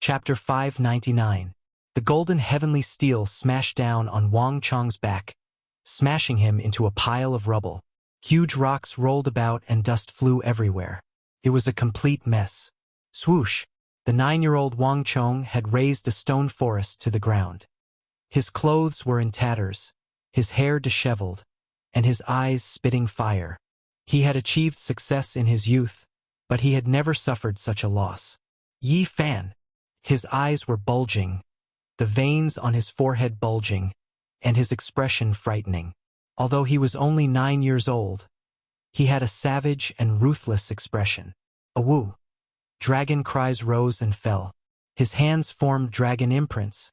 Chapter 599. The golden heavenly steel smashed down on Wang Chong's back, smashing him into a pile of rubble. Huge rocks rolled about and dust flew everywhere. It was a complete mess. Swoosh! The 9-year-old Wang Chong had razed a stone forest to the ground. His clothes were in tatters, his hair disheveled, and his eyes spitting fire. He had achieved success in his youth, but he had never suffered such a loss. Yi Fan! His eyes were bulging, the veins on his forehead bulging, and his expression frightening. Although he was only 9 years old, he had a savage and ruthless expression. Awoo! Dragon cries rose and fell. His hands formed dragon imprints,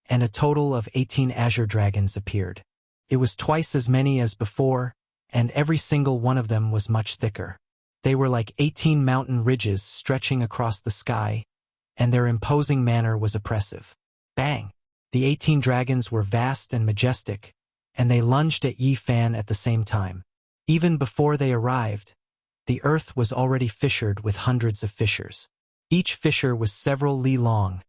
and a total of 18 azure dragons appeared. It was twice as many as before, and every single one of them was much thicker. They were like 18 mountain ridges stretching across the sky, and their imposing manner was oppressive. Bang! The 18 dragons were vast and majestic, and they lunged at Yi Fan at the same time. Even before they arrived, the earth was already fissured with hundreds of fissures. Each fissure was several li long,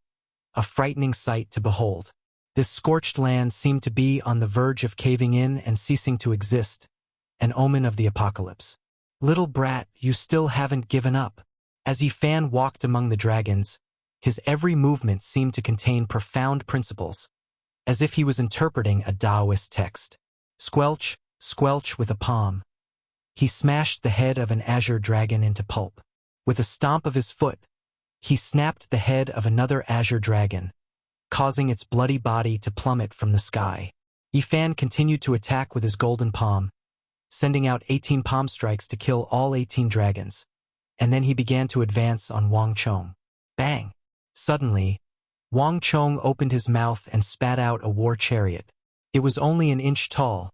a frightening sight to behold. This scorched land seemed to be on the verge of caving in and ceasing to exist, an omen of the apocalypse. Little brat, you still haven't given up. As Yi Fan walked among the dragons, his every movement seemed to contain profound principles, as if he was interpreting a Taoist text. Squelch, squelch with a palm. He smashed the head of an azure dragon into pulp. With a stomp of his foot, he snapped the head of another azure dragon, causing its bloody body to plummet from the sky. Yi Fan continued to attack with his golden palm, sending out 18 palm strikes to kill all 18 dragons, and then he began to advance on Wang Chong. Bang! Suddenly, Wang Chong opened his mouth and spat out a war chariot. It was only an inch tall,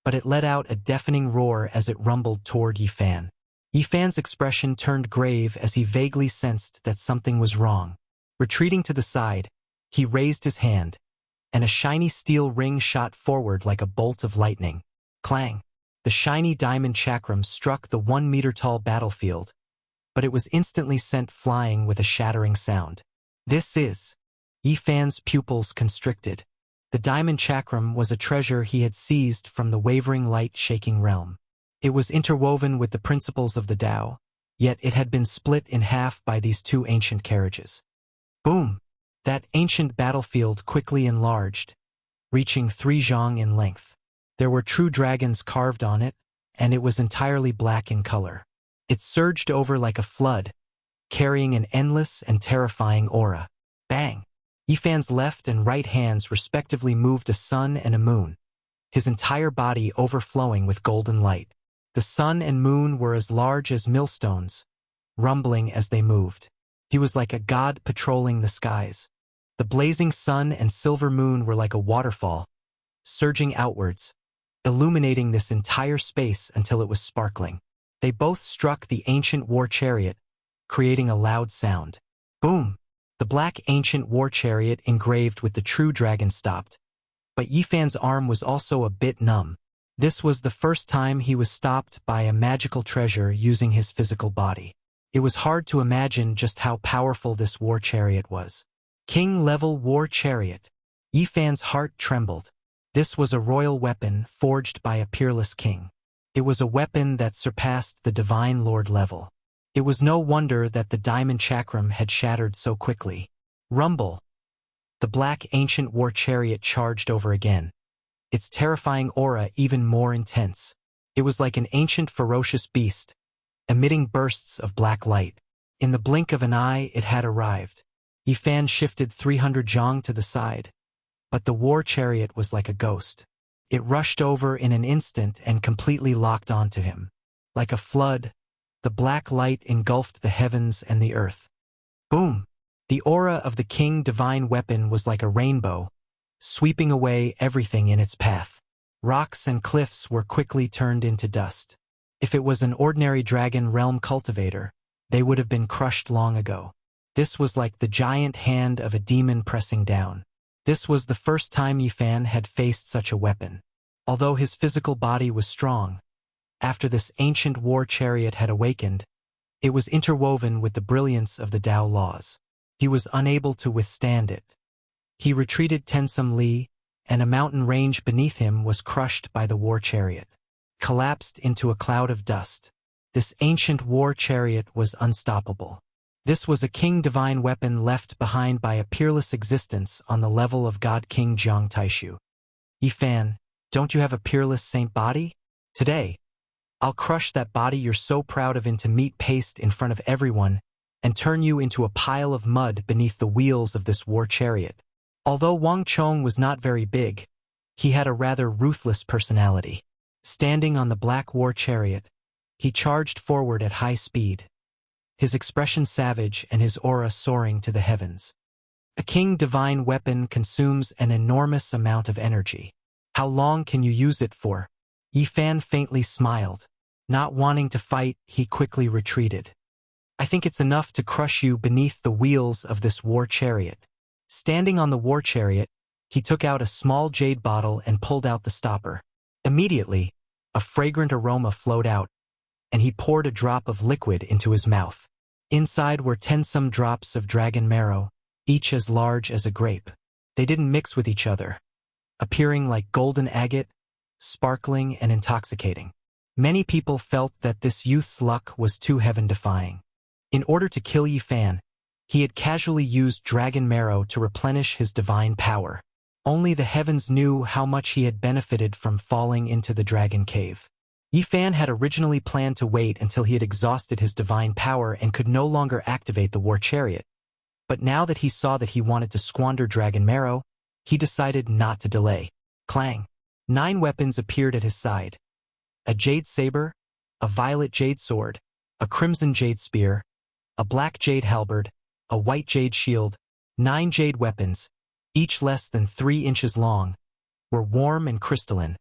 but it let out a deafening roar as it rumbled toward Yi Fan. Yi Fan's expression turned grave as he vaguely sensed that something was wrong. Retreating to the side, he raised his hand, and a shiny steel ring shot forward like a bolt of lightning. Clang! The shiny diamond chakram struck the 1-meter-tall battlefield, but it was instantly sent flying with a shattering sound. This is... Yi Fan's pupils constricted. The diamond chakram was a treasure he had seized from the wavering light-shaking realm. It was interwoven with the principles of the Tao, yet it had been split in half by these two ancient carriages. Boom! That ancient battlefield quickly enlarged, reaching 3 zhang in length. There were true dragons carved on it, and it was entirely black in color. It surged over like a flood, carrying an endless and terrifying aura. Bang! Yi Fan's left and right hands respectively moved a sun and a moon, his entire body overflowing with golden light. The sun and moon were as large as millstones, rumbling as they moved. He was like a god patrolling the skies. The blazing sun and silver moon were like a waterfall, surging outwards, illuminating this entire space until it was sparkling. They both struck the ancient war chariot, creating a loud sound. Boom! The black ancient war chariot engraved with the true dragon stopped, but Yi Fan's arm was also a bit numb. This was the first time he was stopped by a magical treasure using his physical body. It was hard to imagine just how powerful this war chariot was. King-level war chariot. Yi Fan's heart trembled. This was a royal weapon forged by a peerless king. It was a weapon that surpassed the divine lord level. It was no wonder that the diamond chakram had shattered so quickly. Rumble! The black ancient war chariot charged over again, its terrifying aura even more intense. It was like an ancient ferocious beast, emitting bursts of black light. In the blink of an eye it had arrived. Yi Fan shifted 300 zhang to the side, but the war chariot was like a ghost. It rushed over in an instant and completely locked onto him. Like a flood, the black light engulfed the heavens and the earth. Boom! The aura of the king divine weapon was like a rainbow, sweeping away everything in its path. Rocks and cliffs were quickly turned into dust. If it was an ordinary dragon realm cultivator, they would have been crushed long ago. This was like the giant hand of a demon pressing down. This was the first time Yi Fan had faced such a weapon. Although his physical body was strong, after this ancient war chariot had awakened, it was interwoven with the brilliance of the Tao laws. He was unable to withstand it. He retreated 10 some li, and a mountain range beneath him was crushed by the war chariot, collapsed into a cloud of dust. This ancient war chariot was unstoppable. This was a king divine weapon left behind by a peerless existence on the level of God King Jiang Taishu. Yifan, don't you have a peerless saint body? Today, I'll crush that body you're so proud of into meat paste in front of everyone and turn you into a pile of mud beneath the wheels of this war chariot. Although Wang Chong was not very big, he had a rather ruthless personality. Standing on the black war chariot, he charged forward at high speed, his expression savage and his aura soaring to the heavens. A king divine weapon consumes an enormous amount of energy. How long can you use it for? Yifan faintly smiled. Not wanting to fight, he quickly retreated. I think it's enough to crush you beneath the wheels of this war chariot. Standing on the war chariot, he took out a small jade bottle and pulled out the stopper. Immediately, a fragrant aroma flowed out, and he poured a drop of liquid into his mouth. Inside were 10 some drops of dragon marrow, each as large as a grape. They didn't mix with each other, appearing like golden agate, sparkling and intoxicating. Many people felt that this youth's luck was too heaven-defying. In order to kill Yifan, he had casually used dragon marrow to replenish his divine power. Only the heavens knew how much he had benefited from falling into the dragon cave. Yifan had originally planned to wait until he had exhausted his divine power and could no longer activate the war chariot. But now that he saw that he wanted to squander dragon marrow, he decided not to delay. Clang! 9 weapons appeared at his side. A jade saber, a violet jade sword, a crimson jade spear, a black jade halberd, a white jade shield. 9 jade weapons, each less than 3 inches long, were warm and crystalline,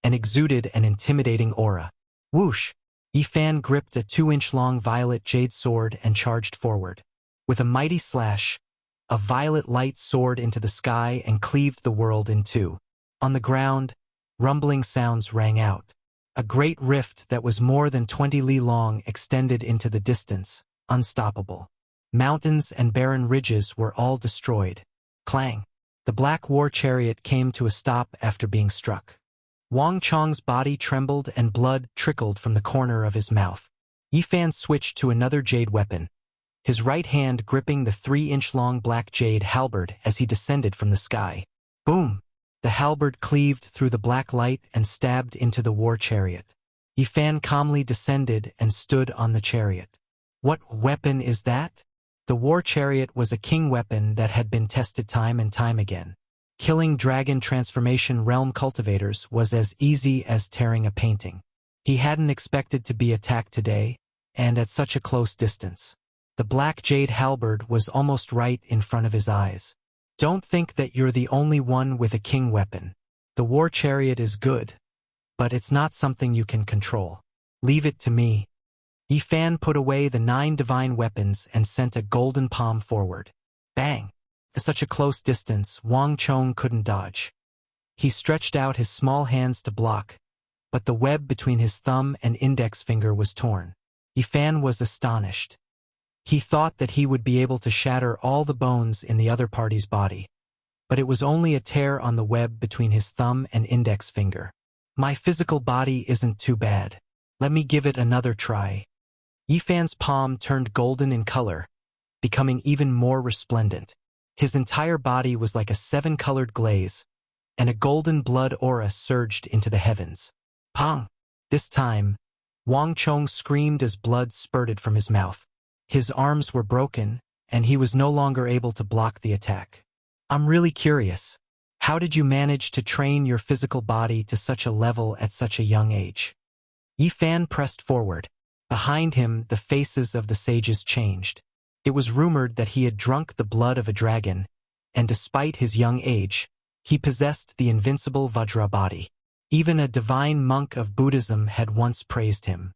and exuded an intimidating aura. Whoosh! Yifan gripped a 2-inch-long violet jade sword and charged forward. With a mighty slash, a violet light soared into the sky and cleaved the world in two. On the ground, rumbling sounds rang out. A great rift that was more than 20 li long extended into the distance, unstoppable. Mountains and barren ridges were all destroyed. Clang! The black war chariot came to a stop after being struck. Wang Chong's body trembled and blood trickled from the corner of his mouth. Yifan switched to another jade weapon, his right hand gripping the 3-inch-long black jade halberd as he descended from the sky. Boom! The halberd cleaved through the black light and stabbed into the war chariot. Yifan calmly descended and stood on the chariot. What weapon is that? The war chariot was a king weapon that had been tested time and time again. Killing dragon transformation realm cultivators was as easy as tearing a painting. He hadn't expected to be attacked today, and at such a close distance. The black jade halberd was almost right in front of his eyes. Don't think that you're the only one with a king weapon. The war chariot is good, but it's not something you can control. Leave it to me. Yifan put away the 9 divine weapons and sent a golden palm forward. Bang! At such a close distance, Wang Chong couldn't dodge. He stretched out his small hands to block, but the web between his thumb and index finger was torn. Yifan was astonished. He thought that he would be able to shatter all the bones in the other party's body, but it was only a tear on the web between his thumb and index finger. My physical body isn't too bad. Let me give it another try. Yifan's palm turned golden in color, becoming even more resplendent. His entire body was like a 7-colored glaze, and a golden blood aura surged into the heavens. Pong! This time, Wang Chong screamed as blood spurted from his mouth. His arms were broken, and he was no longer able to block the attack. I'm really curious. How did you manage to train your physical body to such a level at such a young age? Yifan pressed forward. Behind him, the faces of the sages changed. It was rumored that he had drunk the blood of a dragon, and despite his young age, he possessed the invincible Vajra body. Even a divine monk of Buddhism had once praised him.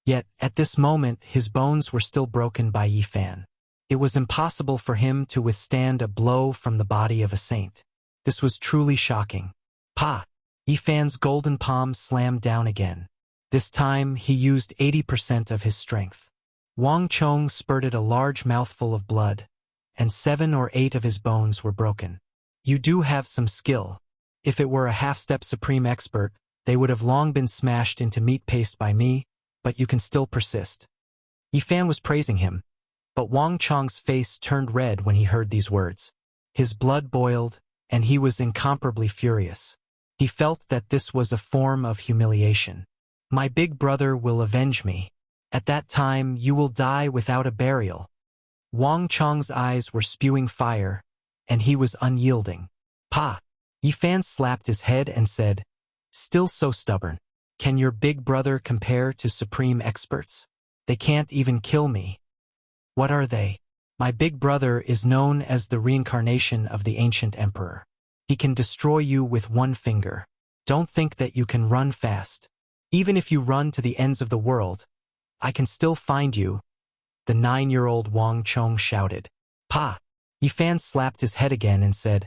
Yet, at this moment, his bones were still broken by Yifan. It was impossible for him to withstand a blow from the body of a saint. This was truly shocking. Pa! Yifan's golden palm slammed down again. This time, he used 80% of his strength. Wang Chong spurted a large mouthful of blood, and 7 or 8 of his bones were broken. You do have some skill. If it were a half-step supreme expert, they would have long been smashed into meat paste by me, but you can still persist. Yifan was praising him, but Wang Chong's face turned red when he heard these words. His blood boiled, and he was incomparably furious. He felt that this was a form of humiliation. My big brother will avenge me. At that time you will die without a burial. Wang Chong's eyes were spewing fire, and he was unyielding. Pa! Yifan slapped his head and said, "Still so stubborn. Can your big brother compare to supreme experts? They can't even kill me." "What are they?" "My big brother is known as the reincarnation of the ancient emperor. He can destroy you with one finger. Don't think that you can run fast. Even if you run to the ends of the world, I can still find you," the 9-year-old Wang Chong shouted. "Pa!" Yifan slapped his head again and said,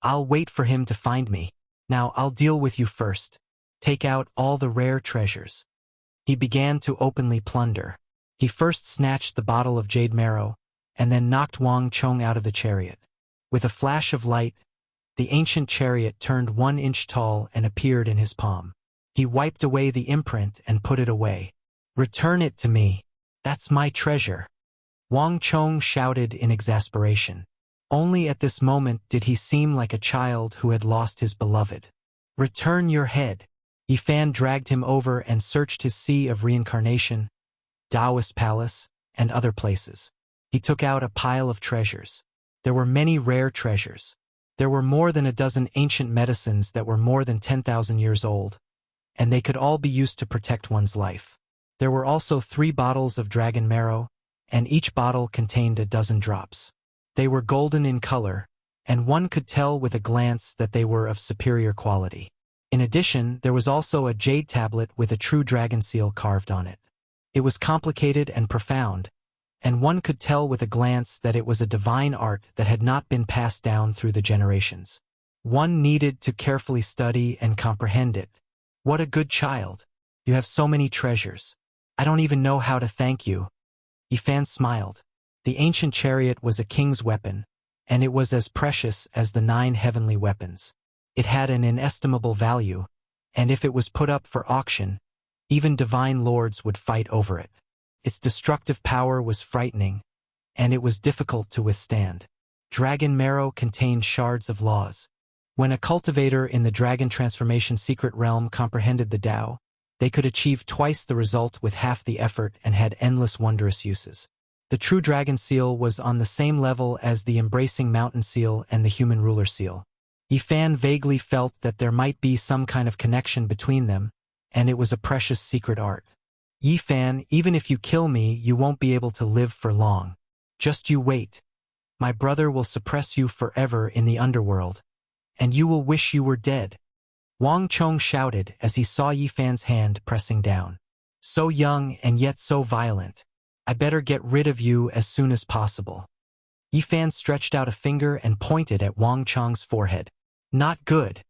"I'll wait for him to find me. Now I'll deal with you first. Take out all the rare treasures." He began to openly plunder. He first snatched the bottle of jade marrow, and then knocked Wang Chong out of the chariot. With a flash of light, the ancient chariot turned 1 inch tall and appeared in his palm. He wiped away the imprint and put it away. "Return it to me. That's my treasure," Wang Chong shouted in exasperation. Only at this moment did he seem like a child who had lost his beloved. "Return your head." Yifan dragged him over and searched his sea of reincarnation, Taoist palace, and other places. He took out a pile of treasures. There were many rare treasures. There were more than a dozen ancient medicines that were more than 10,000 years old, and they could all be used to protect one's life. There were also 3 bottles of dragon marrow, and each bottle contained a dozen drops. They were golden in color, and one could tell with a glance that they were of superior quality. In addition, there was also a jade tablet with a true dragon seal carved on it. It was complicated and profound, and one could tell with a glance that it was a divine art that had not been passed down through the generations. One needed to carefully study and comprehend it. "What a good child. You have so many treasures. I don't even know how to thank you." Yifan smiled. The ancient chariot was a king's weapon, and it was as precious as the 9 heavenly weapons. It had an inestimable value, and if it was put up for auction, even divine lords would fight over it. Its destructive power was frightening, and it was difficult to withstand. Dragon marrow contained shards of laws. When a cultivator in the dragon transformation secret realm comprehended the Tao, they could achieve twice the result with half the effort and had endless wondrous uses. The true dragon seal was on the same level as the embracing mountain seal and the human ruler seal. Yifan vaguely felt that there might be some kind of connection between them, and it was a precious secret art. "Yifan, even if you kill me, you won't be able to live for long. Just you wait. My brother will suppress you forever in the underworld, and you will wish you were dead," Wang Chong shouted as he saw Yifan's hand pressing down. "So young and yet so violent. I better get rid of you as soon as possible." Yifan stretched out a finger and pointed at Wang Chong's forehead. "Not good.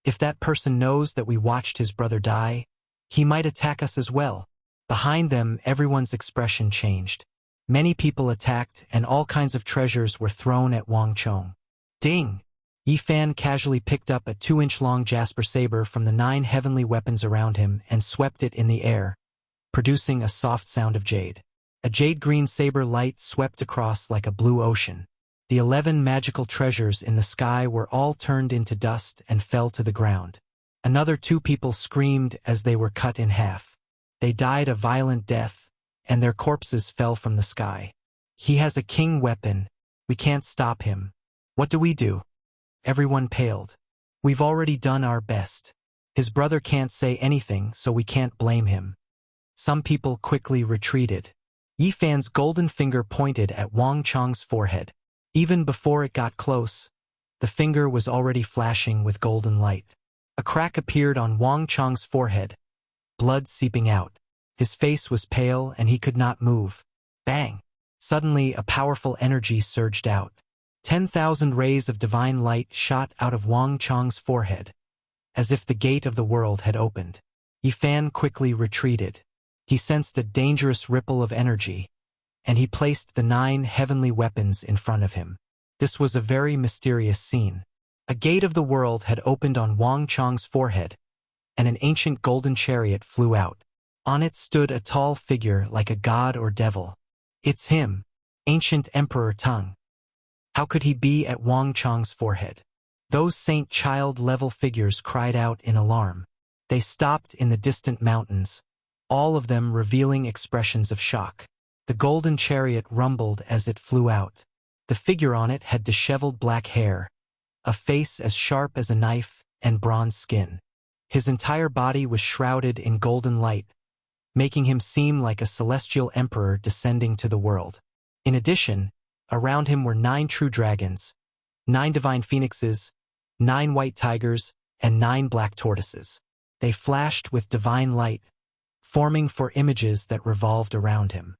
If that person knows that we watched his brother die, he might attack us as well." Behind them, everyone's expression changed. Many people attacked, and all kinds of treasures were thrown at Wang Chong. Ding! Yifan casually picked up a 2-inch-long jasper saber from the 9 heavenly weapons around him and swept it in the air, producing a soft sound of jade. A jade-green saber light swept across like a blue ocean. The 11 magical treasures in the sky were all turned into dust and fell to the ground. Another 2 people screamed as they were cut in half. They died a violent death, and their corpses fell from the sky. "He has a king weapon. We can't stop him. What do we do?" Everyone paled. "We've already done our best. His brother can't say anything, so we can't blame him." Some people quickly retreated. Yifan's golden finger pointed at Wang Chong's forehead. Even before it got close, the finger was already flashing with golden light. A crack appeared on Wang Chong's forehead, blood seeping out. His face was pale and he could not move. Bang! Suddenly, a powerful energy surged out. 10,000 rays of divine light shot out of Wang Chong's forehead, as if the gate of the world had opened. Yifan quickly retreated. He sensed a dangerous ripple of energy, and he placed the 9 heavenly weapons in front of him. This was a very mysterious scene. A gate of the world had opened on Wang Chang's forehead, and an ancient golden chariot flew out. On it stood a tall figure like a god or devil. It's him, ancient Emperor Tang. How could he be at Wang Chang's forehead? Those saint-child-level figures cried out in alarm. They stopped in the distant mountains, all of them revealing expressions of shock. The golden chariot rumbled as it flew out. The figure on it had disheveled black hair, a face as sharp as a knife, and bronze skin. His entire body was shrouded in golden light, making him seem like a celestial emperor descending to the world. In addition, around him were 9 true dragons, 9 divine phoenixes, 9 white tigers, and 9 black tortoises. They flashed with divine light, forming 4 images that revolved around him.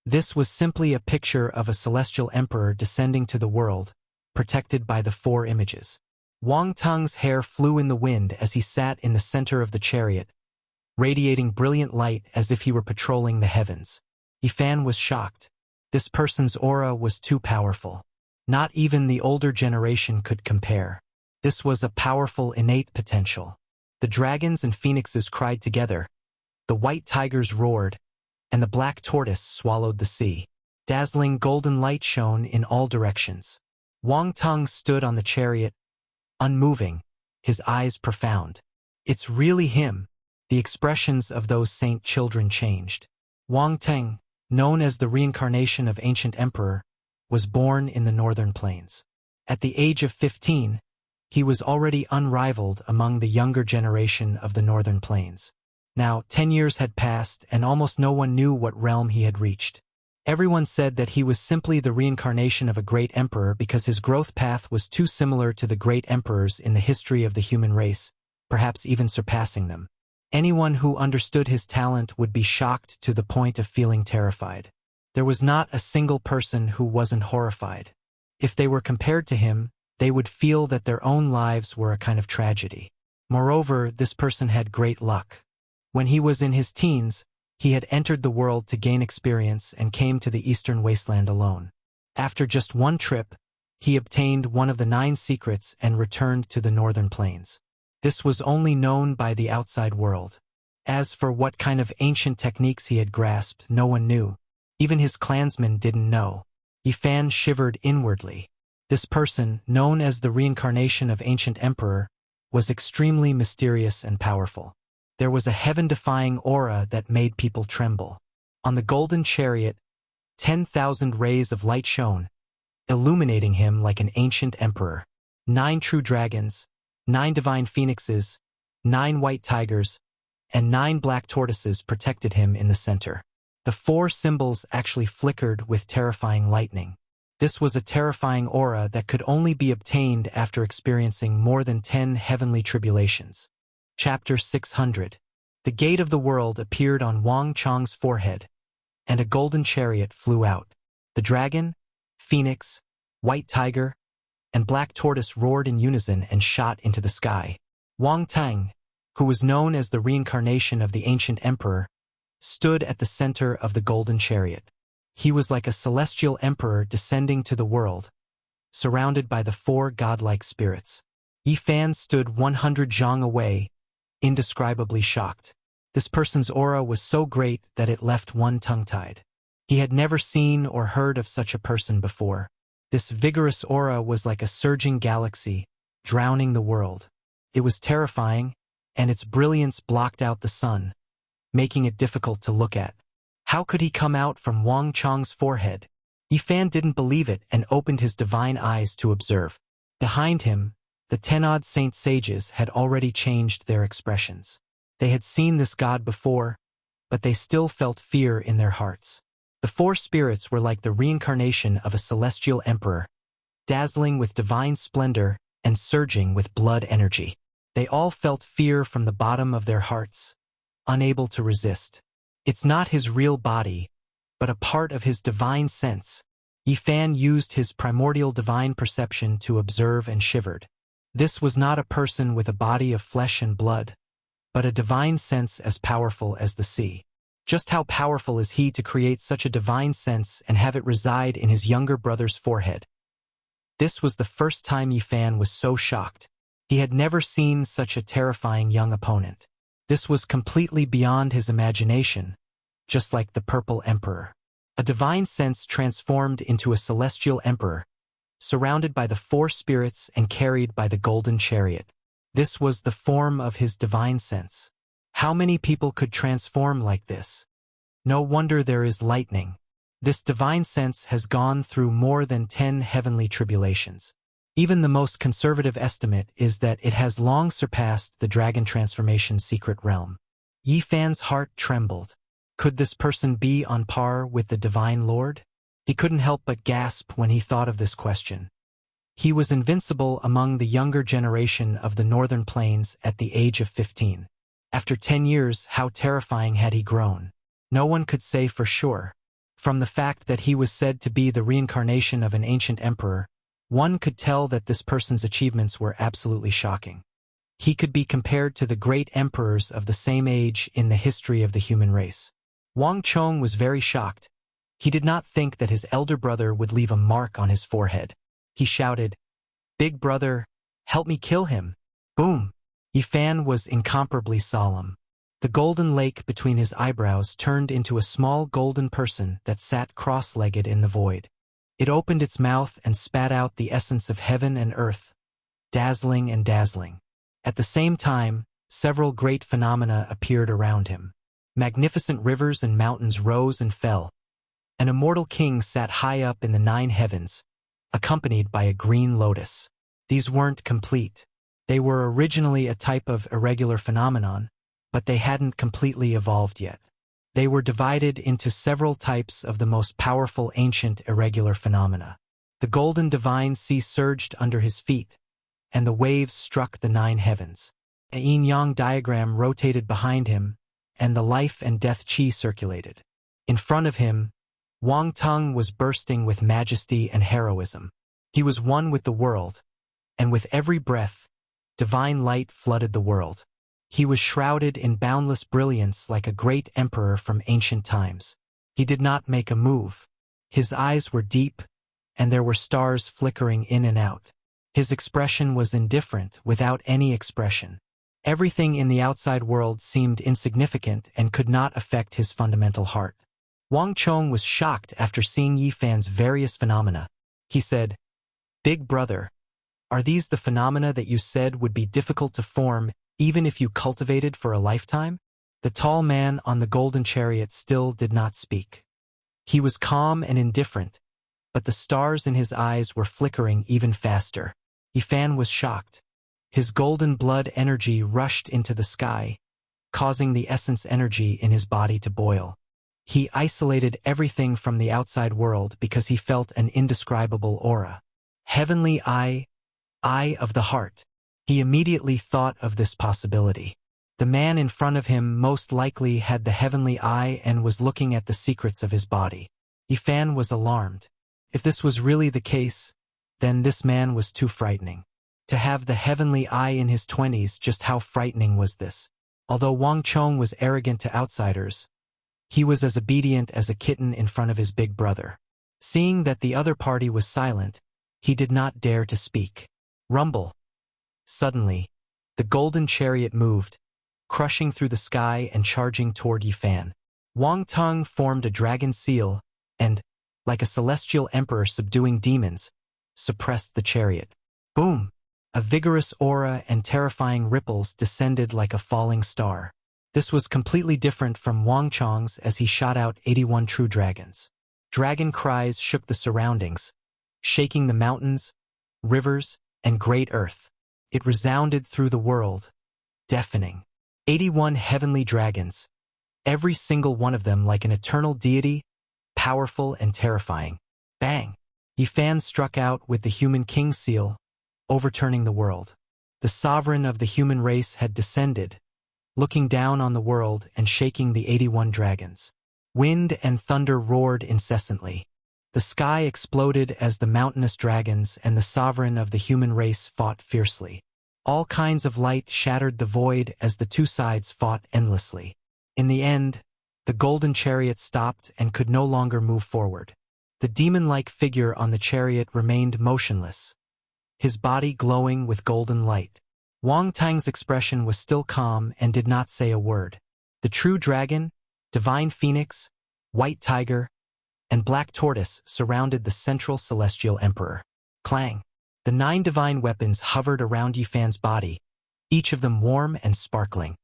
This was simply a picture of a celestial emperor descending to the world, protected by the 4 images. Wang Tang's hair flew in the wind as he sat in the center of the chariot, radiating brilliant light as if he were patrolling the heavens. Yifan was shocked. This person's aura was too powerful. Not even the older generation could compare. This was a powerful innate potential. The dragons and phoenixes cried together, the white tigers roared, and the black tortoise swallowed the sea. Dazzling golden light shone in all directions. Wang Tang stood on the chariot, unmoving, his eyes profound. It's really him. The expressions of those saint children changed. Wang Tang, known as the reincarnation of ancient emperor, was born in the northern plains. At the age of 15, he was already unrivaled among the younger generation of the northern plains. Now, 10 years had passed and almost no one knew what realm he had reached. Everyone said that he was simply the reincarnation of a great emperor because his growth path was too similar to the great emperors in the history of the human race, perhaps even surpassing them. Anyone who understood his talent would be shocked to the point of feeling terrified. There was not a single person who wasn't horrified. If they were compared to him, they would feel that their own lives were a kind of tragedy. Moreover, this person had great luck. When he was in his teens, he had entered the world to gain experience and came to the eastern wasteland alone. After just one trip, he obtained one of the 9 secrets and returned to the northern plains. This was only known by the outside world. As for what kind of ancient techniques he had grasped, no one knew. Even his clansmen didn't know. Yifan shivered inwardly. This person, known as the reincarnation of ancient emperor, was extremely mysterious and powerful. There was a heaven-defying aura that made people tremble. On the golden chariot, 10,000 rays of light shone, illuminating him like an ancient emperor. 9 true dragons, 9 divine phoenixes, 9 white tigers, and 9 black tortoises protected him in the center. The 4 symbols actually flickered with terrifying lightning. This was a terrifying aura that could only be obtained after experiencing more than 10 heavenly tribulations. Chapter 600. The gate of the world appeared on Wang Chang's forehead, and a golden chariot flew out. The dragon, phoenix, white tiger, and black tortoise roared in unison and shot into the sky. Wang Tang, who was known as the reincarnation of the ancient emperor, stood at the center of the golden chariot. He was like a celestial emperor descending to the world, surrounded by the 4 godlike spirits. Yifan stood 100 zhang away, indescribably shocked. This person's aura was so great that it left one tongue-tied. He had never seen or heard of such a person before. This vigorous aura was like a surging galaxy, drowning the world. It was terrifying, and its brilliance blocked out the sun, making it difficult to look at. How could he come out from Wang Chang's forehead? Yifan didn't believe it and opened his divine eyes to observe. Behind him, the 10-odd saint sages had already changed their expressions. They had seen this god before, but they still felt fear in their hearts. The 4 spirits were like the reincarnation of a celestial emperor, dazzling with divine splendor and surging with blood energy. They all felt fear from the bottom of their hearts, unable to resist. It's not his real body, but a part of his divine sense. Yifan used his primordial divine perception to observe and shivered. This was not a person with a body of flesh and blood, but a divine sense as powerful as the sea. Just how powerful is he to create such a divine sense and have it reside in his younger brother's forehead? This was the first time Yifan was so shocked. He had never seen such a terrifying young opponent. This was completely beyond his imagination, just like the Purple Emperor. A divine sense transformed into a celestial emperor, surrounded by the four spirits and carried by the golden chariot. This was the form of his divine sense. How many people could transform like this? No wonder there is lightning. This divine sense has gone through more than 10 heavenly tribulations. Even the most conservative estimate is that it has long surpassed the dragon transformation secret realm. Yifan's heart trembled. Could this person be on par with the Divine Lord? He couldn't help but gasp when he thought of this question. He was invincible among the younger generation of the Northern Plains at the age of 15. After 10 years, how terrifying had he grown? No one could say for sure. From the fact that he was said to be the reincarnation of an ancient emperor, one could tell that this person's achievements were absolutely shocking. He could be compared to the great emperors of the same age in the history of the human race. Wang Chong was very shocked. He did not think that his elder brother would leave a mark on his forehead. He shouted, "Big brother, help me kill him." Boom! Yifan was incomparably solemn. The golden lake between his eyebrows turned into a small golden person that sat cross-legged in the void. It opened its mouth and spat out the essence of heaven and earth, dazzling and dazzling. At the same time, several great phenomena appeared around him. Magnificent rivers and mountains rose and fell. An immortal king sat high up in the 9 heavens, accompanied by a green lotus. These weren't complete. They were originally a type of irregular phenomenon, but they hadn't completely evolved yet. They were divided into several types of the most powerful ancient irregular phenomena. The golden divine sea surged under his feet, and the waves struck the 9 heavens. A yin-yang diagram rotated behind him, and the life and death chi circulated. In front of him, Wang Tung was bursting with majesty and heroism. He was one with the world, and with every breath, divine light flooded the world. He was shrouded in boundless brilliance like a great emperor from ancient times. He did not make a move. His eyes were deep, and there were stars flickering in and out. His expression was indifferent, without any expression. Everything in the outside world seemed insignificant and could not affect his fundamental heart. Wang Chong was shocked after seeing Yifan's various phenomena. He said, "Big brother, are these the phenomena that you said would be difficult to form even if you cultivated for a lifetime?" The tall man on the golden chariot still did not speak. He was calm and indifferent, but the stars in his eyes were flickering even faster. Yifan was shocked. His golden blood energy rushed into the sky, causing the essence energy in his body to boil. He isolated everything from the outside world because he felt an indescribable aura. Heavenly eye of the heart. He immediately thought of this possibility. The man in front of him most likely had the heavenly eye and was looking at the secrets of his body. Yifan was alarmed. If this was really the case, then this man was too frightening. To have the heavenly eye in his 20s, just how frightening was this? Although Wang Chong was arrogant to outsiders, he was as obedient as a kitten in front of his big brother. Seeing that the other party was silent, he did not dare to speak. Rumble. Suddenly, the golden chariot moved, crushing through the sky and charging toward Yifan. Wang Tung formed a dragon seal and, like a celestial emperor subduing demons, suppressed the chariot. Boom! A vigorous aura and terrifying ripples descended like a falling star. This was completely different from Wang Chong's as he shot out 81 true dragons. Dragon cries shook the surroundings, shaking the mountains, rivers, and great earth. It resounded through the world, deafening. 81 heavenly dragons, every single one of them like an eternal deity, powerful and terrifying. Bang! Yifan struck out with the human king seal, overturning the world. The sovereign of the human race had descended, looking down on the world and shaking the 81 dragons. Wind and thunder roared incessantly. The sky exploded as the mountainous dragons and the sovereign of the human race fought fiercely. All kinds of light shattered the void as the two sides fought endlessly. In the end, The golden chariot stopped and could no longer move forward. The demon-like figure on the chariot remained motionless, his body glowing with golden light. Wang Tang's expression was still calm and did not say a word. The true dragon, divine phoenix, white tiger, and black tortoise surrounded the central celestial emperor. Clang! The 9 divine weapons hovered around Yifan's body, each of them warm and sparkling.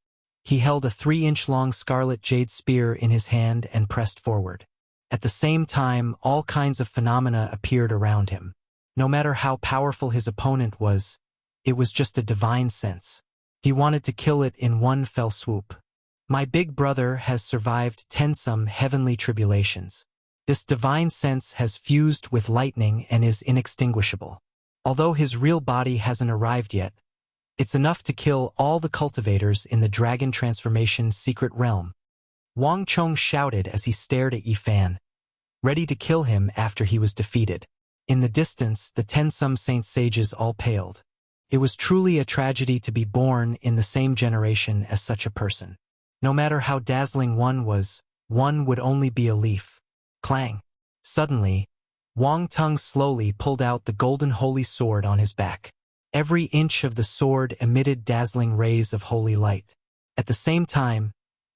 He held a 3-inch-long scarlet jade spear in his hand and pressed forward. At the same time, all kinds of phenomena appeared around him. No matter how powerful his opponent was, it was just a divine sense. He wanted to kill it in one fell swoop. My big brother has survived 10-some heavenly tribulations. This divine sense has fused with lightning and is inextinguishable. Although his real body hasn't arrived yet, it's enough to kill all the cultivators in the dragon transformation's secret realm. Wang Chong shouted as he stared at Yifan, ready to kill him after he was defeated. In the distance, the 10-some saint sages all paled. It was truly a tragedy to be born in the same generation as such a person. No matter how dazzling one was, one would only be a leaf. Clang! Suddenly, Wang Tung slowly pulled out the golden holy sword on his back. Every inch of the sword emitted dazzling rays of holy light. At the same time,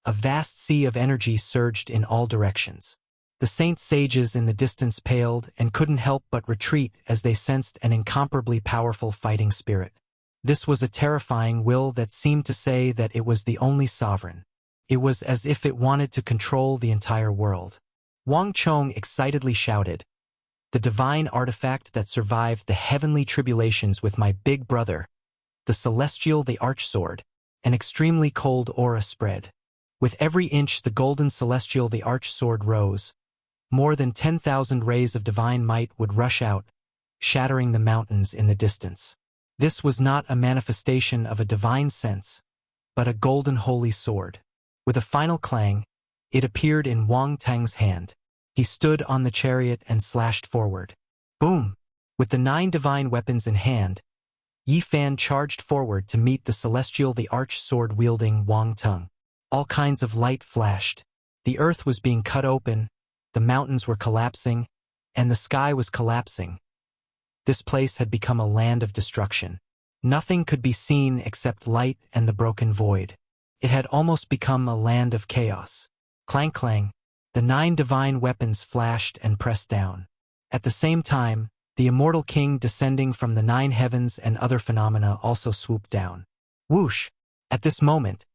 a vast sea of energy surged in all directions. The saint sages in the distance paled and couldn't help but retreat as they sensed an incomparably powerful fighting spirit. This was a terrifying will that seemed to say that it was the only sovereign. It was as if it wanted to control the entire world. Wang Chong excitedly shouted, "The divine artifact that survived the heavenly tribulations with my big brother, the celestial the archsword." An extremely cold aura spread. With every inch the golden celestial the archsword rose. More than 10,000 rays of divine might would rush out, shattering the mountains in the distance. This was not a manifestation of a divine sense, but a golden holy sword. With a final clang, it appeared in Wang Tang's hand. He stood on the chariot and slashed forward. Boom! With the 9 divine weapons in hand, Yifan charged forward to meet the celestial the arch-sword-wielding Wang Tung. All kinds of light flashed. The earth was being cut open, the mountains were collapsing, and the sky was collapsing. This place had become a land of destruction. Nothing could be seen except light and the broken void. It had almost become a land of chaos. Clang clang, the 9 divine weapons flashed and pressed down. At the same time, the immortal king descending from the 9 heavens and other phenomena also swooped down. Whoosh! At this moment,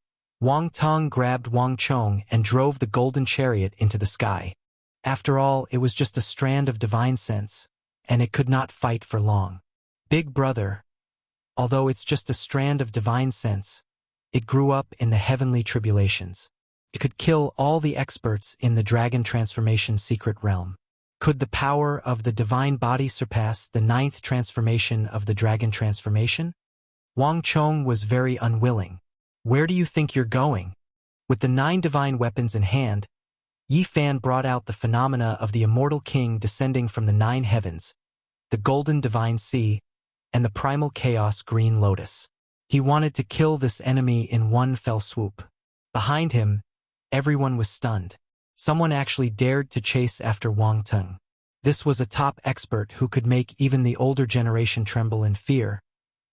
Wang Tong grabbed Wang Chong and drove the golden chariot into the sky. After all, it was just a strand of divine sense, and it could not fight for long. Big brother, although it's just a strand of divine sense, it grew up in the heavenly tribulations. It could kill all the experts in the dragon transformation secret realm. Could the power of the divine body surpass the 9th transformation of the dragon transformation? Wang Chong was very unwilling. Where do you think you're going? With the 9 divine weapons in hand, Yifan brought out the phenomena of the immortal king descending from the 9 heavens, the golden divine sea, and the primal chaos green lotus. He wanted to kill this enemy in one fell swoop. Behind him, everyone was stunned. Someone actually dared to chase after Wang Tung. This was a top expert who could make even the older generation tremble in fear,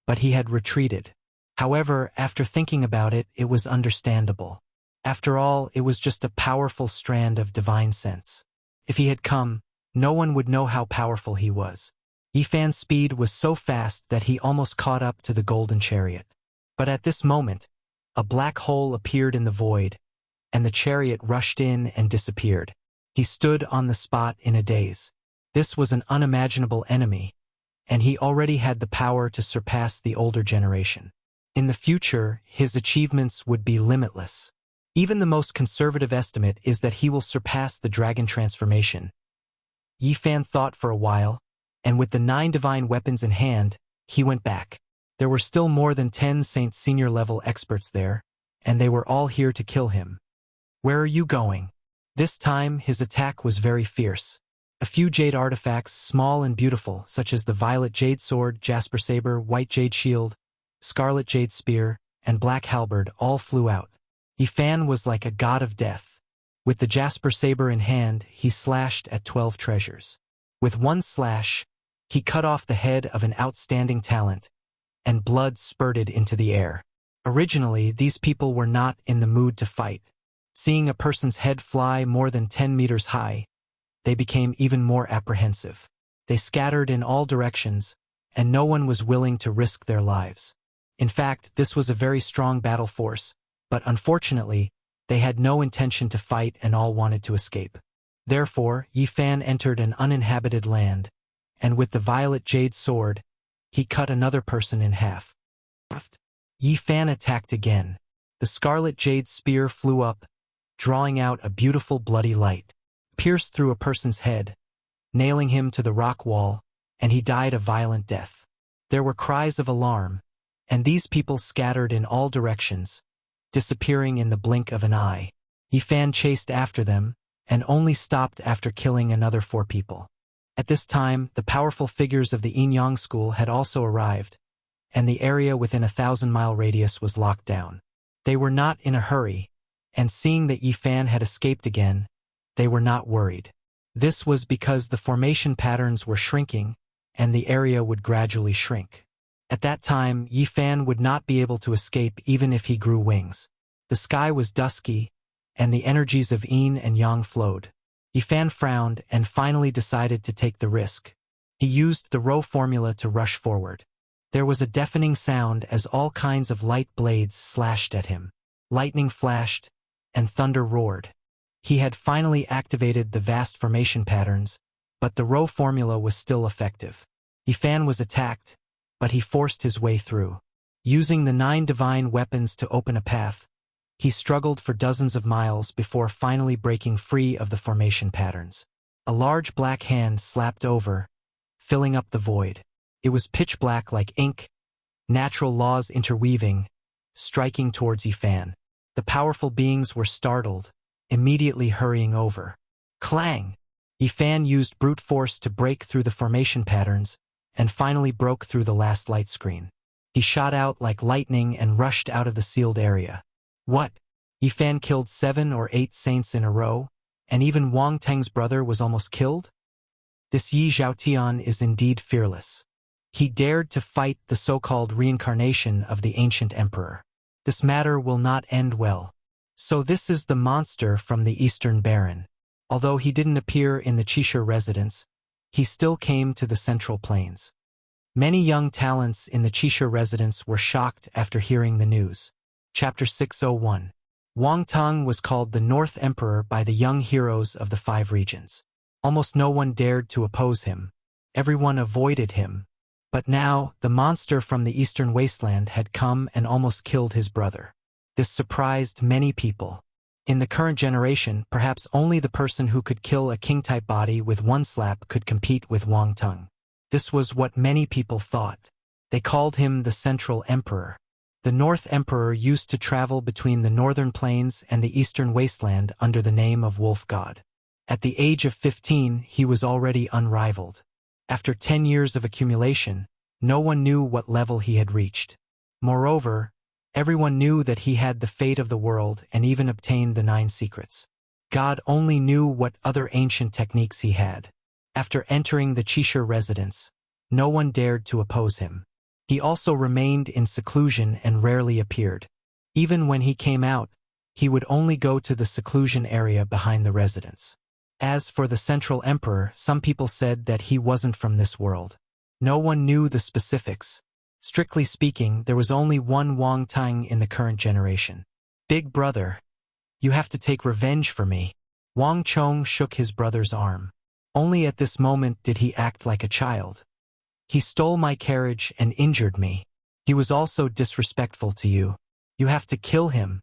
but he had retreated. However, after thinking about it, it was understandable. After all, it was just a powerful strand of divine sense. If he had come, no one would know how powerful he was. Yifan's speed was so fast that he almost caught up to the golden chariot. But at this moment, a black hole appeared in the void, and the chariot rushed in and disappeared. He stood on the spot in a daze. This was an unimaginable enemy, and he already had the power to surpass the older generation. In the future, his achievements would be limitless. Even the most conservative estimate is that he will surpass the dragon transformation. Yifan thought for a while, and with the 9 divine weapons in hand, he went back. There were still more than 10 Saint Senior-level experts there, and they were all here to kill him. Where are you going? This time, his attack was very fierce. A few jade artifacts, small and beautiful, such as the violet jade sword, jasper saber, white jade shield, scarlet jade spear, and black halberd, all flew out. Yifan was like a god of death. With the jasper saber in hand, he slashed at 12 treasures. With one slash, he cut off the head of an outstanding talent, and blood spurted into the air. Originally, these people were not in the mood to fight. Seeing a person's head fly more than 10 meters high, they became even more apprehensive. They scattered in all directions, and no one was willing to risk their lives. In fact, this was a very strong battle force, but unfortunately, they had no intention to fight and all wanted to escape. Therefore, Yi Fan entered an uninhabited land, and with the violet jade sword, he cut another person in half. Yi Fan attacked again. The scarlet jade spear flew up, drawing out a beautiful bloody light, pierced through a person's head, nailing him to the rock wall, and he died a violent death. There were cries of alarm, and these people scattered in all directions, disappearing in the blink of an eye. Yi Fan chased after them, and only stopped after killing another 4 people. At this time, the powerful figures of the Yin-Yang school had also arrived, and the area within a 1,000-mile radius was locked down. They were not in a hurry, and seeing that Yi Fan had escaped again, they were not worried. This was because the formation patterns were shrinking, and the area would gradually shrink. At that time, Yi Fan would not be able to escape even if he grew wings. The sky was dusky, and the energies of Yin and Yang flowed. Yi Fan frowned and finally decided to take the risk. He used the Rho formula to rush forward. There was a deafening sound as all kinds of light blades slashed at him. Lightning flashed, and thunder roared. He had finally activated the vast formation patterns, but the Rho formula was still effective. Yi Fan was attacked, but he forced his way through. Using the 9 divine weapons to open a path, he struggled for dozens of miles before finally breaking free of the formation patterns. A large black hand slapped over, filling up the void. It was pitch black like ink, natural laws interweaving, striking towards Yi Fan. The powerful beings were startled, immediately hurrying over. Clang! Yi Fan used brute force to break through the formation patterns, and finally broke through the last light screen. He shot out like lightning and rushed out of the sealed area. What? Yi Fan killed 7 or 8 saints in a row, and even Wang Teng's brother was almost killed? This Yi Zhaotian is indeed fearless. He dared to fight the so-called reincarnation of the ancient emperor. This matter will not end well. So this is the monster from the Eastern Baron. Although he didn't appear in the Qixia residence, he still came to the Central Plains. Many young talents in the Qixia residence were shocked after hearing the news. Chapter 601. Wang Teng was called the North Emperor by the young heroes of the 5 regions. Almost no one dared to oppose him. Everyone avoided him. But now, the monster from the Eastern Wasteland had come and almost killed his brother. This surprised many people. In the current generation, perhaps only the person who could kill a king-type body with one slap could compete with Wang Teng. This was what many people thought. They called him the Central Emperor. The North Emperor used to travel between the Northern Plains and the Eastern Wasteland under the name of Wolf God. At the age of 15, he was already unrivaled. After 10 years of accumulation, no one knew what level he had reached. Moreover, everyone knew that he had the fate of the world and even obtained the 9 secrets. God only knew what other ancient techniques he had. After entering the Qixia residence, no one dared to oppose him. He also remained in seclusion and rarely appeared. Even when he came out, he would only go to the seclusion area behind the residence. As for the Central Emperor, some people said that he wasn't from this world. No one knew the specifics. Strictly speaking, there was only one Wang Teng in the current generation. Big brother, you have to take revenge for me. Wang Chong shook his brother's arm. Only at this moment did he act like a child. He stole my carriage and injured me. He was also disrespectful to you. You have to kill him.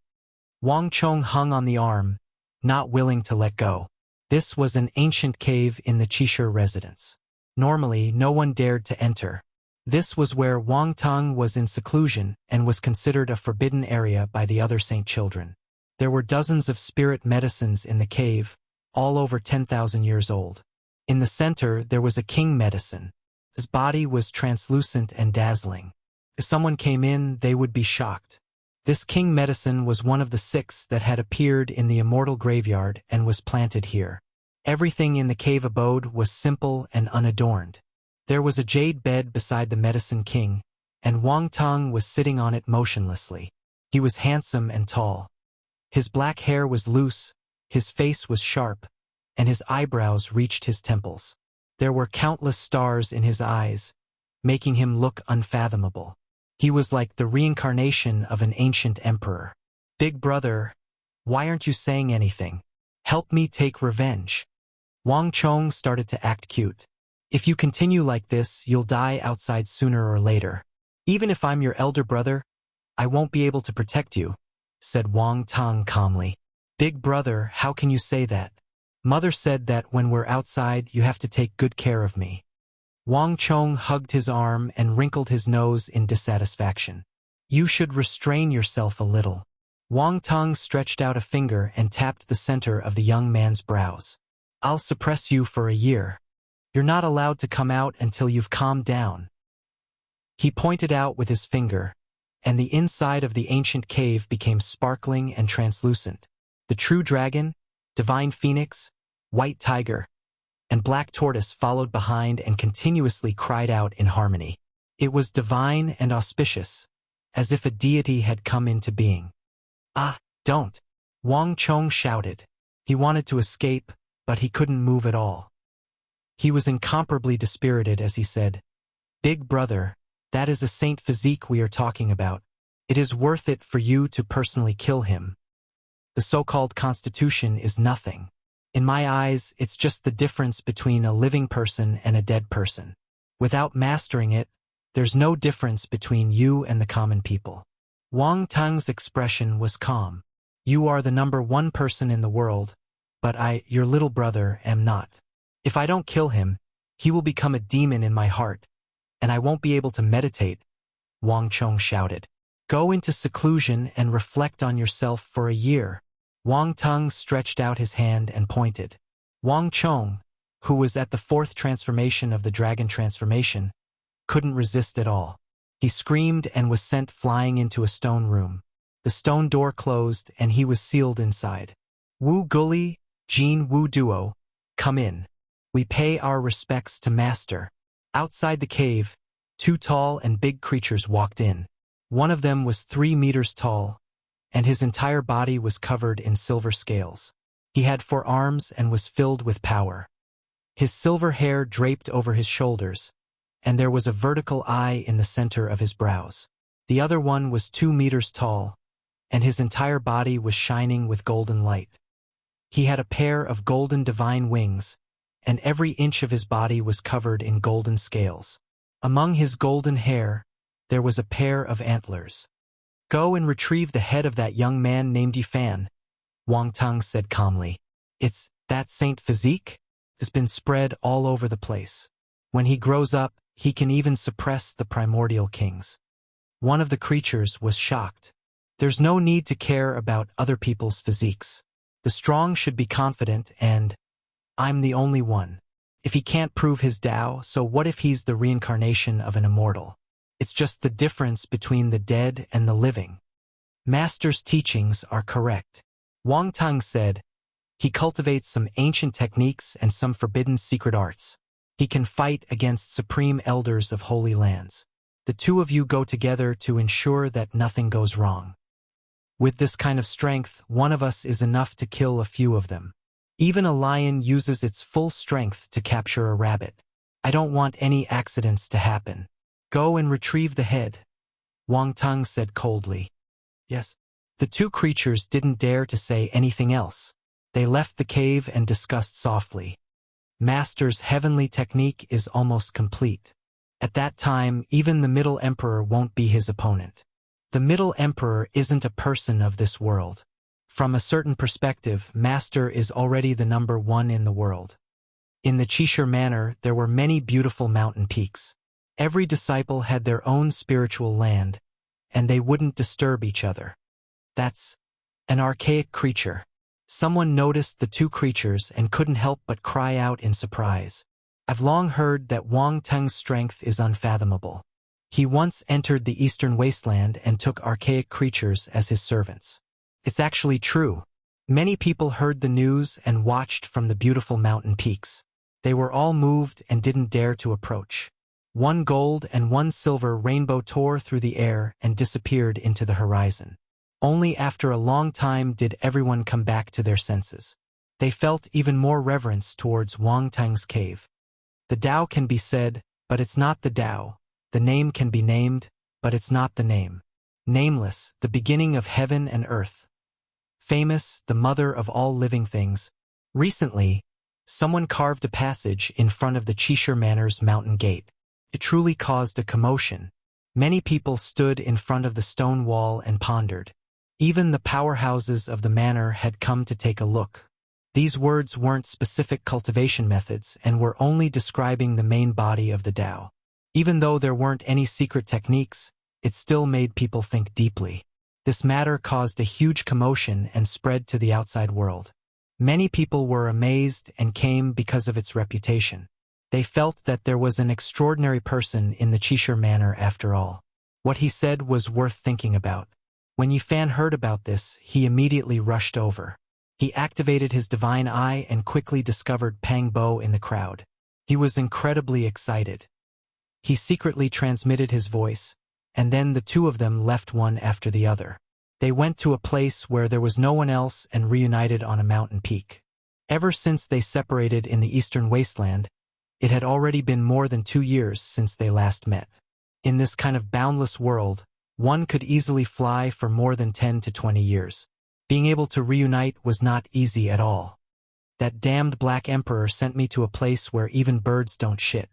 Wang Chong hung on the arm, not willing to let go. This was an ancient cave in the Qixia residence. Normally, no one dared to enter. This was where Wang Teng was in seclusion and was considered a forbidden area by the other saint children. There were dozens of spirit medicines in the cave, all over 10,000 years old. In the center, there was a king medicine. His body was translucent and dazzling. If someone came in, they would be shocked. This king medicine was one of the 6 that had appeared in the immortal graveyard and was planted here. Everything in the cave abode was simple and unadorned. There was a jade bed beside the medicine king, and Wang Tong was sitting on it motionlessly. He was handsome and tall. His black hair was loose, his face was sharp, and his eyebrows reached his temples. There were countless stars in his eyes, making him look unfathomable. He was like the reincarnation of an ancient emperor. "Big brother, why aren't you saying anything? Help me take revenge." Wang Chong started to act cute. "If you continue like this, you'll die outside sooner or later. Even if I'm your elder brother, I won't be able to protect you," said Wang Tong calmly. "Big brother, how can you say that? Mother said that when we're outside, you have to take good care of me." Wang Chong hugged his arm and wrinkled his nose in dissatisfaction. "You should restrain yourself a little." Wang Tong stretched out a finger and tapped the center of the young man's brows. "I'll suppress you for a year. You're not allowed to come out until you've calmed down." He pointed out with his finger, and the inside of the ancient cave became sparkling and translucent. The true dragon, divine phoenix, white tiger, and black tortoise followed behind and continuously cried out in harmony. It was divine and auspicious, as if a deity had come into being. "Ah, don't!" Wang Chong shouted. He wanted to escape, but he couldn't move at all. He was incomparably dispirited as he said, "Big brother, that is a saint physique we are talking about. It is worth it for you to personally kill him. The so-called constitution is nothing. In my eyes, it's just the difference between a living person and a dead person. Without mastering it, there's no difference between you and the common people." Wang Tong's expression was calm. "You are the number 1 person in the world, but I, your little brother, am not. If I don't kill him, he will become a demon in my heart, and I won't be able to meditate," Wang Chong shouted. "Go into seclusion and reflect on yourself for a year." Wang Tong stretched out his hand and pointed. Wang Chong, who was at the 4th transformation of the dragon transformation, couldn't resist at all. He screamed and was sent flying into a stone room. The stone door closed and he was sealed inside. "Wu Guli, Jin Wu Duo, come in. We pay our respects to Master." Outside the cave, 2 tall and big creatures walked in. One of them was 3 meters tall, and his entire body was covered in silver scales. He had 4 arms and was filled with power. His silver hair draped over his shoulders, and there was a vertical eye in the center of his brows. The other one was 2 meters tall, and his entire body was shining with golden light. He had a pair of golden divine wings, and every inch of his body was covered in golden scales. Among his golden hair, there was a pair of antlers. "Go and retrieve the head of that young man named Yifan," Wang Tong said calmly. "It's that saint physique has been spread all over the place. When he grows up, he can even suppress the primordial kings." One of the creatures was shocked. "There's no need to care about other people's physiques. The strong should be confident, and I'm the only one. If he can't prove his Tao, so what if he's the reincarnation of an immortal? It's just the difference between the dead and the living. Master's teachings are correct." Wang Tong said, "He cultivates some ancient techniques and some forbidden secret arts. He can fight against supreme elders of holy lands. The 2 of you go together to ensure that nothing goes wrong. With this kind of strength, one of us is enough to kill a few of them. Even a lion uses its full strength to capture a rabbit. I don't want any accidents to happen. Go and retrieve the head," Wang Tong said coldly. "Yes." The 2 creatures didn't dare to say anything else. They left the cave and discussed softly. Master's heavenly technique is almost complete. At that time, even the Middle Emperor won't be his opponent. The Middle Emperor isn't a person of this world. From a certain perspective, Master is already the number 1 in the world. In the Qishir Manor, there were many beautiful mountain peaks. Every disciple had their own spiritual land, and they wouldn't disturb each other. That's an archaic creature. Someone noticed the 2 creatures and couldn't help but cry out in surprise. "I've long heard that Wang Tong's strength is unfathomable. He once entered the eastern wasteland and took archaic creatures as his servants. It's actually true. Many people heard the news and watched from the beautiful mountain peaks. They were all moved and didn't dare to approach. One gold and one silver rainbow tore through the air and disappeared into the horizon. Only after a long time did everyone come back to their senses. They felt even more reverence towards Wang Tang's cave. The Tao can be said, but it's not the Tao. The name can be named, but it's not the name. Nameless, the beginning of heaven and earth. Famous, the mother of all living things. Recently, someone carved a passage in front of the Chishire Manor's mountain gate. It truly caused a commotion. Many people stood in front of the stone wall and pondered. Even the powerhouses of the manor had come to take a look. These words weren't specific cultivation methods and were only describing the main body of the Tao. Even though there weren't any secret techniques, it still made people think deeply. This matter caused a huge commotion and spread to the outside world. Many people were amazed and came because of its reputation. They felt that there was an extraordinary person in the Chishire Manor after all. What he said was worth thinking about. When Yifan heard about this, he immediately rushed over. He activated his divine eye and quickly discovered Pang Bo in the crowd. He was incredibly excited. He secretly transmitted his voice, and then the two of them left one after the other. They went to a place where there was no one else and reunited on a mountain peak. Ever since they separated in the eastern wasteland, it had already been more than 2 years since they last met. In this kind of boundless world, one could easily fly for more than 10 to 20 years. Being able to reunite was not easy at all. That damned Black Emperor sent me to a place where even birds don't shit.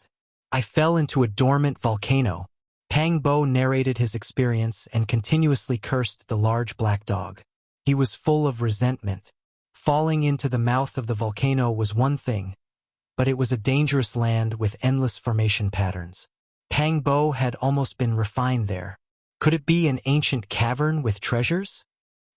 I fell into a dormant volcano. Pang Bo narrated his experience and continuously cursed the large black dog. He was full of resentment. Falling into the mouth of the volcano was one thing, but it was a dangerous land with endless formation patterns. Pang Bo had almost been refined there. Could it be an ancient cavern with treasures?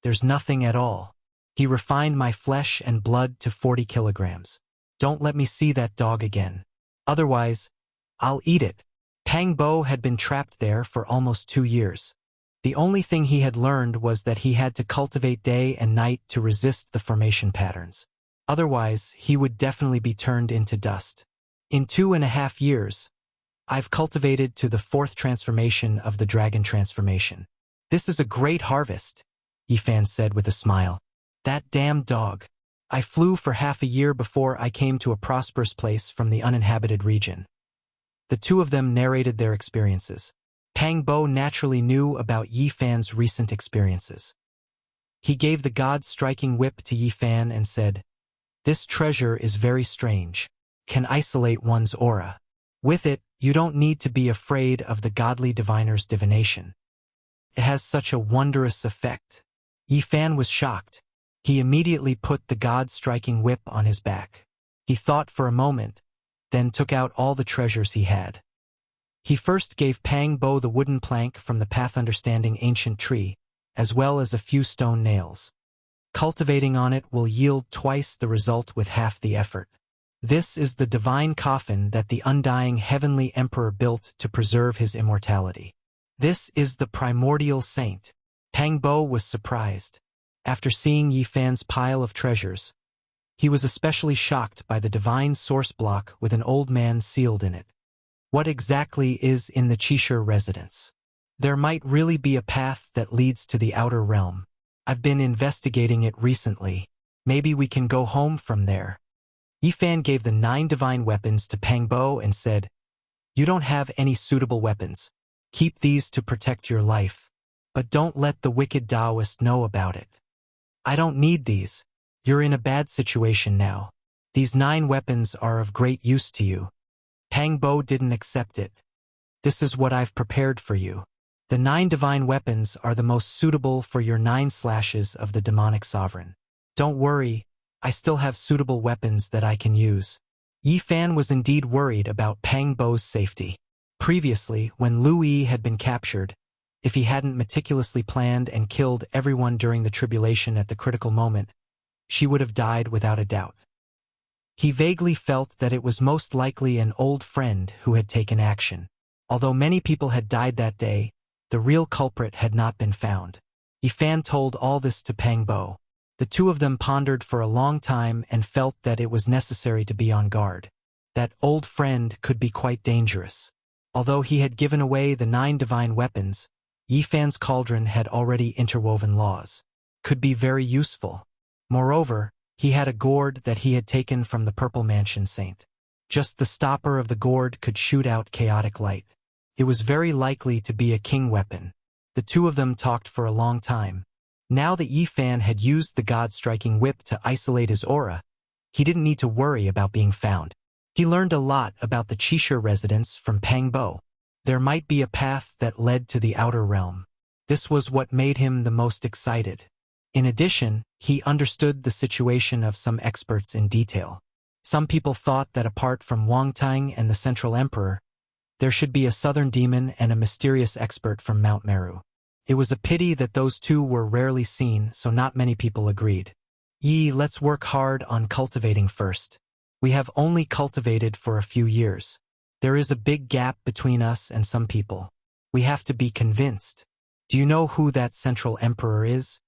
There's nothing at all. He refined my flesh and blood to 40 kilograms. Don't let me see that dog again. Otherwise, I'll eat it. Pang Bo had been trapped there for almost 2 years. The only thing he had learned was that he had to cultivate day and night to resist the formation patterns. Otherwise, he would definitely be turned into dust. In 2.5 years, I've cultivated to the 4th transformation of the dragon transformation. This is a great harvest, Yifan said with a smile. That damn dog. I flew for half a year before I came to a prosperous place from the uninhabited region. The two of them narrated their experiences. Pang Bo naturally knew about Yifan's recent experiences. He gave the god-striking whip to Yifan and said, "This treasure is very strange. Can isolate one's aura. With it, you don't need to be afraid of the godly diviner's divination. It has such a wondrous effect." Yifan was shocked. He immediately put the god-striking whip on his back. He thought for a moment, then took out all the treasures he had. He first gave Pang Bo the wooden plank from the path understanding ancient tree, as well as a few stone nails. Cultivating on it will yield twice the result with half the effort. This is the divine coffin that the undying heavenly emperor built to preserve his immortality. This is the primordial saint. Pang Bo was surprised. After seeing Yifan's pile of treasures, he was especially shocked by the divine source block with an old man sealed in it. What exactly is in the Chishire residence? There might really be a path that leads to the outer realm. I've been investigating it recently. Maybe we can go home from there. Yifan gave the 9 divine weapons to Pang Bo and said, "You don't have any suitable weapons. Keep these to protect your life. But don't let the wicked Taoist know about it. I don't need these. You're in a bad situation now. These 9 weapons are of great use to you." Pang Bo didn't accept it. "This is what I've prepared for you. The 9 divine weapons are the most suitable for your 9 slashes of the demonic sovereign. Don't worry, I still have suitable weapons that I can use." Yifan was indeed worried about Pang Bo's safety. Previously, when Lu Yi had been captured, if he hadn't meticulously planned and killed everyone during the tribulation at the critical moment, she would have died without a doubt. He vaguely felt that it was most likely an old friend who had taken action. Although many people had died that day, the real culprit had not been found. Yifan told all this to Pang Bo. The two of them pondered for a long time and felt that it was necessary to be on guard. That old friend could be quite dangerous. Although he had given away the 9 divine weapons, Yifan's cauldron had already interwoven laws. Could be very useful. Moreover, he had a gourd that he had taken from the Purple Mansion Saint. Just the stopper of the gourd could shoot out chaotic light. It was very likely to be a king weapon. The two of them talked for a long time. Now that Yifan had used the God-striking whip to isolate his aura, he didn't need to worry about being found. He learned a lot about the Qixia residents from Pang Bo. There might be a path that led to the outer realm. This was what made him the most excited. In addition, he understood the situation of some experts in detail. Some people thought that apart from Wang Tang and the Central Emperor, there should be a southern demon and a mysterious expert from Mount Meru. It was a pity that those two were rarely seen, so not many people agreed. Let's work hard on cultivating first. We have only cultivated for a few years. There is a big gap between us and some people. We have to be convinced. Do you know who that Central Emperor is?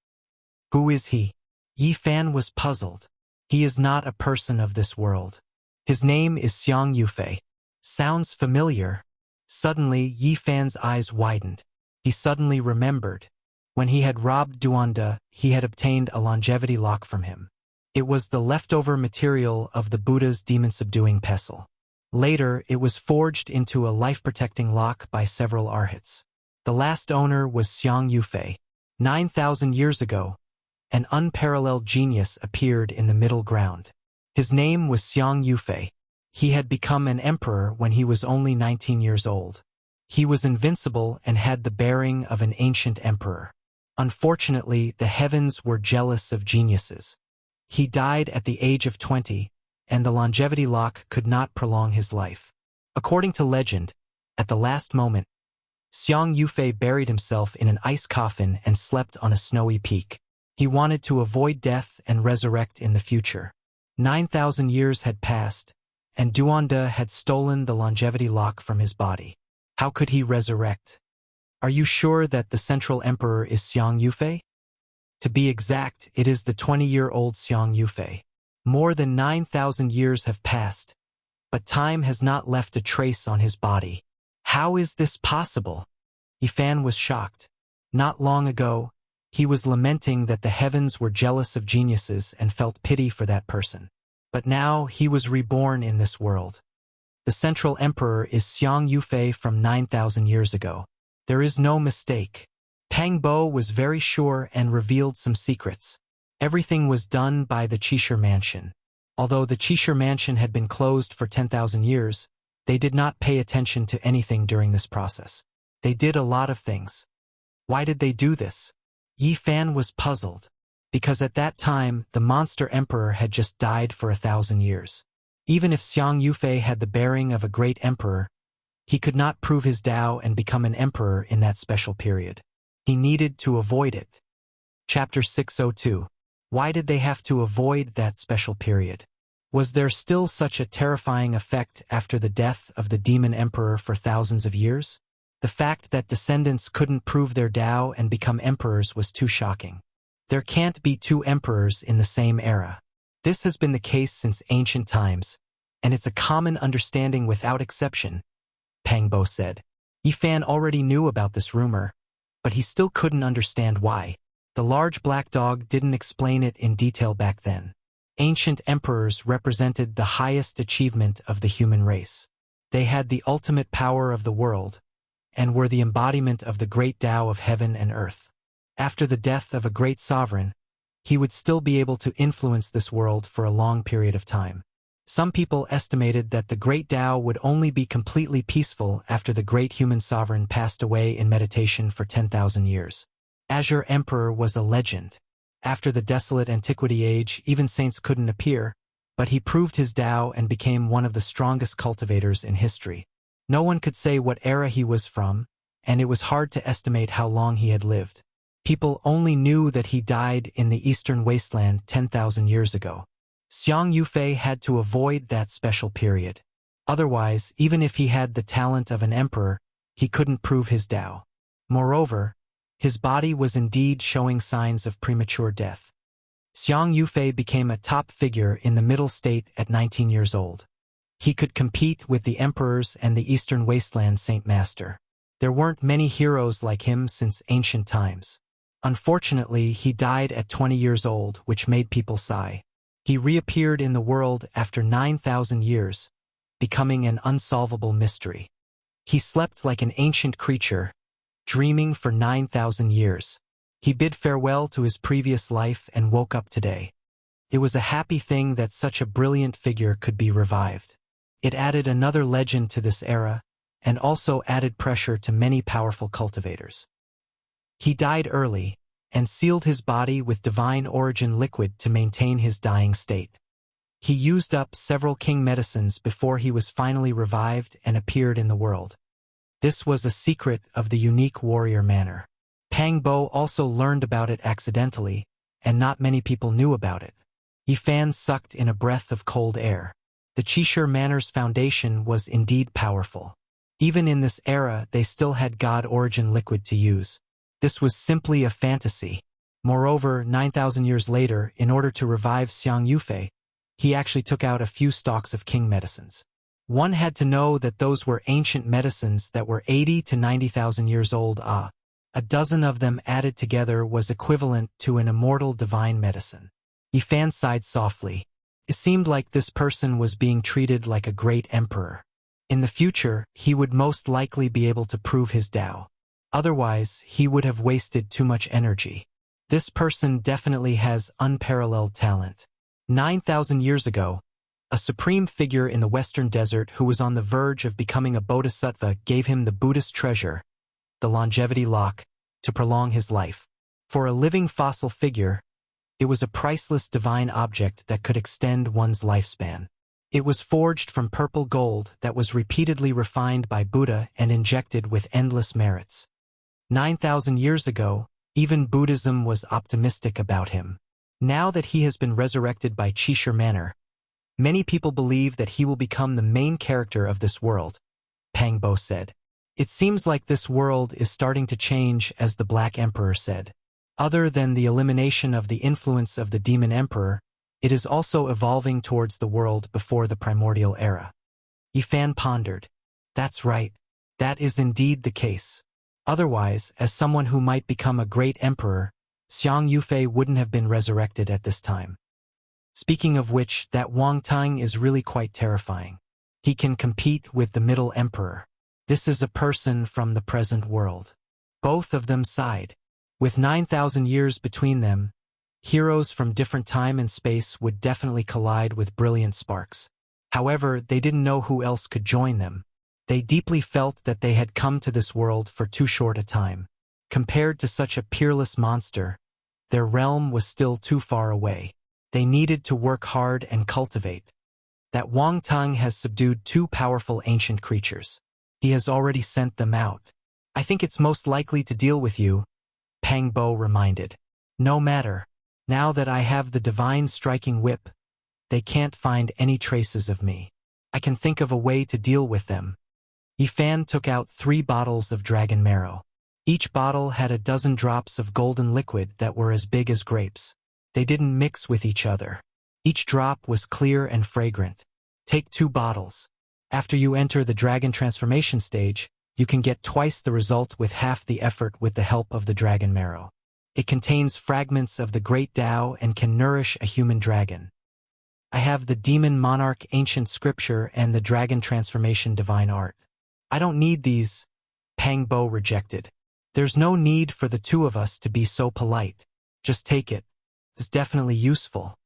Who is he? Yifan was puzzled. He is not a person of this world. His name is Xiang Yufei. Sounds familiar. Suddenly, Yifan's eyes widened. He suddenly remembered. When he had robbed Duanda, he had obtained a longevity lock from him. It was the leftover material of the Buddha's demon-subduing pestle. Later, it was forged into a life-protecting lock by several arhats. The last owner was Xiang Yufei. 9,000 years ago, an unparalleled genius appeared in the middle ground. His name was Xiang Yufei. He had become an emperor when he was only 19 years old. He was invincible and had the bearing of an ancient emperor. Unfortunately, the heavens were jealous of geniuses. He died at the age of 20, and the longevity lock could not prolong his life. According to legend, at the last moment, Xiang Yufei buried himself in an ice coffin and slept on a snowy peak. He wanted to avoid death and resurrect in the future. 9,000 years had passed, and Duanda had stolen the longevity lock from his body. How could he resurrect? Are you sure that the Central Emperor is Xiang Yufei? To be exact, it is the 20-year-old Xiang Yufei. More than 9,000 years have passed, but time has not left a trace on his body. How is this possible? Yifan was shocked. Not long ago, he was lamenting that the heavens were jealous of geniuses and felt pity for that person. But now he was reborn in this world. The Central Emperor is Xiang Yufei from 9,000 years ago. There is no mistake. Pang Bo was very sure and revealed some secrets. Everything was done by the Qixia Mansion. Although the Qixia Mansion had been closed for 10,000 years, they did not pay attention to anything during this process. They did a lot of things. Why did they do this? Yifan was puzzled, because at that time the monster emperor had just died for 1,000 years. Even if Xiang Yufei had the bearing of a great emperor, he could not prove his Tao and become an emperor in that special period. He needed to avoid it. Chapter 602. Why did they have to avoid that special period? Was there still such a terrifying effect after the death of the demon emperor for thousands of years? The fact that descendants couldn't prove their Tao and become emperors was too shocking. There can't be two emperors in the same era. This has been the case since ancient times, and it's a common understanding without exception, Pang Bo said. Yifan already knew about this rumor, but he still couldn't understand why. The large black dog didn't explain it in detail back then. Ancient emperors represented the highest achievement of the human race. They had the ultimate power of the world, and were the embodiment of the great Tao of heaven and earth. After the death of a great sovereign, he would still be able to influence this world for a long period of time. Some people estimated that the great Tao would only be completely peaceful after the great human sovereign passed away in meditation for 10,000 years. Azure Emperor was a legend. After the desolate antiquity age, even saints couldn't appear, but he proved his Tao and became one of the strongest cultivators in history. No one could say what era he was from, and it was hard to estimate how long he had lived. People only knew that he died in the eastern wasteland 10,000 years ago. Xiang Yufei had to avoid that special period. Otherwise, even if he had the talent of an emperor, he couldn't prove his Tao. Moreover, his body was indeed showing signs of premature death. Xiang Yufei became a top figure in the Middle State at 19 years old. He could compete with the emperors and the Eastern Wasteland Saint Master. There weren't many heroes like him since ancient times. Unfortunately, he died at 20 years old, which made people sigh. He reappeared in the world after 9,000 years, becoming an unsolvable mystery. He slept like an ancient creature, dreaming for 9,000 years. He bid farewell to his previous life and woke up today. It was a happy thing that such a brilliant figure could be revived. It added another legend to this era, and also added pressure to many powerful cultivators. He died early, and sealed his body with divine origin liquid to maintain his dying state. He used up several king medicines before he was finally revived and appeared in the world. This was a secret of the unique warrior manner. Pang Bo also learned about it accidentally, and not many people knew about it. Yifan sucked in a breath of cold air. The Qishir Manor's foundation was indeed powerful. Even in this era, they still had God origin liquid to use. This was simply a fantasy. Moreover, 9,000 years later, in order to revive Xiang Yufei, he actually took out a few stalks of king medicines. One had to know that those were ancient medicines that were 80 to 90,000 years old. A dozen of them added together was equivalent to an immortal divine medicine. Yifan sighed softly. It seemed like this person was being treated like a great emperor. In the future, he would most likely be able to prove his Tao. Otherwise, he would have wasted too much energy. This person definitely has unparalleled talent. 9,000 years ago, a supreme figure in the Western Desert who was on the verge of becoming a bodhisattva gave him the Buddhist treasure, the longevity lock, to prolong his life. For a living fossil figure, it was a priceless divine object that could extend one's lifespan. It was forged from purple gold that was repeatedly refined by Buddha and injected with endless merits. 9,000 years ago, even Buddhism was optimistic about him. Now that he has been resurrected by Qishir Manor, many people believe that he will become the main character of this world, Pang Bo said. It seems like this world is starting to change, as the Black Emperor said. Other than the elimination of the influence of the Demon Emperor, it is also evolving towards the world before the primordial era. Yifan pondered. That's right. That is indeed the case. Otherwise, as someone who might become a great emperor, Xiang Yufei wouldn't have been resurrected at this time. Speaking of which, that Wang Tang is really quite terrifying. He can compete with the Middle Emperor. This is a person from the present world. Both of them sighed. With 9,000 years between them, heroes from different time and space would definitely collide with brilliant sparks. However, they didn't know who else could join them. They deeply felt that they had come to this world for too short a time. Compared to such a peerless monster, their realm was still too far away. They needed to work hard and cultivate. That Wang Tang has subdued two powerful ancient creatures. He has already sent them out. I think it's most likely to deal with you, Pang Bo reminded. No matter. Now that I have the divine striking whip, they can't find any traces of me. I can think of a way to deal with them. Yifan took out 3 bottles of dragon marrow. Each bottle had a dozen drops of golden liquid that were as big as grapes. They didn't mix with each other. Each drop was clear and fragrant. Take 2 bottles. After you enter the dragon transformation stage, you can get twice the result with half the effort with the help of the dragon marrow. It contains fragments of the great Tao and can nourish a human dragon. I have the demon monarch ancient scripture and the dragon transformation divine art. I don't need these, Pang Bo rejected. There's no need for the 2 of us to be so polite. Just take it. It's definitely useful.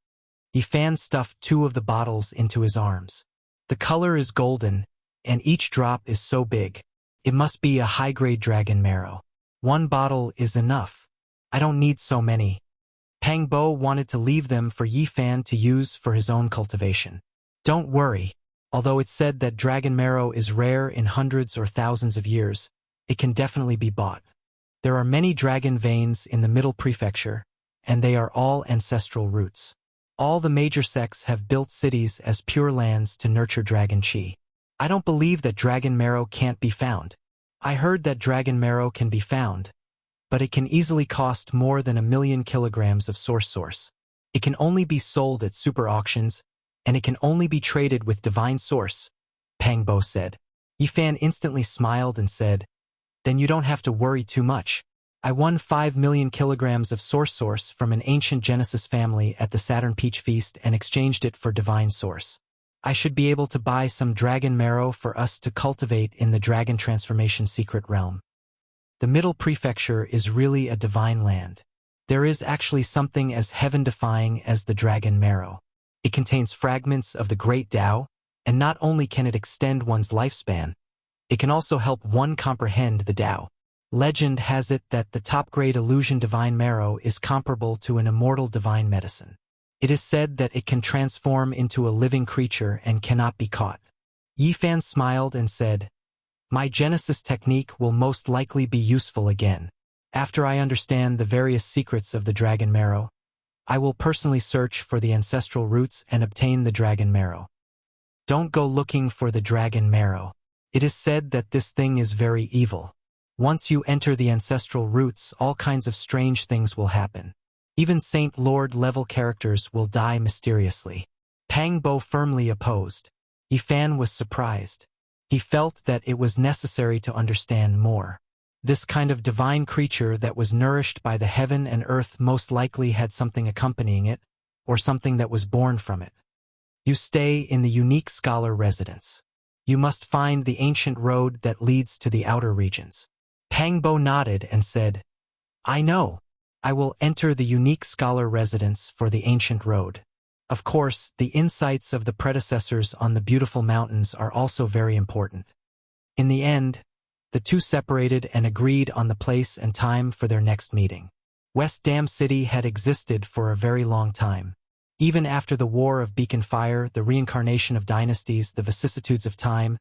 Yifan stuffed 2 of the bottles into his arms. The color is golden, and each drop is so big. It must be a high-grade dragon marrow. 1 bottle is enough. I don't need so many. Pang Bo wanted to leave them for Yifan to use for his own cultivation. Don't worry. Although it's said that dragon marrow is rare in hundreds or thousands of years, it can definitely be bought. There are many dragon veins in the Middle Prefecture, and they are all ancestral roots. All the major sects have built cities as pure lands to nurture dragon chi. I don't believe that dragon marrow can't be found. I heard that dragon marrow can be found, but it can easily cost more than 1,000,000 kilograms of source. It can only be sold at super auctions, and it can only be traded with divine source, Pang Bo said. Yifan instantly smiled and said, then you don't have to worry too much. I won 5,000,000 kilograms of source from an ancient Genesis family at the Saturn Peach Feast and exchanged it for divine source. I should be able to buy some dragon marrow for us to cultivate in the dragon transformation secret realm. The Middle Prefecture is really a divine land. There is actually something as heaven-defying as the dragon marrow. It contains fragments of the great Tao, and not only can it extend one's lifespan, it can also help one comprehend the Tao. Legend has it that the top-grade illusion divine marrow is comparable to an immortal divine medicine. It is said that it can transform into a living creature and cannot be caught. Yifan smiled and said, my Genesis technique will most likely be useful again. After I understand the various secrets of the dragon marrow, I will personally search for the ancestral roots and obtain the dragon marrow. Don't go looking for the dragon marrow. It is said that this thing is very evil. Once you enter the ancestral roots, all kinds of strange things will happen. Even Saint Lord level characters will die mysteriously. Pang Bo firmly opposed. Yifan was surprised. He felt that it was necessary to understand more. This kind of divine creature that was nourished by the heaven and earth most likely had something accompanying it, or something that was born from it. You stay in the unique scholar residence. You must find the ancient road that leads to the outer regions. Pang Bo nodded and said, I know. I will enter the unique scholar residence for the ancient road. Of course, the insights of the predecessors on the beautiful mountains are also very important. In the end, the two separated and agreed on the place and time for their next meeting. West Dam City had existed for a very long time. Even after the War of Beacon Fire, the reincarnation of dynasties, the vicissitudes of time,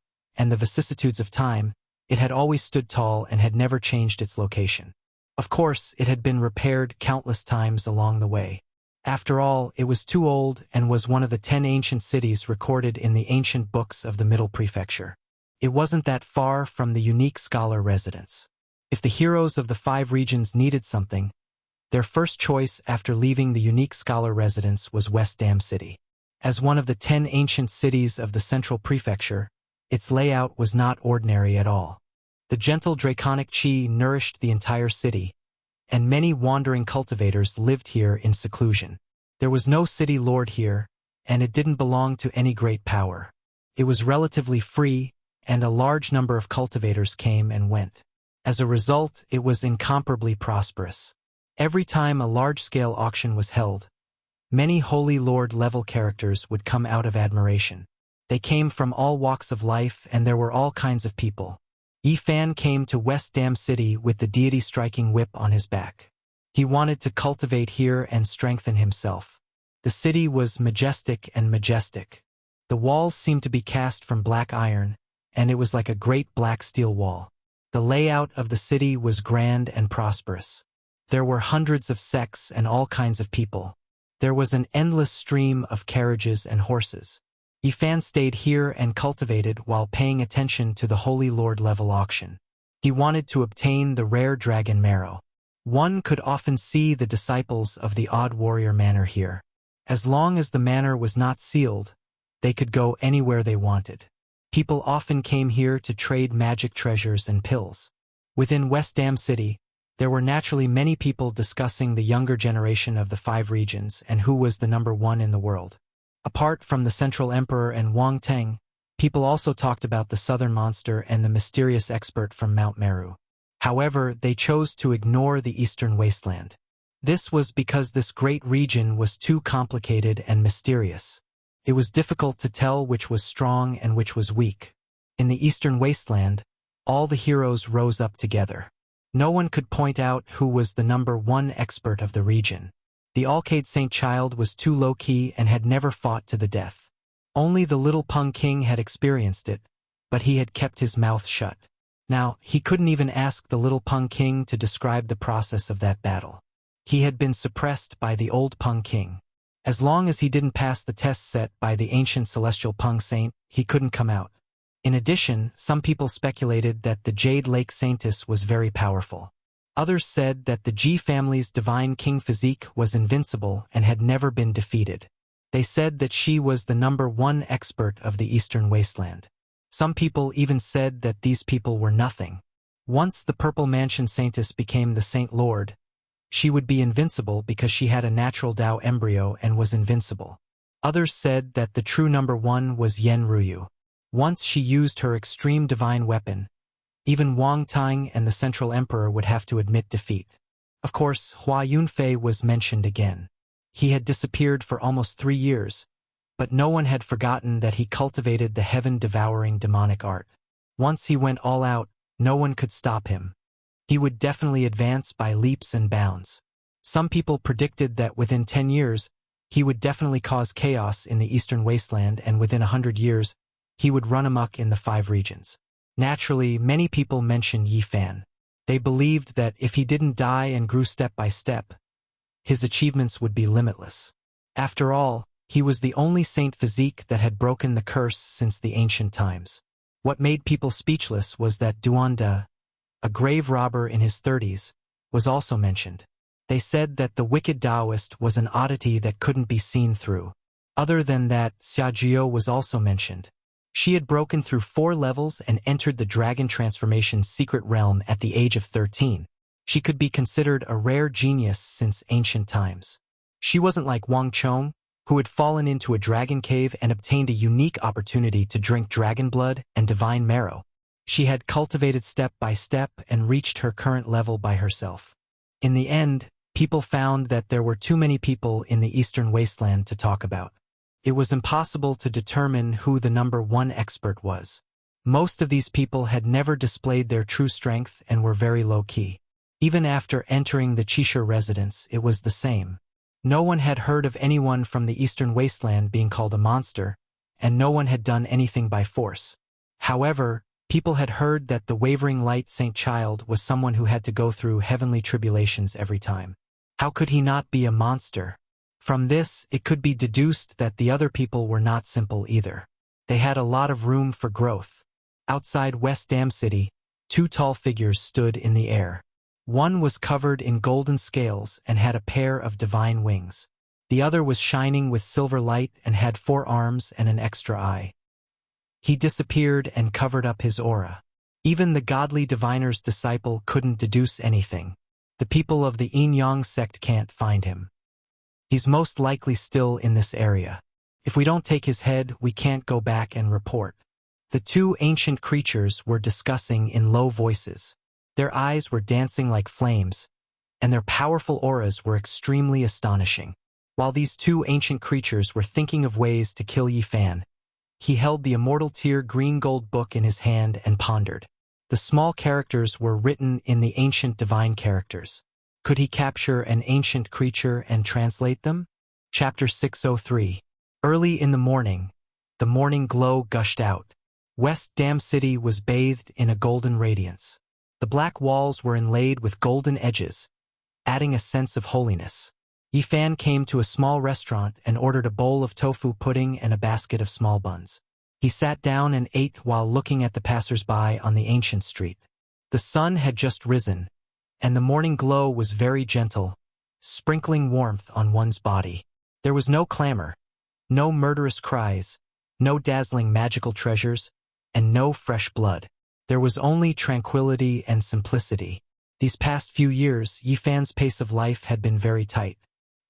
it had always stood tall and had never changed its location. Of course, it had been repaired countless times along the way. After all, it was too old and was one of the 10 ancient cities recorded in the ancient books of the Middle Prefecture. It wasn't that far from the unique scholar residence. If the heroes of the 5 regions needed something, their first choice after leaving the unique scholar residence was West Dam City. As one of the 10 ancient cities of the Central Prefecture, its layout was not ordinary at all. The gentle draconic chi nourished the entire city, and many wandering cultivators lived here in seclusion. There was no city lord here, and it didn't belong to any great power. It was relatively free, and a large number of cultivators came and went. As a result, it was incomparably prosperous. Every time a large-scale auction was held, many Holy Lord-level characters would come out of admiration. They came from all walks of life, and there were all kinds of people. Yifan came to West Dam City with the deity striking whip on his back. He wanted to cultivate here and strengthen himself. The city was majestic and majestic. The walls seemed to be cast from black iron, and it was like a great black steel wall. The layout of the city was grand and prosperous. There were hundreds of sects and all kinds of people. There was an endless stream of carriages and horses. Yifan stayed here and cultivated while paying attention to the Holy Lord level auction. He wanted to obtain the rare dragon marrow. One could often see the disciples of the Odd Warrior Manor here. As long as the manor was not sealed, they could go anywhere they wanted. People often came here to trade magic treasures and pills. Within West Dam City, there were naturally many people discussing the younger generation of the 5 regions and who was the number 1 in the world. Apart from the Central Emperor and Wang Teng, people also talked about the Southern Monster and the mysterious expert from Mount Meru. However, they chose to ignore the Eastern Wasteland. This was because this great region was too complicated and mysterious. It was difficult to tell which was strong and which was weak. In the Eastern Wasteland, all the heroes rose up together. No one could point out who was the number 1 expert of the region. The Alcade Saint Child was too low-key and had never fought to the death. Only the little Pung King had experienced it, but he had kept his mouth shut. Now, he couldn't even ask the little Pung King to describe the process of that battle. He had been suppressed by the old Pung King. As long as he didn't pass the test set by the ancient celestial Pung Saint, he couldn't come out. In addition, some people speculated that the Jade Lake Saintess was very powerful. Others said that the Ji family's divine king physique was invincible and had never been defeated. They said that she was the #1 expert of the Eastern Wasteland. Some people even said that these people were nothing. Once the Purple Mansion Saintess became the Saint Lord, she would be invincible because she had a natural Tao embryo and was invincible. Others said that the true #1 was Yen Ruyu. Once she used her extreme divine weapon, even Wang Tang and the Central Emperor would have to admit defeat. Of course, Hua Yunfei was mentioned again. He had disappeared for almost 3 years, but no one had forgotten that he cultivated the heaven-devouring demonic art. Once he went all out, no one could stop him. He would definitely advance by leaps and bounds. Some people predicted that within 10 years, he would definitely cause chaos in the Eastern Wasteland, and within 100 years, he would run amok in the 5 regions. Naturally, many people mentioned Yi Fan. They believed that if he didn't die and grew step by step, his achievements would be limitless. After all, he was the only saint physique that had broken the curse since the ancient times. What made people speechless was that Duan De, a grave robber in his 30s, was also mentioned. They said that the wicked Taoist was an oddity that couldn't be seen through. Other than that, Xia Jiu was also mentioned. She had broken through 4 levels and entered the Dragon Transformation's secret realm at the age of 13. She could be considered a rare genius since ancient times. She wasn't like Wang Chong, who had fallen into a dragon cave and obtained a unique opportunity to drink dragon blood and divine marrow. She had cultivated step by step and reached her current level by herself. In the end, people found that there were too many people in the Eastern Wasteland to talk about. It was impossible to determine who the #1 expert was. Most of these people had never displayed their true strength and were very low-key. Even after entering the Chisha residence, it was the same. No one had heard of anyone from the Eastern Wasteland being called a monster, and no one had done anything by force. However, people had heard that the Wavering Light Saint Child was someone who had to go through heavenly tribulations every time. How could he not be a monster? From this, it could be deduced that the other people were not simple either. They had a lot of room for growth. Outside West Dam City, 2 tall figures stood in the air. One was covered in golden scales and had a pair of divine wings. The other was shining with silver light and had 4 arms and an extra eye. He disappeared and covered up his aura. Even the godly diviner's disciple couldn't deduce anything. The people of the Yin-Yang sect can't find him. He's most likely still in this area. If we don't take his head, we can't go back and report. The 2 ancient creatures were discussing in low voices. Their eyes were dancing like flames, and their powerful auras were extremely astonishing. While these 2 ancient creatures were thinking of ways to kill Yi Fan, he held the immortal tier green gold book in his hand and pondered. The small characters were written in the ancient divine characters. Could he capture an ancient creature and translate them? Chapter 603. Early in the morning glow gushed out. West Dam City was bathed in a golden radiance. The black walls were inlaid with golden edges, adding a sense of holiness. Yi Fan came to a small restaurant and ordered a bowl of tofu pudding and a basket of small buns. He sat down and ate while looking at the passers-by on the ancient street. The sun had just risen, and the morning glow was very gentle, sprinkling warmth on one's body. There was no clamor, no murderous cries, no dazzling magical treasures, and no fresh blood. There was only tranquility and simplicity. These past few years, Yi Fan's pace of life had been very tight.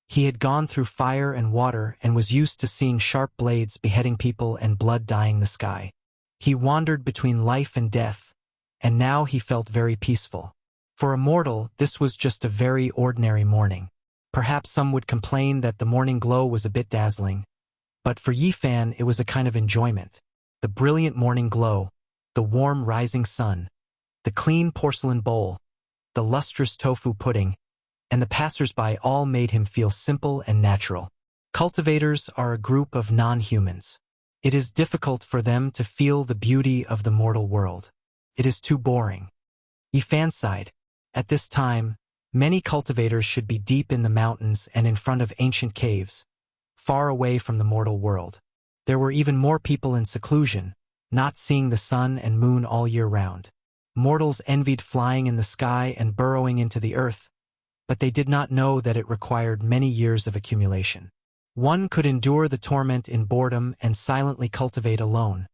He had gone through fire and water and was used to seeing sharp blades beheading people and blood dyeing the sky. He wandered between life and death, and now he felt very peaceful. For a mortal, this was just a very ordinary morning. Perhaps some would complain that the morning glow was a bit dazzling, but for Yi Fan it was a kind of enjoyment. The brilliant morning glow, the warm rising sun, the clean porcelain bowl, the lustrous tofu pudding, and the passers-by all made him feel simple and natural. Cultivators are a group of non-humans. It is difficult for them to feel the beauty of the mortal world. It is too boring. Yi Fan sighed. At this time, many cultivators should be deep in the mountains and in front of ancient caves, far away from the mortal world. There were even more people in seclusion, not seeing the sun and moon all year round. Mortals envied flying in the sky and burrowing into the earth, but they did not know that it required many years of accumulation. One could endure the torment in boredom and silently cultivate alone,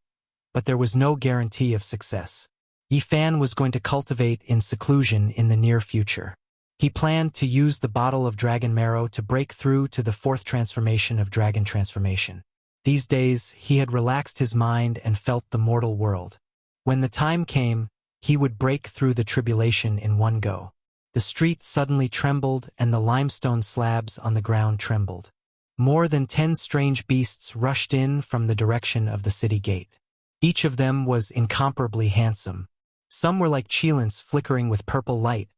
but there was no guarantee of success. Yifan was going to cultivate in seclusion in the near future. He planned to use the bottle of dragon marrow to break through to the fourth transformation of dragon transformation. These days, he had relaxed his mind and felt the mortal world. When the time came, he would break through the tribulation in one go. The street suddenly trembled and the limestone slabs on the ground trembled. More than 10 strange beasts rushed in from the direction of the city gate. Each of them was incomparably handsome. Some were like cheilants flickering with purple light,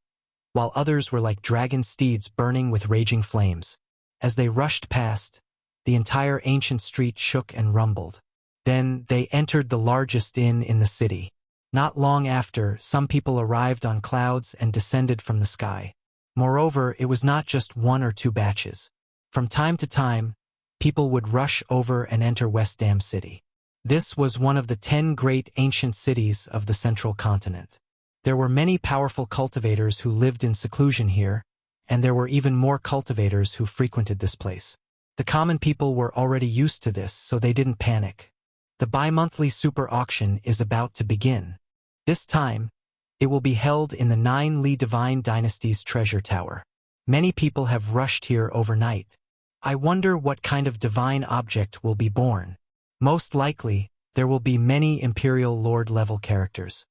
while others were like dragon steeds burning with raging flames. As they rushed past, the entire ancient street shook and rumbled. Then they entered the largest inn in the city. Not long after, some people arrived on clouds and descended from the sky. Moreover, it was not just 1 or 2 batches. From time to time, people would rush over and enter West Dam City. This was one of the 10 great ancient cities of the central continent. There were many powerful cultivators who lived in seclusion here, and there were even more cultivators who frequented this place. The common people were already used to this, so they didn't panic. The bi-monthly super auction is about to begin. This time, it will be held in the 9 Li Divine Dynasty's treasure tower. Many people have rushed here overnight. I wonder what kind of divine object will be born. Most likely, there will be many Imperial Lord-level characters.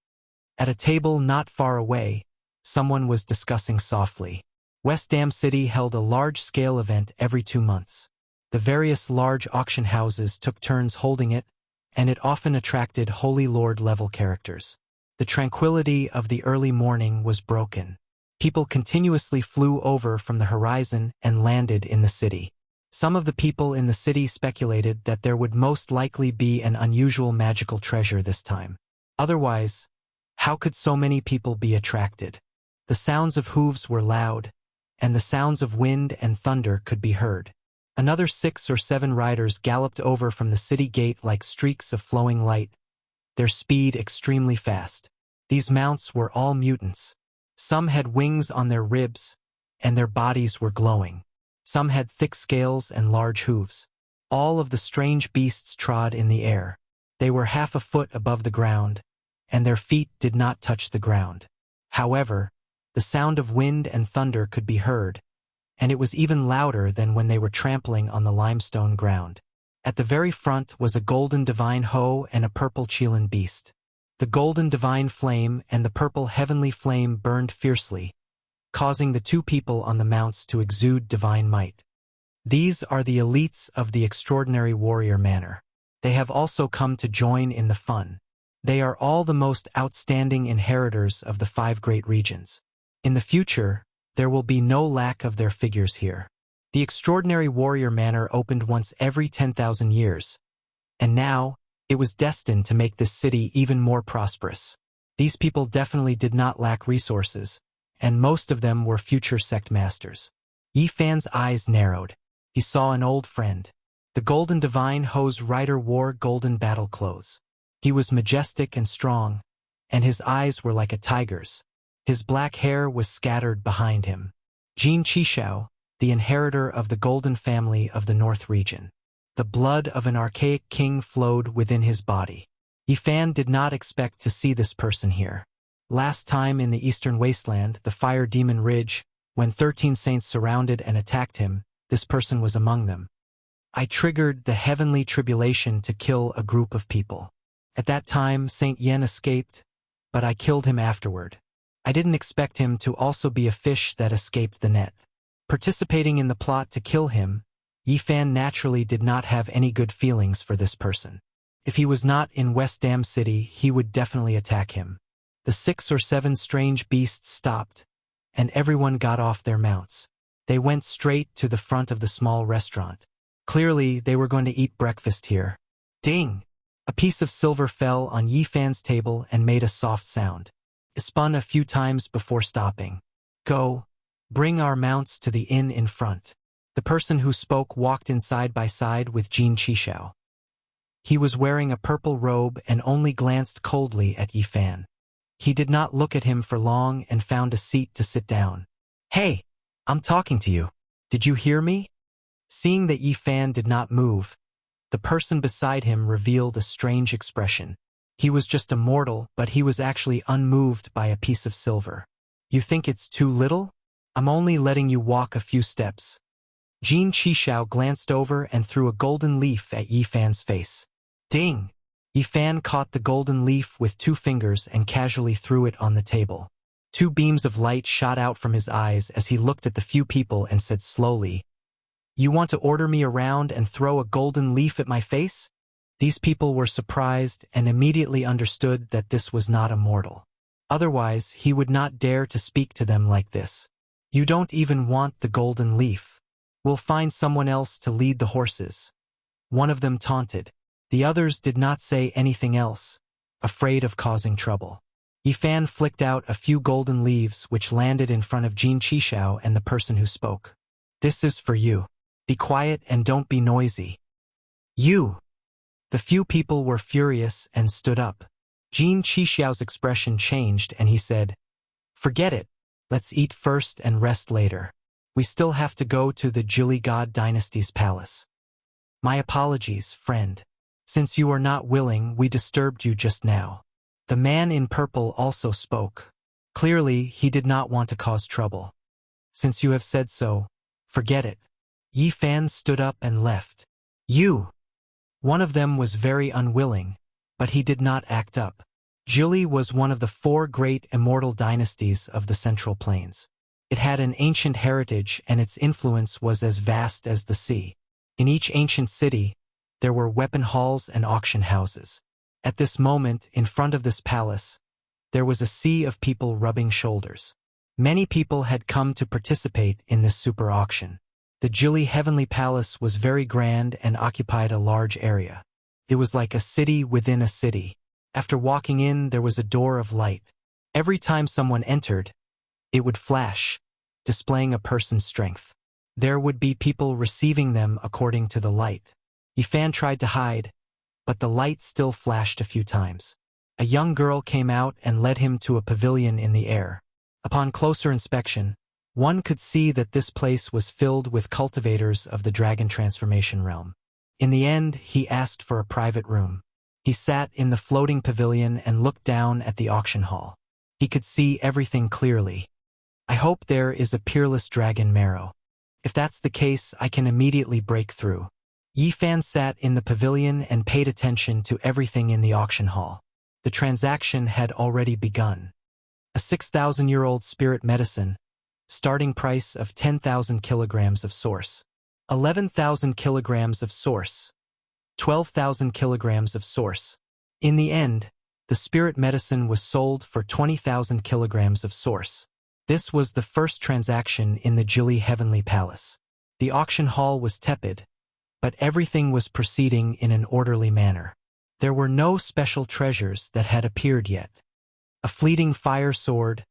At a table not far away, someone was discussing softly. West Dam City held a large-scale event every 2 months. The various large auction houses took turns holding it, and it often attracted Holy Lord-level characters. The tranquility of the early morning was broken. People continuously flew over from the horizon and landed in the city. Some of the people in the city speculated that there would most likely be an unusual magical treasure this time. Otherwise, how could so many people be attracted? The sounds of hooves were loud, and the sounds of wind and thunder could be heard. Another 6 or 7 riders galloped over from the city gate like streaks of flowing light, their speed extremely fast. These mounts were all mutants. Some had wings on their ribs, and their bodies were glowing. Some had thick scales and large hooves. All of the strange beasts trod in the air. They were half a foot above the ground, and their feet did not touch the ground. However, the sound of wind and thunder could be heard, and it was even louder than when they were trampling on the limestone ground. At the very front was a golden divine hoe and a purple Chelan beast. The golden divine flame and the purple heavenly flame burned fiercely, causing the 2 people on the mounts to exude divine might. These are the elites of the extraordinary warrior manor. They have also come to join in the fun. They are all the most outstanding inheritors of the 5 great regions. In the future, there will be no lack of their figures here. The extraordinary warrior manor opened once every 10,000 years, and now, it was destined to make this city even more prosperous. These people definitely did not lack resources, and most of them were future sect masters. Yifan's eyes narrowed. He saw an old friend. The golden divine hoe's rider wore golden battle clothes. He was majestic and strong, and his eyes were like a tiger's. His black hair was scattered behind him. Jin Qishao, the inheritor of the golden family of the North region. The blood of an archaic king flowed within his body. Yifan did not expect to see this person here. Last time in the eastern wasteland, the Fire Demon Ridge, when 13 saints surrounded and attacked him, this person was among them. I triggered the heavenly tribulation to kill a group of people. At that time, Saint Yen escaped, but I killed him afterward. I didn't expect him to also be a fish that escaped the net. Participating in the plot to kill him, Yifan naturally did not have any good feelings for this person. If he was not in West Dam City, he would definitely attack him. The 6 or 7 strange beasts stopped, and everyone got off their mounts. They went straight to the front of the small restaurant. Clearly, they were going to eat breakfast here. Ding! A piece of silver fell on Yifan's table and made a soft sound. It spun a few times before stopping. Go, bring our mounts to the inn in front. The person who spoke walked in side by side with Jin Qishao. He was wearing a purple robe and only glanced coldly at Yi Fan. He did not look at him for long and found a seat to sit down. "Hey, I'm talking to you. Did you hear me?" Seeing that Yi Fan did not move, the person beside him revealed a strange expression. He was just a mortal, but he was actually unmoved by a piece of silver. "You think it's too little? I'm only letting you walk a few steps." Jin Qishao glanced over and threw a golden leaf at Yi Fan's face. Ding! Yi Fan caught the golden leaf with 2 fingers and casually threw it on the table. 2 beams of light shot out from his eyes as he looked at the few people and said slowly, "You want to order me around and throw a golden leaf at my face?" These people were surprised and immediately understood that this was not a mortal. Otherwise, he would not dare to speak to them like this. "You don't even want the golden leaf. We'll find someone else to lead the horses." One of them taunted. The others did not say anything else, afraid of causing trouble. Yi Fan flicked out a few golden leaves which landed in front of Jin Qishao and the person who spoke. "This is for you. Be quiet and don't be noisy." "You!" The few people were furious and stood up. Jin Qishao's expression changed and he said, "Forget it. Let's eat first and rest later. We still have to go to the Jili God Dynasty's palace." "My apologies, friend. Since you are not willing, we disturbed you just now." The man in purple also spoke. Clearly, he did not want to cause trouble. "Since you have said so, forget it." Yi Fan stood up and left. "You!" One of them was very unwilling, but he did not act up. Jili was one of the 4 great immortal dynasties of the Central Plains. It had an ancient heritage and its influence was as vast as the sea. In each ancient city, there were weapon halls and auction houses. At this moment, in front of this palace, there was a sea of people rubbing shoulders. Many people had come to participate in this super auction. The Jili Heavenly Palace was very grand and occupied a large area. It was like a city within a city. After walking in, there was a door of light. Every time someone entered, it would flash, displaying a person's strength. There would be people receiving them according to the light. Yi Fan tried to hide, but the light still flashed a few times. A young girl came out and led him to a pavilion in the air. Upon closer inspection, one could see that this place was filled with cultivators of the dragon transformation realm. In the end, he asked for a private room. He sat in the floating pavilion and looked down at the auction hall. He could see everything clearly. "I hope there is a peerless dragon marrow. If that's the case, I can immediately break through." Yi Fan sat in the pavilion and paid attention to everything in the auction hall. The transaction had already begun. A 6,000-year-old spirit medicine, starting price of 10,000 kilograms of source. 11,000 kilograms of source. 12,000 kilograms of source. In the end, the spirit medicine was sold for 20,000 kilograms of source. This was the first transaction in the Jili Heavenly Palace. The auction hall was tepid, but everything was proceeding in an orderly manner. There were no special treasures that had appeared yet. A fleeting fire sword,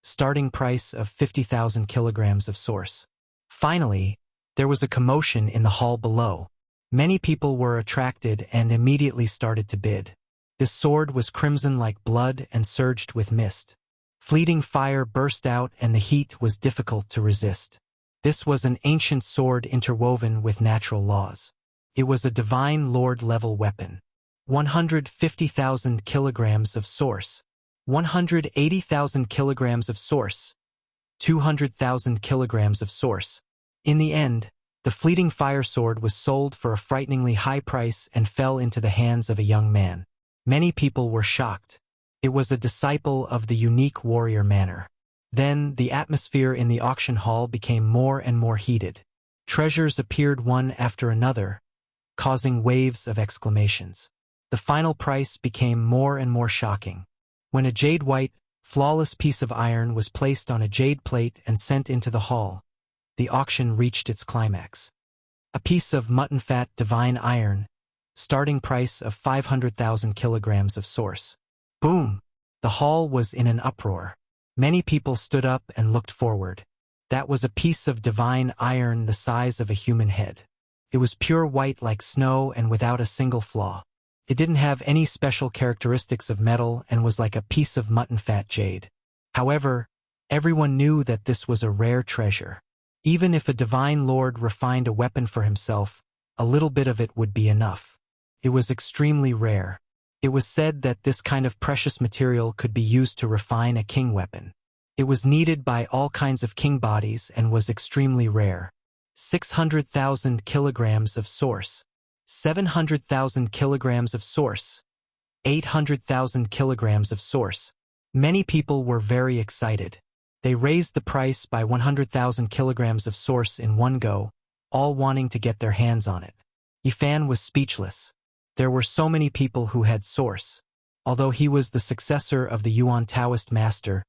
starting price of 50,000 kilograms of source. Finally, there was a commotion in the hall below. Many people were attracted and immediately started to bid. This sword was crimson like blood and surged with mist. Fleeting fire burst out and the heat was difficult to resist. This was an ancient sword interwoven with natural laws. It was a divine lord-level weapon. 150,000 kilograms of source. 180,000 kilograms of source. 200,000 kilograms of source. In the end, the fleeting fire sword was sold for a frighteningly high price and fell into the hands of a young man. Many people were shocked. It was a disciple of the unique warrior manner. Then, the atmosphere in the auction hall became more and more heated. Treasures appeared one after another, causing waves of exclamations. The final price became more and more shocking. When a jade-white, flawless piece of iron was placed on a jade plate and sent into the hall, the auction reached its climax. A piece of mutton fat divine iron, starting price of 500,000 kilograms of source. Boom! The hall was in an uproar. Many people stood up and looked forward. That was a piece of divine iron the size of a human head. It was pure white like snow and without a single flaw. It didn't have any special characteristics of metal and was like a piece of mutton-fat jade. However, everyone knew that this was a rare treasure. Even if a divine lord refined a weapon for himself, a little bit of it would be enough. It was extremely rare. It was said that this kind of precious material could be used to refine a king weapon. It was needed by all kinds of king bodies and was extremely rare. 600,000 kilograms of source. 700,000 kilograms of source. 800,000 kilograms of source. Many people were very excited. They raised the price by 100,000 kilograms of source in one go, all wanting to get their hands on it. Yifan was speechless. There were so many people who had source. Although he was the successor of the Yuan Taoist master,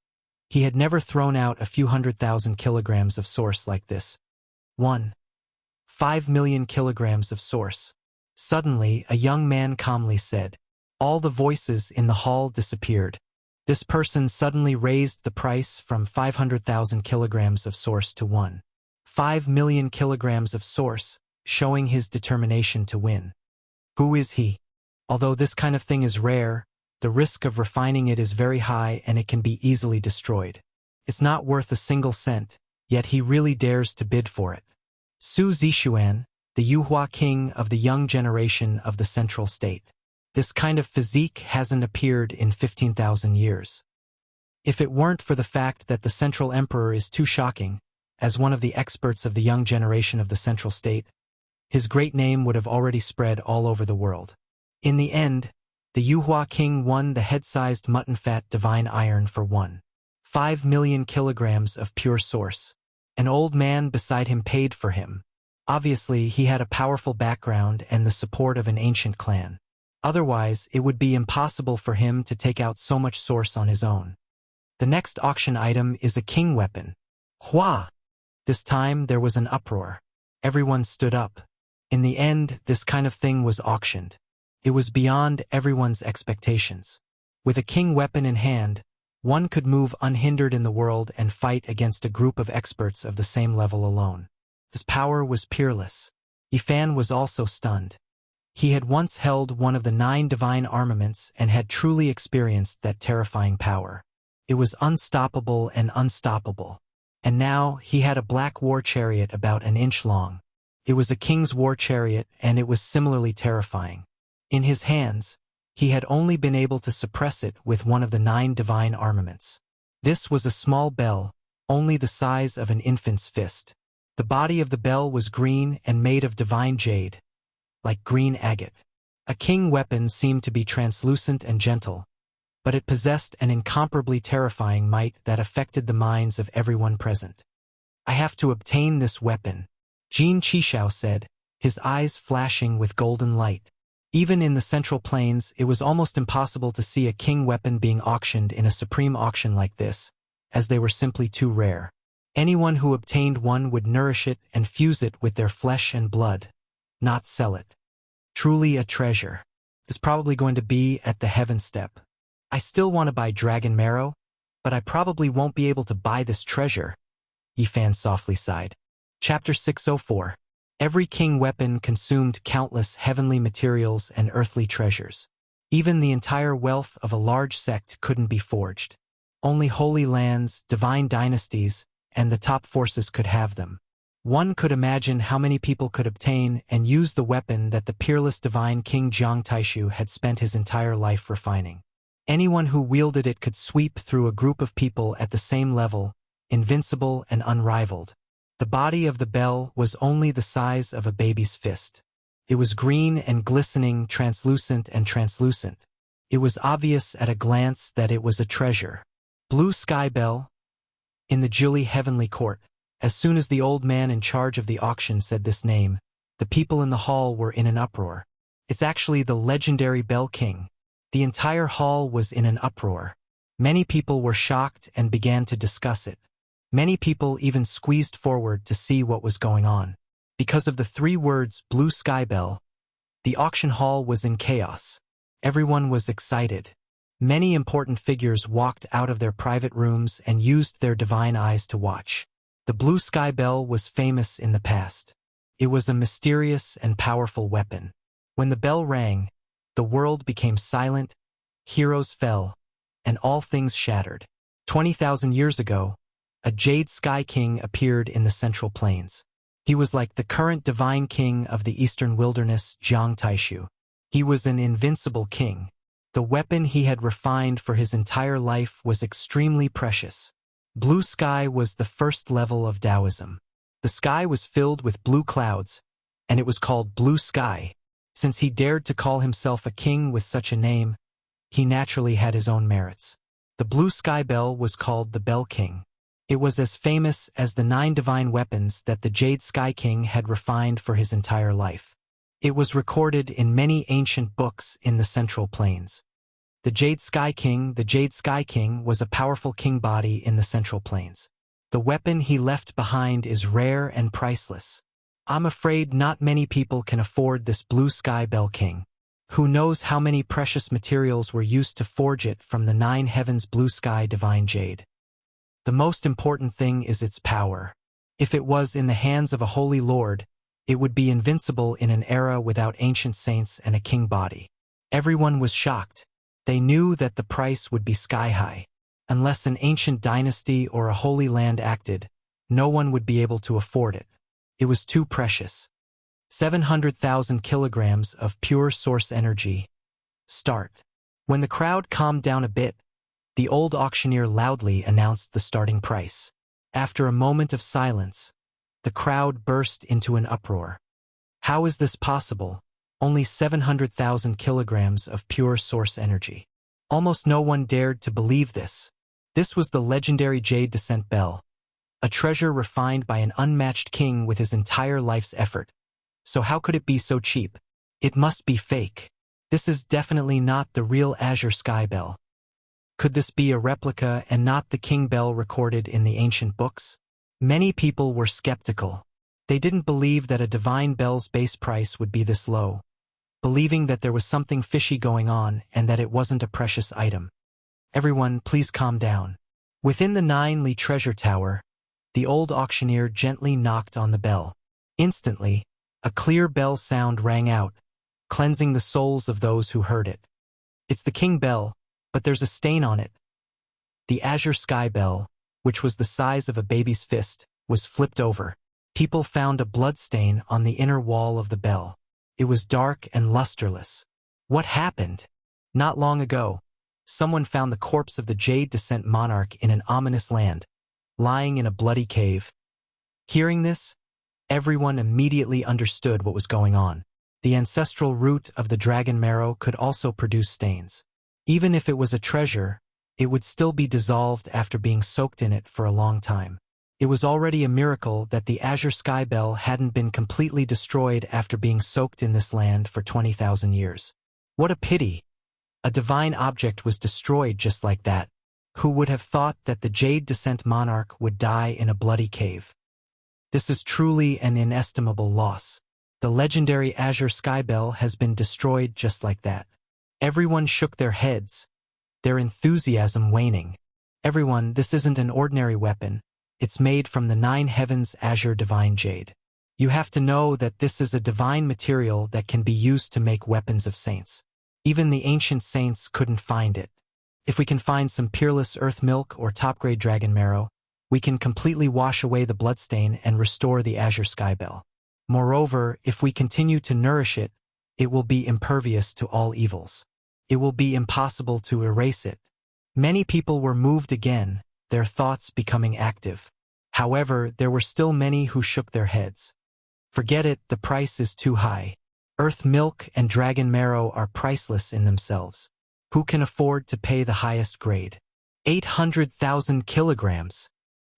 he had never thrown out a few 100,000 kilograms of source like this. 5 million kilograms of source. Suddenly, a young man calmly said. All the voices in the hall disappeared. This person suddenly raised the price from 500,000 kilograms of source to 5 million kilograms of source, showing his determination to win. Who is he? Although this kind of thing is rare, the risk of refining it is very high and it can be easily destroyed. It's not worth a single cent, yet he really dares to bid for it. Su Zixuan, the Yuhua king of the young generation of the central state. This kind of physique hasn't appeared in 15,000 years. If it weren't for the fact that the central emperor is too shocking, as one of the experts of the young generation of the central state, his great name would have already spread all over the world. In the end, the Yuhua king won the head-sized mutton-fat divine iron for 5 million kilograms of pure source. An old man beside him paid for him. Obviously, he had a powerful background and the support of an ancient clan. Otherwise, it would be impossible for him to take out so much source on his own. The next auction item is a king weapon. Hua! This time, there was an uproar. Everyone stood up. In the end, this kind of thing was auctioned. It was beyond everyone's expectations. With a king weapon in hand, one could move unhindered in the world and fight against a group of experts of the same level alone. This power was peerless. Yifan was also stunned. He had once held one of the 9 divine armaments and had truly experienced that terrifying power. It was unstoppable and unstoppable. And now he had a black war chariot about an inch long. It was a king's war chariot and it was similarly terrifying. In his hands, he had only been able to suppress it with one of the 9 divine armaments. This was a small bell, only the size of an infant's fist. The body of the bell was green and made of divine jade, like green agate. A king weapon seemed to be translucent and gentle, but it possessed an incomparably terrifying might that affected the minds of everyone present. I have to obtain this weapon, Jin Qishao said, his eyes flashing with golden light. Even in the Central Plains, it was almost impossible to see a king weapon being auctioned in a supreme auction like this, as they were simply too rare. Anyone who obtained one would nourish it and fuse it with their flesh and blood, not sell it. Truly a treasure. It's probably going to be at the heaven step. I still want to buy dragon marrow, but I probably won't be able to buy this treasure, Yifan softly sighed. Chapter 604. Every king weapon consumed countless heavenly materials and earthly treasures. Even the entire wealth of a large sect couldn't be forged. Only holy lands, divine dynasties, and the top forces could have them. One could imagine how many people could obtain and use the weapon that the peerless divine King Jiang Taishu had spent his entire life refining. Anyone who wielded it could sweep through a group of people at the same level, invincible and unrivaled. The body of the bell was only the size of a baby's fist. It was green and glistening, translucent and translucent. It was obvious at a glance that it was a treasure. Blue Sky Bell. In the Jili Heavenly Court, as soon as the old man in charge of the auction said this name, the people in the hall were in an uproar. It's actually the legendary Bell King. The entire hall was in an uproar. Many people were shocked and began to discuss it. Many people even squeezed forward to see what was going on. Because of the 3 words Blue Sky Bell, the auction hall was in chaos. Everyone was excited. Many important figures walked out of their private rooms and used their divine eyes to watch. The Blue Sky Bell was famous in the past. It was a mysterious and powerful weapon. When the bell rang, The world became silent, heroes fell, and all things shattered. 20,000 years ago, a Jade Sky King appeared in the Central Plains. He was like the current divine king of the eastern wilderness, Jiang Taishu. He was an invincible king. The weapon he had refined for his entire life was extremely precious. Blue sky was the first level of Taoism. The sky was filled with blue clouds, and it was called Blue Sky. Since he dared to call himself a king with such a name, he naturally had his own merits. The Blue Sky Bell was called the Bell King. It was as famous as the 9 divine weapons that the Jade Sky King had refined for his entire life. It was recorded in many ancient books in the Central Plains. The Jade Sky King was a powerful king body in the Central Plains. The weapon he left behind is rare and priceless. I'm afraid not many people can afford this Blue Sky Bell King. Who knows how many precious materials were used to forge it from the 9 heavens blue sky divine jade. The most important thing is its power. If it was in the hands of a holy lord, it would be invincible in an era without ancient saints and a king body. Everyone was shocked. They knew that the price would be sky-high. Unless an ancient dynasty or a holy land acted, no one would be able to afford it. It was too precious. 700,000 kilograms of pure source energy. Start. When the crowd calmed down a bit, the old auctioneer loudly announced the starting price. After a moment of silence, the crowd burst into an uproar. How is this possible? Only 700,000 kilograms of pure source energy. Almost no one dared to believe this. This was the legendary Jade Descent Bell, a treasure refined by an unmatched king with his entire life's effort. So how could it be so cheap? It must be fake. This is definitely not the real Azure Sky Bell. Could this be a replica and not the King Bell recorded in the ancient books? Many people were skeptical. They didn't believe that a divine bell's base price would be this low, believing that there was something fishy going on and that it wasn't a precious item. Everyone, please calm down. Within the 9 Li treasure tower, the old auctioneer gently knocked on the bell. Instantly, a clear bell sound rang out, cleansing the souls of those who heard it. It's the King Bell, but there's a stain on it. The Azure Sky Bell, which was the size of a baby's fist, was flipped over. People found a blood stain on the inner wall of the bell. It was dark and lusterless. What happened? Not long ago, someone found the corpse of the Jade Descent monarch in an ominous land, lying in a bloody cave. Hearing this, everyone immediately understood what was going on. The ancestral root of the dragon marrow could also produce stains. Even if it was a treasure, it would still be dissolved after being soaked in it for a long time. It was already a miracle that the Azure Sky Bell hadn't been completely destroyed after being soaked in this land for 20,000 years. What a pity! A divine object was destroyed just like that. Who would have thought that the Jade Descent monarch would die in a bloody cave? This is truly an inestimable loss. The legendary Azure Sky Bell has been destroyed just like that. Everyone shook their heads, their enthusiasm waning. Everyone, this isn't an ordinary weapon. It's made from the 9 heavens Azure Divine Jade. You have to know that this is a divine material that can be used to make weapons of saints. Even the ancient saints couldn't find it. If we can find some peerless earth milk or top-grade dragon marrow, we can completely wash away the bloodstain and restore the Azure Sky Bell. Moreover, if we continue to nourish it, it will be impervious to all evils. It will be impossible to erase it. Many people were moved again, their thoughts becoming active. However, there were still many who shook their heads. Forget it, the price is too high. Earth milk and dragon marrow are priceless in themselves. Who can afford to pay the highest grade? 800,000 kilograms.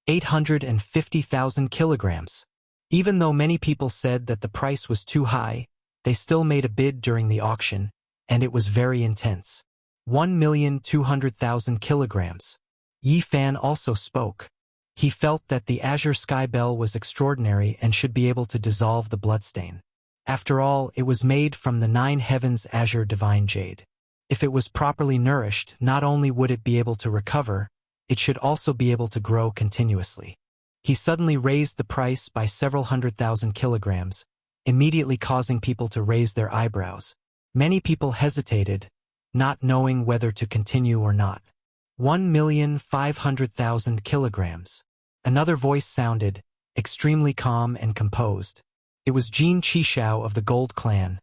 850,000 kilograms. Even though many people said that the price was too high, they still made a bid during the auction, and it was very intense. 1,200,000 kilograms. Yi Fan also spoke. He felt that the Azure Sky Bell was extraordinary and should be able to dissolve the bloodstain. After all, it was made from the 9 heavens Azure Divine Jade. If it was properly nourished, not only would it be able to recover, it should also be able to grow continuously. He suddenly raised the price by several 100,000 kilograms, immediately causing people to raise their eyebrows. Many people hesitated, not knowing whether to continue or not. 1,500,000 kilograms. Another voice sounded, extremely calm and composed. It was Jin Qishao of the Gold Clan,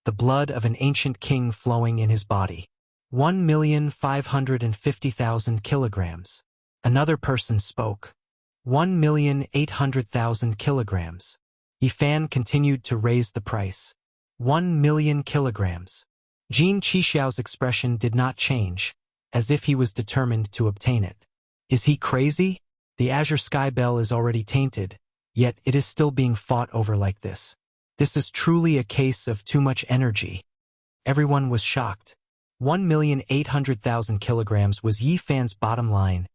the blood of an ancient king flowing in his body. 1,550,000 kilograms. Another person spoke. 1,800,000 kilograms. Yifan continued to raise the price. 1,000,000 kilograms. Jin Qishao's expression did not change, as if he was determined to obtain it. Is he crazy? The azure sky bell is already tainted, yet it is still being fought over like this. This is truly a case of too much energy. Everyone was shocked. 1,800,000 kilograms was Yifan's bottom line,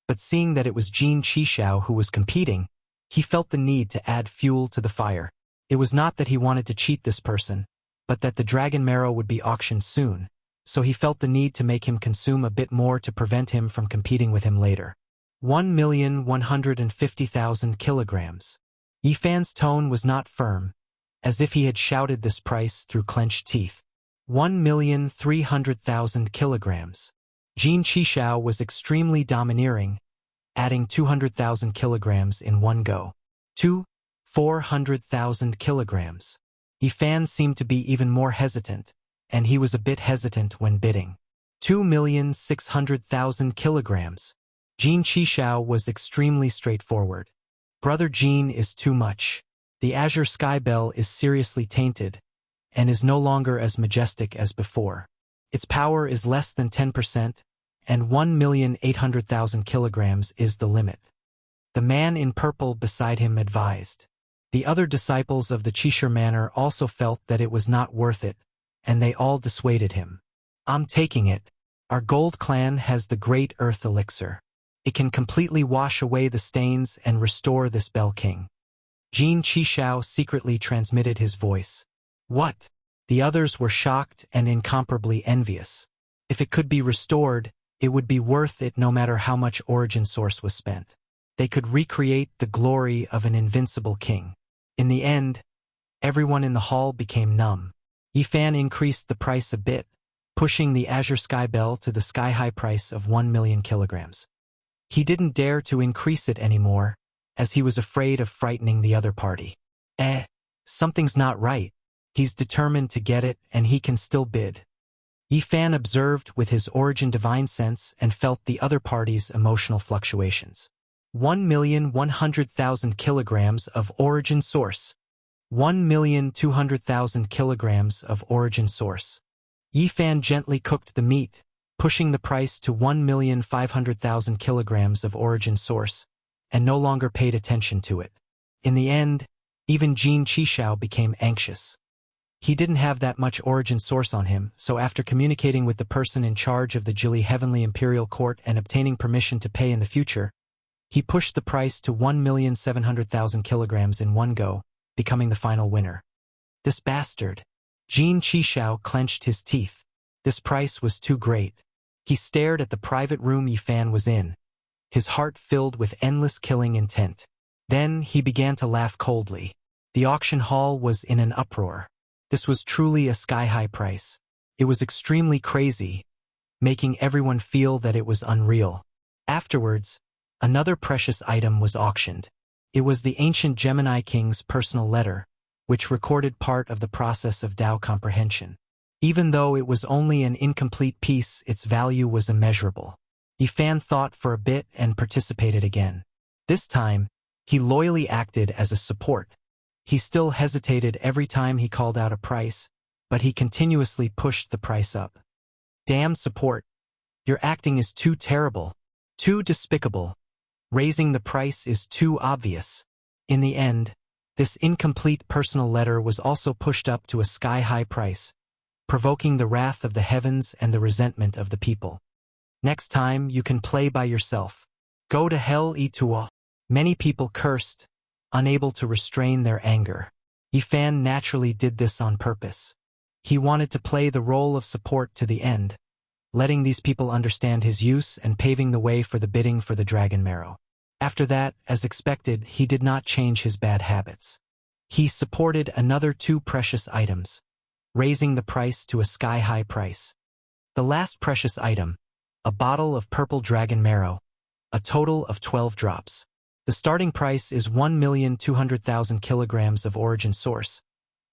but seeing that it was Jin Qishao who was competing, he felt the need to add fuel to the fire. It was not that he wanted to cheat this person, but that the dragon marrow would be auctioned soon, so he felt the need to make him consume a bit more to prevent him from competing with him later. 1,150,000 kilograms. Yifan's tone was not firm, as if he had shouted this price through clenched teeth. 1,300,000 kilograms. Jin Qishao was extremely domineering, adding 200,000 kilograms in one go. 400,000 kilograms. Yifan seemed to be even more hesitant, and he was a bit hesitant when bidding. 2,600,000 kilograms. Jin Qishao was extremely straightforward. Brother Jin is too much. The azure sky bell is seriously tainted, and is no longer as majestic as before. Its power is less than 10%, and 1,800,000 kilograms is the limit. The man in purple beside him advised. The other disciples of the Qishir Manor also felt that it was not worth it, and they all dissuaded him. I'm taking it. Our gold clan has the great earth elixir. It can completely wash away the stains and restore this Bell King. Jin Qishao secretly transmitted his voice. What? The others were shocked and incomparably envious. If it could be restored, it would be worth it no matter how much origin source was spent. They could recreate the glory of an invincible king. In the end, everyone in the hall became numb. Yifan increased the price a bit, pushing the azure sky bell to the sky-high price of 1,000,000 kilograms. He didn't dare to increase it anymore, as he was afraid of frightening the other party. Something's not right. He's determined to get it, and he can still bid. Yifan observed with his origin divine sense and felt the other party's emotional fluctuations. 1,100,000 kilograms of origin source. 1,200,000 kilograms of origin source. Yifan gently cooked the meat, pushing the price to 1,500,000 kilograms of origin source, and no longer paid attention to it. In the end, even Jin Qishao became anxious. He didn't have that much origin source on him, so after communicating with the person in charge of the Jili Heavenly Imperial Court and obtaining permission to pay in the future, he pushed the price to 1,700,000 kilograms in one go, becoming the final winner. This bastard! Jin Qishao clenched his teeth. This price was too great. He stared at the private room Yifan was in, his heart filled with endless killing intent. Then he began to laugh coldly. The auction hall was in an uproar. This was truly a sky-high price. It was extremely crazy, making everyone feel that it was unreal. Afterwards, another precious item was auctioned. It was the ancient Gemini King's personal letter, which recorded part of the process of Tao comprehension. Even though it was only an incomplete piece, its value was immeasurable. Yifan thought for a bit and participated again. This time, he loyally acted as a support. He still hesitated every time he called out a price, but he continuously pushed the price up. Damn support! Your acting is too terrible, too despicable. Raising the price is too obvious. In the end, this incomplete personal letter was also pushed up to a sky-high price, provoking the wrath of the heavens and the resentment of the people. Next time, you can play by yourself. Go to hell, Itua. Many people cursed, unable to restrain their anger. Yifan naturally did this on purpose. He wanted to play the role of support to the end, letting these people understand his use and paving the way for the bidding for the dragon marrow. After that, as expected, he did not change his bad habits. He supported another two precious items. raising the price to a sky-high price. The last precious item, a bottle of purple dragon marrow, a total of 12 drops. The starting price is 1,200,000 kilograms of origin source,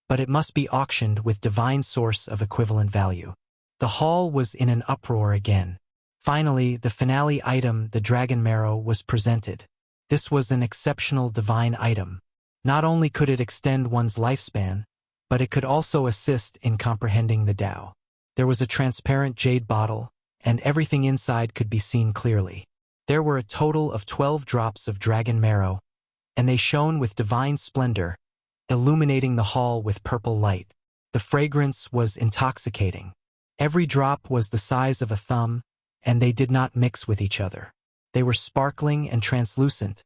but it must be auctioned with divine source of equivalent value. The hall was in an uproar again. Finally, the finale item, the dragon marrow, was presented. This was an exceptional divine item. Not only could it extend one's lifespan, but it could also assist in comprehending the Tao. There was a transparent jade bottle, and everything inside could be seen clearly. There were a total of 12 drops of dragon marrow, and they shone with divine splendor, illuminating the hall with purple light. The fragrance was intoxicating. Every drop was the size of a thumb, and they did not mix with each other. They were sparkling and translucent,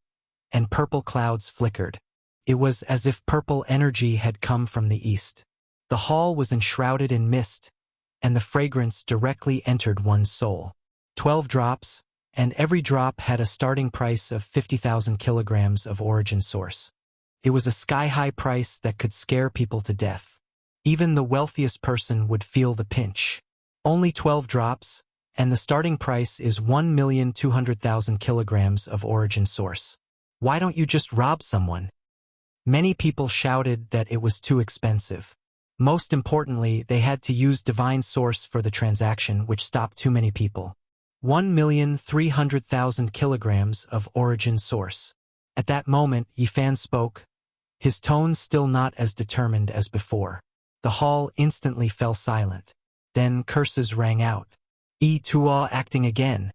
and purple clouds flickered. It was as if purple energy had come from the east. The hall was enshrouded in mist, and the fragrance directly entered one's soul. 12 drops, and every drop had a starting price of 50,000 kilograms of origin source. It was a sky-high price that could scare people to death. Even the wealthiest person would feel the pinch. Only 12 drops, and the starting price is 1,200,000 kilograms of origin source. Why don't you just rob someone? Many people shouted that it was too expensive. Most importantly, they had to use divine source for the transaction, which stopped too many people. 1,300,000 kilograms of origin source. At that moment, Yifan spoke, his tone still not as determined as before. The hall instantly fell silent. Then curses rang out. Tua acting again.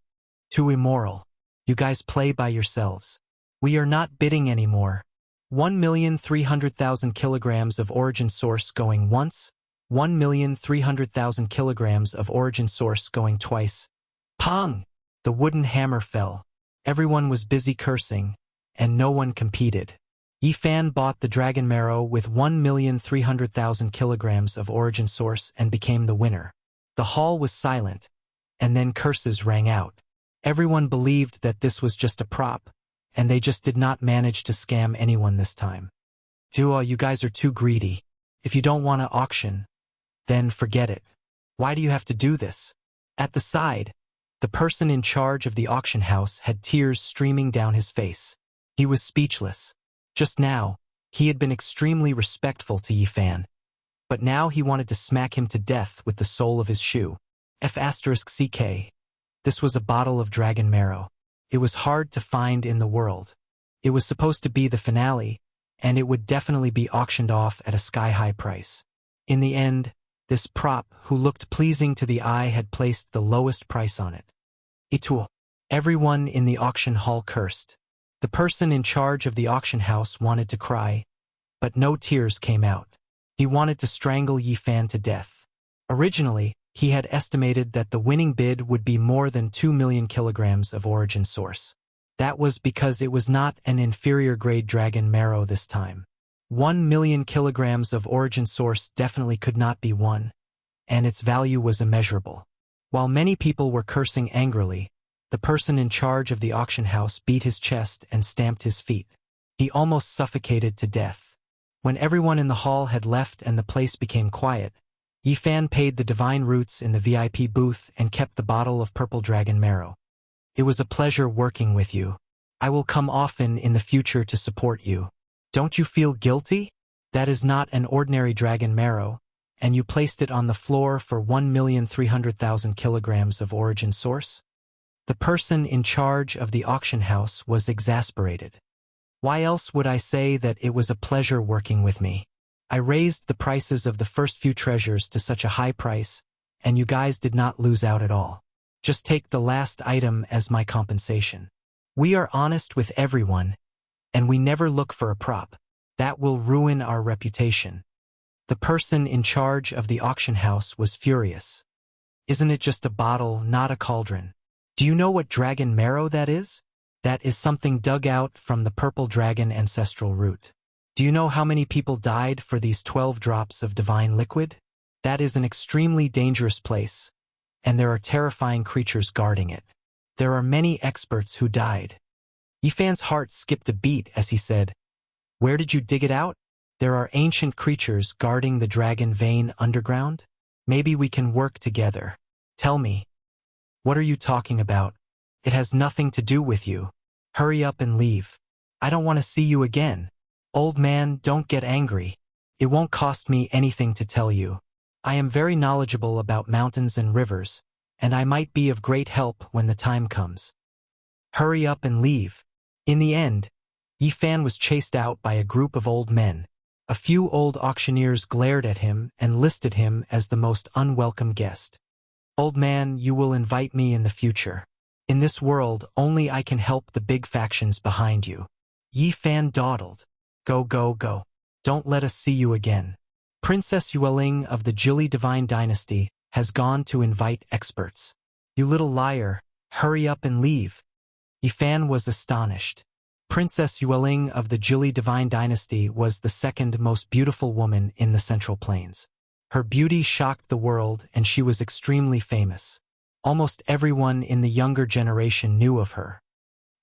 Too immoral. You guys play by yourselves. We are not bidding anymore. 1,300,000 kilograms of origin source going once, 1,300,000 kilograms of origin source going twice. Pong! The wooden hammer fell. Everyone was busy cursing, and no one competed. Yifan bought the dragon marrow with 1,300,000 kilograms of origin source and became the winner. The hall was silent, and then curses rang out. Everyone believed that this was just a prop, and they just did not manage to scam anyone this time. You guys are too greedy. If you don't want to auction, then forget it. Why do you have to do this? At the side, the person in charge of the auction house had tears streaming down his face. He was speechless. Just now, he had been extremely respectful to Yifan, but now he wanted to smack him to death with the sole of his shoe. F***CK. This was a bottle of dragon marrow. It was hard to find in the world. It was supposed to be the finale, and it would definitely be auctioned off at a sky-high price. In the end, this prop, who looked pleasing to the eye, had placed the lowest price on it. Everyone in the auction hall cursed. The person in charge of the auction house wanted to cry, but no tears came out. He wanted to strangle Yifan to death. Originally, he had estimated that the winning bid would be more than 2 million kilograms of origin source. That was because it was not an inferior-grade dragon marrow this time. 1 million kilograms of origin source definitely could not be won, and its value was immeasurable. While many people were cursing angrily, the person in charge of the auction house beat his chest and stamped his feet. He almost suffocated to death. When everyone in the hall had left and the place became quiet, Yifan paid the divine roots in the VIP booth and kept the bottle of purple dragon marrow. It was a pleasure working with you. I will come often in the future to support you. Don't you feel guilty? That is not an ordinary dragon marrow, and you placed it on the floor for 1,300,000 kilograms of origin source? The person in charge of the auction house was exasperated. Why else would I say that it was a pleasure working with me? I raised the prices of the first few treasures to such a high price, and you guys did not lose out at all. Just take the last item as my compensation. We are honest with everyone, and we never look for a prop. That will ruin our reputation. The person in charge of the auction house was furious. Isn't it just a bottle, not a cauldron? Do you know what dragon marrow that is? That is something dug out from the purple dragon ancestral root. Do you know how many people died for these 12 drops of divine liquid? That is an extremely dangerous place, and there are terrifying creatures guarding it. There are many experts who died. Yifan's heart skipped a beat as he said, "Where did you dig it out?" There are ancient creatures guarding the dragon vein underground? Maybe we can work together. Tell me. What are you talking about? It has nothing to do with you. Hurry up and leave. I don't want to see you again. Old man, don't get angry. It won't cost me anything to tell you. I am very knowledgeable about mountains and rivers, and I might be of great help when the time comes. Hurry up and leave. In the end, Yifan was chased out by a group of old men. A few old auctioneers glared at him and listed him as the most unwelcome guest. Old man, you will invite me in the future. In this world, only I can help the big factions behind you. Yifan dawdled. Go, go, go. Don't let us see you again. Princess Yueling of the Jili Divine Dynasty has gone to invite experts. You little liar, hurry up and leave. Yifan was astonished. Princess Yueling of the Jili Divine Dynasty was the second most beautiful woman in the Central Plains. Her beauty shocked the world and she was extremely famous. Almost everyone in the younger generation knew of her.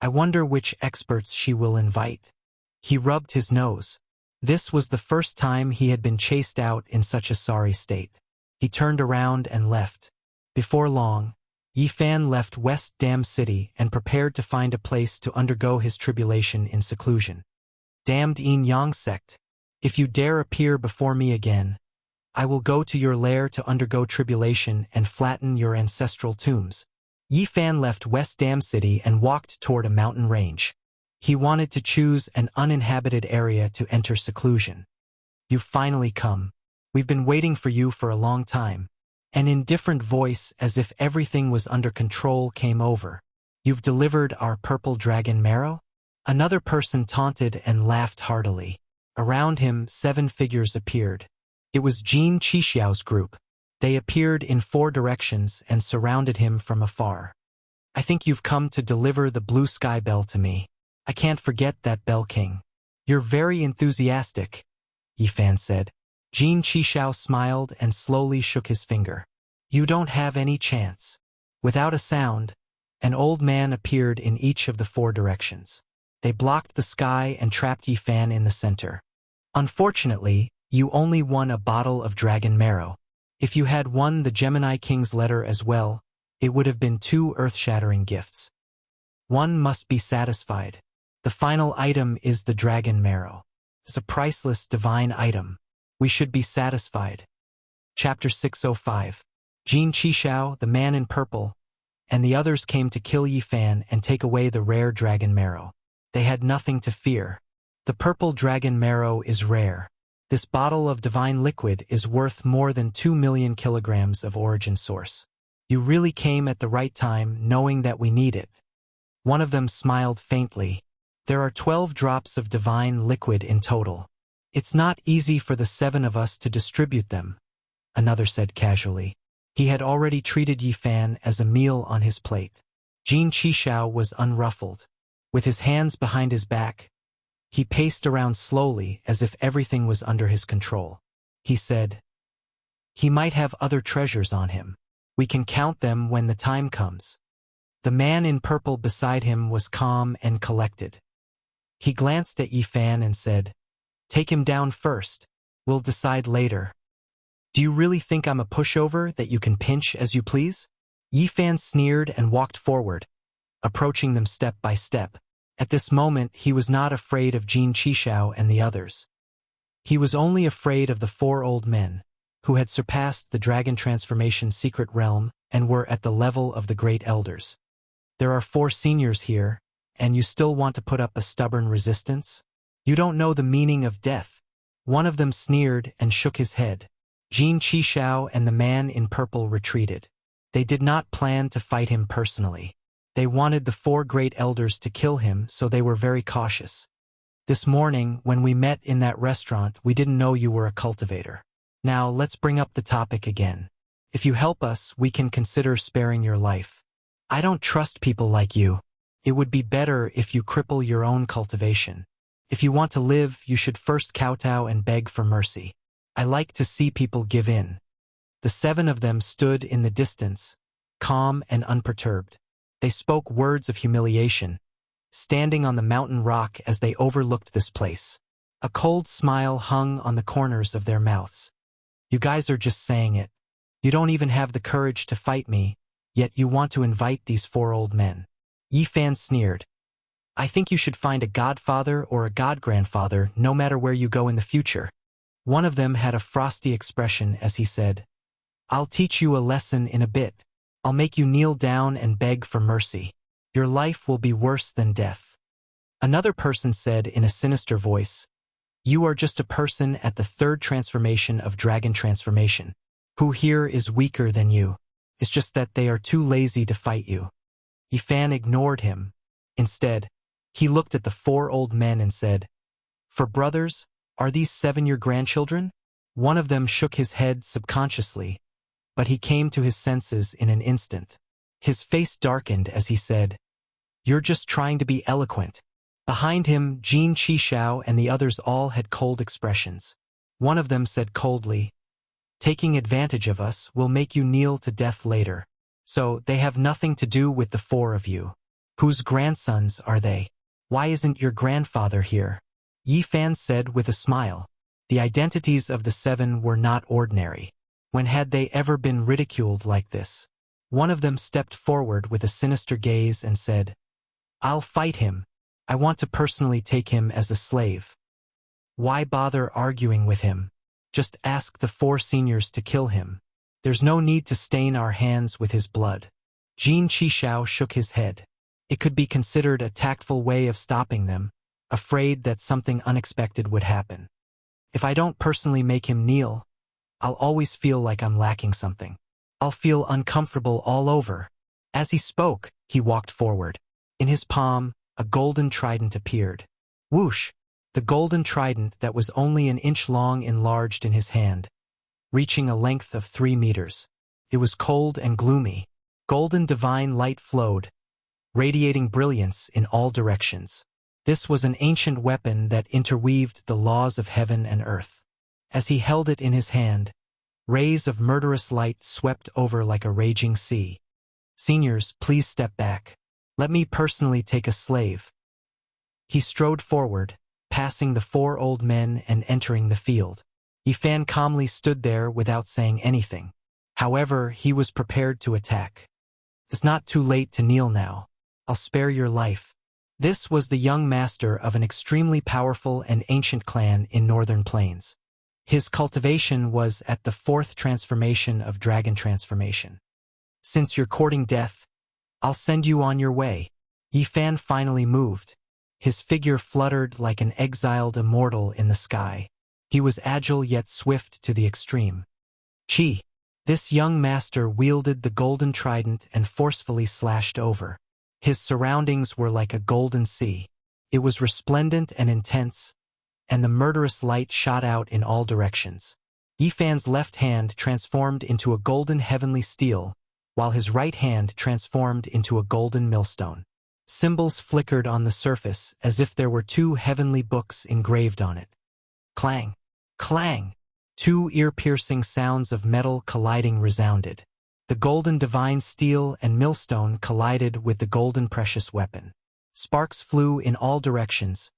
I wonder which experts she will invite. He rubbed his nose. This was the first time he had been chased out in such a sorry state. He turned around and left. Before long, Yifan left West Dam City and prepared to find a place to undergo his tribulation in seclusion. Damned Yin Yang sect, if you dare appear before me again, I will go to your lair to undergo tribulation and flatten your ancestral tombs. Yifan left West Dam City and walked toward a mountain range. He wanted to choose an uninhabited area to enter seclusion. You've finally come. We've been waiting for you for a long time. An indifferent voice, as if everything was under control, came over. You've delivered our purple dragon marrow? Another person taunted and laughed heartily. Around him, 7 figures appeared. It was Jin Qixiao's group. They appeared in 4 directions and surrounded him from afar. I think you've come to deliver the blue sky bell to me. I can't forget that bell king. You're very enthusiastic, Yifan said. Jin Qixiao smiled and slowly shook his finger. You don't have any chance. Without a sound, an old man appeared in each of the 4 directions. They blocked the sky and trapped Yifan in the center. Unfortunately, you only won a bottle of dragon marrow. If you had won the Gemini King's letter as well, it would have been 2 earth-shattering gifts. One must be satisfied. The final item is the dragon marrow. It's a priceless divine item. We should be satisfied. Chapter 605. Jin Qixiao, the man in purple, and the others came to kill Yifan and take away the rare dragon marrow. They had nothing to fear. The purple dragon marrow is rare. This bottle of divine liquid is worth more than 2 million kilograms of origin source. You really came at the right time, knowing that we need it. One of them smiled faintly. There are 12 drops of divine liquid in total. It's not easy for the 7 of us to distribute them, another said casually. He had already treated Yifan as a meal on his plate. Jin Qixiao was unruffled. With his hands behind his back, he paced around slowly as if everything was under his control. He said, he might have other treasures on him. We can count them when the time comes. The man in purple beside him was calm and collected. He glanced at Yifan and said, take him down first. We'll decide later. Do you really think I'm a pushover that you can pinch as you please? Yifan sneered and walked forward, approaching them step by step. At this moment, he was not afraid of Jin Qixiao and the others. He was only afraid of the 4 old men, who had surpassed the dragon transformation secret realm and were at the level of the great elders. There are 4 seniors here, and you still want to put up a stubborn resistance? You don't know the meaning of death. One of them sneered and shook his head. Jin Qixiao and the man in purple retreated. They did not plan to fight him personally. They wanted the 4 great elders to kill him, so they were very cautious. This morning, when we met in that restaurant, we didn't know you were a cultivator. Now, let's bring up the topic again. If you help us, we can consider sparing your life. I don't trust people like you. It would be better if you cripple your own cultivation. If you want to live, you should first kowtow and beg for mercy. I like to see people give in. The 7 of them stood in the distance, calm and unperturbed. They spoke words of humiliation, standing on the mountain rock as they overlooked this place. A cold smile hung on the corners of their mouths. You guys are just saying it. You don't even have the courage to fight me, yet you want to invite these 4 old men. Yi Fan sneered. I think you should find a godfather or a godgrandfather no matter where you go in the future. One of them had a frosty expression as he said, I'll teach you a lesson in a bit. I'll make you kneel down and beg for mercy. Your life will be worse than death. Another person said in a sinister voice, You are just a person at the 3rd transformation of dragon transformation. Who here is weaker than you? It's just that they are too lazy to fight you. Yi Fan ignored him. Instead, he looked at the 4 old men and said, For brothers, are these 7 your grandchildren? One of them shook his head subconsciously, but he came to his senses in an instant. His face darkened as he said, You're just trying to be eloquent. Behind him, Jin Qishao and the others all had cold expressions. One of them said coldly, Taking advantage of us will make you kneel to death later. So they have nothing to do with the 4 of you. Whose grandsons are they? Why isn't your grandfather here? Yi Fan said with a smile. The identities of the 7 were not ordinary. When had they ever been ridiculed like this? One of them stepped forward with a sinister gaze and said, I'll fight him. I want to personally take him as a slave. Why bother arguing with him? Just ask the 4 seniors to kill him. There's no need to stain our hands with his blood. Jin Qishao shook his head. It could be considered a tactful way of stopping them, afraid that something unexpected would happen. If I don't personally make him kneel, I'll always feel like I'm lacking something. I'll feel uncomfortable all over. As he spoke, he walked forward. In his palm, a golden trident appeared. Whoosh! The golden trident that was only an inch long enlarged in his hand, reaching a length of 3 meters. It was cold and gloomy. Golden divine light flowed, radiating brilliance in all directions. This was an ancient weapon that interweaved the laws of heaven and earth. As he held it in his hand, rays of murderous light swept over like a raging sea. Seniors, please step back. Let me personally take a slave. He strode forward, passing the 4 old men and entering the field. Yi Fan calmly stood there without saying anything. However, he was prepared to attack. It's not too late to kneel now. I'll spare your life. This was the young master of an extremely powerful and ancient clan in Northern Plains. His cultivation was at the 4th transformation of dragon transformation. Since you're courting death, I'll send you on your way. Yi Fan finally moved. His figure fluttered like an exiled immortal in the sky. He was agile yet swift to the extreme. Chi! This young master wielded the golden trident and forcefully slashed over. His surroundings were like a golden sea. It was resplendent and intense, and the murderous light shot out in all directions. Yi Fan's left hand transformed into a golden heavenly steel, while his right hand transformed into a golden millstone. Symbols flickered on the surface as if there were 2 heavenly books engraved on it. Clang! Clang! 2 ear-piercing sounds of metal colliding resounded. The golden divine steel and millstone collided with the golden precious weapon. Sparks flew in all directions,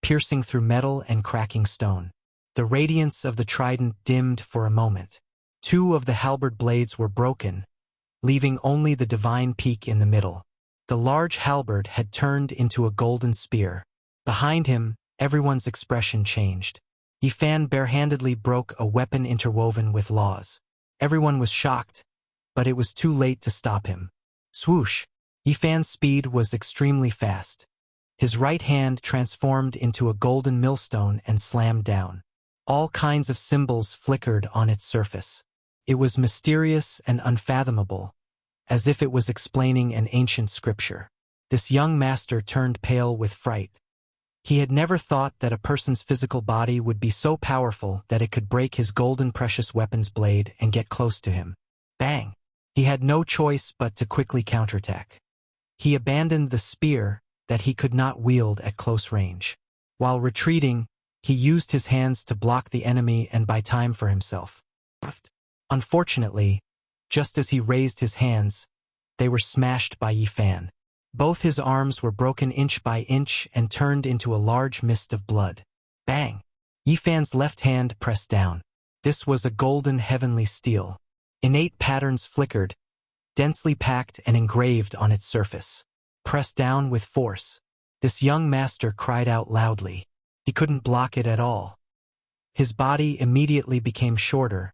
piercing through metal and cracking stone. The radiance of the trident dimmed for a moment. 2 of the halberd blades were broken, leaving only the divine peak in the middle. The large halberd had turned into a golden spear. Behind him, everyone's expression changed. Yi Fan barehandedly broke a weapon interwoven with laws. Everyone was shocked, but it was too late to stop him. Swoosh! Yi Fan's speed was extremely fast. His right hand transformed into a golden millstone and slammed down. All kinds of symbols flickered on its surface. It was mysterious and unfathomable, as if it was explaining an ancient scripture. This young master turned pale with fright. He had never thought that a person's physical body would be so powerful that it could break his golden precious weapon's blade and get close to him. Bang! He had no choice but to quickly counterattack. He abandoned the spear that he could not wield at close range. While retreating, he used his hands to block the enemy and buy time for himself. Unfortunately, just as he raised his hands, they were smashed by Yi Fan. Both his arms were broken inch by inch and turned into a large mist of blood. Bang! Yifan's left hand pressed down. This was a golden heavenly steel. Innate patterns flickered, densely packed and engraved on its surface. Pressed down with force. This young master cried out loudly. He couldn't block it at all. His body immediately became shorter,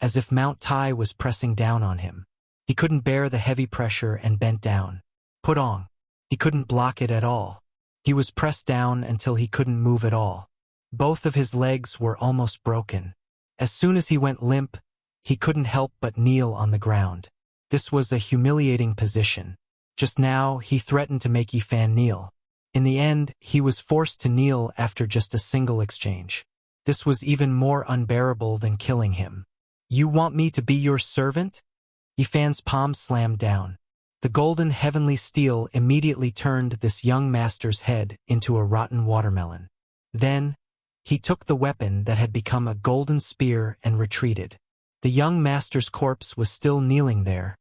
as if Mount Tai was pressing down on him. He couldn't bear the heavy pressure and bent down. Put on. He couldn't block it at all. He was pressed down until he couldn't move at all. Both of his legs were almost broken. As soon as he went limp, he couldn't help but kneel on the ground. This was a humiliating position. Just now, he threatened to make Yifan kneel. In the end, he was forced to kneel after just a single exchange. This was even more unbearable than killing him. You want me to be your servant? Yifan's palm slammed down. The golden heavenly steel immediately turned this young master's head into a rotten watermelon. Then, he took the weapon that had become a golden spear and retreated. The young master's corpse was still kneeling there,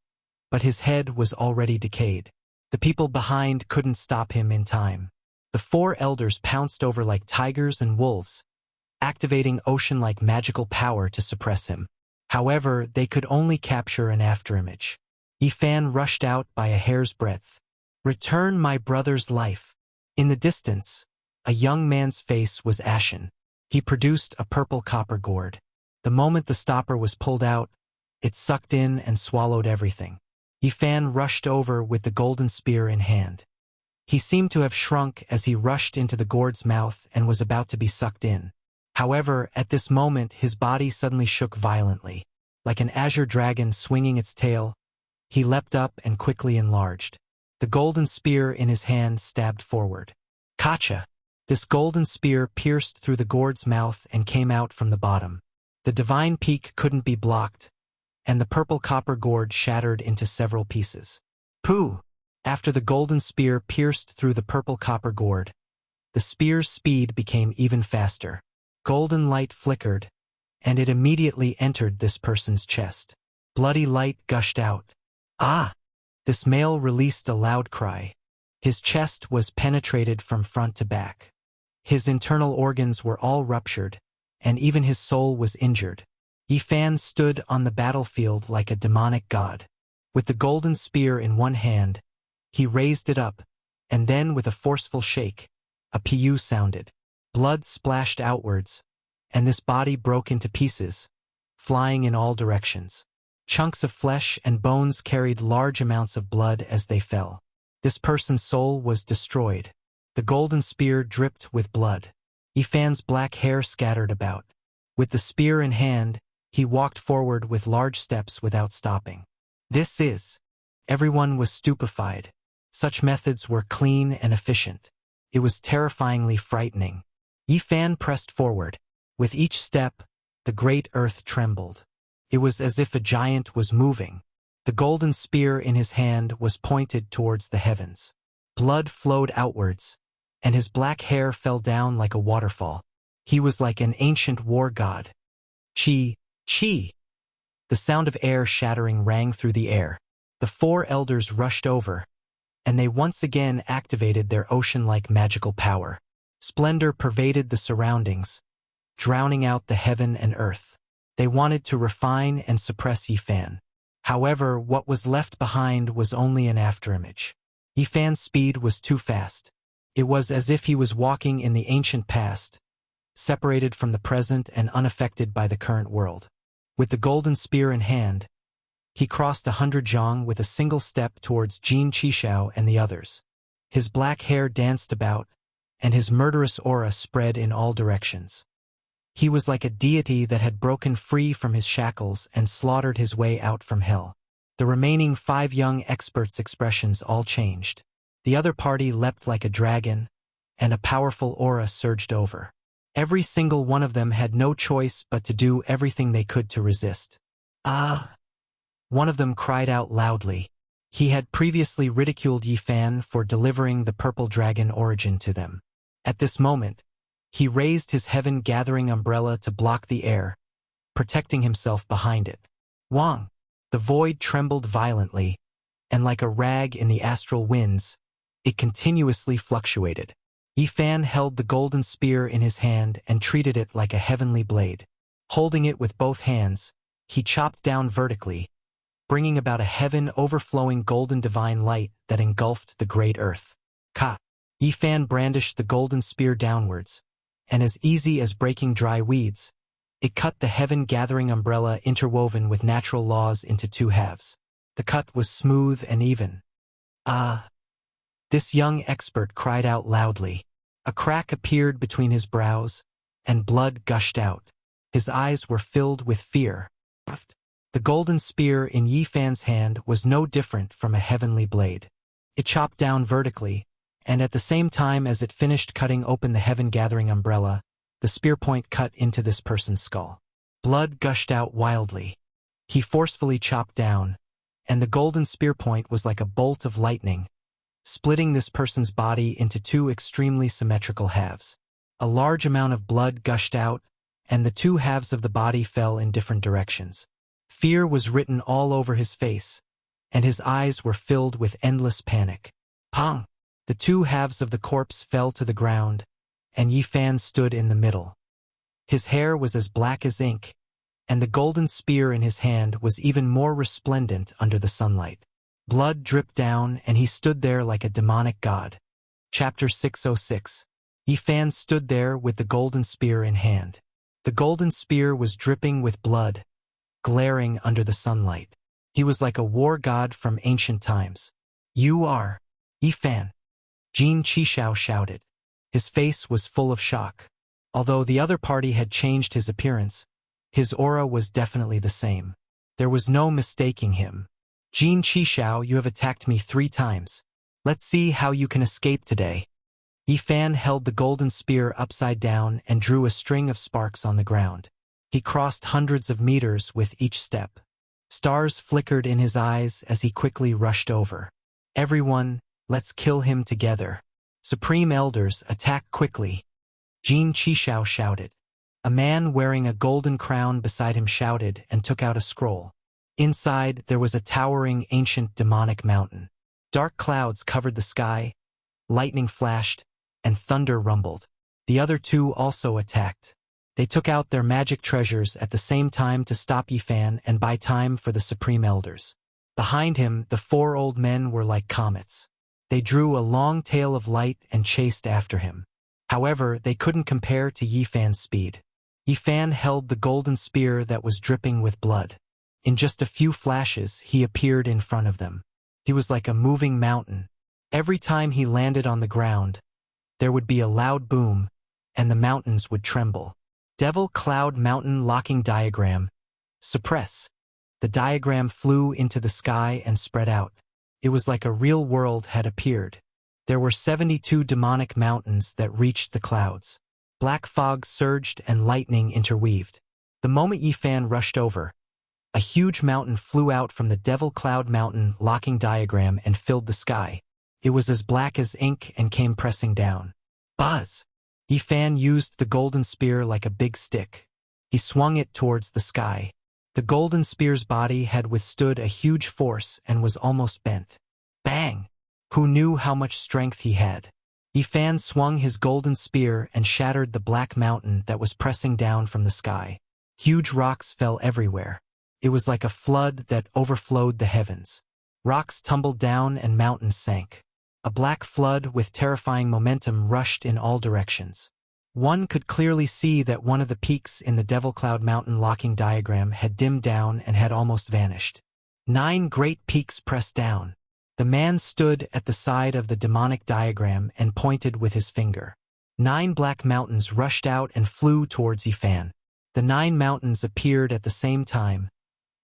but his head was already decayed. The people behind couldn't stop him in time. The four elders pounced over like tigers and wolves, activating ocean-like magical power to suppress him. However, they could only capture an afterimage. Yifan rushed out by a hair's breadth. Return my brother's life. In the distance, a young man's face was ashen. He produced a purple copper gourd. The moment the stopper was pulled out, it sucked in and swallowed everything. Yifan rushed over with the golden spear in hand. He seemed to have shrunk as he rushed into the gourd's mouth and was about to be sucked in. However, at this moment his body suddenly shook violently. Like an azure dragon swinging its tail, he leapt up and quickly enlarged. The golden spear in his hand stabbed forward. Kacha! This golden spear pierced through the gourd's mouth and came out from the bottom. The divine peak couldn't be blocked, and the purple copper gourd shattered into several pieces. Pooh! After the golden spear pierced through the purple copper gourd, the spear's speed became even faster. Golden light flickered, and it immediately entered this person's chest. Bloody light gushed out. Ah! This male released a loud cry. His chest was penetrated from front to back. His internal organs were all ruptured, and even his soul was injured. Yifan stood on the battlefield like a demonic god. With the golden spear in one hand, he raised it up, and then with a forceful shake, a pu sounded. Blood splashed outwards, and this body broke into pieces, flying in all directions. Chunks of flesh and bones carried large amounts of blood as they fell. This person's soul was destroyed. The golden spear dripped with blood. Yifan's black hair scattered about. With the spear in hand, he walked forward with large steps without stopping. This is... Everyone was stupefied. Such methods were clean and efficient. It was terrifyingly frightening. Yifan pressed forward. With each step, the great earth trembled. It was as if a giant was moving. The golden spear in his hand was pointed towards the heavens. Blood flowed outwards, and his black hair fell down like a waterfall. He was like an ancient war god. Chi, chi! The sound of air shattering rang through the air. The four elders rushed over, and they once again activated their ocean-like magical power. Splendor pervaded the surroundings, drowning out the heaven and earth. They wanted to refine and suppress Yifan. However, what was left behind was only an afterimage. Yifan's speed was too fast. It was as if he was walking in the ancient past, separated from the present and unaffected by the current world. With the golden spear in hand, he crossed 100 zhang with a single step towards Jin Qishao and the others. His black hair danced about, and his murderous aura spread in all directions. He was like a deity that had broken free from his shackles and slaughtered his way out from hell. The remaining 5 young experts' expressions all changed. The other party leapt like a dragon, and a powerful aura surged over. Every single one of them had no choice but to do everything they could to resist. Ah! One of them cried out loudly. He had previously ridiculed Yifan for delivering the purple dragon origin to them. At this moment, he raised his heaven-gathering umbrella to block the air, protecting himself behind it. Wang! The void trembled violently, and like a rag in the astral winds, it continuously fluctuated. Yifan held the golden spear in his hand and treated it like a heavenly blade. Holding it with both hands, he chopped down vertically, bringing about a heaven-overflowing golden divine light that engulfed the great earth. Ka! Yifan brandished the golden spear downwards, and as easy as breaking dry weeds, it cut the heaven-gathering umbrella interwoven with natural laws into two halves. The cut was smooth and even. Ah! This young expert cried out loudly. A crack appeared between his brows, and blood gushed out. His eyes were filled with fear. The golden spear in Yifan's hand was no different from a heavenly blade. It chopped down vertically, and at the same time as it finished cutting open the heaven-gathering umbrella, the spear point cut into this person's skull. Blood gushed out wildly. He forcefully chopped down, and the golden spear point was like a bolt of lightning, splitting this person's body into two extremely symmetrical halves. A large amount of blood gushed out, and the two halves of the body fell in different directions. Fear was written all over his face, and his eyes were filled with endless panic. Pong! The two halves of the corpse fell to the ground, and Yifan stood in the middle. His hair was as black as ink, and the golden spear in his hand was even more resplendent under the sunlight. Blood dripped down, and he stood there like a demonic god. Chapter 606. Yifan stood there with the golden spear in hand. The golden spear was dripping with blood, glaring under the sunlight. He was like a war god from ancient times. "You are Yifan," Jin Qishao shouted. His face was full of shock. Although the other party had changed his appearance, his aura was definitely the same. There was no mistaking him. "Jin Qishao, you have attacked me 3 times. Let's see how you can escape today." Yifan held the golden spear upside down and drew a string of sparks on the ground. He crossed hundreds of meters with each step. Stars flickered in his eyes as he quickly rushed over. "Everyone, let's kill him together. Supreme Elders, attack quickly," Jin Qishao shouted. A man wearing a golden crown beside him shouted and took out a scroll. Inside, there was a towering ancient demonic mountain. Dark clouds covered the sky, lightning flashed, and thunder rumbled. The other two also attacked. They took out their magic treasures at the same time to stop Yifan and buy time for the Supreme Elders. Behind him, the 4 old men were like comets. They drew a long tail of light and chased after him. However, they couldn't compare to Yifan's speed. Yifan held the golden spear that was dripping with blood. In just a few flashes, he appeared in front of them. He was like a moving mountain. Every time he landed on the ground, there would be a loud boom, and the mountains would tremble. Devil Cloud Mountain Locking Diagram. Suppress. The diagram flew into the sky and spread out. It was like a real world had appeared. There were 72 demonic mountains that reached the clouds. Black fog surged and lightning interweaved. The moment Yifan rushed over, a huge mountain flew out from the Devil Cloud Mountain Locking Diagram and filled the sky. It was as black as ink and came pressing down. Buzz! Yifan used the golden spear like a big stick. He swung it towards the sky. The golden spear's body had withstood a huge force and was almost bent. Bang! Who knew how much strength he had? Yifan swung his golden spear and shattered the black mountain that was pressing down from the sky. Huge rocks fell everywhere. It was like a flood that overflowed the heavens. Rocks tumbled down and mountains sank. A black flood with terrifying momentum rushed in all directions. One could clearly see that one of the peaks in the Devil Cloud Mountain Locking Diagram had dimmed down and had almost vanished. 9 great peaks pressed down. The man stood at the side of the demonic diagram and pointed with his finger. 9 black mountains rushed out and flew towards Yifan. The 9 mountains appeared at the same time,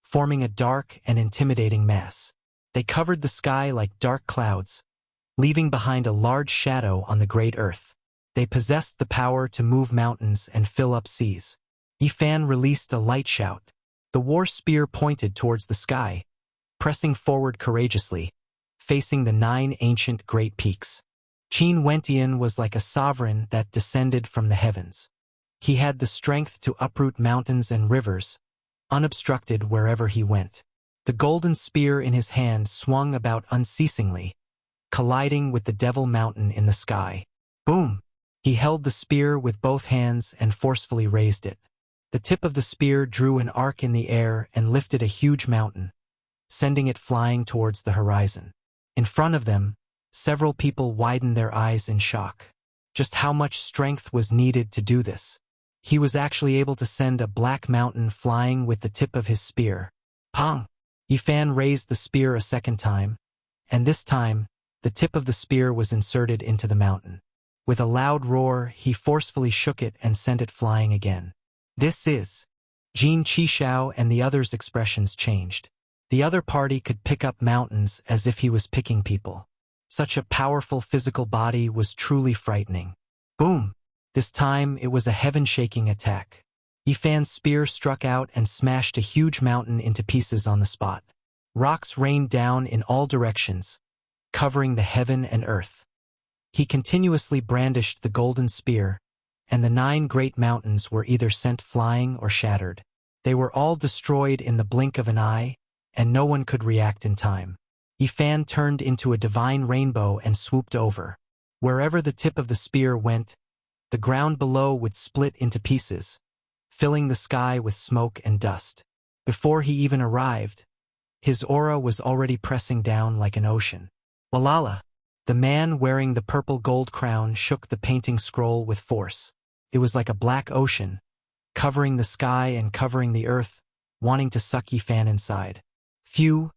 forming a dark and intimidating mass. They covered the sky like dark clouds, leaving behind a large shadow on the great earth. They possessed the power to move mountains and fill up seas. Yifan released a light shout. The war spear pointed towards the sky, pressing forward courageously, facing the 9 ancient great peaks. Qin Wentian was like a sovereign that descended from the heavens. He had the strength to uproot mountains and rivers, unobstructed wherever he went. The golden spear in his hand swung about unceasingly, colliding with the Devil Mountain in the sky. Boom! He held the spear with both hands and forcefully raised it. The tip of the spear drew an arc in the air and lifted a huge mountain, sending it flying towards the horizon. In front of them, several people widened their eyes in shock. Just how much strength was needed to do this? He was actually able to send a black mountain flying with the tip of his spear. Pong! Yifan raised the spear a second time, and this time, the tip of the spear was inserted into the mountain. With a loud roar, he forcefully shook it and sent it flying again. This is... Jin Qishao and the others' expressions changed. The other party could pick up mountains as if he was picking people. Such a powerful physical body was truly frightening. Boom! This time it was a heaven-shaking attack. Yifan's spear struck out and smashed a huge mountain into pieces on the spot. Rocks rained down in all directions, covering the heaven and earth. He continuously brandished the golden spear, and the 9 great mountains were either sent flying or shattered. They were all destroyed in the blink of an eye, and no one could react in time. Yifan turned into a divine rainbow and swooped over. Wherever the tip of the spear went, the ground below would split into pieces, filling the sky with smoke and dust. Before he even arrived, his aura was already pressing down like an ocean. Walala! The man wearing the purple gold crown shook the painting scroll with force. It was like a black ocean, covering the sky and covering the earth, wanting to suck Yifan inside. Phew!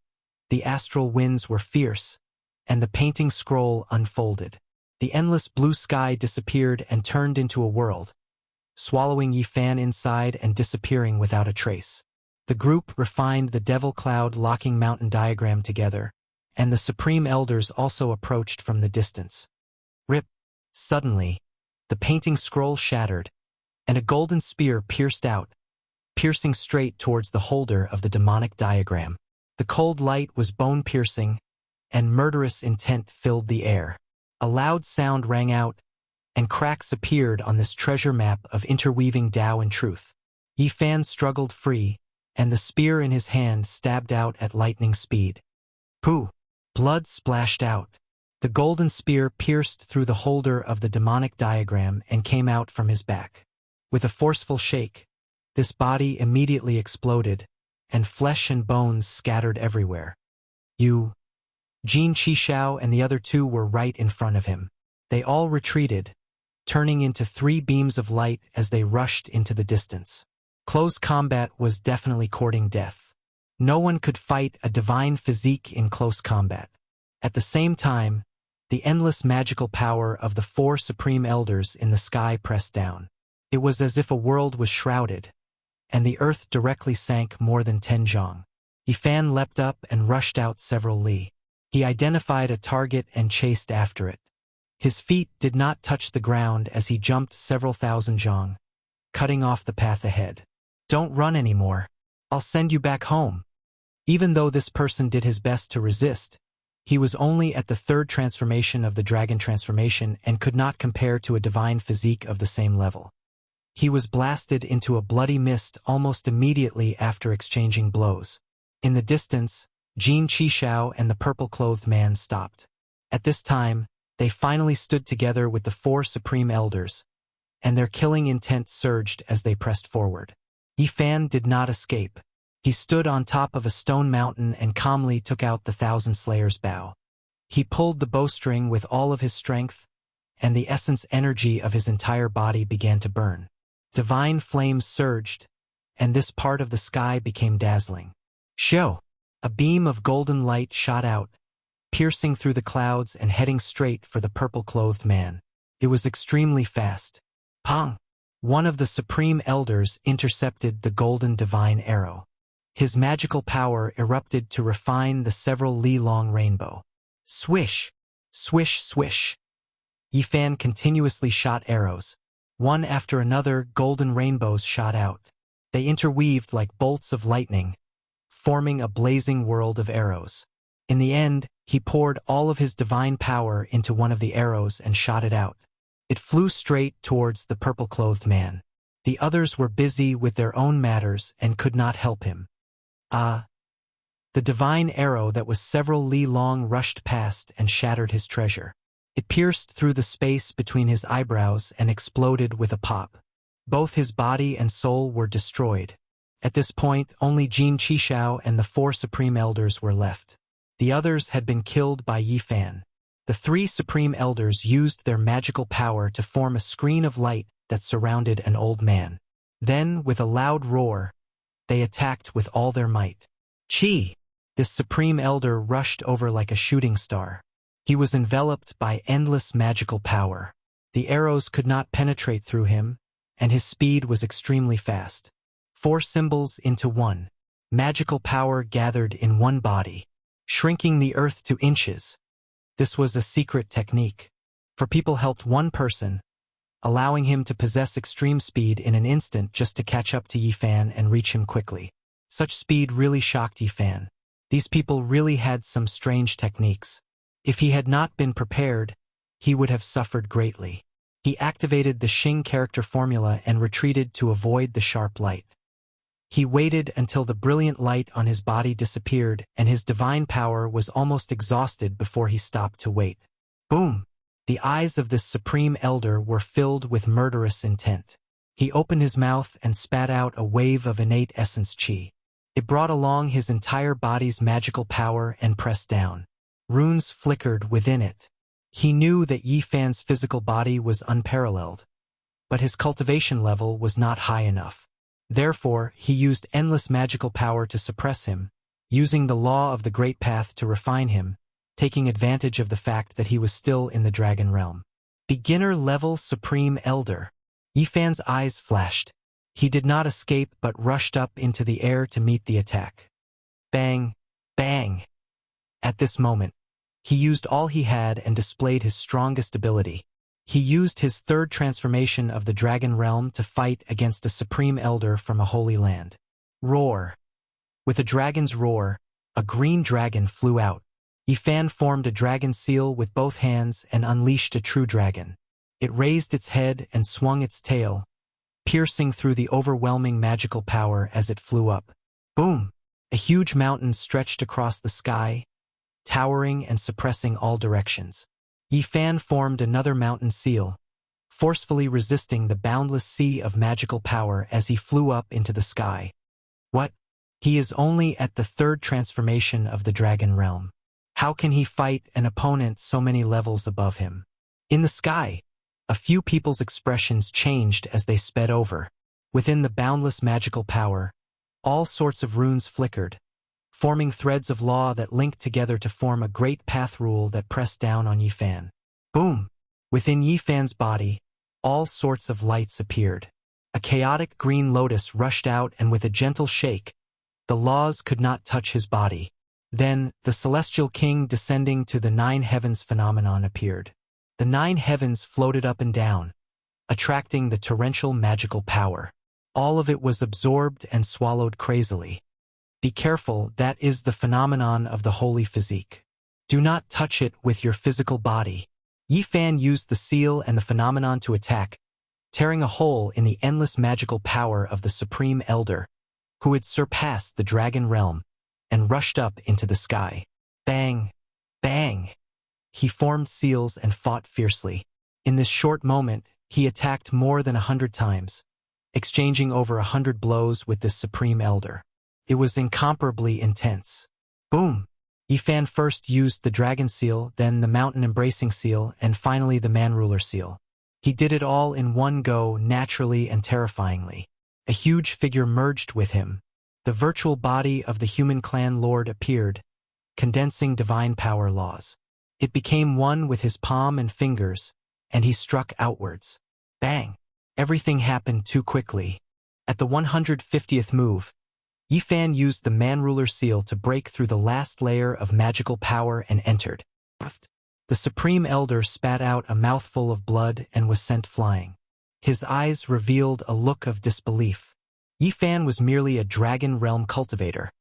The astral winds were fierce, and the painting scroll unfolded. The endless blue sky disappeared and turned into a world, swallowing Yifan inside and disappearing without a trace. The group refined the devil cloud locking mountain diagram together, and the supreme elders also approached from the distance. Rip! Suddenly, the painting scroll shattered, and a golden spear pierced out, piercing straight towards the holder of the demonic diagram. The cold light was bone-piercing, and murderous intent filled the air. A loud sound rang out, and cracks appeared on this treasure map of interweaving Tao and truth. Yifan struggled free, and the spear in his hand stabbed out at lightning speed. Pooh! Blood splashed out. The golden spear pierced through the holder of the demonic diagram and came out from his back. With a forceful shake, this body immediately exploded, and flesh and bones scattered everywhere. Jin Qishao and the other 2 were right in front of him. They all retreated, turning into 3 beams of light as they rushed into the distance. Close combat was definitely courting death. No one could fight a divine physique in close combat. At the same time, the endless magical power of the 4 supreme elders in the sky pressed down. It was as if a world was shrouded, and the earth directly sank more than 10 zhang. Yifan leapt up and rushed out several li. He identified a target and chased after it. His feet did not touch the ground as he jumped several thousand zhang, cutting off the path ahead. Don't run anymore. I'll send you back home. Even though this person did his best to resist, he was only at the 3rd transformation of the dragon transformation and could not compare to a divine physique of the same level. He was blasted into a bloody mist almost immediately after exchanging blows. In the distance, Jin Qishao and the purple-clothed man stopped. At this time, they finally stood together with the 4 supreme elders, and their killing intent surged as they pressed forward. Yifan did not escape. He stood on top of a stone mountain and calmly took out the 1,000 Slayers' bow. He pulled the bowstring with all of his strength, and the essence energy of his entire body began to burn. Divine flames surged, and this part of the sky became dazzling. Show! A beam of golden light shot out, piercing through the clouds and heading straight for the purple-clothed man. It was extremely fast. Pong! One of the supreme elders intercepted the golden divine arrow. His magical power erupted to refine the several li-long rainbow. Swish! Swish, swish! Yifan continuously shot arrows. One after another, golden rainbows shot out. They interweaved like bolts of lightning, forming a blazing world of arrows. In the end, he poured all of his divine power into one of the arrows and shot it out. It flew straight towards the purple-clothed man. The others were busy with their own matters and could not help him. The divine arrow that was several li long rushed past and shattered his treasure. It pierced through the space between his eyebrows and exploded with a pop. Both his body and soul were destroyed. At this point, only Jin Qishao and the 4 Supreme Elders were left. The others had been killed by Yi Fan. The 3 Supreme Elders used their magical power to form a screen of light that surrounded an old man. Then, with a loud roar, they attacked with all their might. Qi! This Supreme Elder rushed over like a shooting star. He was enveloped by endless magical power. The arrows could not penetrate through him, and his speed was extremely fast. 4 symbols into one. Magical power gathered in one body, shrinking the earth to inches. This was a secret technique. For people helped one person, allowing him to possess extreme speed in an instant just to catch up to Yi Fan and reach him quickly. Such speed really shocked Yi Fan. These people really had some strange techniques. If he had not been prepared, he would have suffered greatly. He activated the Xing character formula and retreated to avoid the sharp light. He waited until the brilliant light on his body disappeared and his divine power was almost exhausted before he stopped to wait. Boom! The eyes of this Supreme Elder were filled with murderous intent. He opened his mouth and spat out a wave of innate essence qi. It brought along his entire body's magical power and pressed down. Runes flickered within it. He knew that Yi Fan's physical body was unparalleled, but his cultivation level was not high enough. Therefore, he used endless magical power to suppress him, using the law of the Great Path to refine him, taking advantage of the fact that he was still in the Dragon Realm. Beginner-level Supreme Elder. Yi Fan's eyes flashed. He did not escape but rushed up into the air to meet the attack. Bang! Bang! At this moment, he used all he had and displayed his strongest ability. He used his 3rd transformation of the Dragon Realm to fight against a Supreme Elder from a holy land. Roar! With a dragon's roar, a green dragon flew out. Yi Fan formed a dragon seal with both hands and unleashed a true dragon. It raised its head and swung its tail, piercing through the overwhelming magical power as it flew up. Boom! A huge mountain stretched across the sky, towering and suppressing all directions. Yi Fan formed another mountain seal, forcefully resisting the boundless sea of magical power as he flew up into the sky. What? He is only at the 3rd transformation of the Dragon Realm. How can he fight an opponent so many levels above him? In the sky, a few people's expressions changed as they sped over. Within the boundless magical power, all sorts of runes flickered, forming threads of law that linked together to form a great path rule that pressed down on Yi Fan. Boom! Within Yi Fan's body, all sorts of lights appeared. A chaotic green lotus rushed out and with a gentle shake, the laws could not touch his body. Then, the Celestial King descending to the 9 heavens phenomenon appeared. The 9 heavens floated up and down, attracting the torrential magical power. All of it was absorbed and swallowed crazily. Be careful, that is the phenomenon of the holy physique. Do not touch it with your physical body. Yi Fan used the seal and the phenomenon to attack, tearing a hole in the endless magical power of the Supreme Elder, who had surpassed the Dragon Realm, and rushed up into the sky. Bang! Bang! He formed seals and fought fiercely. In this short moment, he attacked more than 100 times, exchanging over 100 blows with this Supreme Elder. It was incomparably intense. Boom! Yi Fan first used the Dragon Seal, then the Mountain Embracing Seal, and finally the Man Ruler Seal. He did it all in one go, naturally and terrifyingly. A huge figure merged with him. The virtual body of the human clan lord appeared, condensing divine power laws. It became one with his palm and fingers, and he struck outwards. Bang! Everything happened too quickly. At the 150th move, Yi Fan used the Man Ruler Seal to break through the last layer of magical power and entered. The Supreme Elder spat out a mouthful of blood and was sent flying. His eyes revealed a look of disbelief. Yi Fan was merely a Dragon Realm cultivator,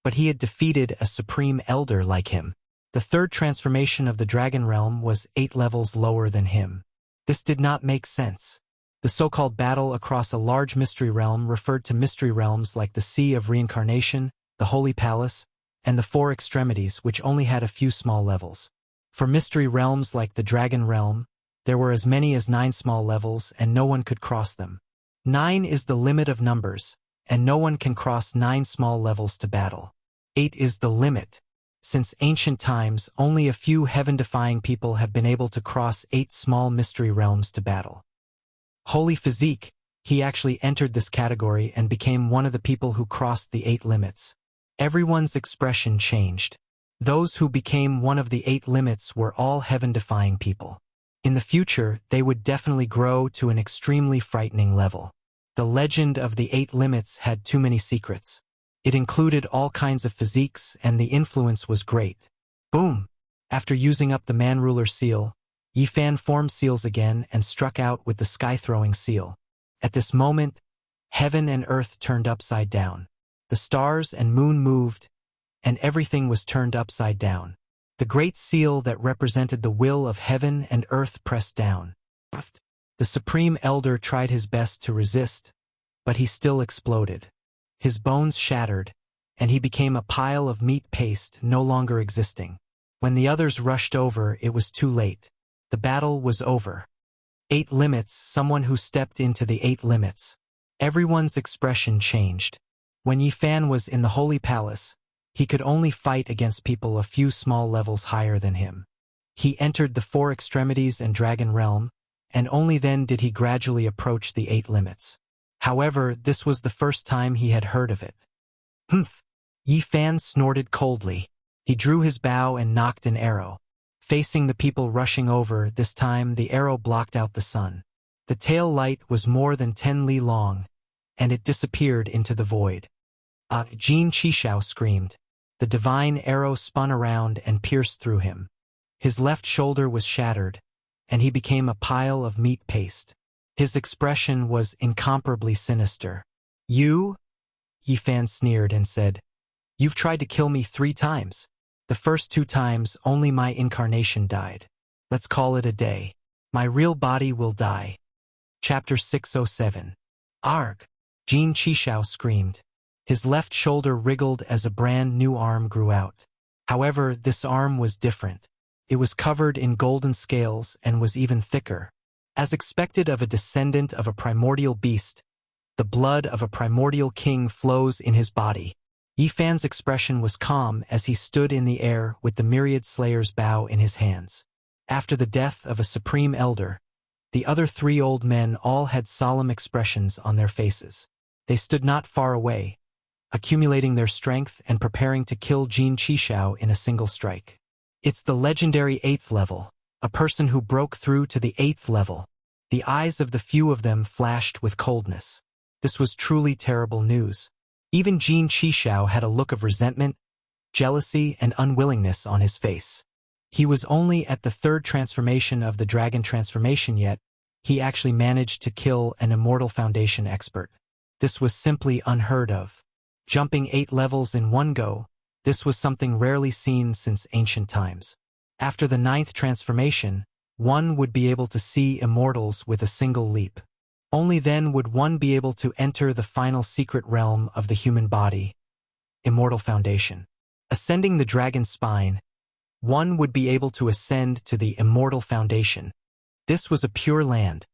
but he had defeated a Supreme Elder like him. The 3rd transformation of the Dragon Realm was 8 levels lower than him. This did not make sense. The so-called battle across a large mystery realm referred to mystery realms like the Sea of Reincarnation, the Holy Palace, and the 4 Extremities, which only had a few small levels. For mystery realms like the Dragon Realm, there were as many as 9 small levels and no one could cross them. 9 is the limit of numbers, and no one can cross 9 small levels to battle. 8 is the limit. Since ancient times, only a few heaven-defying people have been able to cross 8 small mystery realms to battle. Holy Physique, he actually entered this category and became one of the people who crossed the 8 limits. Everyone's expression changed. Those who became one of the 8 limits were all heaven-defying people. In the future, they would definitely grow to an extremely frightening level. The legend of the 8 limits had too many secrets. It included all kinds of physiques and the influence was great. Boom! After using up the Man-Ruler seal, Yifan formed seals again and struck out with the sky-throwing seal. At this moment, heaven and earth turned upside down. The stars and moon moved, and everything was turned upside down. The great seal that represented the will of heaven and earth pressed down. The Supreme Elder tried his best to resist, but he still exploded. His bones shattered, and he became a pile of meat paste no longer existing. When the others rushed over, it was too late. The battle was over. 8 limits, someone who stepped into the 8 limits. Everyone's expression changed. When Yifan was in the Holy Palace, he could only fight against people a few small levels higher than him. He entered the 4 extremities and Dragon Realm, and only then did he gradually approach the 8 limits. However, this was the first time he had heard of it. Humph! Yifan snorted coldly. He drew his bow and knocked an arrow. Facing the people rushing over, this time the arrow blocked out the sun. The tail light was more than 10 li long, and it disappeared into the void. Jin Qishao screamed. The divine arrow spun around and pierced through him. His left shoulder was shattered, and he became a pile of meat paste. His expression was incomparably sinister. You? Yifan sneered and said, "You've tried to kill me 3 times. The first 2 times only my incarnation died. Let's call it a day. My real body will die." Chapter 607. Arg! Jin Qishao screamed. His left shoulder wriggled as a brand new arm grew out. However, this arm was different. It was covered in golden scales and was even thicker. As expected of a descendant of a primordial beast, the blood of a primordial king flows in his body. Yifan's expression was calm as he stood in the air with the myriad slayer's bow in his hands. After the death of a supreme elder, the other 3 old men all had solemn expressions on their faces. They stood not far away, accumulating their strength and preparing to kill Jin Qishao in a single strike. It's the legendary 8th level, a person who broke through to the 8th level. The eyes of the few of them flashed with coldness. This was truly terrible news. Even Jin Qishao had a look of resentment, jealousy, and unwillingness on his face. He was only at the 3rd transformation of the dragon transformation yet. He actually managed to kill an Immortal Foundation expert. This was simply unheard of. Jumping 8 levels in one go, this was something rarely seen since ancient times. After the 9th transformation, one would be able to see immortals with a single leap. Only then would one be able to enter the final secret realm of the human body, Immortal Foundation. Ascending the dragon's spine, one would be able to ascend to the Immortal Foundation. This was a pure land,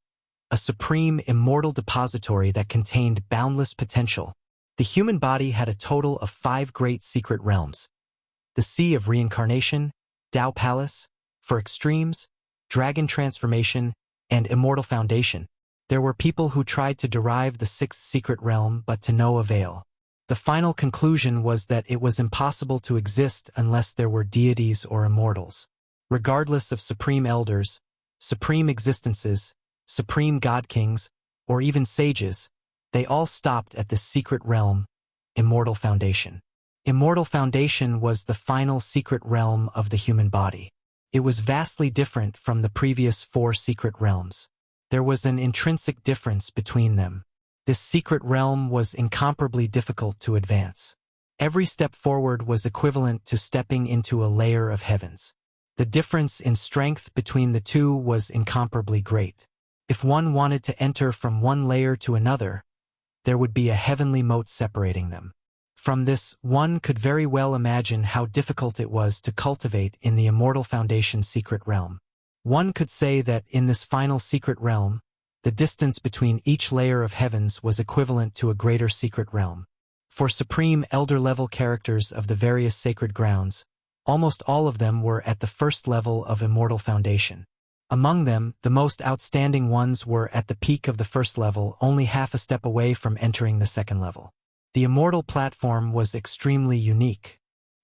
a supreme immortal depository that contained boundless potential. The human body had a total of 5 great secret realms: the Sea of Reincarnation, Tao Palace, for extremes, Dragon Transformation, and Immortal Foundation. There were people who tried to derive the 6th secret realm, but to no avail. The final conclusion was that it was impossible to exist unless there were deities or immortals. Regardless of supreme elders, supreme existences, supreme god kings, or even sages, they all stopped at this secret realm, Immortal Foundation. Immortal Foundation was the final secret realm of the human body. It was vastly different from the previous 4 secret realms. There was an intrinsic difference between them. This secret realm was incomparably difficult to advance. Every step forward was equivalent to stepping into a layer of heavens. The difference in strength between the 2 was incomparably great. If one wanted to enter from one layer to another, there would be a heavenly moat separating them. From this, one could very well imagine how difficult it was to cultivate in the Immortal Foundation's secret realm. One could say that in this final secret realm, the distance between each layer of heavens was equivalent to a greater secret realm. For supreme elder-level characters of the various sacred grounds, almost all of them were at the first level of Immortal Foundation. Among them, the most outstanding ones were at the peak of the first level, only half a step away from entering the second level. The Immortal Platform was extremely unique.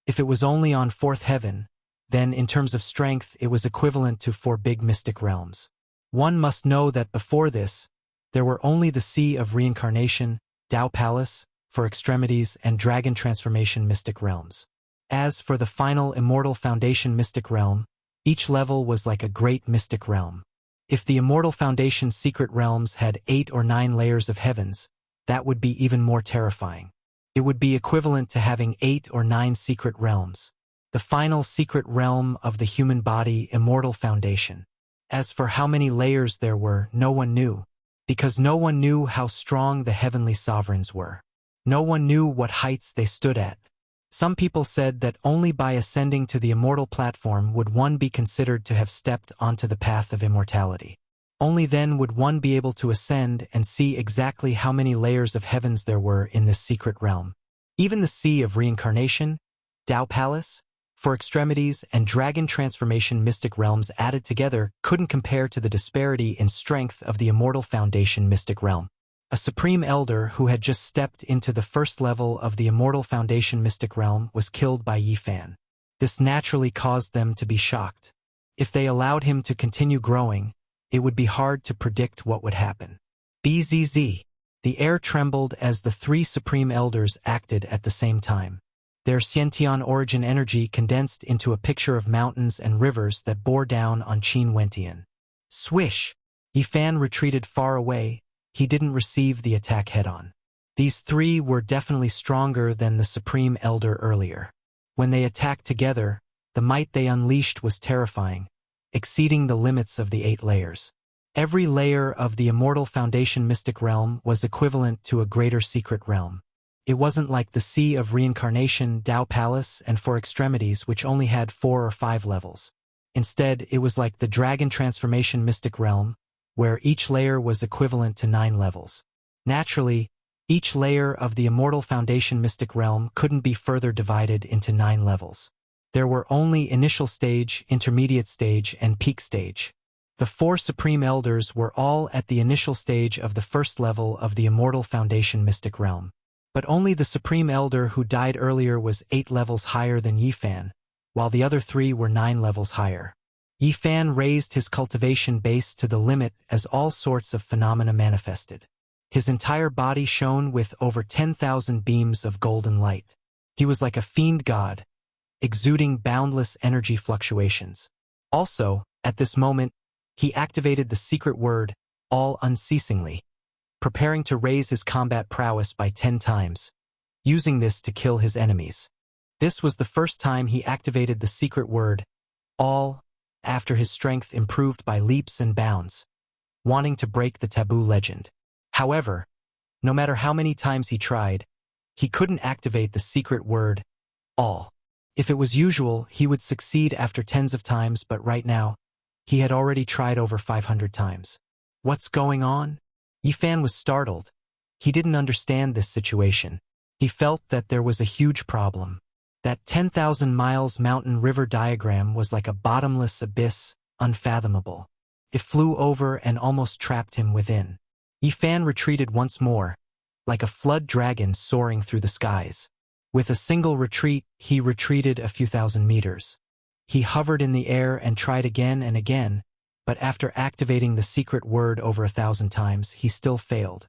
If it was only on fourth heaven, then in terms of strength it was equivalent to 4 big mystic realms. One must know that before this, there were only the Sea of Reincarnation, Tao Palace, for extremities, and Dragon Transformation mystic realms. As for the final Immortal Foundation mystic realm, each level was like a great mystic realm. If the Immortal Foundation secret realms had 8 or 9 layers of heavens, that would be even more terrifying. It would be equivalent to having 8 or 9 secret realms. The final secret realm of the human body, Immortal Foundation. As for how many layers there were, no one knew, because no one knew how strong the heavenly sovereigns were. No one knew what heights they stood at. Some people said that only by ascending to the Immortal Platform would one be considered to have stepped onto the path of immortality. Only then would one be able to ascend and see exactly how many layers of heavens there were in this secret realm. Even the Sea of Reincarnation, Tao Palace, for extremities, and Dragon Transformation mystic realms added together couldn't compare to the disparity in strength of the Immortal Foundation mystic realm. A supreme elder who had just stepped into the first level of the Immortal Foundation mystic realm was killed by Yifan. This naturally caused them to be shocked. If they allowed him to continue growing, it would be hard to predict what would happen. Bzz. The air trembled as the 3 supreme elders acted at the same time. Their Xiantian origin energy condensed into a picture of mountains and rivers that bore down on Qin Wentian. Swish! Yifan retreated far away. He didn't receive the attack head-on. These 3 were definitely stronger than the Supreme Elder earlier. When they attacked together, the might they unleashed was terrifying, exceeding the limits of the 8 layers. Every layer of the Immortal Foundation mystic realm was equivalent to a greater secret realm. It wasn't like the Sea of Reincarnation, Tao Palace, and for extremities, which only had 4 or 5 levels. Instead, it was like the Dragon Transformation mystic realm, where each layer was equivalent to 9 levels. Naturally, each layer of the Immortal Foundation mystic realm couldn't be further divided into 9 levels. There were only initial stage, intermediate stage, and peak stage. The 4 Supreme Elders were all at the initial stage of the first level of the Immortal Foundation mystic realm. But only the Supreme Elder who died earlier was 8 levels higher than Yifan, while the other 3 were 9 levels higher. Yifan raised his cultivation base to the limit as all sorts of phenomena manifested. His entire body shone with over 10,000 beams of golden light. He was like a fiend god, exuding boundless energy fluctuations. Also, at this moment, he activated the secret word, all unceasingly, preparing to raise his combat prowess by 10 times, using this to kill his enemies. This was the first time he activated the secret word, all, after his strength improved by leaps and bounds, wanting to break the taboo legend. However, no matter how many times he tried, he couldn't activate the secret word, all. If it was usual, he would succeed after tens of times, but right now, he had already tried over 500 times. What's going on? Yifan was startled. He didn't understand this situation. He felt that there was a huge problem. That 10,000 miles mountain river diagram was like a bottomless abyss, unfathomable. It flew over and almost trapped him within. Yifan retreated once more, like a flood dragon soaring through the skies. With a single retreat, he retreated a few thousand meters. He hovered in the air and tried again and again, but after activating the secret word over 1,000 times, he still failed.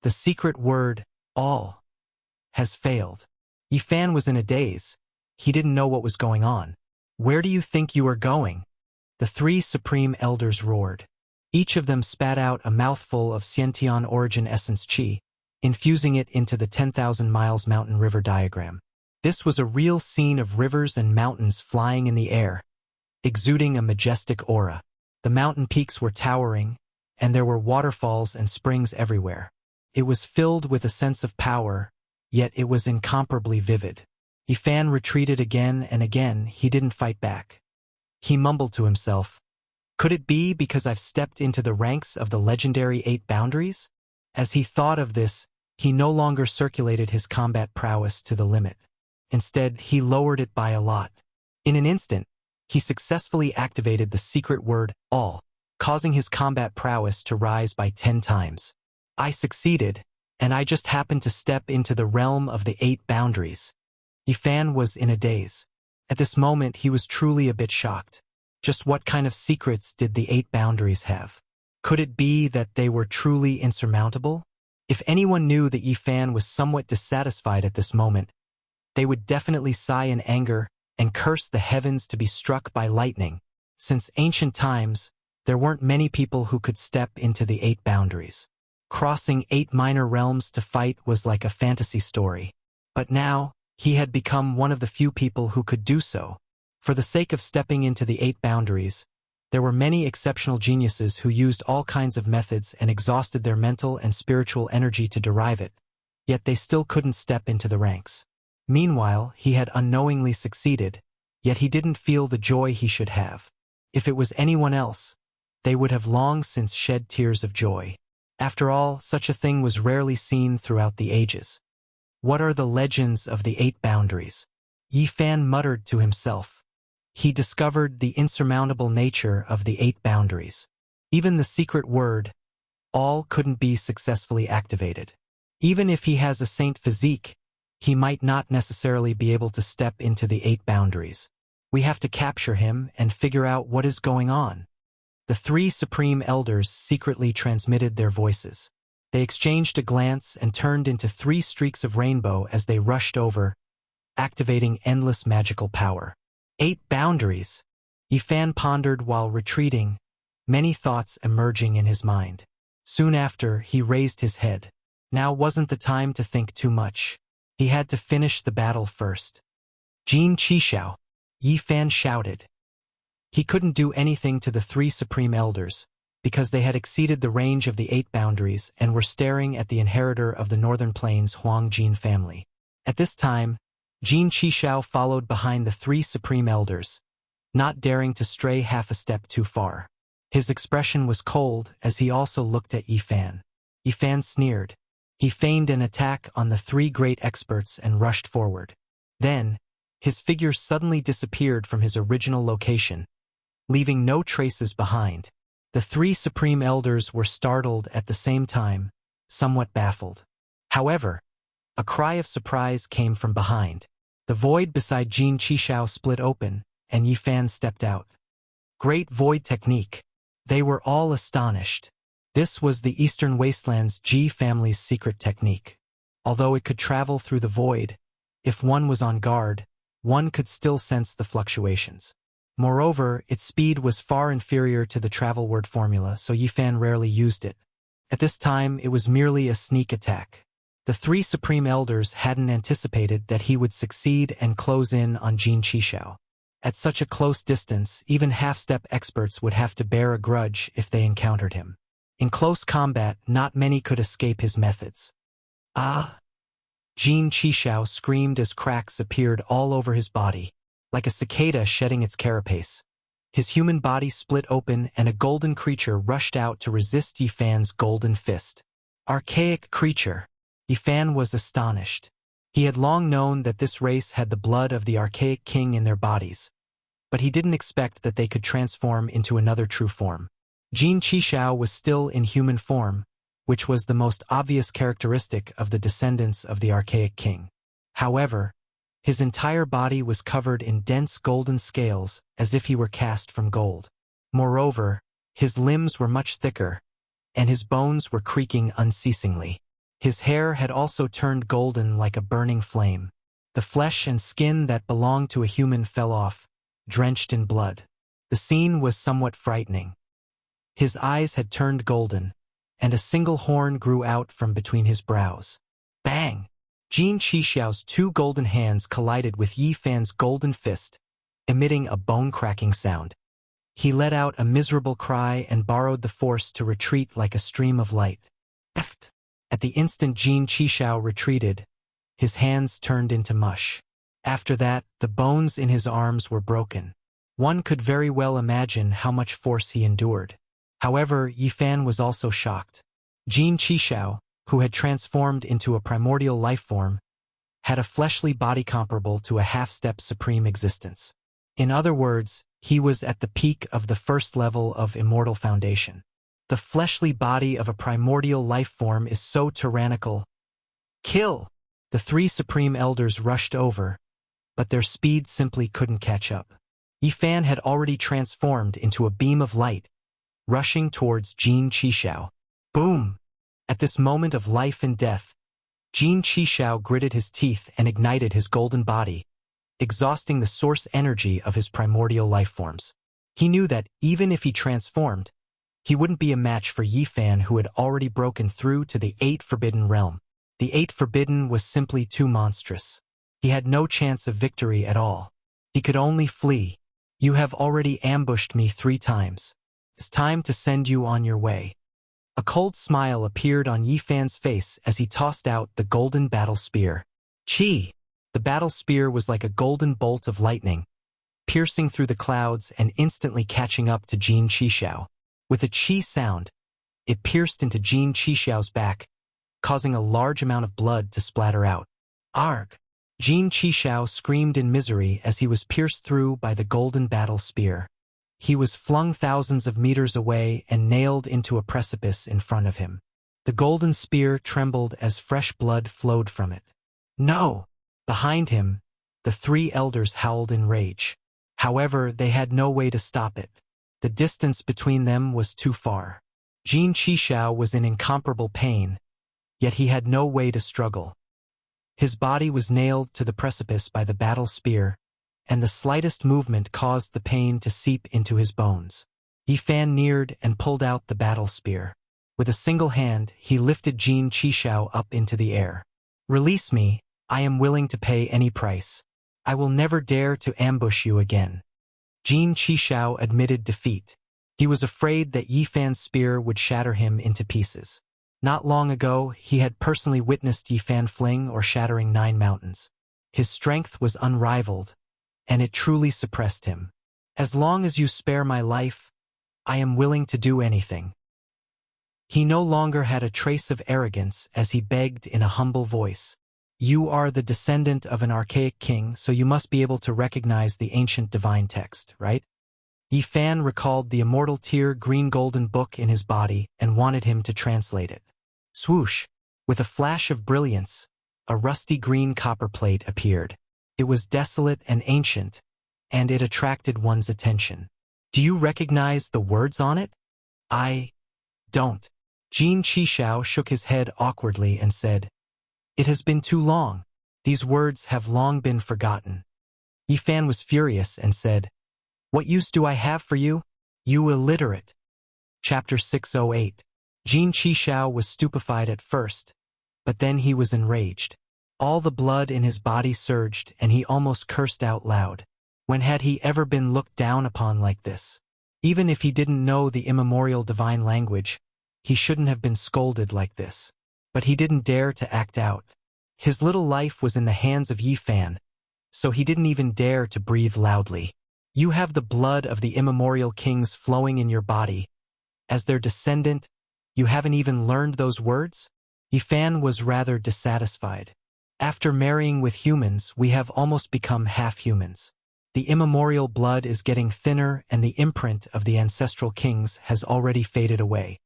The secret word, all, has failed. Yifan was in a daze. He didn't know what was going on. Where do you think you are going? The 3 Supreme Elders roared. Each of them spat out a mouthful of Xiantian origin essence qi, infusing it into the 10,000 miles mountain river diagram. This was a real scene of rivers and mountains flying in the air, exuding a majestic aura. The mountain peaks were towering, and there were waterfalls and springs everywhere. It was filled with a sense of power, yet it was incomparably vivid. Yifan retreated again and again. He didn't fight back. He mumbled to himself, "Could it be because I've stepped into the ranks of the legendary 8 boundaries?" As he thought of this, he no longer circulated his combat prowess to the limit. Instead, he lowered it by a lot. In an instant, he successfully activated the secret word, all, causing his combat prowess to rise by 10 times. "I succeeded, and I just happened to step into the realm of the 8 boundaries." Yifan was in a daze. At this moment, he was truly a bit shocked. Just what kind of secrets did the 8 boundaries have? Could it be that they were truly insurmountable? If anyone knew that Yifan was somewhat dissatisfied at this moment, they would definitely sigh in anger and curse the heavens to be struck by lightning. Since ancient times, there weren't many people who could step into the 8 boundaries. Crossing 8 minor realms to fight was like a fantasy story. But now, he had become one of the few people who could do so. For the sake of stepping into the 8 boundaries, there were many exceptional geniuses who used all kinds of methods and exhausted their mental and spiritual energy to derive it, yet they still couldn't step into the ranks. Meanwhile, he had unknowingly succeeded, yet he didn't feel the joy he should have. If it was anyone else, they would have long since shed tears of joy. After all, such a thing was rarely seen throughout the ages. What are the legends of the 8 boundaries? Yifan muttered to himself. He discovered the insurmountable nature of the 8 boundaries. Even the secret word, all, couldn't be successfully activated. Even if he has a saint physique, he might not necessarily be able to step into the 8 boundaries. We have to capture him and figure out what is going on. The 3 supreme elders secretly transmitted their voices. They exchanged a glance and turned into 3 streaks of rainbow as they rushed over, activating endless magical power. 8 boundaries. Yifan pondered while retreating, many thoughts emerging in his mind. Soon after, he raised his head. Now wasn't the time to think too much. He had to finish the battle first. "Jin Qishao!" Yifan shouted. He couldn't do anything to the 3 supreme elders, because they had exceeded the range of the 8 boundaries and were staring at the inheritor of the Northern Plains Huang Jin family. At this time, Jin Qishao followed behind the 3 supreme elders, not daring to stray half a step too far. His expression was cold as he also looked at Yifan. Yifan sneered. He feigned an attack on the 3 great experts and rushed forward. Then, his figure suddenly disappeared from his original location, leaving no traces behind. The 3 supreme elders were startled at the same time, somewhat baffled. However, a cry of surprise came from behind. The void beside Jin Qishao split open, and Yifan stepped out. Great void technique. They were all astonished. This was the Eastern Wasteland's Ji family's secret technique. Although it could travel through the void, if one was on guard, one could still sense the fluctuations. Moreover, its speed was far inferior to the travel word formula, so Yifan rarely used it. At this time, it was merely a sneak attack. The 3 supreme elders hadn't anticipated that he would succeed and close in on Jin Qishao. At such a close distance, even half-step experts would have to bear a grudge if they encountered him. In close combat, not many could escape his methods. "Ah!" Jin Qishao screamed as cracks appeared all over his body, like a cicada shedding its carapace. His human body split open and a golden creature rushed out to resist Yifan's golden fist. Archaic creature. Yifan was astonished. He had long known that this race had the blood of the archaic king in their bodies, but he didn't expect that they could transform into another true form. Jin Qishao was still in human form, which was the most obvious characteristic of the descendants of the archaic king. However, his entire body was covered in dense golden scales as if he were cast from gold. Moreover, his limbs were much thicker, and his bones were creaking unceasingly. His hair had also turned golden like a burning flame. The flesh and skin that belonged to a human fell off, drenched in blood. The scene was somewhat frightening. His eyes had turned golden, and a single horn grew out from between his brows. Bang! Jin Qishao's 2 golden hands collided with Yifan's golden fist, emitting a bone-cracking sound. He let out a miserable cry and borrowed the force to retreat like a stream of light. Eft! At the instant Jin Qishao retreated, His hands turned into mush. After that, the bones in his arms were broken. One could very well imagine how much force he endured. However, Yifan was also shocked. Jin Qishao, who had transformed into a primordial life form, had a fleshly body comparable to a half-step supreme existence. In other words, he was at the peak of the first level of immortal foundation. The fleshly body of a primordial life form is so tyrannical. Kill! The three supreme elders rushed over, but their speed simply couldn't catch up. Yifan had already transformed into a beam of light, rushing towards Jin Qishao. Boom! At this moment of life and death, Jin Qishao gritted his teeth and ignited his golden body, exhausting the source energy of his primordial life forms. He knew that, even if he transformed, he wouldn't be a match for Yifan, who had already broken through to the 8th Forbidden Realm. The 8th Forbidden was simply too monstrous. He had no chance of victory at all. He could only flee. You have already ambushed me 3 times. It's time to send you on your way. A cold smile appeared on Yifan's face as he tossed out the golden battle spear. Chi! The battle spear was like a golden bolt of lightning, piercing through the clouds and instantly catching up to Jin Qishao. With a chi sound, it pierced into Jin Qishao's back, causing a large amount of blood to splatter out. Arg! Jin Qishao screamed in misery as he was pierced through by the golden battle spear. He was flung thousands of meters away and nailed into a precipice in front of him. The golden spear trembled as fresh blood flowed from it. No! Behind him, the 3 elders howled in rage. However, they had no way to stop it. The distance between them was too far. Jin Qishao was in incomparable pain, yet he had no way to struggle. His body was nailed to the precipice by the battle spear, and the slightest movement caused the pain to seep into his bones. Yifan neared and pulled out the battle spear. With a single hand, he lifted Jin Qishao up into the air. Release me, I am willing to pay any price. I will never dare to ambush you again. Jin Qishao admitted defeat. He was afraid that Yifan's spear would shatter him into pieces. Not long ago, he had personally witnessed Yifan fling or shattering 9 mountains. His strength was unrivaled, and it truly suppressed him. As long as you spare my life, I am willing to do anything. He no longer had a trace of arrogance as he begged in a humble voice. You are the descendant of an archaic king, so you must be able to recognize the ancient divine text, right? Yifan recalled the immortal tier green golden book in his body and wanted him to translate it. Swoosh! With a flash of brilliance, a rusty green copper plate appeared. It was desolate and ancient, and it attracted one's attention. Do you recognize the words on it? I don't. Jin Qishao shook his head awkwardly and said, It has been too long. These words have long been forgotten. Yifan was furious and said, What use do I have for you? You illiterate. Chapter 608. Jin Qishao was stupefied at first, but then he was enraged. All the blood in his body surged and he almost cursed out loud. When had he ever been looked down upon like this? Even if he didn't know the immemorial divine language, he shouldn't have been scolded like this. But he didn't dare to act out. His little life was in the hands of Yifan, so he didn't even dare to breathe loudly. You have the blood of the immemorial kings flowing in your body. As their descendant, you haven't even learned those words? Yifan was rather dissatisfied. After marrying with humans, we have almost become half-humans. The immemorial blood is getting thinner and the imprint of the ancestral kings has already faded away.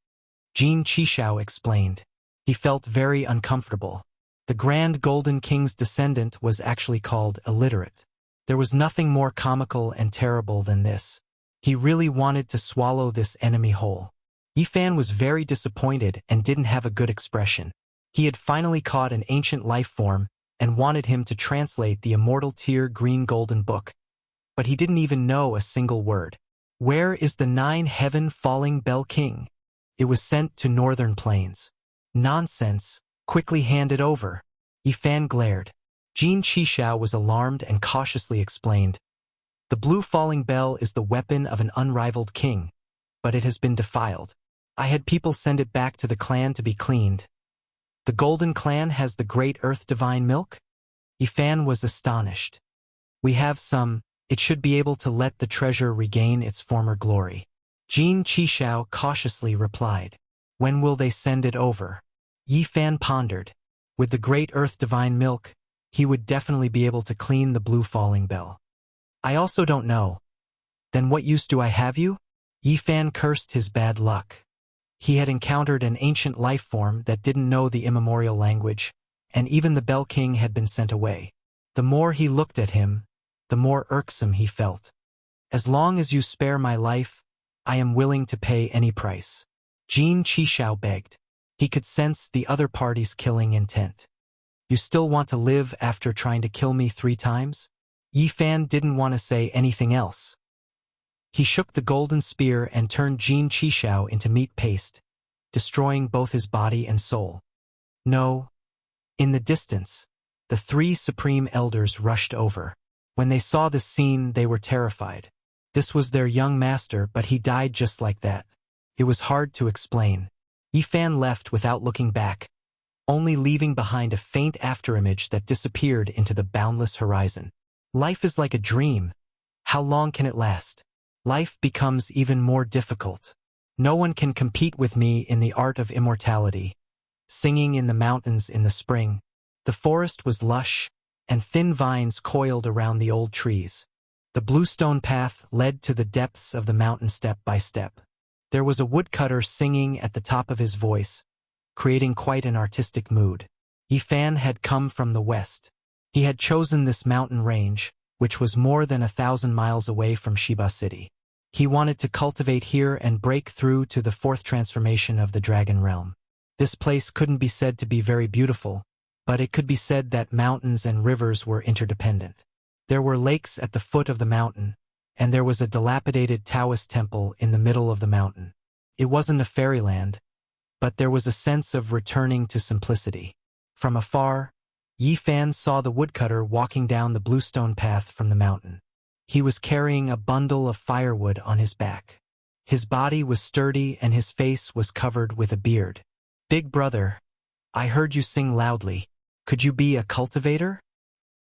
Jin Qishao explained. He felt very uncomfortable. The Grand Golden King's descendant was actually called illiterate. There was nothing more comical and terrible than this. He really wanted to swallow this enemy whole. Yifan was very disappointed and didn't have a good expression. He had finally caught an ancient life form and wanted him to translate the immortal tier green golden book. But he didn't even know a single word. Where is the 9 heaven falling bell king? It was sent to northern plains. Nonsense. Quickly hand it over. Yifan glared. Jin Qishao was alarmed and cautiously explained. The blue falling bell is the weapon of an unrivaled king, but it has been defiled. I had people send it back to the clan to be cleaned. The Golden Clan has the great earth divine milk? Yifan was astonished. We have some, it should be able to let the treasure regain its former glory. Jin Qishao cautiously replied. When will they send it over? Yifan pondered. With the great earth divine milk, he would definitely be able to clean the blue falling bell. I also don't know. Then what use do I have you? Yifan cursed his bad luck. He had encountered an ancient life form that didn't know the immemorial language, and even the Bell King had been sent away. The more he looked at him, the more irksome he felt. As long as you spare my life, I am willing to pay any price. Jin Qishao begged. He could sense the other party's killing intent. You still want to live after trying to kill me 3 times? Yifan didn't want to say anything else. He shook the golden spear and turned Jin Qishao into meat paste, destroying both his body and soul. No. In the distance, the 3 supreme elders rushed over. When they saw this scene, they were terrified. This was their young master, but he died just like that. It was hard to explain. Yifan left without looking back, only leaving behind a faint afterimage that disappeared into the boundless horizon. Life is like a dream. How long can it last? Life becomes even more difficult. No one can compete with me in the art of immortality. Singing in the mountains in the spring, the forest was lush, and thin vines coiled around the old trees. The bluestone path led to the depths of the mountain step by step. There was a woodcutter singing at the top of his voice, creating quite an artistic mood. Yifan had come from the west. He had chosen this mountain range, which was more than 1,000 miles away from Shiba City. He wanted to cultivate here and break through to the 4th transformation of the Dragon Realm. This place couldn't be said to be very beautiful, but it could be said that mountains and rivers were interdependent. There were lakes at the foot of the mountain, and there was a dilapidated Taoist temple in the middle of the mountain. It wasn't a fairyland, but there was a sense of returning to simplicity. From afar, Yifan saw the woodcutter walking down the bluestone path from the mountain. He was carrying a bundle of firewood on his back. His body was sturdy and his face was covered with a beard. Big brother, I heard you sing loudly. Could you be a cultivator?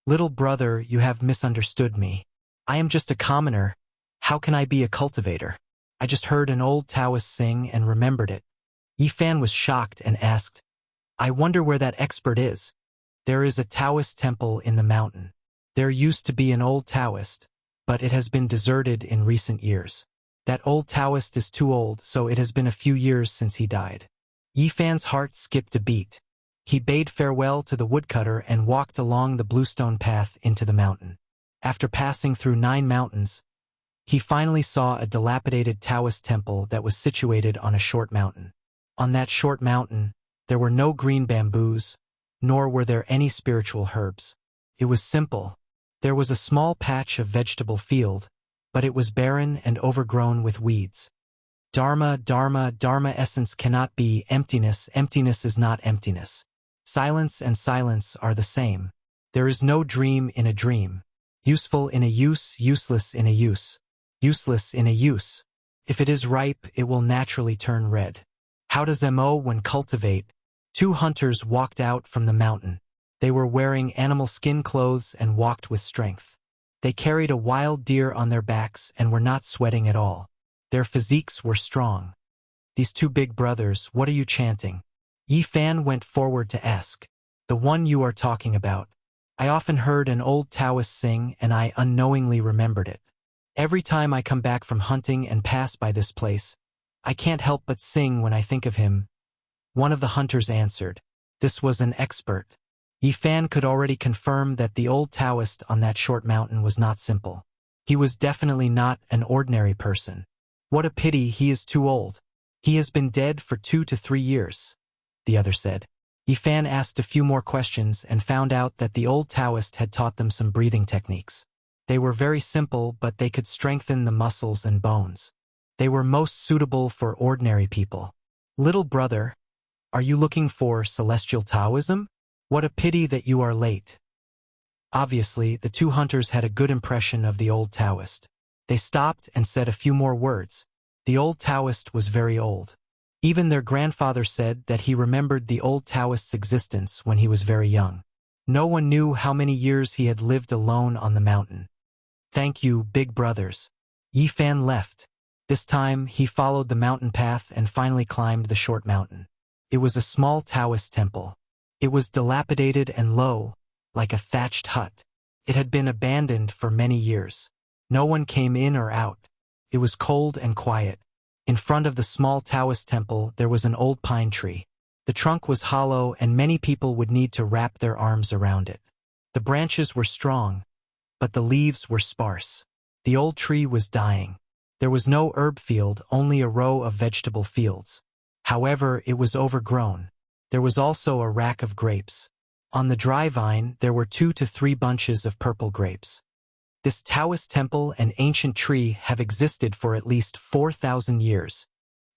Little brother, you have misunderstood me. I am just a commoner. How can I be a cultivator? I just heard an old Taoist sing and remembered it. Yifan was shocked and asked, I wonder where that expert is. There is a Taoist temple in the mountain. There used to be an old Taoist, but it has been deserted in recent years. That old Taoist is too old, so it has been a few years since he died. Yifan's heart skipped a beat. He bade farewell to the woodcutter and walked along the bluestone path into the mountain. After passing through 9 mountains, he finally saw a dilapidated Taoist temple that was situated on a short mountain. On that short mountain, there were no green bamboos, nor were there any spiritual herbs. It was simple. There was a small patch of vegetable field, but it was barren and overgrown with weeds. Dharma, Dharma, Dharma essence cannot be emptiness, emptiness is not emptiness. Silence and silence are the same. There is no dream in a dream. Useful in a use, useless in a use. Useless in a use. If it is ripe, it will naturally turn red. How does Mo when cultivate? 2 hunters walked out from the mountain. They were wearing animal skin clothes and walked with strength. They carried a wild deer on their backs and were not sweating at all. Their physiques were strong. These 2 big brothers, what are you chanting? Yifan went forward to ask. The one you are talking about. I often heard an old Taoist sing and I unknowingly remembered it. Every time I come back from hunting and pass by this place, I can't help but sing when I think of him. One of the hunters answered. This was an expert. Yifan could already confirm that the old Taoist on that short mountain was not simple. He was definitely not an ordinary person. What a pity he is too old. He has been dead for 2 to 3 years, the other said. Yifan asked a few more questions and found out that the old Taoist had taught them some breathing techniques. They were very simple, but they could strengthen the muscles and bones. They were most suitable for ordinary people. Little brother, are you looking for celestial Taoism? What a pity that you are late. Obviously, the 2 hunters had a good impression of the old Taoist. They stopped and said a few more words. The old Taoist was very old. Even their grandfather said that he remembered the old Taoist's existence when he was very young. No one knew how many years he had lived alone on the mountain. Thank you, big brothers. Yifan left. This time, he followed the mountain path and finally climbed the short mountain. It was a small Taoist temple. It was dilapidated and low, like a thatched hut. It had been abandoned for many years. No one came in or out. It was cold and quiet. In front of the small Taoist temple, there was an old pine tree. The trunk was hollow and many people would need to wrap their arms around it. The branches were strong, but the leaves were sparse. The old tree was dying. There was no herb field, only a row of vegetable fields. However, it was overgrown. There was also a rack of grapes. On the dry vine, there were 2 to 3 bunches of purple grapes. This Taoist temple and ancient tree have existed for at least 4,000 years.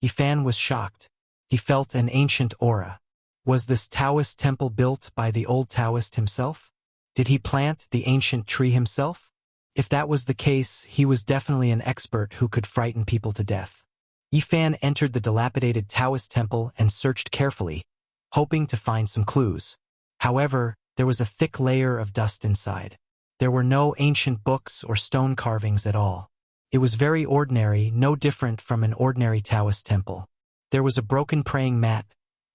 Yifan was shocked. He felt an ancient aura. Was this Taoist temple built by the old Taoist himself? Did he plant the ancient tree himself? If that was the case, he was definitely an expert who could frighten people to death. Yifan entered the dilapidated Taoist temple and searched carefully, hoping to find some clues. However, there was a thick layer of dust inside. There were no ancient books or stone carvings at all. It was very ordinary, no different from an ordinary Taoist temple. There was a broken praying mat,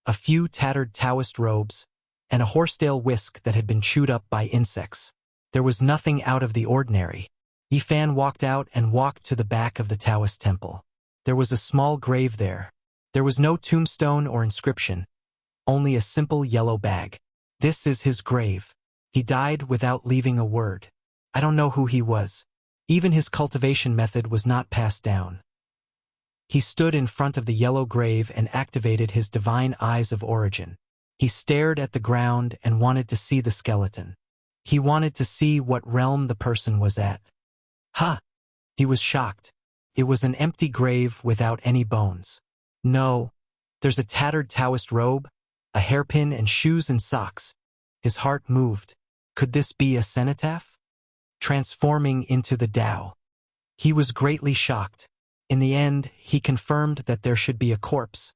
a few tattered Taoist robes, and a horsetail whisk that had been chewed up by insects. There was nothing out of the ordinary. Yifan walked out and walked to the back of the Taoist temple. There was a small grave there. There was no tombstone or inscription, only a simple yellow bag. This is his grave. He died without leaving a word. I don't know who he was. Even his cultivation method was not passed down. He stood in front of the yellow grave and activated his divine eyes of origin. He stared at the ground and wanted to see the skeleton. He wanted to see what realm the person was at. Ha! He was shocked. It was an empty grave without any bones. No, there's a tattered Taoist robe, a hairpin and shoes and socks. His heart moved. Could this be a cenotaph? Transforming into the Tao. He was greatly shocked. In the end, he confirmed that there should be a corpse,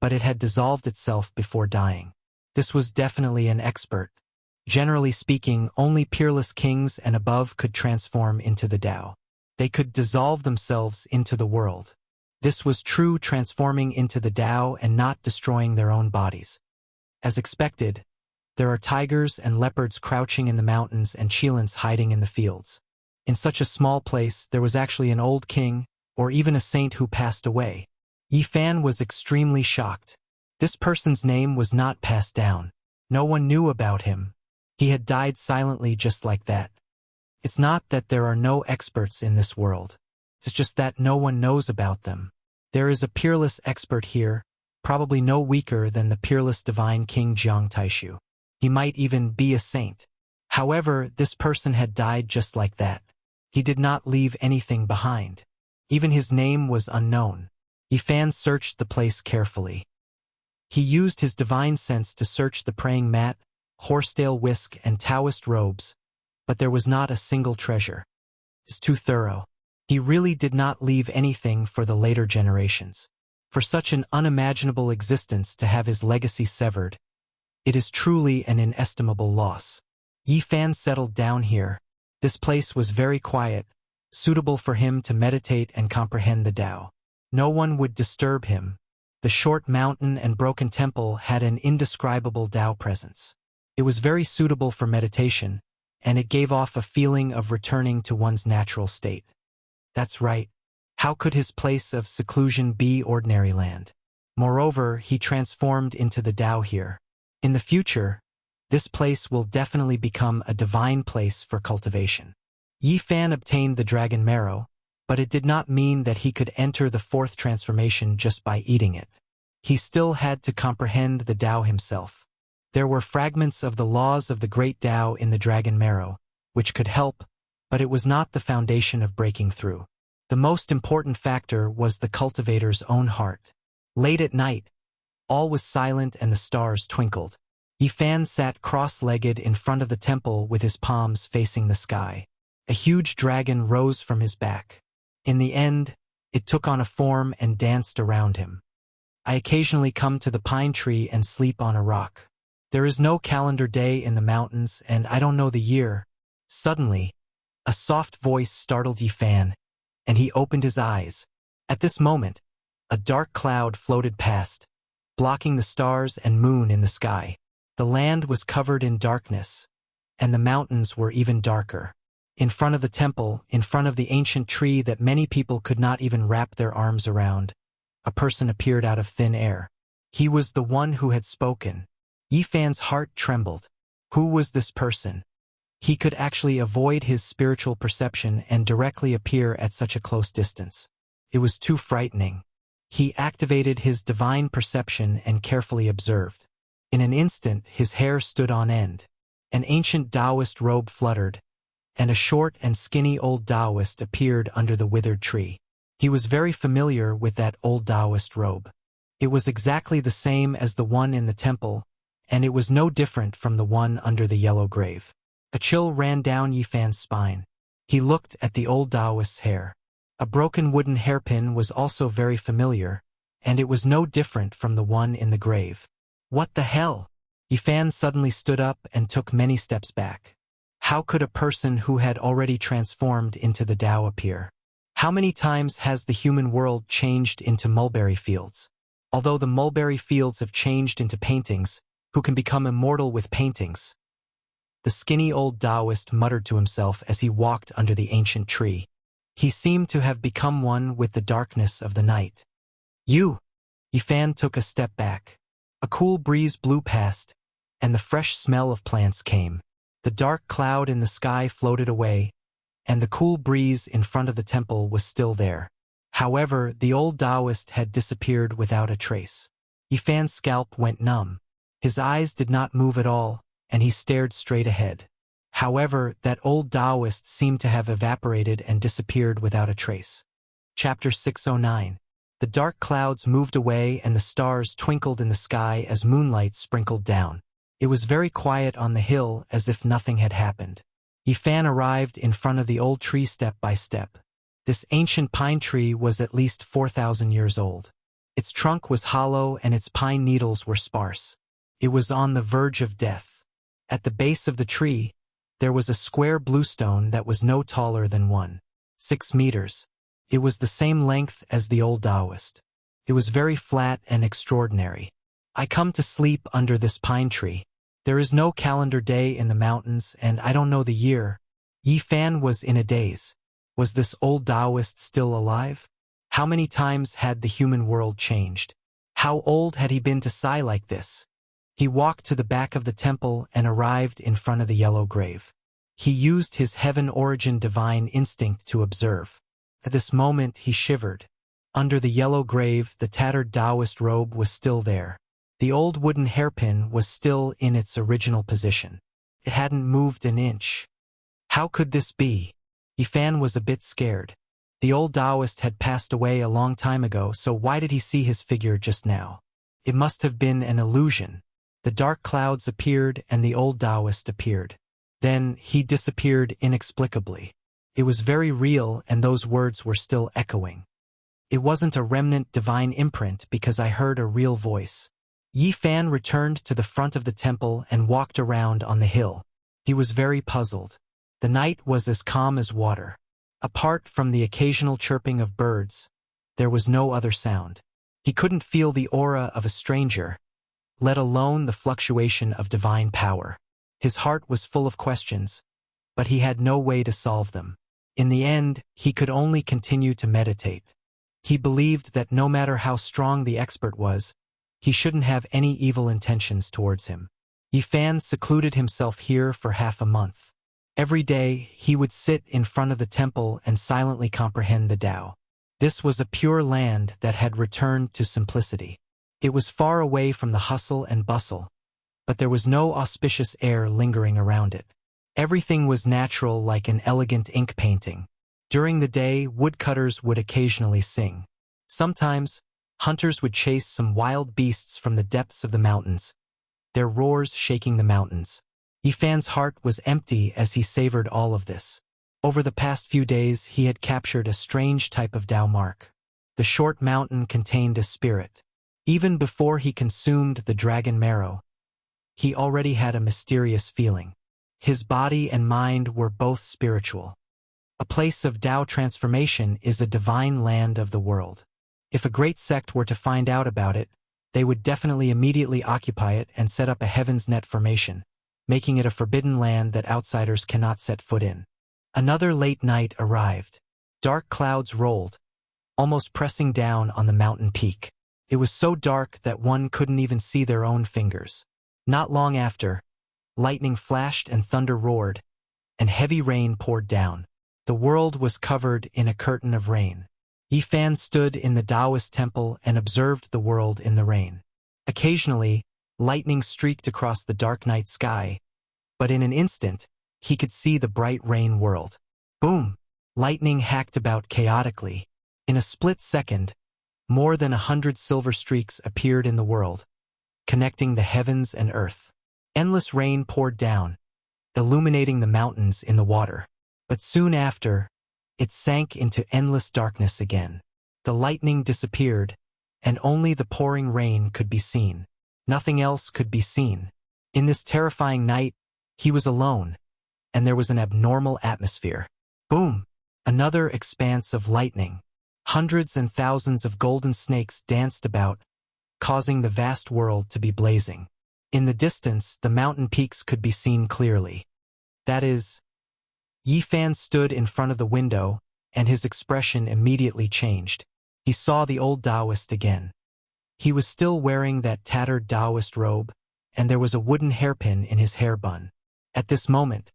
but it had dissolved itself before dying. This was definitely an expert. Generally speaking, only peerless kings and above could transform into the Tao. They could dissolve themselves into the world. This was true transforming into the Tao and not destroying their own bodies. As expected, there are tigers and leopards crouching in the mountains and cheetahs hiding in the fields. In such a small place, there was actually an old king, or even a saint who passed away. Yifan was extremely shocked. This person's name was not passed down. No one knew about him. He had died silently just like that. It's not that there are no experts in this world. It's just that no one knows about them. There is a peerless expert here, probably no weaker than the peerless divine King Jiang Taishu. He might even be a saint. However, this person had died just like that. He did not leave anything behind. Even his name was unknown. Yifan searched the place carefully. He used his divine sense to search the praying mat, horsetail whisk, and Taoist robes, but there was not a single treasure. It's too thorough. He really did not leave anything for the later generations. For such an unimaginable existence to have his legacy severed, it is truly an inestimable loss. Yifan settled down here. This place was very quiet, suitable for him to meditate and comprehend the Tao. No one would disturb him. The short mountain and broken temple had an indescribable Tao presence. It was very suitable for meditation, and it gave off a feeling of returning to one's natural state. That's right. How could his place of seclusion be ordinary land? Moreover, he transformed into the Tao here. In the future, this place will definitely become a divine place for cultivation. Yifan obtained the dragon marrow, but it did not mean that he could enter the fourth transformation just by eating it. He still had to comprehend the Tao himself. There were fragments of the laws of the great Tao in the dragon marrow, which could help, but it was not the foundation of breaking through. The most important factor was the cultivator's own heart. Late at night, all was silent and the stars twinkled. Yifan sat cross-legged in front of the temple with his palms facing the sky. A huge dragon rose from his back. In the end, it took on a form and danced around him. I occasionally come to the pine tree and sleep on a rock. There is no calendar day in the mountains, and I don't know the year. Suddenly, a soft voice startled Yifan, and he opened his eyes. At this moment, a dark cloud floated past, blocking the stars and moon in the sky. The land was covered in darkness, and the mountains were even darker. In front of the temple, in front of the ancient tree that many people could not even wrap their arms around, a person appeared out of thin air. He was the one who had spoken. Yifan's heart trembled. Who was this person? He could actually avoid his spiritual perception and directly appear at such a close distance. It was too frightening. He activated his divine perception and carefully observed. In an instant, his hair stood on end. An ancient Taoist robe fluttered, and a short and skinny old Taoist appeared under the withered tree. He was very familiar with that old Taoist robe. It was exactly the same as the one in the temple, and it was no different from the one under the yellow grave. A chill ran down Yifan's spine. He looked at the old Taoist's hair. A broken wooden hairpin was also very familiar, and it was no different from the one in the grave. What the hell? Yifan suddenly stood up and took many steps back. How could a person who had already transformed into the Tao appear? How many times has the human world changed into mulberry fields? Although the mulberry fields have changed into paintings, who can become immortal with paintings? The skinny old Taoist muttered to himself as he walked under the ancient tree. He seemed to have become one with the darkness of the night. You! Yifan took a step back. A cool breeze blew past, and the fresh smell of plants came. The dark cloud in the sky floated away, and the cool breeze in front of the temple was still there. However, the old Taoist had disappeared without a trace. Yifan's scalp went numb. His eyes did not move at all, and he stared straight ahead. However, that old Taoist seemed to have evaporated and disappeared without a trace. Chapter 609. The dark clouds moved away and the stars twinkled in the sky as moonlight sprinkled down. It was very quiet on the hill, as if nothing had happened. Yifan arrived in front of the old tree step by step. This ancient pine tree was at least 4,000 years old. Its trunk was hollow and its pine needles were sparse. It was on the verge of death. At the base of the tree, there was a square bluestone that was no taller than 1.6 meters. It was the same length as the old Taoist. It was very flat and extraordinary. I come to sleep under this pine tree. There is no calendar day in the mountains, and I don't know the year. Yifan was in a daze. Was this old Taoist still alive? How many times had the human world changed? How old had he been to sigh like this? He walked to the back of the temple and arrived in front of the yellow grave. He used his heaven-origin divine instinct to observe. At this moment he shivered. Under the yellow grave, the tattered Taoist robe was still there. The old wooden hairpin was still in its original position. It hadn't moved an inch. How could this be? Yifan was a bit scared. The old Taoist had passed away a long time ago, so why did he see his figure just now? It must have been an illusion. The dark clouds appeared and the old Taoist appeared. Then he disappeared inexplicably. It was very real, and those words were still echoing. It wasn't a remnant divine imprint because I heard a real voice. Yifan returned to the front of the temple and walked around on the hill. He was very puzzled. The night was as calm as water. Apart from the occasional chirping of birds, there was no other sound. He couldn't feel the aura of a stranger, let alone the fluctuation of divine power. His heart was full of questions, but he had no way to solve them. In the end, he could only continue to meditate. He believed that no matter how strong the expert was, he shouldn't have any evil intentions towards him. Yifan secluded himself here for half a month. Every day, he would sit in front of the temple and silently comprehend the Tao. This was a pure land that had returned to simplicity. It was far away from the hustle and bustle, but there was no auspicious air lingering around it. Everything was natural, like an elegant ink painting. During the day, woodcutters would occasionally sing. Sometimes, hunters would chase some wild beasts from the depths of the mountains, their roars shaking the mountains. Yifan's heart was empty as he savored all of this. Over the past few days, he had captured a strange type of Tao mark. The short mountain contained a spirit. Even before he consumed the dragon marrow, he already had a mysterious feeling. His body and mind were both spiritual. A place of Tao transformation is a divine land of the world. If a great sect were to find out about it, they would definitely immediately occupy it and set up a heaven's net formation, making it a forbidden land that outsiders cannot set foot in. Another late night arrived. Dark clouds rolled, almost pressing down on the mountain peak. It was so dark that one couldn't even see their own fingers. Not long after, lightning flashed and thunder roared, and heavy rain poured down. The world was covered in a curtain of rain. Yifan stood in the Taoist temple and observed the world in the rain. Occasionally, lightning streaked across the dark night sky, but in an instant, he could see the bright rain world. Boom! Lightning hacked about chaotically. In a split second, more than 100 silver streaks appeared in the world, connecting the heavens and earth. Endless rain poured down, illuminating the mountains in the water. But soon after, it sank into endless darkness again. The lightning disappeared, and only the pouring rain could be seen. Nothing else could be seen. In this terrifying night, he was alone, and there was an abnormal atmosphere. Boom! Another expanse of lightning. Hundreds and thousands of golden snakes danced about, causing the vast world to be blazing. In the distance, the mountain peaks could be seen clearly. That is, Yifan stood in front of the window, and his expression immediately changed. He saw the old Taoist again. He was still wearing that tattered Taoist robe, and there was a wooden hairpin in his hair bun. At this moment,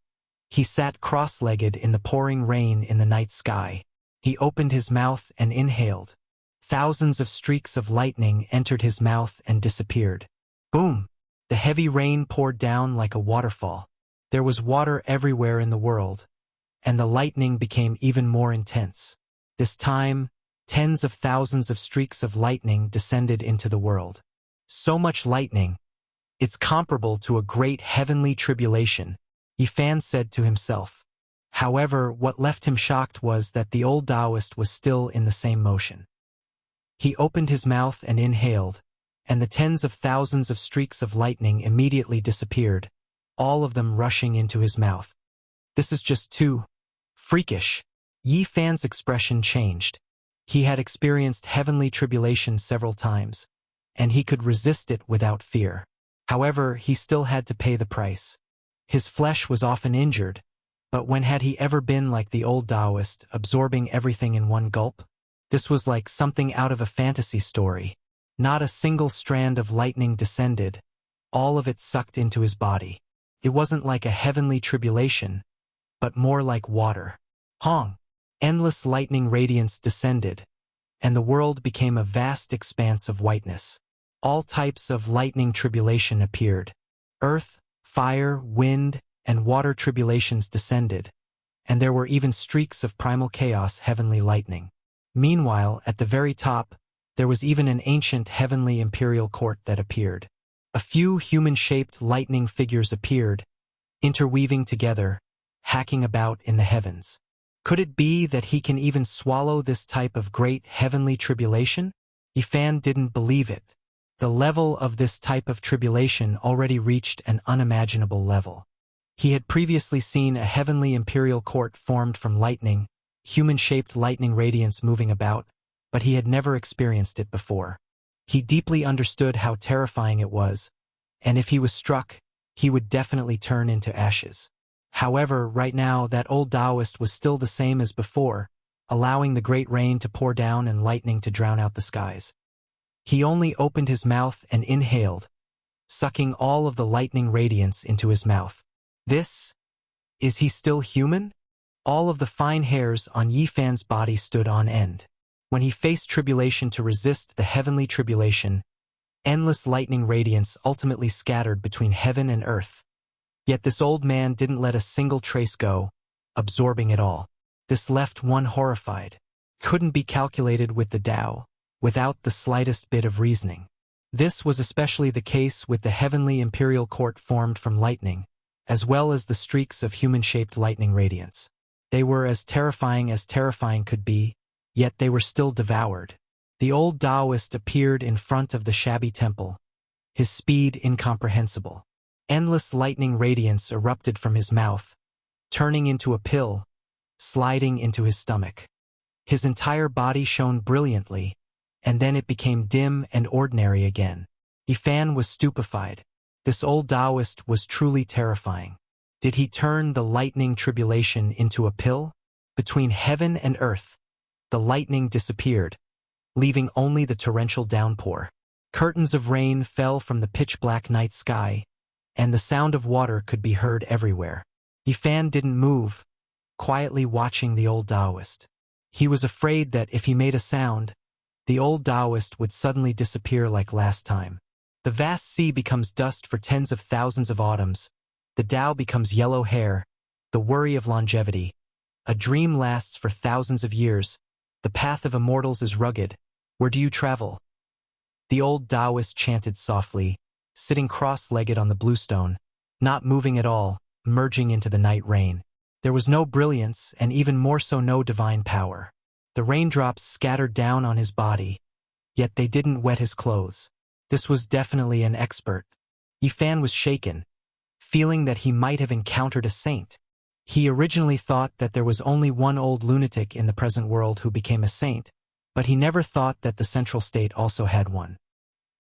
he sat cross-legged in the pouring rain in the night sky. He opened his mouth and inhaled. Thousands of streaks of lightning entered his mouth and disappeared. Boom! The heavy rain poured down like a waterfall. There was water everywhere in the world, and the lightning became even more intense. This time, tens of thousands of streaks of lightning descended into the world. So much lightning, it's comparable to a great heavenly tribulation, Yifan said to himself. However, what left him shocked was that the old Taoist was still in the same motion. He opened his mouth and inhaled, and the tens of thousands of streaks of lightning immediately disappeared, all of them rushing into his mouth. This is just too freakish. Yifan's expression changed. He had experienced heavenly tribulation several times, and he could resist it without fear. However, he still had to pay the price. His flesh was often injured, but when had he ever been like the old Taoist, absorbing everything in one gulp? This was like something out of a fantasy story. Not a single strand of lightning descended, all of it sucked into his body. It wasn't like a heavenly tribulation, but more like water. Hong! Endless lightning radiance descended, and the world became a vast expanse of whiteness. All types of lightning tribulation appeared. Earth, fire, wind, and water tribulations descended, and there were even streaks of primal chaos heavenly lightning. Meanwhile, at the very top, there was even an ancient heavenly imperial court that appeared. A few human-shaped lightning figures appeared, interweaving together, hacking about in the heavens. Could it be that he can even swallow this type of great heavenly tribulation? Yifan didn't believe it. The level of this type of tribulation already reached an unimaginable level. He had previously seen a heavenly imperial court formed from lightning, human-shaped lightning radiance moving about, but he had never experienced it before. He deeply understood how terrifying it was, and if he was struck, he would definitely turn into ashes. However, right now that old Taoist was still the same as before, allowing the great rain to pour down and lightning to drown out the skies. He only opened his mouth and inhaled, sucking all of the lightning radiance into his mouth. Is he still human? All of the fine hairs on Yifan's body stood on end. When he faced tribulation to resist the heavenly tribulation, endless lightning radiance ultimately scattered between heaven and earth. Yet this old man didn't let a single trace go, absorbing it all. This left one horrified. Couldn't be calculated with the Tao, without the slightest bit of reasoning. This was especially the case with the heavenly imperial court formed from lightning, as well as the streaks of human-shaped lightning radiance. They were as terrifying could be, yet they were still devoured. The old Taoist appeared in front of the shabby temple, his speed incomprehensible. Endless lightning radiance erupted from his mouth, turning into a pill, sliding into his stomach. His entire body shone brilliantly, and then it became dim and ordinary again. Yifan was stupefied. This old Taoist was truly terrifying. Did he turn the lightning tribulation into a pill? Between heaven and earth, the lightning disappeared, leaving only the torrential downpour. Curtains of rain fell from the pitch-black night sky, and the sound of water could be heard everywhere. Yifan didn't move, quietly watching the old Taoist. He was afraid that if he made a sound, the old Taoist would suddenly disappear like last time. The vast sea becomes dust for tens of thousands of autumns. The Tao becomes yellow hair, the worry of longevity. A dream lasts for thousands of years. The path of immortals is rugged. Where do you travel? The old Taoist chanted softly, sitting cross-legged on the bluestone, not moving at all, merging into the night rain. There was no brilliance, and even more so no divine power. The raindrops scattered down on his body, yet they didn't wet his clothes. This was definitely an expert. Yifan was shaken, feeling that he might have encountered a saint. He originally thought that there was only one old lunatic in the present world who became a saint, but he never thought that the central state also had one.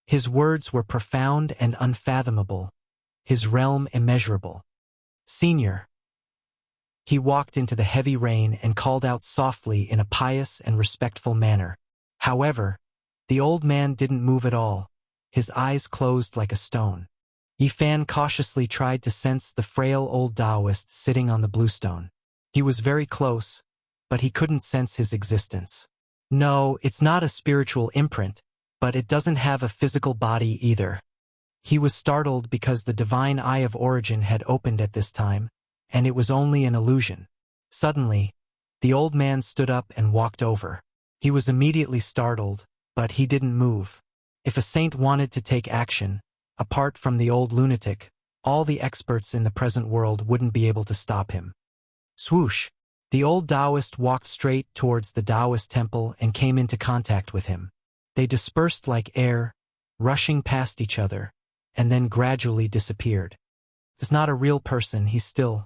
His words were profound and unfathomable, his realm immeasurable. Senior. He walked into the heavy rain and called out softly in a pious and respectful manner. However, the old man didn't move at all, his eyes closed like a stone. Yifan cautiously tried to sense the frail old Taoist sitting on the bluestone. He was very close, but he couldn't sense his existence. No, it's not a spiritual imprint, but it doesn't have a physical body either. He was startled because the divine eye of origin had opened at this time, and it was only an illusion. Suddenly, the old man stood up and walked over. He was immediately startled, but he didn't move. If a saint wanted to take action, apart from the old lunatic, all the experts in the present world wouldn't be able to stop him. Swoosh! The old Taoist walked straight towards the Taoist temple and came into contact with him. They dispersed like air, rushing past each other, and then gradually disappeared. He's not a real person, he's still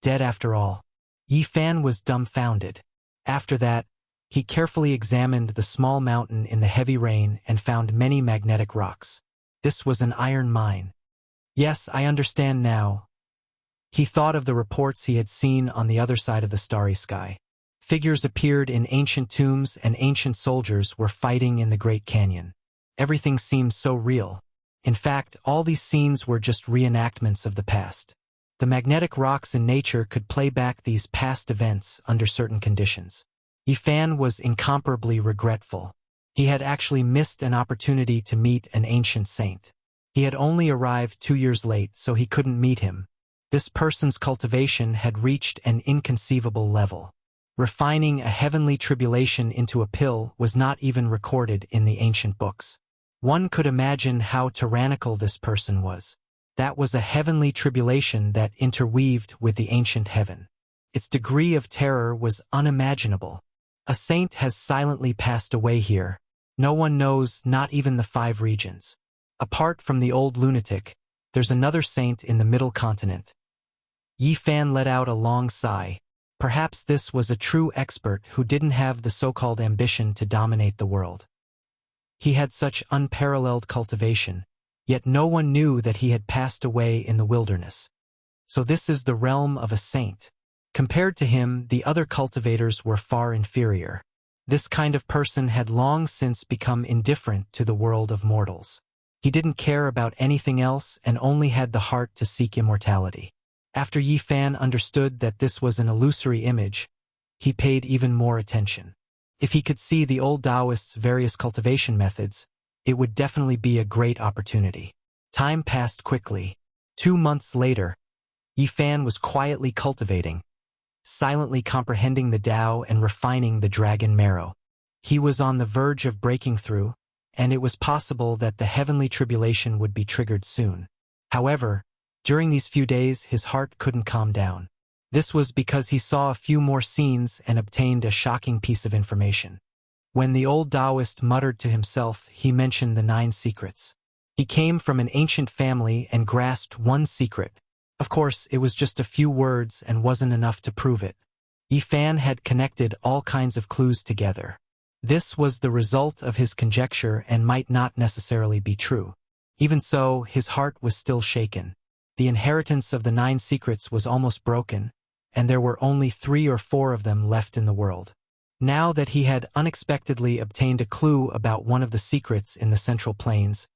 dead after all. Yifan was dumbfounded. After that, he carefully examined the small mountain in the heavy rain and found many magnetic rocks. This was an iron mine. Yes, I understand now. He thought of the reports he had seen on the other side of the starry sky. Figures appeared in ancient tombs and ancient soldiers were fighting in the Great Canyon. Everything seemed so real. In fact, all these scenes were just reenactments of the past. The magnetic rocks in nature could play back these past events under certain conditions. Yifan was incomparably regretful. He had actually missed an opportunity to meet an ancient saint. He had only arrived 2 years late, so he couldn't meet him. This person's cultivation had reached an inconceivable level. Refining a heavenly tribulation into a pill was not even recorded in the ancient books. One could imagine how tyrannical this person was. That was a heavenly tribulation that interweaved with the ancient heaven. Its degree of terror was unimaginable. A saint has silently passed away here. No one knows, not even the 5 regions. Apart from the old lunatic, there's another saint in the middle continent. Yifan let out a long sigh. Perhaps this was a true expert who didn't have the so-called ambition to dominate the world. He had such unparalleled cultivation, yet no one knew that he had passed away in the wilderness. So this is the realm of a saint. Compared to him, the other cultivators were far inferior. This kind of person had long since become indifferent to the world of mortals. He didn't care about anything else and only had the heart to seek immortality. After Yifan understood that this was an illusory image, he paid even more attention. If he could see the old Taoist's various cultivation methods, it would definitely be a great opportunity. Time passed quickly. 2 months later, Yifan was quietly cultivating, silently comprehending the Tao and refining the dragon marrow. He was on the verge of breaking through, and it was possible that the heavenly tribulation would be triggered soon. However, during these few days his heart couldn't calm down. This was because he saw a few more scenes and obtained a shocking piece of information. When the old Taoist muttered to himself, he mentioned the 9 secrets. He came from an ancient family and grasped one secret. Of course, it was just a few words and wasn't enough to prove it. Yifan had connected all kinds of clues together. This was the result of his conjecture and might not necessarily be true. Even so, his heart was still shaken. The inheritance of the 9 secrets was almost broken, and there were only 3 or 4 of them left in the world. Now that he had unexpectedly obtained a clue about one of the secrets in the Central Plains,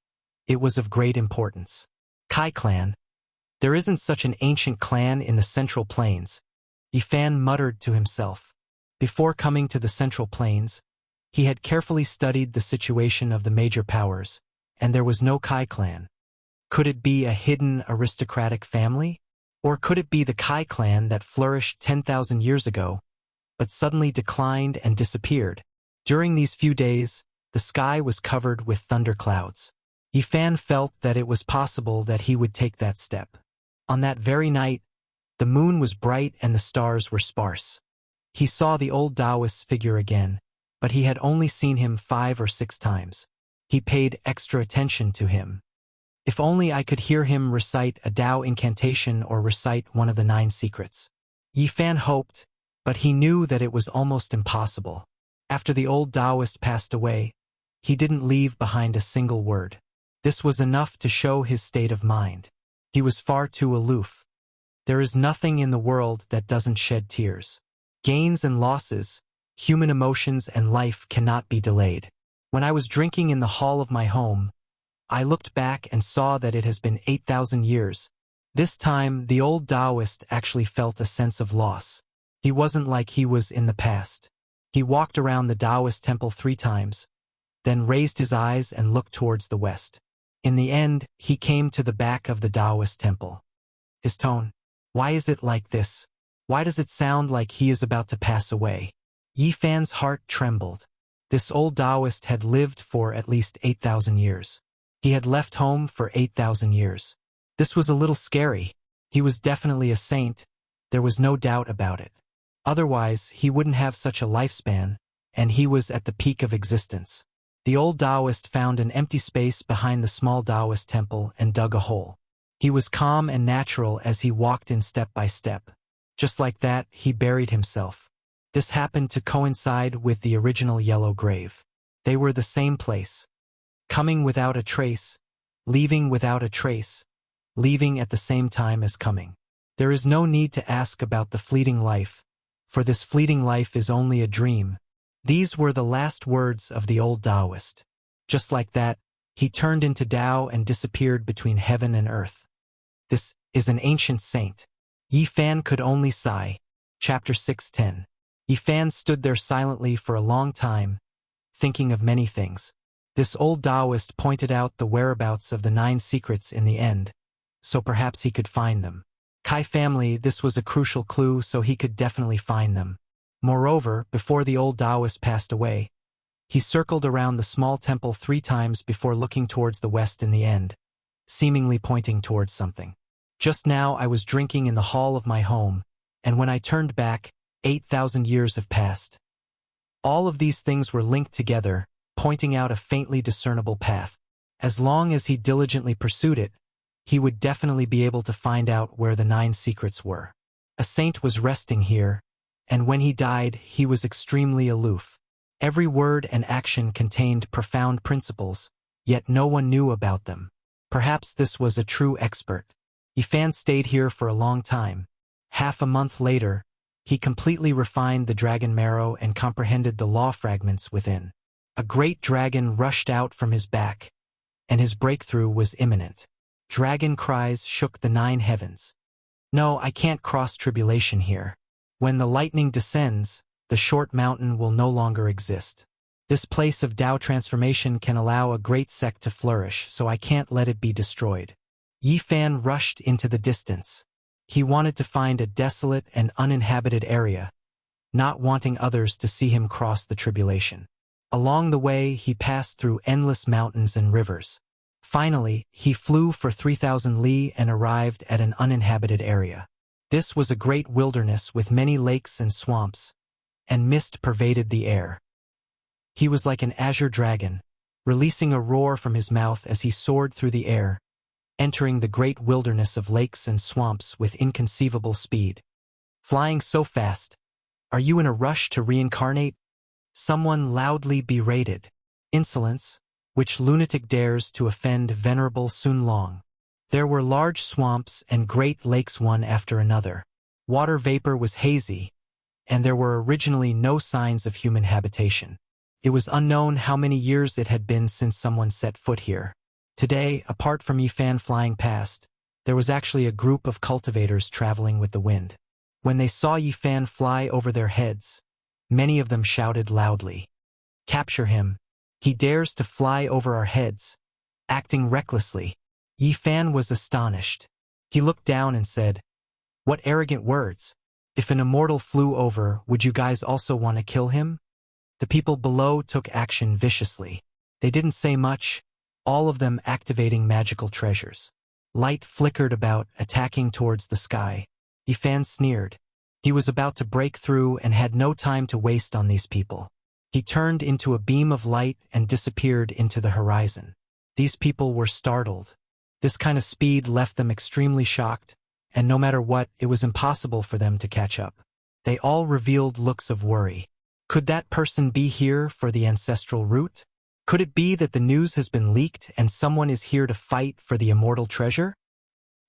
it was of great importance. Kai clan. There isn't such an ancient clan in the Central Plains, Yifan muttered to himself. Before coming to the Central Plains, he had carefully studied the situation of the major powers, and there was no Kai clan. Could it be a hidden aristocratic family? Or could it be the Kai clan that flourished 10,000 years ago, but suddenly declined and disappeared? During these few days, the sky was covered with thunderclouds. Yifan felt that it was possible that he would take that step. On that very night, the moon was bright and the stars were sparse. He saw the old Taoist figure again, but he had only seen him 5 or 6 times. He paid extra attention to him. If only I could hear him recite a Tao incantation or recite one of the 9 secrets. Yifan hoped, but he knew that it was almost impossible. After the old Taoist passed away, he didn't leave behind a single word. This was enough to show his state of mind. He was far too aloof. There is nothing in the world that doesn't shed tears. Gains and losses, human emotions and life cannot be delayed. When I was drinking in the hall of my home, I looked back and saw that it has been 8,000 years. This time, the old Taoist actually felt a sense of loss. He wasn't like he was in the past. He walked around the Taoist temple 3 times, then raised his eyes and looked towards the west. In the end, he came to the back of the Taoist temple. His tone, why is it like this? Why does it sound like he is about to pass away? Yifan's heart trembled. This old Taoist had lived for at least 8,000 years. He had left home for 8,000 years. This was a little scary. He was definitely a saint. There was no doubt about it. Otherwise, he wouldn't have such a lifespan, and he was at the peak of existence. The old Taoist found an empty space behind the small Taoist temple and dug a hole. He was calm and natural as he walked in step by step. Just like that, he buried himself. This happened to coincide with the original yellow grave. They were the same place. Coming without a trace, leaving without a trace, leaving at the same time as coming. There is no need to ask about the fleeting life, for this fleeting life is only a dream. These were the last words of the old Taoist. Just like that, he turned into Tao and disappeared between heaven and earth. This is an ancient saint. Yifan could only sigh. Chapter 6:10. Yifan stood there silently for a long time, thinking of many things. This old Taoist pointed out the whereabouts of the 9 secrets in the end, so perhaps he could find them. Kai family, this was a crucial clue, so he could definitely find them. Moreover, before the old Taoist passed away, he circled around the small temple 3 times before looking towards the west in the end, seemingly pointing towards something. Just now I was drinking in the hall of my home, and when I turned back, 8,000 years have passed. All of these things were linked together, pointing out a faintly discernible path. As long as he diligently pursued it, he would definitely be able to find out where the 9 secrets were. A saint was resting here, and when he died, he was extremely aloof. Every word and action contained profound principles, yet no one knew about them. Perhaps this was a true expert. Yifan stayed here for a long time. Half a month later, he completely refined the dragon marrow and comprehended the law fragments within. A great dragon rushed out from his back, and his breakthrough was imminent. Dragon cries shook the 9 heavens. No, I can't cross tribulation here. When the lightning descends, the short mountain will no longer exist. This place of Tao transformation can allow a great sect to flourish, so I can't let it be destroyed. Yifan rushed into the distance. He wanted to find a desolate and uninhabited area, not wanting others to see him cross the tribulation. Along the way, he passed through endless mountains and rivers. Finally, he flew for 3,000 li and arrived at an uninhabited area. This was a great wilderness with many lakes and swamps, and mist pervaded the air. He was like an azure dragon, releasing a roar from his mouth as he soared through the air, entering the great wilderness of lakes and swamps with inconceivable speed. Flying so fast, are you in a rush to reincarnate? Someone loudly berated. Insolence, which lunatic dares to offend Venerable Sun Long? There were large swamps and great lakes one after another. Water vapor was hazy, and there were originally no signs of human habitation. It was unknown how many years it had been since someone set foot here. Today, apart from Yifan flying past, there was actually a group of cultivators traveling with the wind. When they saw Yifan fly over their heads, many of them shouted loudly, "Capture him! He dares to fly over our heads!" Acting recklessly, Yifan was astonished. He looked down and said, "What arrogant words! If an immortal flew over, would you guys also want to kill him?" The people below took action viciously. They didn't say much, all of them activating magical treasures. Light flickered about, attacking towards the sky. Yifan sneered. He was about to break through and had no time to waste on these people. He turned into a beam of light and disappeared into the horizon. These people were startled. This kind of speed left them extremely shocked, and no matter what, it was impossible for them to catch up. They all revealed looks of worry. Could that person be here for the ancestral root? Could it be that the news has been leaked and someone is here to fight for the immortal treasure?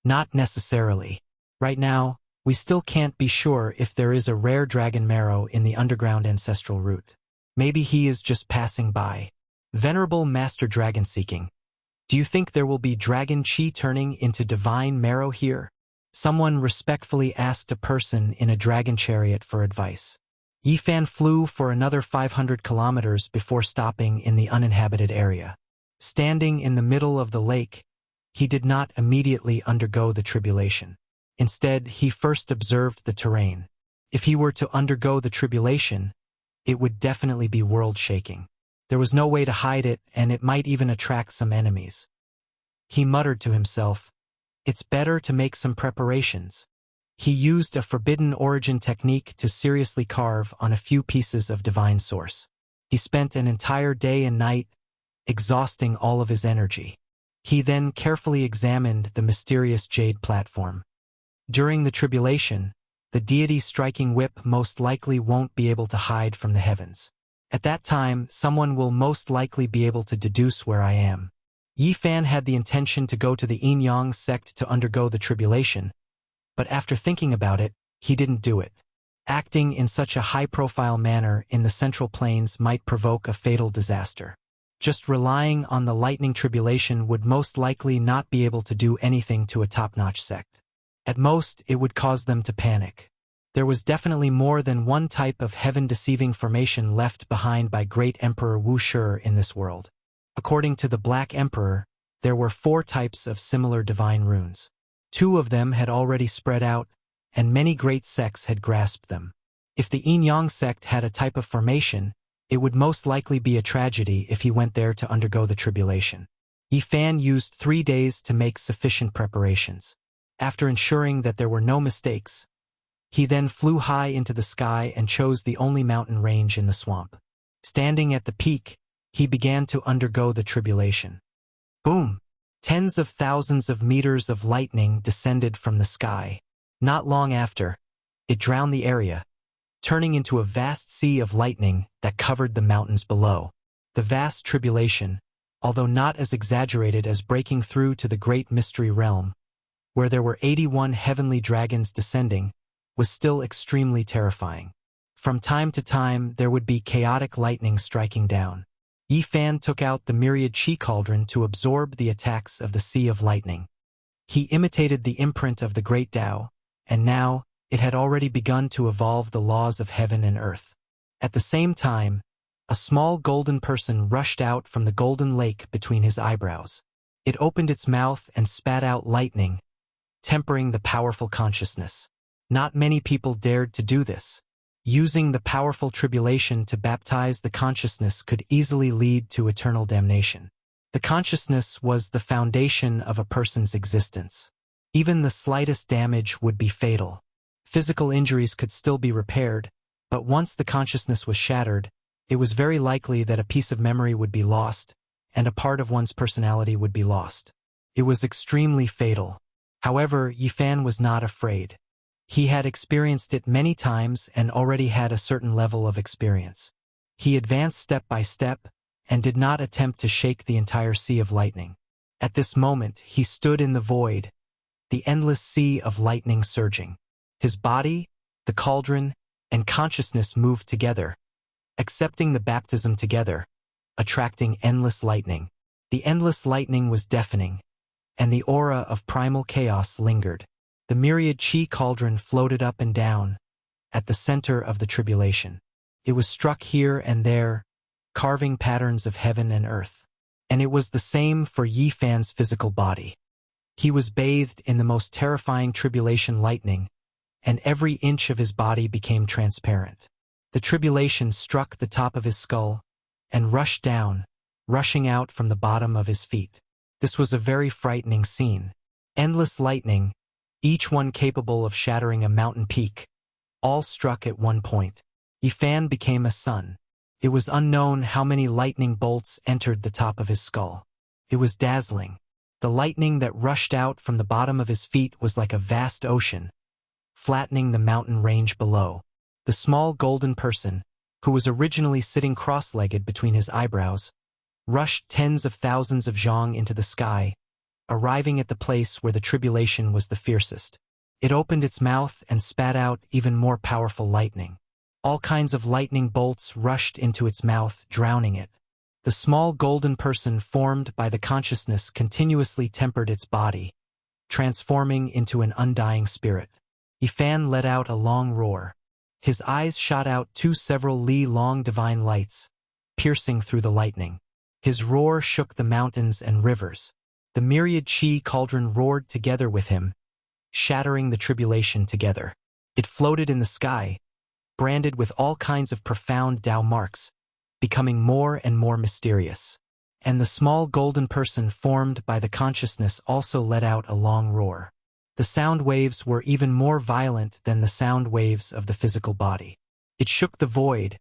Not necessarily. Right now, we still can't be sure if there is a rare dragon marrow in the underground ancestral root. Maybe he is just passing by. Venerable Master Dragon Seeking, do you think there will be dragon chi turning into divine marrow here? Someone respectfully asked a person in a dragon chariot for advice. Yifan flew for another 500 kilometers before stopping in the uninhabited area. Standing in the middle of the lake, he did not immediately undergo the tribulation. Instead, he first observed the terrain. If he were to undergo the tribulation, it would definitely be world-shaking. There was no way to hide it, and it might even attract some enemies. He muttered to himself, "It's better to make some preparations." He used a forbidden origin technique to seriously carve on a few pieces of divine source. He spent an entire day and night, exhausting all of his energy. He then carefully examined the mysterious jade platform. During the tribulation, the deity's striking whip most likely won't be able to hide from the heavens. At that time, someone will most likely be able to deduce where I am. Yifan had the intention to go to the Yin-Yang sect to undergo the tribulation, but after thinking about it, he didn't do it. Acting in such a high-profile manner in the Central Plains might provoke a fatal disaster. Just relying on the lightning tribulation would most likely not be able to do anything to a top-notch sect. At most, it would cause them to panic. There was definitely more than one type of heaven-deceiving formation left behind by Great Emperor Wuxia in this world. According to the Black Emperor, there were 4 types of similar divine runes. 2 of them had already spread out, and many great sects had grasped them. If the Yin-Yang sect had a type of formation, it would most likely be a tragedy if he went there to undergo the tribulation. Yifan used 3 days to make sufficient preparations. After ensuring that there were no mistakes, he then flew high into the sky and chose the only mountain range in the swamp. Standing at the peak, he began to undergo the tribulation. Boom! Tens of thousands of meters of lightning descended from the sky. Not long after, it drowned the area, turning into a vast sea of lightning that covered the mountains below. The vast tribulation, although not as exaggerated as breaking through to the great mystery realm, where there were 81 heavenly dragons descending, was still extremely terrifying. From time to time, there would be chaotic lightning striking down. Yifan took out the myriad chi cauldron to absorb the attacks of the sea of lightning. He imitated the imprint of the great Tao, and now, it had already begun to evolve the laws of heaven and earth. At the same time, a small golden person rushed out from the golden lake between his eyebrows. It opened its mouth and spat out lightning, tempering the powerful consciousness. Not many people dared to do this. Using the powerful tribulation to baptize the consciousness could easily lead to eternal damnation. The consciousness was the foundation of a person's existence. Even the slightest damage would be fatal. Physical injuries could still be repaired, but once the consciousness was shattered, it was very likely that a piece of memory would be lost, and a part of one's personality would be lost. It was extremely fatal. However, Yifan was not afraid. He had experienced it many times and already had a certain level of experience. He advanced step by step and did not attempt to shake the entire sea of lightning. At this moment, he stood in the void, the endless sea of lightning surging. His body, the cauldron, and consciousness moved together, accepting the baptism together, attracting endless lightning. The endless lightning was deafening, and the aura of primal chaos lingered. The myriad chi cauldron floated up and down, at the center of the tribulation. It was struck here and there, carving patterns of heaven and earth. And it was the same for Yifan's physical body. He was bathed in the most terrifying tribulation lightning, and every inch of his body became transparent. The tribulation struck the top of his skull, and rushed down, rushing out from the bottom of his feet. This was a very frightening scene. Endless lightning, each one capable of shattering a mountain peak, all struck at one point. Yifan became a sun. It was unknown how many lightning bolts entered the top of his skull. It was dazzling. The lightning that rushed out from the bottom of his feet was like a vast ocean, flattening the mountain range below. The small golden person, who was originally sitting cross-legged between his eyebrows, rushed tens of thousands of zhang into the sky, arriving at the place where the tribulation was the fiercest. It opened its mouth and spat out even more powerful lightning. All kinds of lightning bolts rushed into its mouth, drowning it. The small golden person formed by the consciousness continuously tempered its body, transforming into an undying spirit. Yifan let out a long roar. His eyes shot out two several li-long divine lights, piercing through the lightning. His roar shook the mountains and rivers. The myriad chi cauldron roared together with him, shattering the tribulation together. It floated in the sky, branded with all kinds of profound Tao marks, becoming more and more mysterious. And the small golden person formed by the consciousness also let out a long roar. The sound waves were even more violent than the sound waves of the physical body. It shook the void,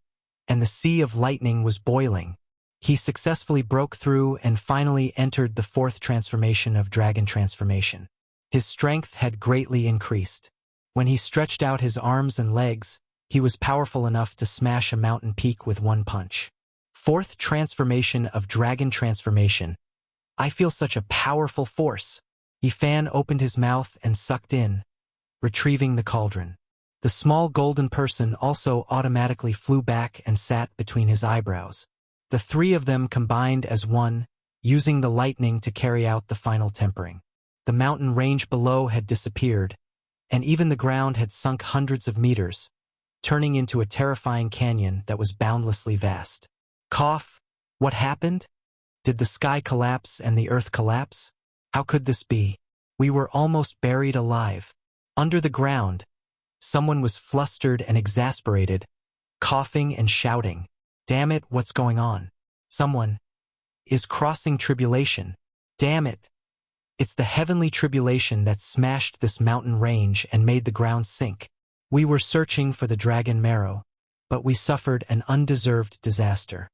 and the sea of lightning was boiling. He successfully broke through and finally entered the fourth transformation of dragon transformation. His strength had greatly increased. When he stretched out his arms and legs, he was powerful enough to smash a mountain peak with one punch. Fourth transformation of dragon transformation. I feel such a powerful force. Yifan opened his mouth and sucked in, retrieving the cauldron. The small golden person also automatically flew back and sat between his eyebrows. The three of them combined as one, using the lightning to carry out the final tempering. The mountain range below had disappeared, and even the ground had sunk hundreds of meters, turning into a terrifying canyon that was boundlessly vast. Cough. What happened? Did the sky collapse and the earth collapse? How could this be? We were almost buried alive. Under the ground, someone was flustered and exasperated, coughing and shouting. Damn it, what's going on? Someone is crossing tribulation. Damn it. It's the heavenly tribulation that smashed this mountain range and made the ground sink. We were searching for the dragon marrow, but we suffered an undeserved disaster.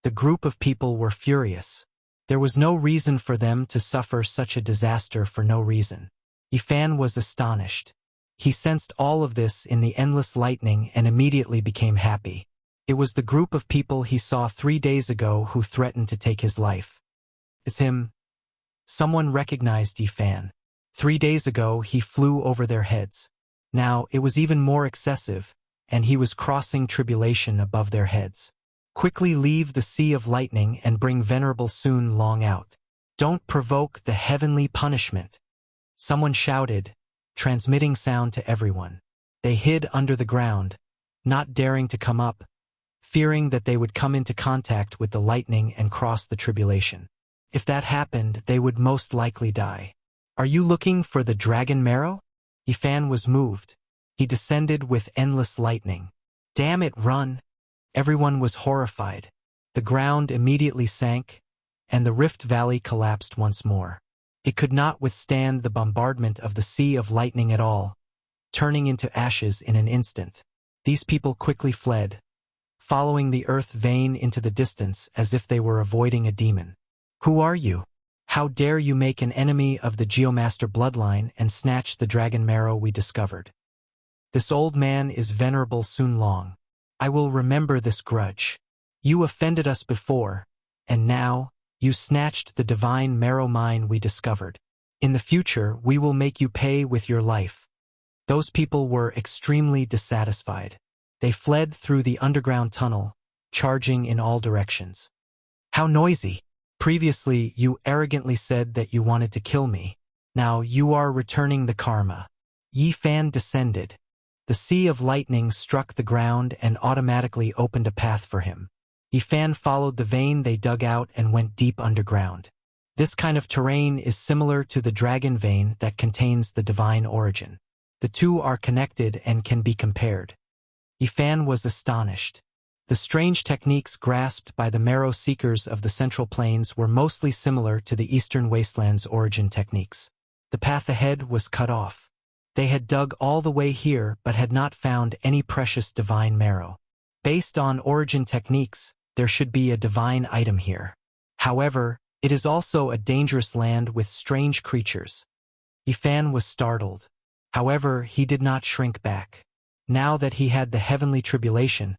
The group of people were furious. There was no reason for them to suffer such a disaster for no reason. Yifan was astonished. He sensed all of this in the endless lightning and immediately became happy. It was the group of people he saw 3 days ago who threatened to take his life. It's him. Someone recognized Yifan. 3 days ago he flew over their heads. Now it was even more excessive, and he was crossing tribulation above their heads. Quickly leave the sea of lightning and bring Venerable Sun Long out. Don't provoke the heavenly punishment. Someone shouted, transmitting sound to everyone. They hid under the ground, not daring to come up, fearing that they would come into contact with the lightning and cross the tribulation. If that happened, they would most likely die. Are you looking for the dragon marrow? Yifan was moved. He descended with endless lightning. Damn it, run! Everyone was horrified. The ground immediately sank, and the Rift Valley collapsed once more. It could not withstand the bombardment of the sea of lightning at all, turning into ashes in an instant. These people quickly fled, following the earth vein into the distance as if they were avoiding a demon. Who are you? How dare you make an enemy of the Geomaster bloodline and snatch the dragon marrow we discovered? This old man is venerable Sun Long. I will remember this grudge. You offended us before, and now, you snatched the divine marrow mine we discovered. In the future, we will make you pay with your life. Those people were extremely dissatisfied. They fled through the underground tunnel, charging in all directions. How noisy! Previously, you arrogantly said that you wanted to kill me. Now you are returning the karma. Yi Fan descended. The sea of lightning struck the ground and automatically opened a path for him. Yi Fan followed the vein they dug out and went deep underground. This kind of terrain is similar to the dragon vein that contains the divine origin. The two are connected and can be compared. Yi Fan was astonished. The strange techniques grasped by the marrow seekers of the Central Plains were mostly similar to the Eastern Wasteland's origin techniques. The path ahead was cut off. They had dug all the way here but had not found any precious divine marrow. Based on origin techniques, there should be a divine item here. However, it is also a dangerous land with strange creatures. Yi Fan was startled. However, he did not shrink back. Now that he had the heavenly tribulation,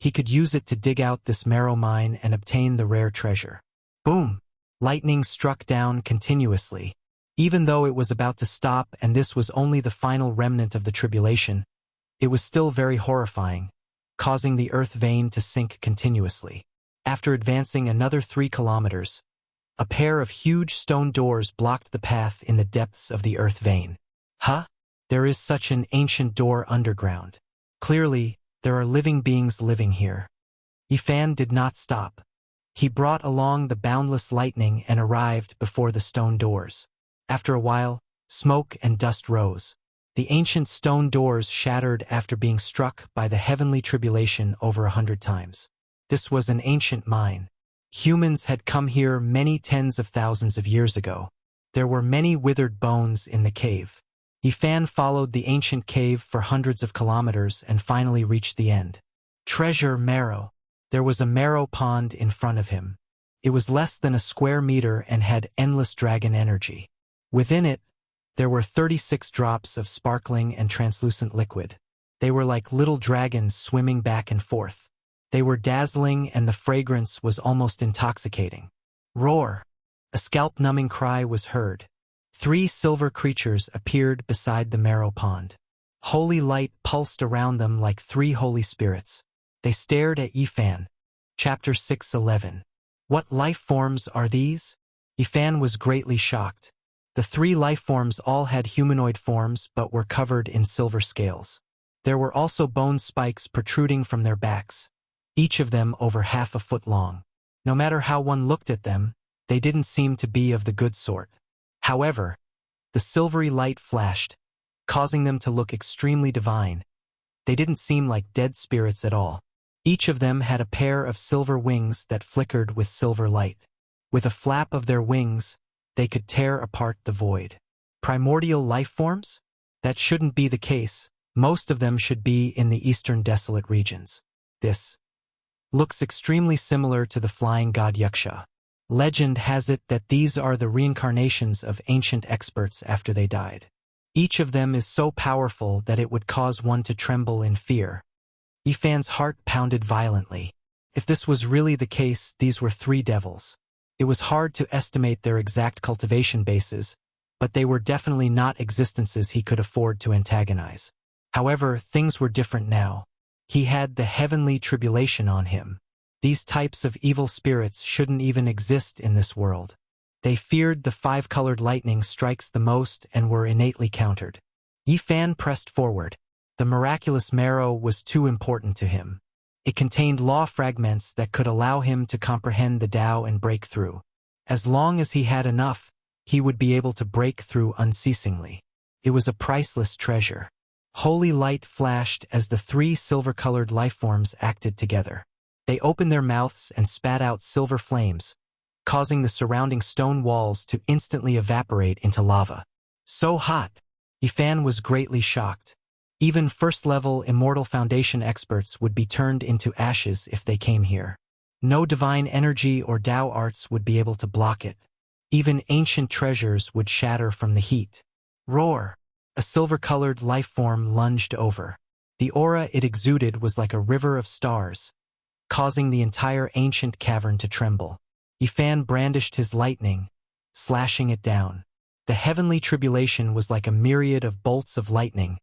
he could use it to dig out this marrow mine and obtain the rare treasure. Boom! Lightning struck down continuously. Even though it was about to stop and this was only the final remnant of the tribulation, it was still very horrifying, causing the earth vein to sink continuously. After advancing another 3 kilometers, a pair of huge stone doors blocked the path in the depths of the earth vein. Huh? There is such an ancient door underground. Clearly, there are living beings living here. Yi Fan did not stop. He brought along the boundless lightning and arrived before the stone doors. After a while, smoke and dust rose. The ancient stone doors shattered after being struck by the heavenly tribulation over 100 times. This was an ancient mine. Humans had come here many tens of thousands of years ago. There were many withered bones in the cave. Yi Fan followed the ancient cave for hundreds of kilometers and finally reached the end. Treasure marrow. There was a marrow pond in front of him. It was less than a square meter and had endless dragon energy. Within it, there were 36 drops of sparkling and translucent liquid. They were like little dragons swimming back and forth. They were dazzling and the fragrance was almost intoxicating. Roar! A scalp-numbing cry was heard. 3 silver creatures appeared beside the marrow pond. Holy light pulsed around them like 3 holy spirits. They stared at Yi Fan. Chapter 6:11. What life forms are these? Yi Fan was greatly shocked. The 3 life forms all had humanoid forms but were covered in silver scales. There were also bone spikes protruding from their backs, each of them over half a foot long. No matter how one looked at them, they didn't seem to be of the good sort. However, the silvery light flashed, causing them to look extremely divine. They didn't seem like dead spirits at all. Each of them had a pair of silver wings that flickered with silver light. With a flap of their wings, they could tear apart the void. Primordial life forms? That shouldn't be the case. Most of them should be in the eastern desolate regions. This looks extremely similar to the flying god Wuxia. Legend has it that these are the reincarnations of ancient experts after they died. Each of them is so powerful that it would cause one to tremble in fear. Yi Fan's heart pounded violently. If this was really the case, these were 3 devils. It was hard to estimate their exact cultivation bases, but they were definitely not existences he could afford to antagonize. However, things were different now. He had the heavenly tribulation on him. These types of evil spirits shouldn't even exist in this world. They feared the 5-colored lightning strikes the most and were innately countered. Yi Fan pressed forward. The miraculous marrow was too important to him. It contained law fragments that could allow him to comprehend the Tao and break through. As long as he had enough, he would be able to break through unceasingly. It was a priceless treasure. Holy light flashed as the 3 silver-colored lifeforms acted together. They opened their mouths and spat out silver flames, causing the surrounding stone walls to instantly evaporate into lava. So hot! Yi Fan was greatly shocked. Even first-level Immortal Foundation experts would be turned into ashes if they came here. No divine energy or Tao arts would be able to block it. Even ancient treasures would shatter from the heat. Roar! A silver-colored life form lunged over. The aura it exuded was like a river of stars, causing the entire ancient cavern to tremble. Yifan brandished his lightning, slashing it down. The heavenly tribulation was like a myriad of bolts of lightning,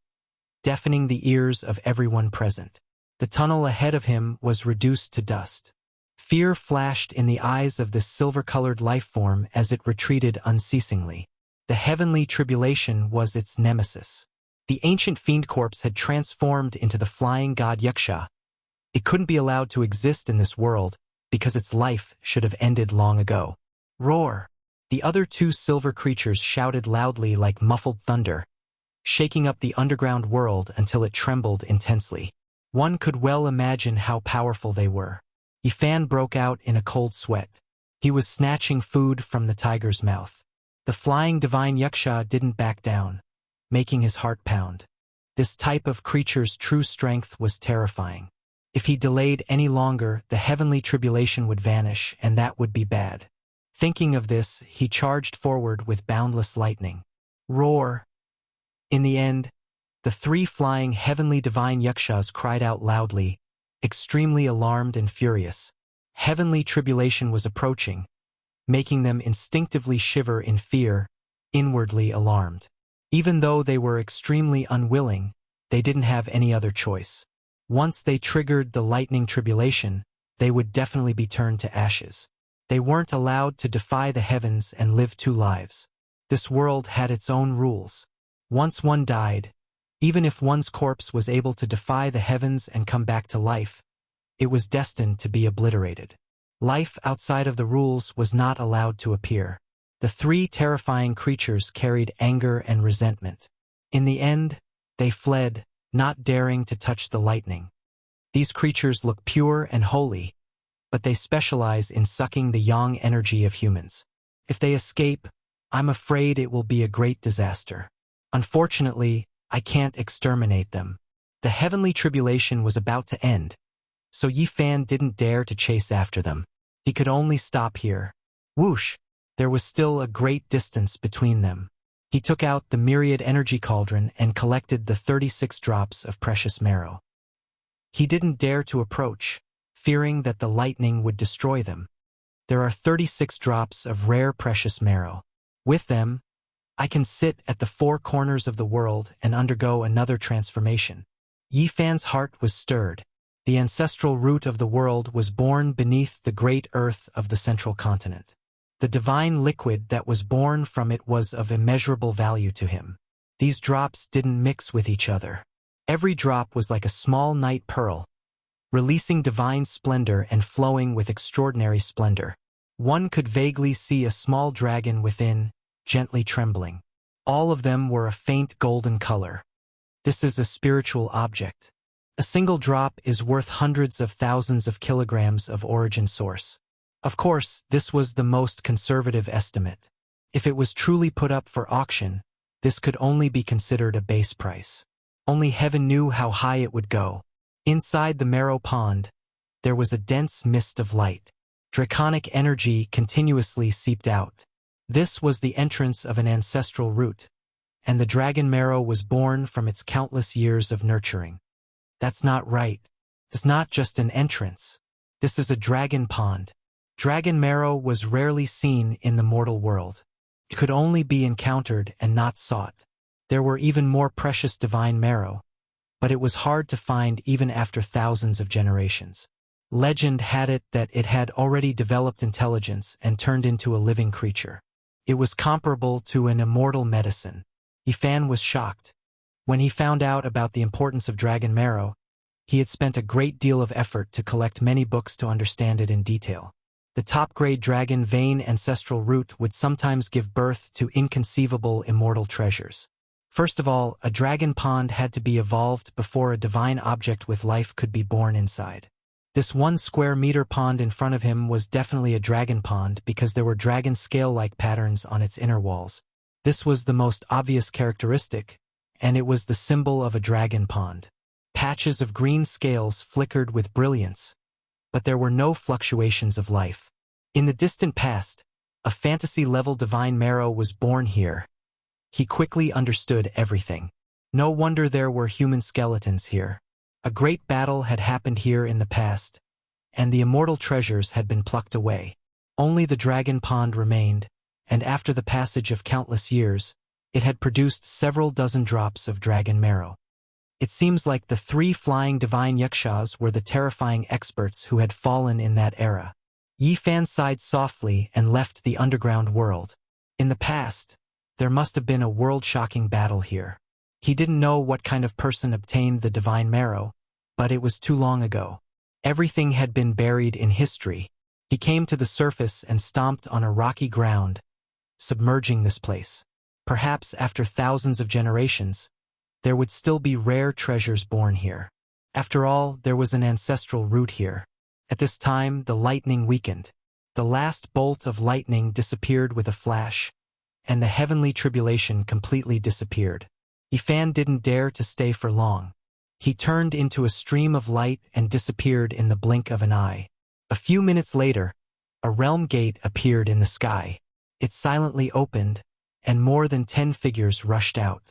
deafening the ears of everyone present. The tunnel ahead of him was reduced to dust. Fear flashed in the eyes of this silver-colored life form as it retreated unceasingly. The heavenly tribulation was its nemesis. The ancient fiend corpse had transformed into the flying god Wuxia. It couldn't be allowed to exist in this world because its life should have ended long ago. Roar! The other two silver creatures shouted loudly like muffled thunder, shaking up the underground world until it trembled intensely. One could well imagine how powerful they were. Yifan broke out in a cold sweat. He was snatching food from the tiger's mouth. The flying divine Wuxia didn't back down, making his heart pound. This type of creature's true strength was terrifying. If he delayed any longer, the heavenly tribulation would vanish, and that would be bad. Thinking of this, he charged forward with boundless lightning. Roar! In the end, the three flying heavenly divine Wuxias cried out loudly, extremely alarmed and furious. Heavenly tribulation was approaching, making them instinctively shiver in fear, inwardly alarmed. Even though they were extremely unwilling, they didn't have any other choice. Once they triggered the lightning tribulation, they would definitely be turned to ashes. They weren't allowed to defy the heavens and live two lives. This world had its own rules. Once one died, even if one's corpse was able to defy the heavens and come back to life, it was destined to be obliterated. Life outside of the rules was not allowed to appear. The three terrifying creatures carried anger and resentment. In the end, they fled, not daring to touch the lightning. These creatures look pure and holy, but they specialize in sucking the yang energy of humans. If they escape, I'm afraid it will be a great disaster. Unfortunately, I can't exterminate them. The heavenly tribulation was about to end, so Yifan didn't dare to chase after them. He could only stop here. Whoosh! There was still a great distance between them. He took out the myriad energy cauldron and collected the 36 drops of precious marrow. He didn't dare to approach, fearing that the lightning would destroy them. There are 36 drops of rare precious marrow. With them, I can sit at the four corners of the world and undergo another transformation. Yifan's heart was stirred. The ancestral root of the world was born beneath the great earth of the central continent. The divine liquid that was born from it was of immeasurable value to him. These drops didn't mix with each other. Every drop was like a small night pearl, releasing divine splendor and flowing with extraordinary splendor. One could vaguely see a small dragon within, gently trembling. All of them were a faint golden color. This is a spiritual object. A single drop is worth hundreds of thousands of kilograms of origin source. Of course, this was the most conservative estimate. If it was truly put up for auction, this could only be considered a base price. Only heaven knew how high it would go. Inside the marrow pond, there was a dense mist of light. Draconic energy continuously seeped out. This was the entrance of an ancestral root, and the dragon marrow was born from its countless years of nurturing. That's not right. It's not just an entrance. This is a dragon pond. Dragon marrow was rarely seen in the mortal world. It could only be encountered and not sought. There were even more precious divine marrow, but it was hard to find even after thousands of generations. Legend had it that it had already developed intelligence and turned into a living creature. It was comparable to an immortal medicine. Yifan was shocked. When he found out about the importance of dragon marrow, he had spent a great deal of effort to collect many books to understand it in detail. The top-grade dragon vein ancestral root would sometimes give birth to inconceivable immortal treasures. First of all, a dragon pond had to be evolved before a divine object with life could be born inside. This 1 square meter pond in front of him was definitely a dragon pond because there were dragon scale-like patterns on its inner walls. This was the most obvious characteristic, and it was the symbol of a dragon pond. Patches of green scales flickered with brilliance, but there were no fluctuations of life. In the distant past, a fantasy-level divine marrow was born here. He quickly understood everything. No wonder there were human skeletons here. A great battle had happened here in the past, and the immortal treasures had been plucked away. Only the dragon pond remained, and after the passage of countless years, it had produced several dozen drops of dragon marrow. It seems like the 3 flying divine yakshas were the terrifying experts who had fallen in that era. Yi Fan sighed softly and left the underground world. In the past, there must have been a world-shocking battle here. He didn't know what kind of person obtained the divine marrow, but it was too long ago. Everything had been buried in history. He came to the surface and stomped on a rocky ground, submerging this place. Perhaps after thousands of generations, there would still be rare treasures born here. After all, there was an ancestral root here. At this time, the lightning weakened. The last bolt of lightning disappeared with a flash, and the heavenly tribulation completely disappeared. Yi Fan didn't dare to stay for long. He turned into a stream of light and disappeared in the blink of an eye. A few minutes later, a realm gate appeared in the sky. It silently opened, and more than 10 figures rushed out.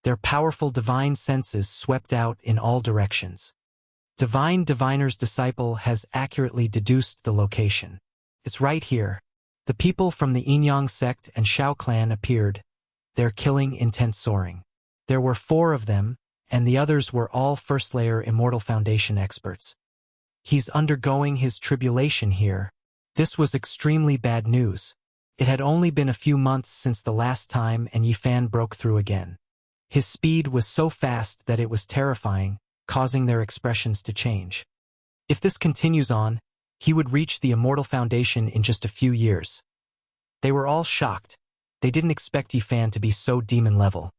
Their powerful divine senses swept out in all directions. Divine Diviner's disciple has accurately deduced the location. It's right here. The people from the Yinyang sect and Shao clan appeared, their killing intent soaring. There were 4 of them, and the others were all first-layer Immortal Foundation experts. He's undergoing his tribulation here. This was extremely bad news. It had only been a few months since the last time and Yi Fan broke through again. His speed was so fast that it was terrifying, causing their expressions to change. If this continues on, he would reach the Immortal Foundation in just a few years. They were all shocked. They didn't expect Yi Fan to be so demon-level.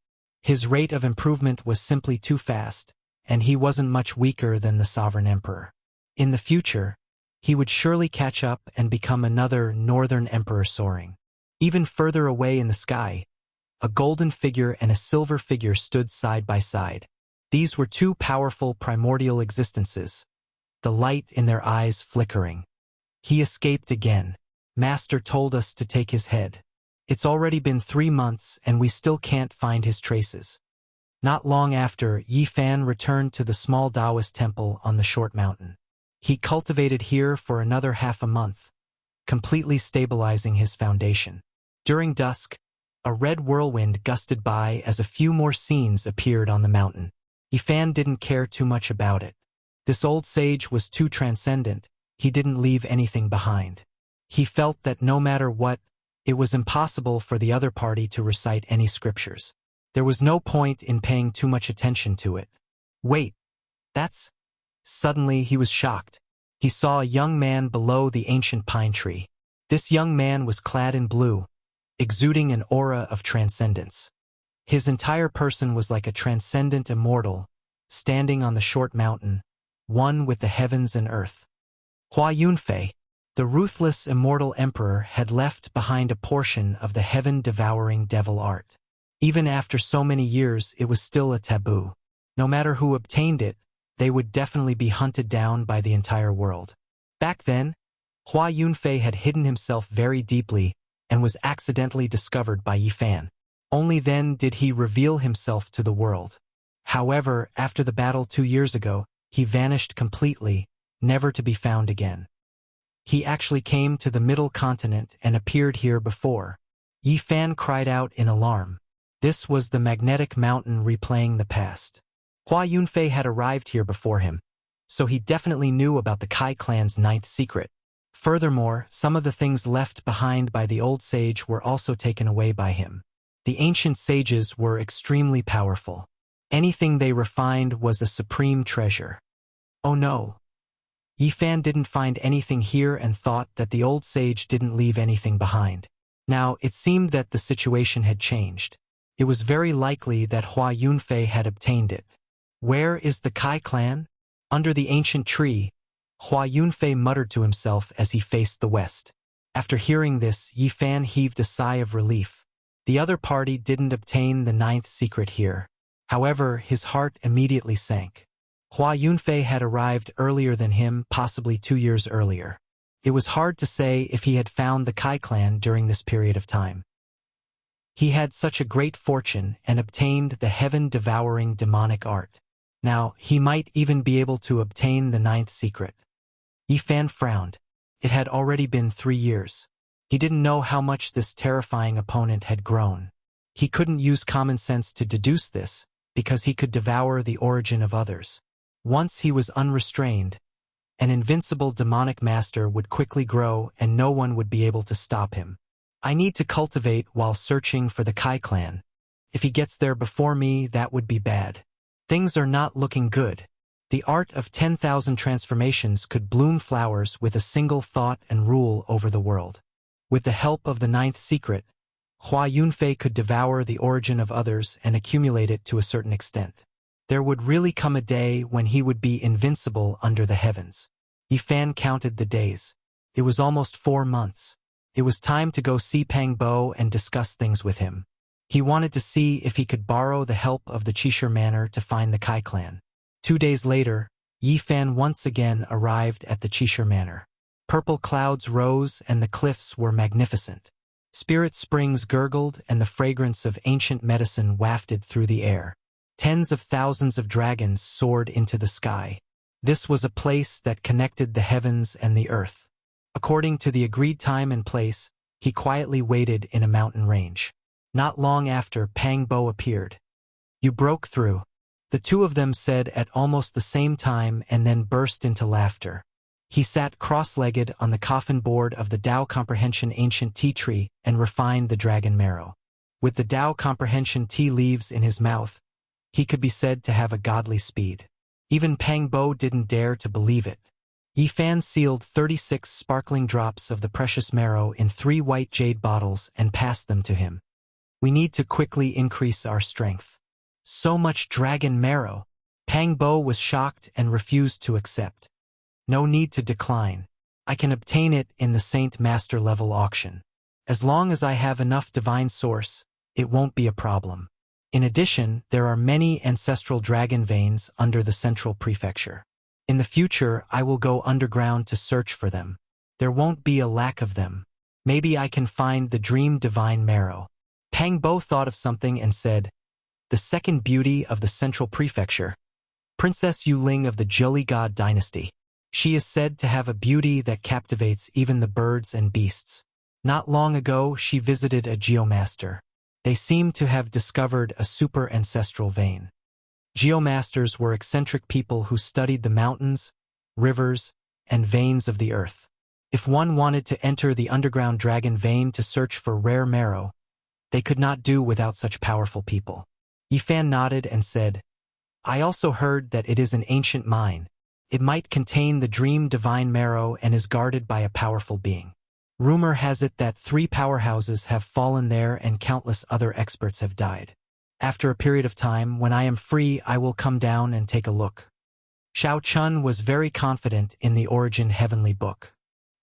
His rate of improvement was simply too fast, and he wasn't much weaker than the Sovereign Emperor. In the future, he would surely catch up and become another Northern Emperor soaring. Even further away in the sky, a golden figure and a silver figure stood side by side. These were 2 powerful primordial existences, the light in their eyes flickering. He escaped again. Master told us to take his head. It's already been 3 months and we still can't find his traces. Not long after, Yi Fan returned to the small Taoist temple on the short mountain. He cultivated here for another half a month, completely stabilizing his foundation. During dusk, a red whirlwind gusted by as a few more scenes appeared on the mountain. Yi Fan didn't care too much about it. This old sage was too transcendent, he didn't leave anything behind. He felt that no matter what, it was impossible for the other party to recite any scriptures. There was no point in paying too much attention to it. Wait, that's... Suddenly he was shocked. He saw a young man below the ancient pine tree. This young man was clad in blue, exuding an aura of transcendence. His entire person was like a transcendent immortal, standing on the short mountain, one with the heavens and earth. Hua Yunfei, the ruthless immortal emperor, had left behind a portion of the heaven-devouring devil art. Even after so many years, it was still a taboo. No matter who obtained it, they would definitely be hunted down by the entire world. Back then, Hua Yunfei had hidden himself very deeply and was accidentally discovered by Yi Fan. Only then did he reveal himself to the world. However, after the battle 2 years ago, he vanished completely, never to be found again. He actually came to the middle continent and appeared here before. Yi Fan cried out in alarm. This was the magnetic mountain replaying the past. Hua Yunfei had arrived here before him, so he definitely knew about the Kai clan's 9th secret. Furthermore, some of the things left behind by the old sage were also taken away by him. The ancient sages were extremely powerful. Anything they refined was a supreme treasure. Oh no. Yi Fan didn't find anything here and thought that the old sage didn't leave anything behind. Now, it seemed that the situation had changed. It was very likely that Hua Yunfei had obtained it. Where is the Kai clan? Under the ancient tree, Hua Yunfei muttered to himself as he faced the west. After hearing this, Yi Fan heaved a sigh of relief. The other party didn't obtain the 9th secret here. However, his heart immediately sank. Hua Yunfei had arrived earlier than him, possibly 2 years earlier. It was hard to say if he had found the Kai clan during this period of time. He had such a great fortune and obtained the heaven-devouring demonic art. Now, he might even be able to obtain the 9th secret. Yi Fan frowned. It had already been 3 years. He didn't know how much this terrifying opponent had grown. He couldn't use common sense to deduce this, because he could devour the origin of others. Once he was unrestrained, an invincible demonic master would quickly grow and no one would be able to stop him. I need to cultivate while searching for the Kai clan. If he gets there before me, that would be bad. Things are not looking good. The art of 10,000 transformations could bloom flowers with a single thought and rule over the world. With the help of the 9th secret, Hua Yunfei could devour the origin of others and accumulate it to a certain extent. There would really come a day when he would be invincible under the heavens. Yi Fan counted the days. It was almost 4 months. It was time to go see Pang Bo and discuss things with him. He wanted to see if he could borrow the help of the Qishir Manor to find the Kai clan. 2 days later, Yi Fan once again arrived at the Qishir Manor. Purple clouds rose and the cliffs were magnificent. Spirit springs gurgled and the fragrance of ancient medicine wafted through the air. Tens of thousands of dragons soared into the sky. This was a place that connected the heavens and the earth. According to the agreed time and place, he quietly waited in a mountain range. Not long after, Pang Bo appeared. "You broke through," the two of them said at almost the same time and then burst into laughter. He sat cross-legged on the coffin board of the Tao Comprehension ancient tea tree and refined the dragon marrow. With the Tao Comprehension tea leaves in his mouth, he could be said to have a godly speed. Even Pang Bo didn't dare to believe it. Yi Fan sealed 36 sparkling drops of the precious marrow in 3 white jade bottles and passed them to him. "We need to quickly increase our strength." So much dragon marrow! Pang Bo was shocked and refused to accept. "No need to decline. I can obtain it in the Saint Master level auction. As long as I have enough divine source, it won't be a problem. In addition, there are many ancestral dragon veins under the central prefecture. In the future, I will go underground to search for them. There won't be a lack of them. Maybe I can find the dream divine marrow." Pang Bo thought of something and said, "The second beauty of the central prefecture, Princess Yuling of the Jolly God dynasty. She is said to have a beauty that captivates even the birds and beasts. Not long ago, she visited a geomaster. They seem to have discovered a super ancestral vein. Geomasters were eccentric people who studied the mountains, rivers, and veins of the earth. If one wanted to enter the underground dragon vein to search for rare marrow, they could not do without such powerful people." Yi Fan nodded and said, "I also heard that it is an ancient mine. It might contain the dream divine marrow and is guarded by a powerful being. Rumor has it that 3 powerhouses have fallen there and countless other experts have died. After a period of time, when I am free, I will come down and take a look." Xiao Chun was very confident in the Origin Heavenly Book.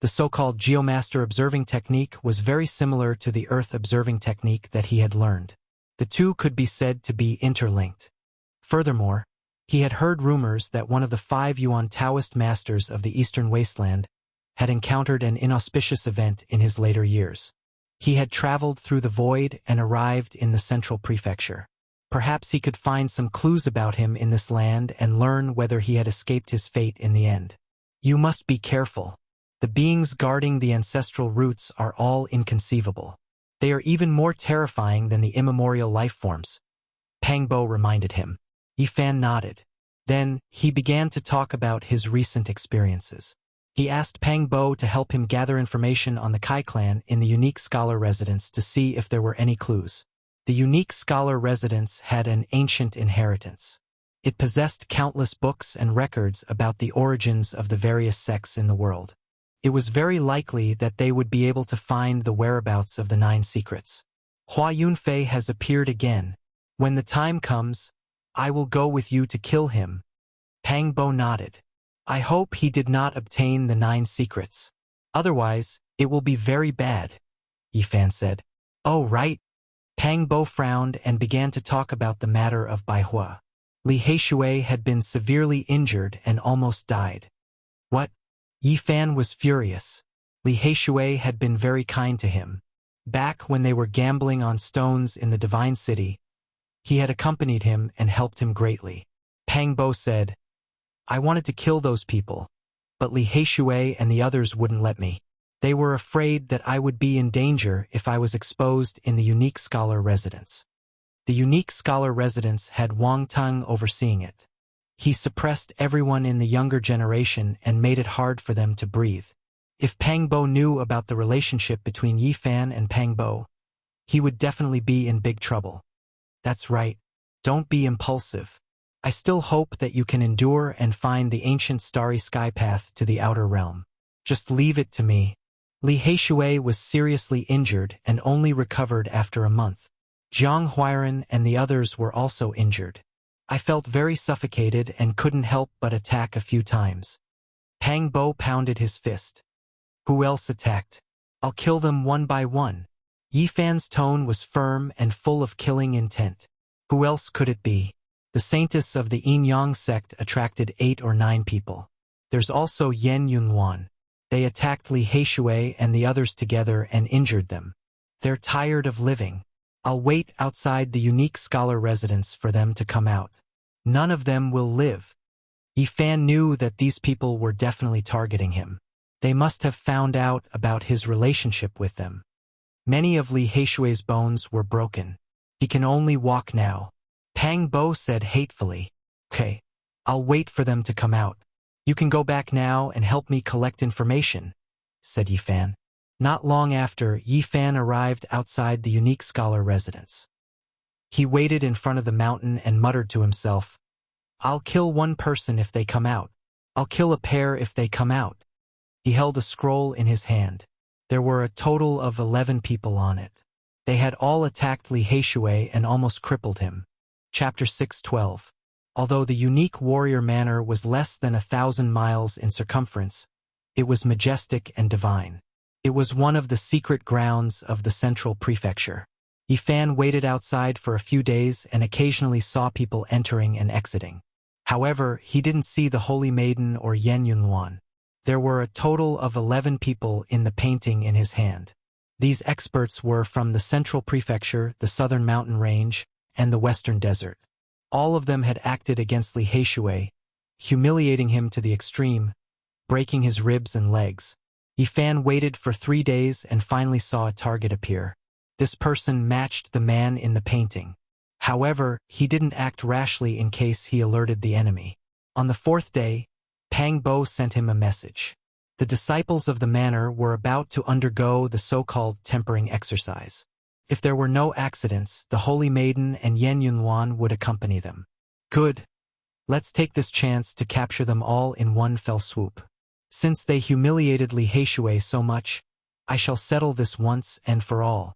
The so-called Geomaster observing technique was very similar to the Earth observing technique that he had learned. The two could be said to be interlinked. Furthermore, he had heard rumors that one of the 5 Yuan Taoist masters of the Eastern Wasteland had encountered an inauspicious event in his later years. He had traveled through the void and arrived in the central prefecture. Perhaps he could find some clues about him in this land and learn whether he had escaped his fate in the end. "You must be careful. The beings guarding the ancestral roots are all inconceivable. They are even more terrifying than the immemorial life forms," Pang Bo reminded him. Yi Fan nodded. Then, he began to talk about his recent experiences. He asked Pang Bo to help him gather information on the Kai clan in the unique scholar residence to see if there were any clues. The unique scholar residence had an ancient inheritance. It possessed countless books and records about the origins of the various sects in the world. It was very likely that they would be able to find the whereabouts of the 9 secrets. "Hua Yunfei has appeared again. When the time comes, I will go with you to kill him." Pang Bo nodded. "I hope he did not obtain the 9 secrets. Otherwise, it will be very bad," Yi Fan said. "Oh, right." Pang Bo frowned and began to talk about the matter of Bai Hua. Li Heishui had been severely injured and almost died. What? Yi Fan was furious. Li Heishui had been very kind to him. Back when they were gambling on stones in the Divine City, he had accompanied him and helped him greatly. Pang Bo said, I wanted to kill those people, but Li Heishui and the others wouldn't let me. They were afraid that I would be in danger if I was exposed in the Unique Scholar residence. The Unique Scholar residence had Wang Tung overseeing it. He suppressed everyone in the younger generation and made it hard for them to breathe. If Pang Bo knew about the relationship between Yi Fan and Pang Bo, he would definitely be in big trouble. That's right. Don't be impulsive. I still hope that you can endure and find the ancient starry sky path to the outer realm. Just leave it to me. Li Heishui was seriously injured and only recovered after a month. Jiang Huiran and the others were also injured. I felt very suffocated and couldn't help but attack a few times. Pang Bo pounded his fist. Who else attacked? I'll kill them one by one. Yi Fan's tone was firm and full of killing intent. Who else could it be? The saintess of the Yin Yang sect attracted 8 or 9 people. There's also Yen Yunhuan. They attacked Li Heishui and the others together and injured them. They're tired of living. I'll wait outside the Unique Scholar residence for them to come out. None of them will live. Yi Fan knew that these people were definitely targeting him. They must have found out about his relationship with them. Many of Li Heishui's bones were broken. He can only walk now. Pang Bo said hatefully, Okay, I'll wait for them to come out. You can go back now and help me collect information, said Yi Fan. Not long after, Yi Fan arrived outside the Unique Scholar residence. He waited in front of the mountain and muttered to himself, I'll kill one person if they come out. I'll kill a pair if they come out. He held a scroll in his hand. There were a total of 11 people on it. They had all attacked Li Heishui and almost crippled him. Chapter 6:12. Although the Unique Warrior Manor was less than 1,000 miles in circumference, it was majestic and divine. It was one of the secret grounds of the central prefecture. Yi Fan waited outside for a few days and occasionally saw people entering and exiting. However, he didn't see the Holy Maiden or Yen Yunhuan. There were a total of 11 people in the painting in his hand. These experts were from the central prefecture, the southern mountain range, and the western desert. All of them had acted against Li Heishui, humiliating him to the extreme, breaking his ribs and legs. Yi Fan waited for 3 days and finally saw a target appear. This person matched the man in the painting. However, he didn't act rashly in case he alerted the enemy. On the 4th day, Pang Bo sent him a message. The disciples of the manor were about to undergo the so-called tempering exercise. If there were no accidents, the Holy Maiden and Yen Yunhuan would accompany them. Good. Let's take this chance to capture them all in one fell swoop. Since they humiliated Li Heishui so much, I shall settle this once and for all.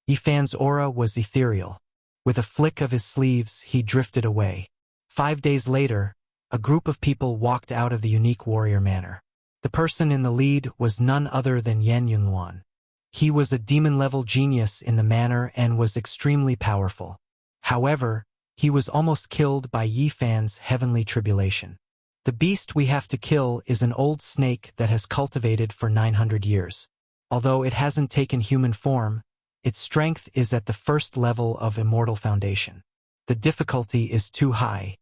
Yi Fan's aura was ethereal. With a flick of his sleeves, he drifted away. 5 days later, a group of people walked out of the Unique Warrior Manor. The person in the lead was none other than Yen Yunhuan. He was a demon-level genius in the manor and was extremely powerful. However, he was almost killed by Yi Fan's heavenly tribulation. The beast we have to kill is an old snake that has cultivated for 900 years. Although it hasn't taken human form, its strength is at the first level of immortal foundation. The difficulty is too high.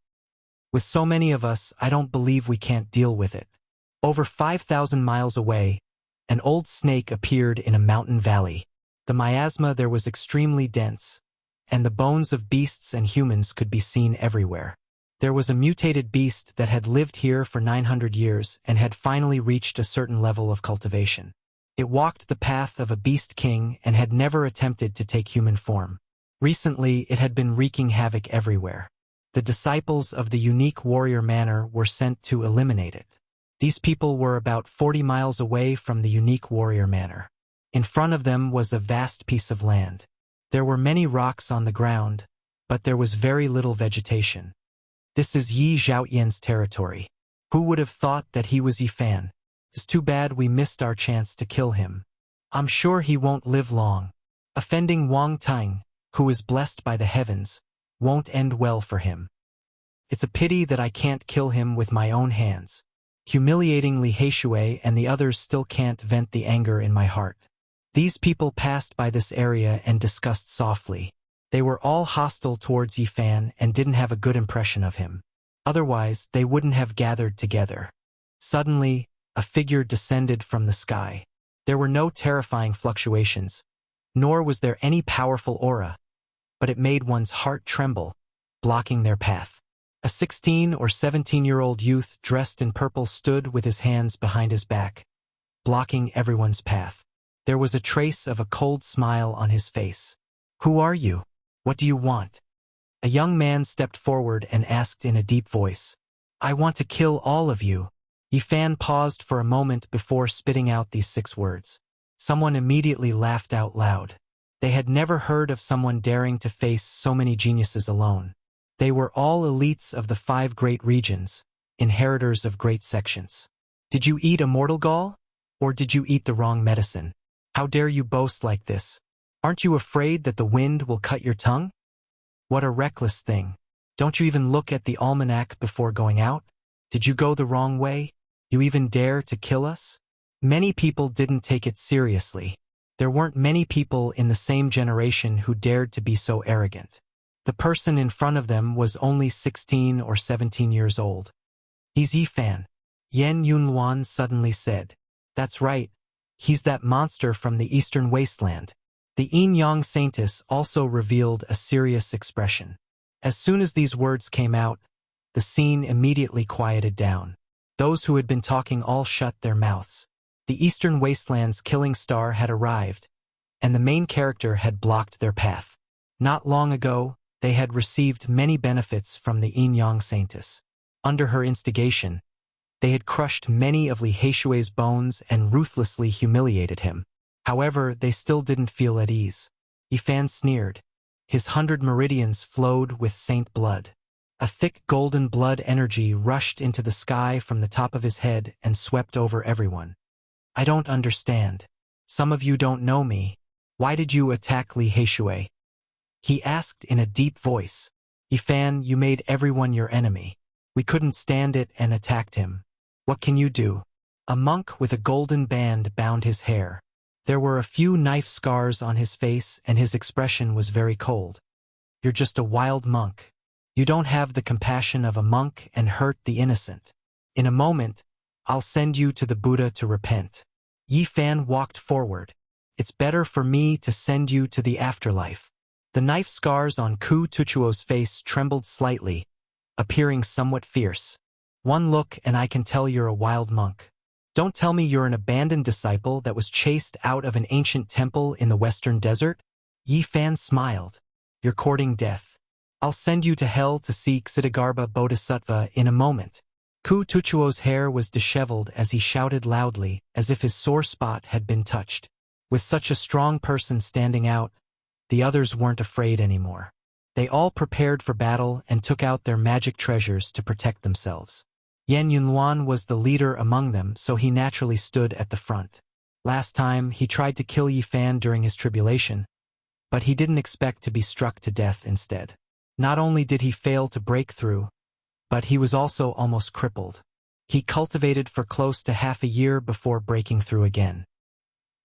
With so many of us, I don't believe we can't deal with it. Over 5,000 miles away, an old snake appeared in a mountain valley. The miasma there was extremely dense, and the bones of beasts and humans could be seen everywhere. There was a mutated beast that had lived here for 900 years and had finally reached a certain level of cultivation. It walked the path of a beast king and had never attempted to take human form. Recently, it had been wreaking havoc everywhere. The disciples of the Unique Warrior Manor were sent to eliminate it. These people were about 40 miles away from the Unique Warrior Manor. In front of them was a vast piece of land. There were many rocks on the ground, but there was very little vegetation. This is Yi Zhaoyan's territory. Who would have thought that he was Yi Fan? It's too bad we missed our chance to kill him. I'm sure he won't live long. Offending Wang Tung, who is blessed by the heavens, won't end well for him. It's a pity that I can't kill him with my own hands. Humiliating Li Heishui and the others still can't vent the anger in my heart. These people passed by this area and discussed softly. They were all hostile towards Yi Fan and didn't have a good impression of him. Otherwise, they wouldn't have gathered together. Suddenly, a figure descended from the sky. There were no terrifying fluctuations, nor was there any powerful aura, but it made one's heart tremble, blocking their path. A 16 or 17-year-old youth dressed in purple stood with his hands behind his back, blocking everyone's path. There was a trace of a cold smile on his face. "Who are you? What do you want?" A young man stepped forward and asked in a deep voice. "I want to kill all of you." Yi Fan paused for a moment before spitting out these 6 words. Someone immediately laughed out loud. They had never heard of someone daring to face so many geniuses alone. They were all elites of the 5 great regions, inheritors of great sections. "Did you eat a mortal gall? Or did you eat the wrong medicine? How dare you boast like this? Aren't you afraid that the wind will cut your tongue? What a reckless thing. Don't you even look at the almanac before going out? Did you go the wrong way? You even dare to kill us?" Many people didn't take it seriously. There weren't many people in the same generation who dared to be so arrogant. The person in front of them was only 16 or 17 years old. "He's Yi Fan," Yen Yunluan suddenly said. "That's right. He's that monster from the eastern wasteland." The Yin Yang Saintess also revealed a serious expression. As soon as these words came out, the scene immediately quieted down. Those who had been talking all shut their mouths. The Eastern Wasteland's killing star had arrived, and the main character had blocked their path. Not long ago, they had received many benefits from the Yin Yang Saintess. Under her instigation, they had crushed many of Li Heishui's bones and ruthlessly humiliated him. However, they still didn't feel at ease. Yi Fan sneered. His 100 meridians flowed with saint blood. A thick golden blood energy rushed into the sky from the top of his head and swept over everyone. "I don't understand. Some of you don't know me. Why did you attack Li Heishui?" he asked in a deep voice. "Yi Fan, you made everyone your enemy. We couldn't stand it and attacked him. What can you do?" A monk with a golden band bound his hair. There were a few knife scars on his face and his expression was very cold. "You're just a wild monk. You don't have the compassion of a monk and hurt the innocent. In a moment, I'll send you to the Buddha to repent." Yi Fan walked forward. "It's better for me to send you to the afterlife." The knife scars on Ku Tuchuo's face trembled slightly, appearing somewhat fierce. "One look and I can tell you're a wild monk. Don't tell me you're an abandoned disciple that was chased out of an ancient temple in the western desert?" Yi Fan smiled. "You're courting death. I'll send you to hell to see Ksitigarbha Bodhisattva in a moment." Ku Tuchuo's hair was disheveled as he shouted loudly, as if his sore spot had been touched. With such a strong person standing out, the others weren't afraid anymore. They all prepared for battle and took out their magic treasures to protect themselves. Yen Yunluan was the leader among them, so he naturally stood at the front. Last time, he tried to kill Yi Fan during his tribulation, but he didn't expect to be struck to death instead. Not only did he fail to break through, but he was also almost crippled. He cultivated for close to half a year before breaking through again.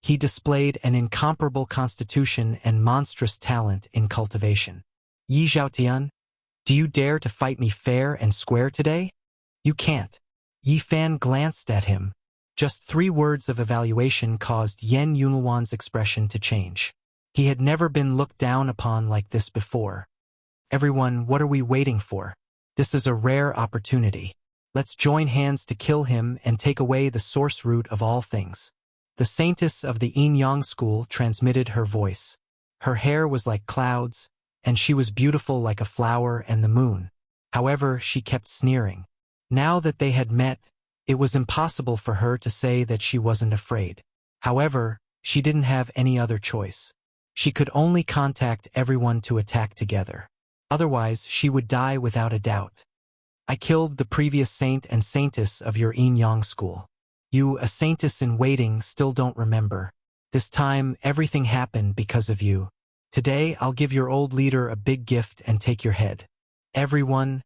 He displayed an incomparable constitution and monstrous talent in cultivation. "Yi Zhaotian, do you dare to fight me fair and square today? You can't." Yi Fan glanced at him. Just 3 words of evaluation caused Yen Yunluan's expression to change. He had never been looked down upon like this before. "Everyone, what are we waiting for? This is a rare opportunity. Let's join hands to kill him and take away the source root of all things." The saintess of the Yin Yang school transmitted her voice. Her hair was like clouds, and she was beautiful like a flower and the moon. However, she kept sneering. Now that they had met, it was impossible for her to say that she wasn't afraid. However, she didn't have any other choice. She could only contact everyone to attack together. Otherwise, she would die without a doubt. "I killed the previous saint and saintess of your Yin Yang school. You, a saintess in waiting, still don't remember. This time, everything happened because of you. Today, I'll give your old leader a big gift and take your head. Everyone,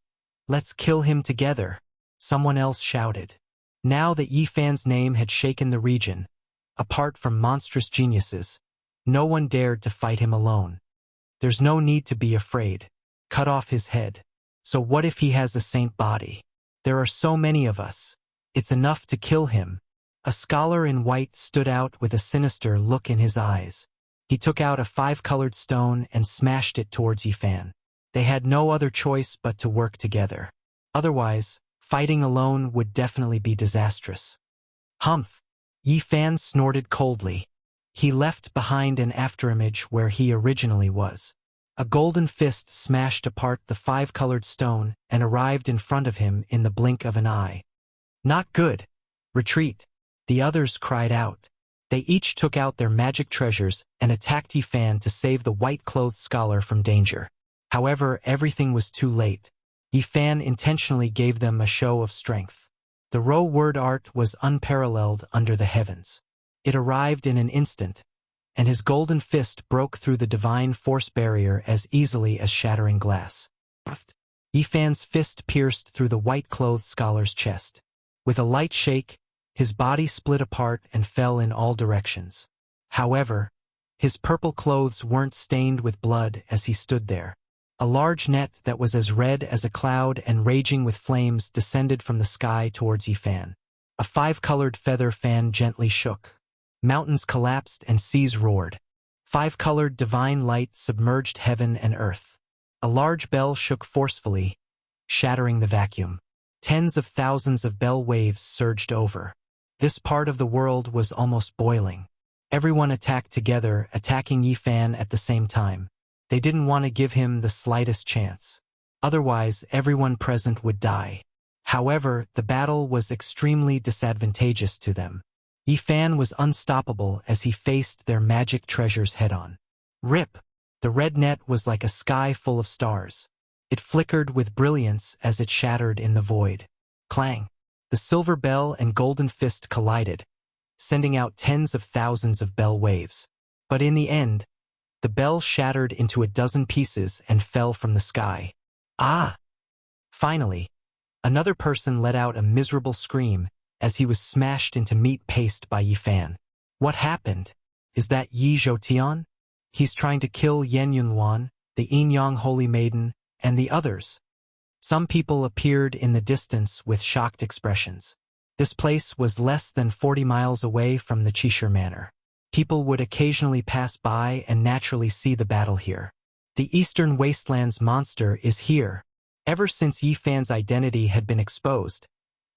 "Let's kill him together," someone else shouted. Now that Yi Fan's name had shaken the region, apart from monstrous geniuses, no one dared to fight him alone. "There's no need to be afraid. Cut off his head. So what if he has a saint body? There are so many of us. It's enough to kill him." A scholar in white stood out with a sinister look in his eyes. He took out a 5-colored stone and smashed it towards Yi Fan. They had no other choice but to work together. Otherwise, fighting alone would definitely be disastrous. "Humph!" Yi Fan snorted coldly. He left behind an afterimage where he originally was. A golden fist smashed apart the 5-colored stone and arrived in front of him in the blink of an eye. "Not good! Retreat!" The others cried out. They each took out their magic treasures and attacked Yi Fan to save the white-clothed scholar from danger. However, everything was too late. Yi Fan intentionally gave them a show of strength. The row word art was unparalleled under the heavens. It arrived in an instant, and his golden fist broke through the divine force barrier as easily as shattering glass. Yi Fan's fist pierced through the white-clothed scholar's chest. With a light shake, his body split apart and fell in all directions. However, his purple clothes weren't stained with blood as he stood there. A large net that was as red as a cloud and raging with flames descended from the sky towards Yi Fan. A 5-colored feather fan gently shook. Mountains collapsed and seas roared. 5-colored divine light submerged heaven and earth. A large bell shook forcefully, shattering the vacuum. Tens of thousands of bell waves surged over. This part of the world was almost boiling. Everyone attacked together, attacking Yi Fan at the same time. They didn't want to give him the slightest chance. Otherwise, everyone present would die. However, the battle was extremely disadvantageous to them. Yi Fan was unstoppable as he faced their magic treasures head-on. Rip! The red net was like a sky full of stars. It flickered with brilliance as it shattered in the void. Clang! The silver bell and golden fist collided, sending out tens of thousands of bell waves. But in the end, the bell shattered into a dozen pieces and fell from the sky. Ah! Finally, another person let out a miserable scream as he was smashed into meat paste by Yi Fan. "What happened? Is that Yi Zhoutian? He's trying to kill Yen Yunhuan, the Yin-Yang Holy Maiden, and the others." Some people appeared in the distance with shocked expressions. This place was less than 40 miles away from the Qishir Manor. People would occasionally pass by and naturally see the battle here. The Eastern Wasteland's monster is here. Ever since Yi Fan's identity had been exposed,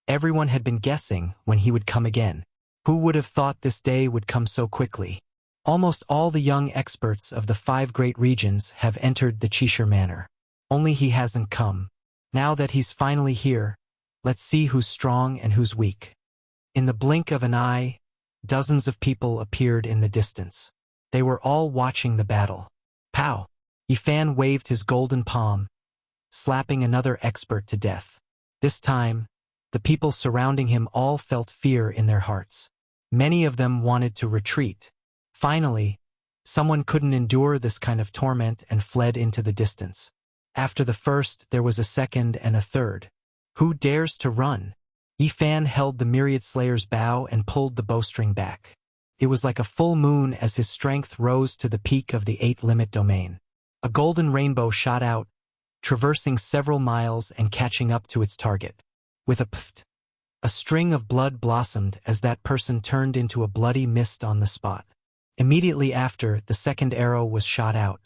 everyone had been guessing when he would come again. Who would have thought this day would come so quickly? Almost all the young experts of the 5 great regions have entered the Qishir Manor. Only he hasn't come. Now that he's finally here, let's see who's strong and who's weak. In the blink of an eye, dozens of people appeared in the distance. They were all watching the battle. Pow! Yi Fan waved his golden palm, slapping another expert to death. This time, the people surrounding him all felt fear in their hearts. Many of them wanted to retreat. Finally, someone couldn't endure this kind of torment and fled into the distance. After the first, there was a second and a third. Who dares to run? Yi Fan held the myriad slayer's bow and pulled the bowstring back. It was like a full moon as his strength rose to the peak of the 8-limit domain. A golden rainbow shot out, traversing several miles and catching up to its target. With a pft, a string of blood blossomed as that person turned into a bloody mist on the spot. Immediately after, the second arrow was shot out.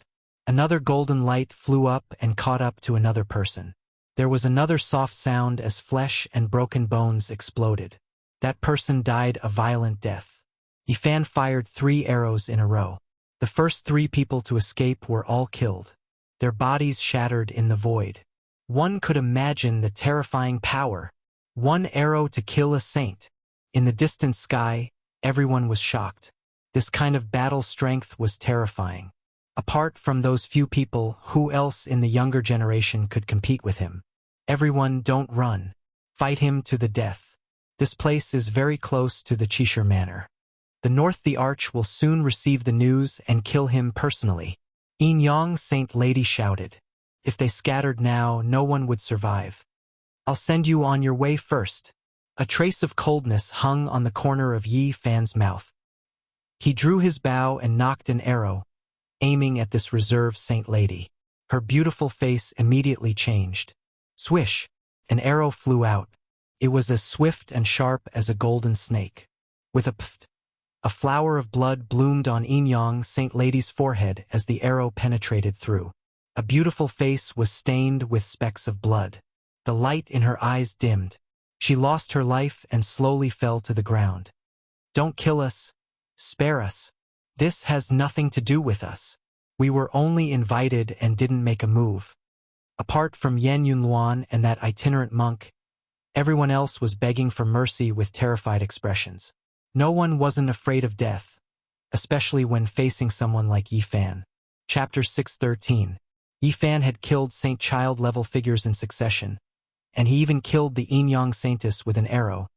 Another golden light flew up and caught up to another person. There was another soft sound as flesh and broken bones exploded. That person died a violent death. Yi Fan fired 3 arrows in a row. The first 3 people to escape were all killed. Their bodies shattered in the void. One could imagine the terrifying power. 1 arrow to kill a saint. In the distant sky, everyone was shocked. This kind of battle strength was terrifying. Apart from those few people, who else in the younger generation could compete with him? Everyone, don't run. Fight him to the death. This place is very close to the Qishir Manor. The North the Arch will soon receive the news and kill him personally. Yin Yang Saint Lady shouted. If they scattered now, no one would survive. I'll send you on your way first. A trace of coldness hung on the corner of Yi Fan's mouth. He drew his bow and knocked an arrow, aiming at this reserved saint lady. Her beautiful face immediately changed. Swish! An arrow flew out. It was as swift and sharp as a golden snake. With a pft, a flower of blood bloomed on Yin Saint Lady's forehead as the arrow penetrated through. A beautiful face was stained with specks of blood. The light in her eyes dimmed. She lost her life and slowly fell to the ground. Don't kill us. Spare us. This has nothing to do with us. We were only invited and didn't make a move. Apart from Yan Yunluan and that itinerant monk, everyone else was begging for mercy with terrified expressions. No one wasn't afraid of death, especially when facing someone like Yi Fan. Chapter 613. Yi Fan had killed Saint Child-level figures in succession, and he even killed the Yin Saintess with an arrow,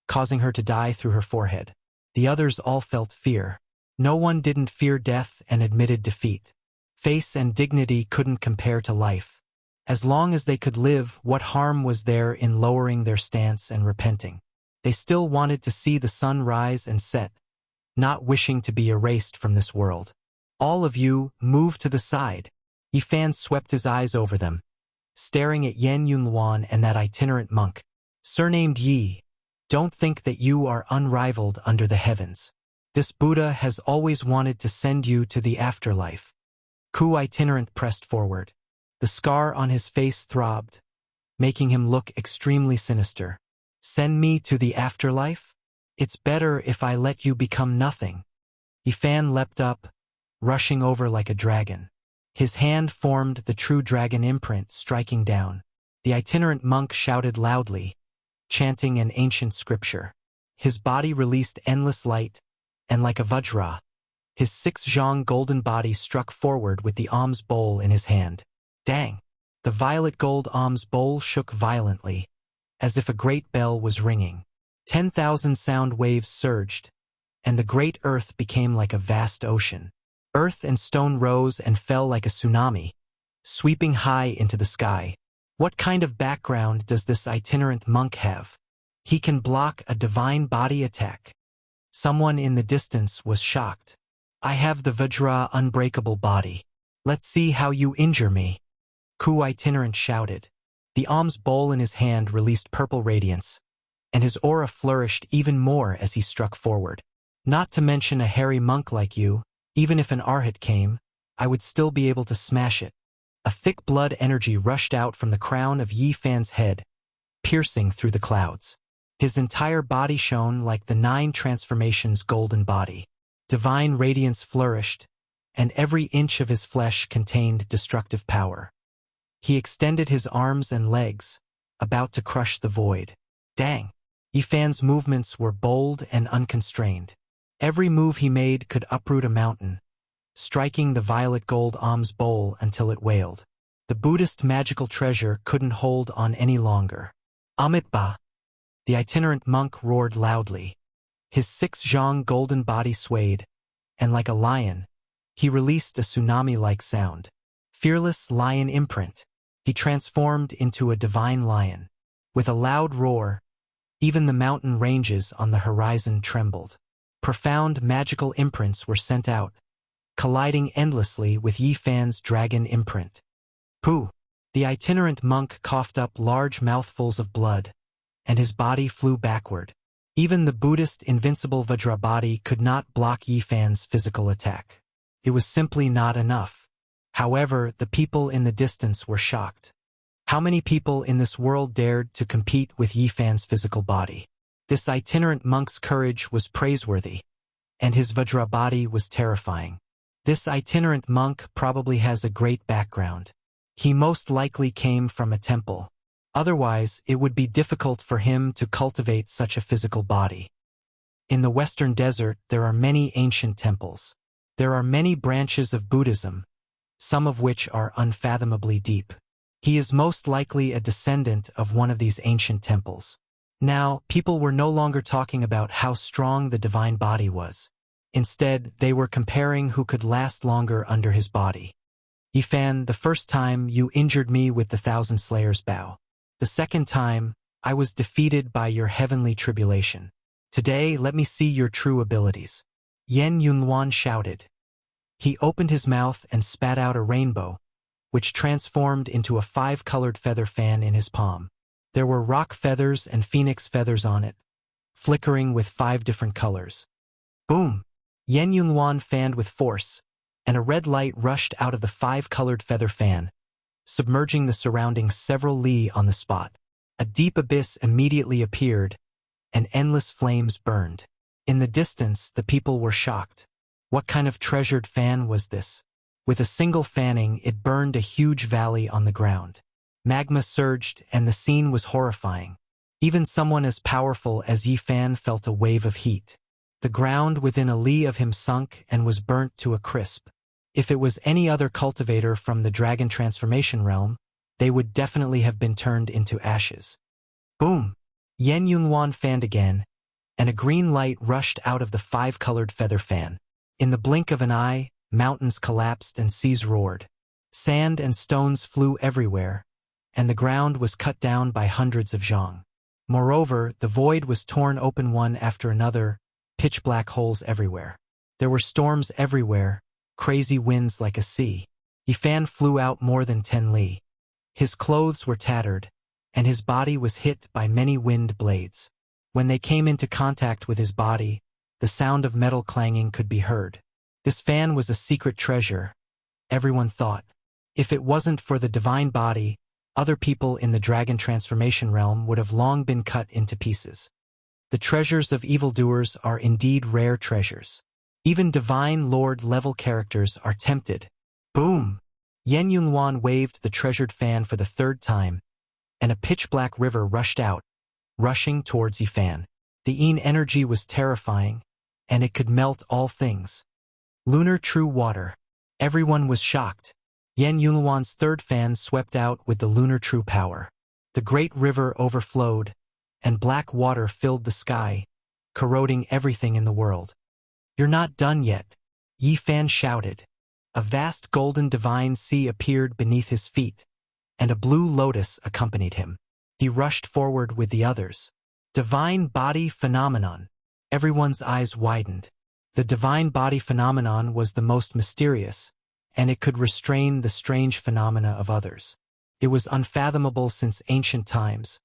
causing her to die through her forehead. The others all felt fear. No one didn't fear death and admitted defeat. Face and dignity couldn't compare to life. As long as they could live, what harm was there in lowering their stance and repenting? They still wanted to see the sun rise and set, not wishing to be erased from this world. All of you, move to the side. Yi Fan swept his eyes over them, staring at Yan Yunluan and that itinerant monk. Surnamed Yi, don't think that you are unrivaled under the heavens. This Buddha has always wanted to send you to the afterlife. Ku itinerant pressed forward. The scar on his face throbbed, making him look extremely sinister. Send me to the afterlife? It's better if I let you become nothing. Yi Fan leapt up, rushing over like a dragon. His hand formed the true dragon imprint, striking down. The itinerant monk shouted loudly, chanting an ancient scripture. His body released endless light, and like a vajra, his 6 zhang golden body struck forward with the alms bowl in his hand. Dang! The violet gold alms bowl shook violently, as if a great bell was ringing. 10,000 sound waves surged, and the great earth became like a vast ocean. Earth and stone rose and fell like a tsunami, sweeping high into the sky. What kind of background does this itinerant monk have? He can block a divine body attack. Someone in the distance was shocked. I have the Vajra unbreakable body. Let's see how you injure me. Ku itinerant shouted. The alms bowl in his hand released purple radiance, and his aura flourished even more as he struck forward. Not to mention a hairy monk like you, even if an arhat came, I would still be able to smash it. A thick blood energy rushed out from the crown of Yi Fan's head, piercing through the clouds. His entire body shone like the 9 transformations' golden body. Divine radiance flourished, and every inch of his flesh contained destructive power. He extended his arms and legs, about to crush the void. Dang! Yi Fan's movements were bold and unconstrained. Every move he made could uproot a mountain, striking the violet gold alms bowl until it wailed. The Buddhist magical treasure couldn't hold on any longer. Amitba! The itinerant monk roared loudly. His 6 zhang golden body swayed, and like a lion, he released a tsunami-like sound. Fearless lion imprint. He transformed into a divine lion. With a loud roar, even the mountain ranges on the horizon trembled. Profound magical imprints were sent out, colliding endlessly with Yi Fan's dragon imprint. Pooh! The itinerant monk coughed up large mouthfuls of blood, and his body flew backward. Even the Buddhist invincible Vajra body could not block Yi Fan's physical attack. It was simply not enough. However, the people in the distance were shocked. How many people in this world dared to compete with Yi Fan's physical body? This itinerant monk's courage was praiseworthy, and his Vajra body was terrifying. This itinerant monk probably has a great background. He most likely came from a temple. Otherwise, it would be difficult for him to cultivate such a physical body. In the Western Desert, there are many ancient temples. There are many branches of Buddhism, some of which are unfathomably deep. He is most likely a descendant of one of these ancient temples. Now, people were no longer talking about how strong the divine body was. Instead, they were comparing who could last longer under his body. Yi Fan, the first time you injured me with the Thousand Slayers bow. The second time, I was defeated by your heavenly tribulation. Today, let me see your true abilities. Yan Yunluan shouted. He opened his mouth and spat out a rainbow, which transformed into a 5-colored feather fan in his palm. There were rock feathers and phoenix feathers on it, flickering with 5 different colors. Boom! Yan Yunluan fanned with force, and a red light rushed out of the 5-colored feather fan, submerging the surroundings several li on the spot. A deep abyss immediately appeared, and endless flames burned. In the distance, the people were shocked. What kind of treasured fan was this? With a single fanning, it burned a huge valley on the ground. Magma surged, and the scene was horrifying. Even someone as powerful as Yi Fan felt a wave of heat. The ground within a li of him sunk and was burnt to a crisp. If it was any other cultivator from the dragon transformation realm, they would definitely have been turned into ashes. Boom! Yan Yunluan fanned again, and a green light rushed out of the 5-colored feather fan. In the blink of an eye, mountains collapsed and seas roared. Sand and stones flew everywhere, and the ground was cut down by hundreds of zhang. Moreover, the void was torn open one after another, pitch-black holes everywhere. There were storms everywhere, crazy winds like a sea. Yi Fan flew out more than 10 li. His clothes were tattered, and his body was hit by many wind blades. When they came into contact with his body, the sound of metal clanging could be heard. This fan was a secret treasure, everyone thought. If it wasn't for the divine body, other people in the dragon transformation realm would have long been cut into pieces. The treasures of evildoers are indeed rare treasures. Even divine lord-level characters are tempted. Boom! Yan Yunluan waved the treasured fan for the 3rd time, and a pitch-black river rushed out, rushing towards Yi Fan. The Yin energy was terrifying, and it could melt all things. Lunar true water. Everyone was shocked. Yan Yunluan's 3rd fan swept out with the lunar true power. The great river overflowed, and black water filled the sky, corroding everything in the world. You're not done yet, Yi Fan shouted. A vast golden divine sea appeared beneath his feet, and a blue lotus accompanied him. He rushed forward with the others. Divine body phenomenon. Everyone's eyes widened. The divine body phenomenon was the most mysterious, and it could restrain the strange phenomena of others. It was unfathomable since ancient times,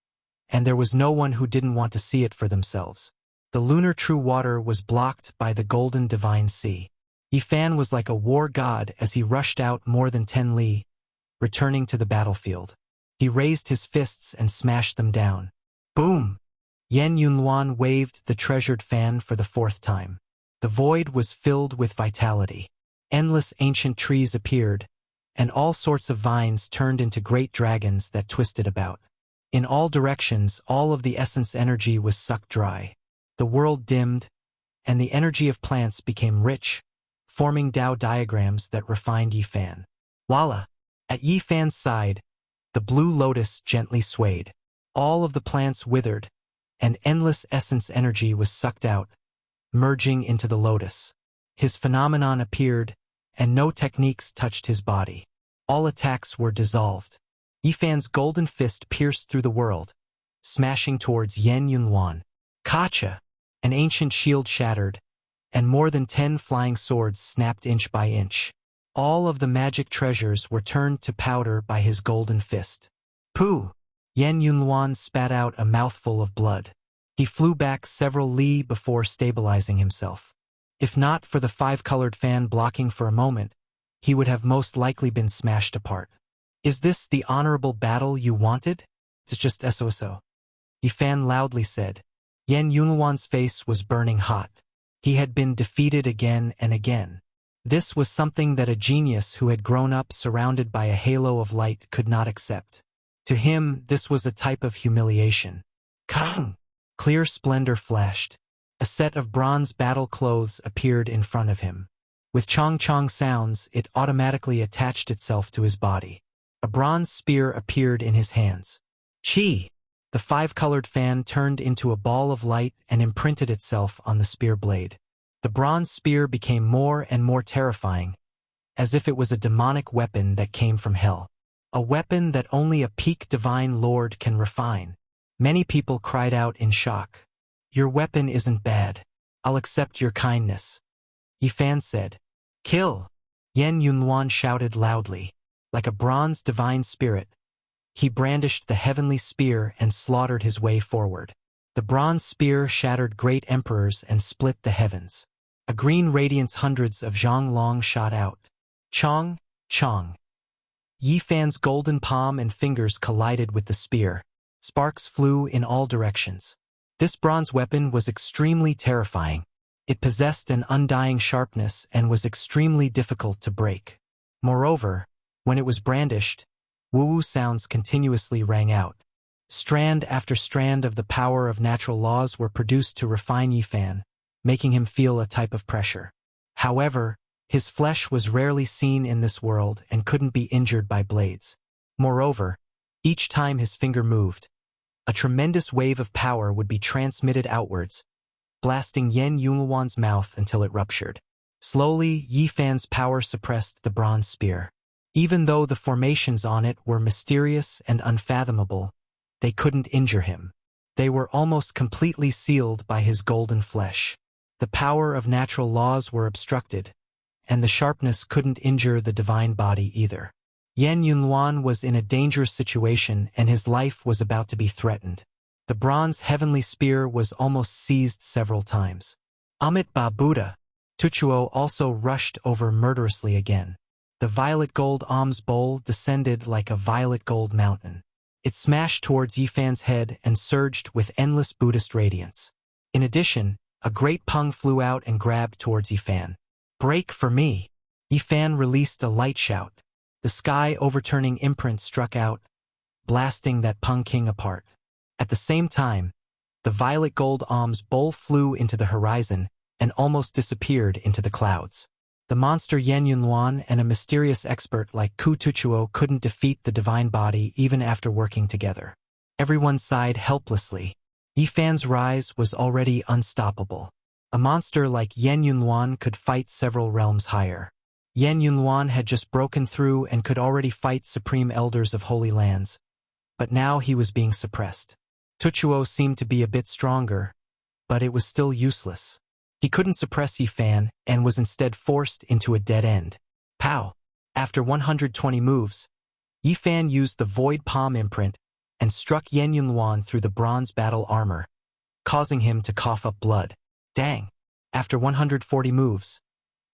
and there was no one who didn't want to see it for themselves. The lunar true water was blocked by the golden divine sea. Yi Fan was like a war god as he rushed out more than 10 li, returning to the battlefield. He raised his fists and smashed them down. Boom! Yan Yunluan waved the treasured fan for the 4th time. The void was filled with vitality. Endless ancient trees appeared, and all sorts of vines turned into great dragons that twisted about. In all directions, all of the essence energy was sucked dry. The world dimmed, and the energy of plants became rich, forming Tao diagrams that refined Yi Fan. Voila! At Yi Fan's side, the blue lotus gently swayed. All of the plants withered, and endless essence energy was sucked out, merging into the lotus. His phenomenon appeared, and no techniques touched his body. All attacks were dissolved. Yi Fan's golden fist pierced through the world, smashing towards Yan Yunluan. Kacha! An ancient shield shattered, and more than 10 flying swords snapped inch by inch. All of the magic treasures were turned to powder by his golden fist. Pooh! Yan Yunluan spat out a mouthful of blood. He flew back several li before stabilizing himself. If not for the 5-colored fan blocking for a moment, he would have most likely been smashed apart. Is this the honorable battle you wanted? It's just SOSO. Yi Fan loudly said. Yan Yunluan's face was burning hot. He had been defeated again and again. This was something that a genius who had grown up surrounded by a halo of light could not accept. To him, this was a type of humiliation. Kang! Clear splendor flashed. A set of bronze battle clothes appeared in front of him. With chong-chong sounds, it automatically attached itself to his body. A bronze spear appeared in his hands. Chi! The 5-colored fan turned into a ball of light and imprinted itself on the spear blade. The bronze spear became more and more terrifying, as if it was a demonic weapon that came from hell. A weapon that only a peak divine lord can refine. Many people cried out in shock. Your weapon isn't bad. I'll accept your kindness. Yifan said. Kill! Yen Yunluan shouted loudly. Like a bronze divine spirit, he brandished the heavenly spear and slaughtered his way forward. The bronze spear shattered great emperors and split the heavens. A green radiance, hundreds of Zhonglong shot out. Chong, chong. Yifan's golden palm and fingers collided with the spear. Sparks flew in all directions. This bronze weapon was extremely terrifying. It possessed an undying sharpness and was extremely difficult to break. Moreover, when it was brandished, woo-woo sounds continuously rang out. Strand after strand of the power of natural laws were produced to refine Yifan, making him feel a type of pressure. However, his flesh was rarely seen in this world and couldn't be injured by blades. Moreover, each time his finger moved, a tremendous wave of power would be transmitted outwards, blasting Yen Yunluan's mouth until it ruptured. Slowly, Yifan's power suppressed the bronze spear. Even though the formations on it were mysterious and unfathomable, they couldn't injure him. They were almost completely sealed by his golden flesh. The power of natural laws were obstructed, and the sharpness couldn't injure the divine body either. Yen Yunluan was in a dangerous situation and his life was about to be threatened. The bronze heavenly spear was almost seized several times. Amit Ba Buddha, Tuchuo also rushed over murderously again. The violet gold alms bowl descended like a violet gold mountain. It smashed towards Yifan's head and surged with endless Buddhist radiance. In addition, a great pung flew out and grabbed towards Yifan. Break for me! Yifan released a light shout. The sky overturning imprint struck out, blasting that pung king apart. At the same time, the violet gold alms bowl flew into the horizon and almost disappeared into the clouds. The monster Yen Yunluan and a mysterious expert like Ku Tuchuo couldn't defeat the divine body even after working together. Everyone sighed helplessly. Yifan's rise was already unstoppable. A monster like Yen Yunluan could fight several realms higher. Yen Yunluan had just broken through and could already fight supreme elders of holy lands. But now he was being suppressed. Tuchuo seemed to be a bit stronger, but it was still useless. He couldn't suppress Yifan and was instead forced into a dead end. Pow! After 120 moves, Yifan used the void palm imprint and struck Yen Yunluan through the bronze battle armor, causing him to cough up blood. Dang! After 140 moves,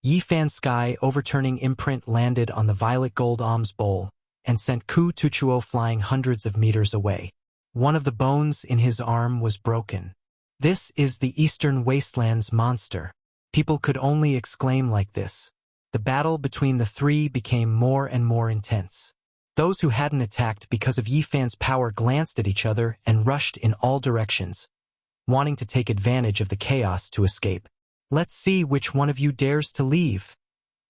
Yifan's sky overturning imprint landed on the violet gold alms bowl and sent Ku Tuchuo flying hundreds of meters away. One of the bones in his arm was broken. This is the Eastern Wasteland's monster. People could only exclaim like this. The battle between the three became more and more intense. Those who hadn't attacked because of Yifan's power glanced at each other and rushed in all directions, wanting to take advantage of the chaos to escape. Let's see which one of you dares to leave,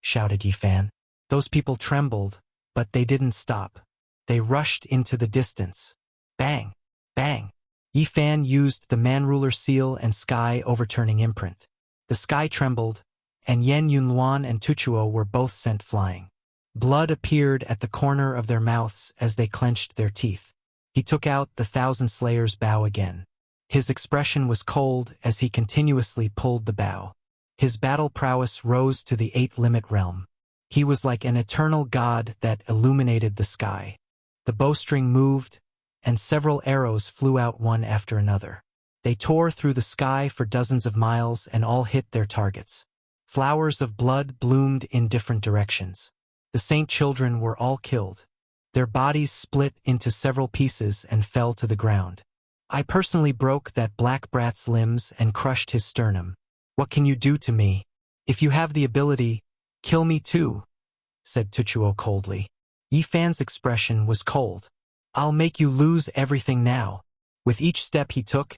shouted Yifan. Those people trembled, but they didn't stop. They rushed into the distance. Bang! Bang! Yifan used the man-ruler seal and sky overturning imprint. The sky trembled, and Yen Yunluan and Tuchuo were both sent flying. Blood appeared at the corner of their mouths as they clenched their teeth. He took out the Thousand Slayers' bow again. His expression was cold as he continuously pulled the bow. His battle prowess rose to the 8-limit realm. He was like an eternal god that illuminated the sky. The bowstring moved, and several arrows flew out one after another. They tore through the sky for dozens of miles and all hit their targets. Flowers of blood bloomed in different directions. The saint children were all killed. Their bodies split into several pieces and fell to the ground. I personally broke that black brat's limbs and crushed his sternum. What can you do to me? If you have the ability, kill me too, said Tuchuo coldly. Yifan's expression was cold. I'll make you lose everything now. With each step he took,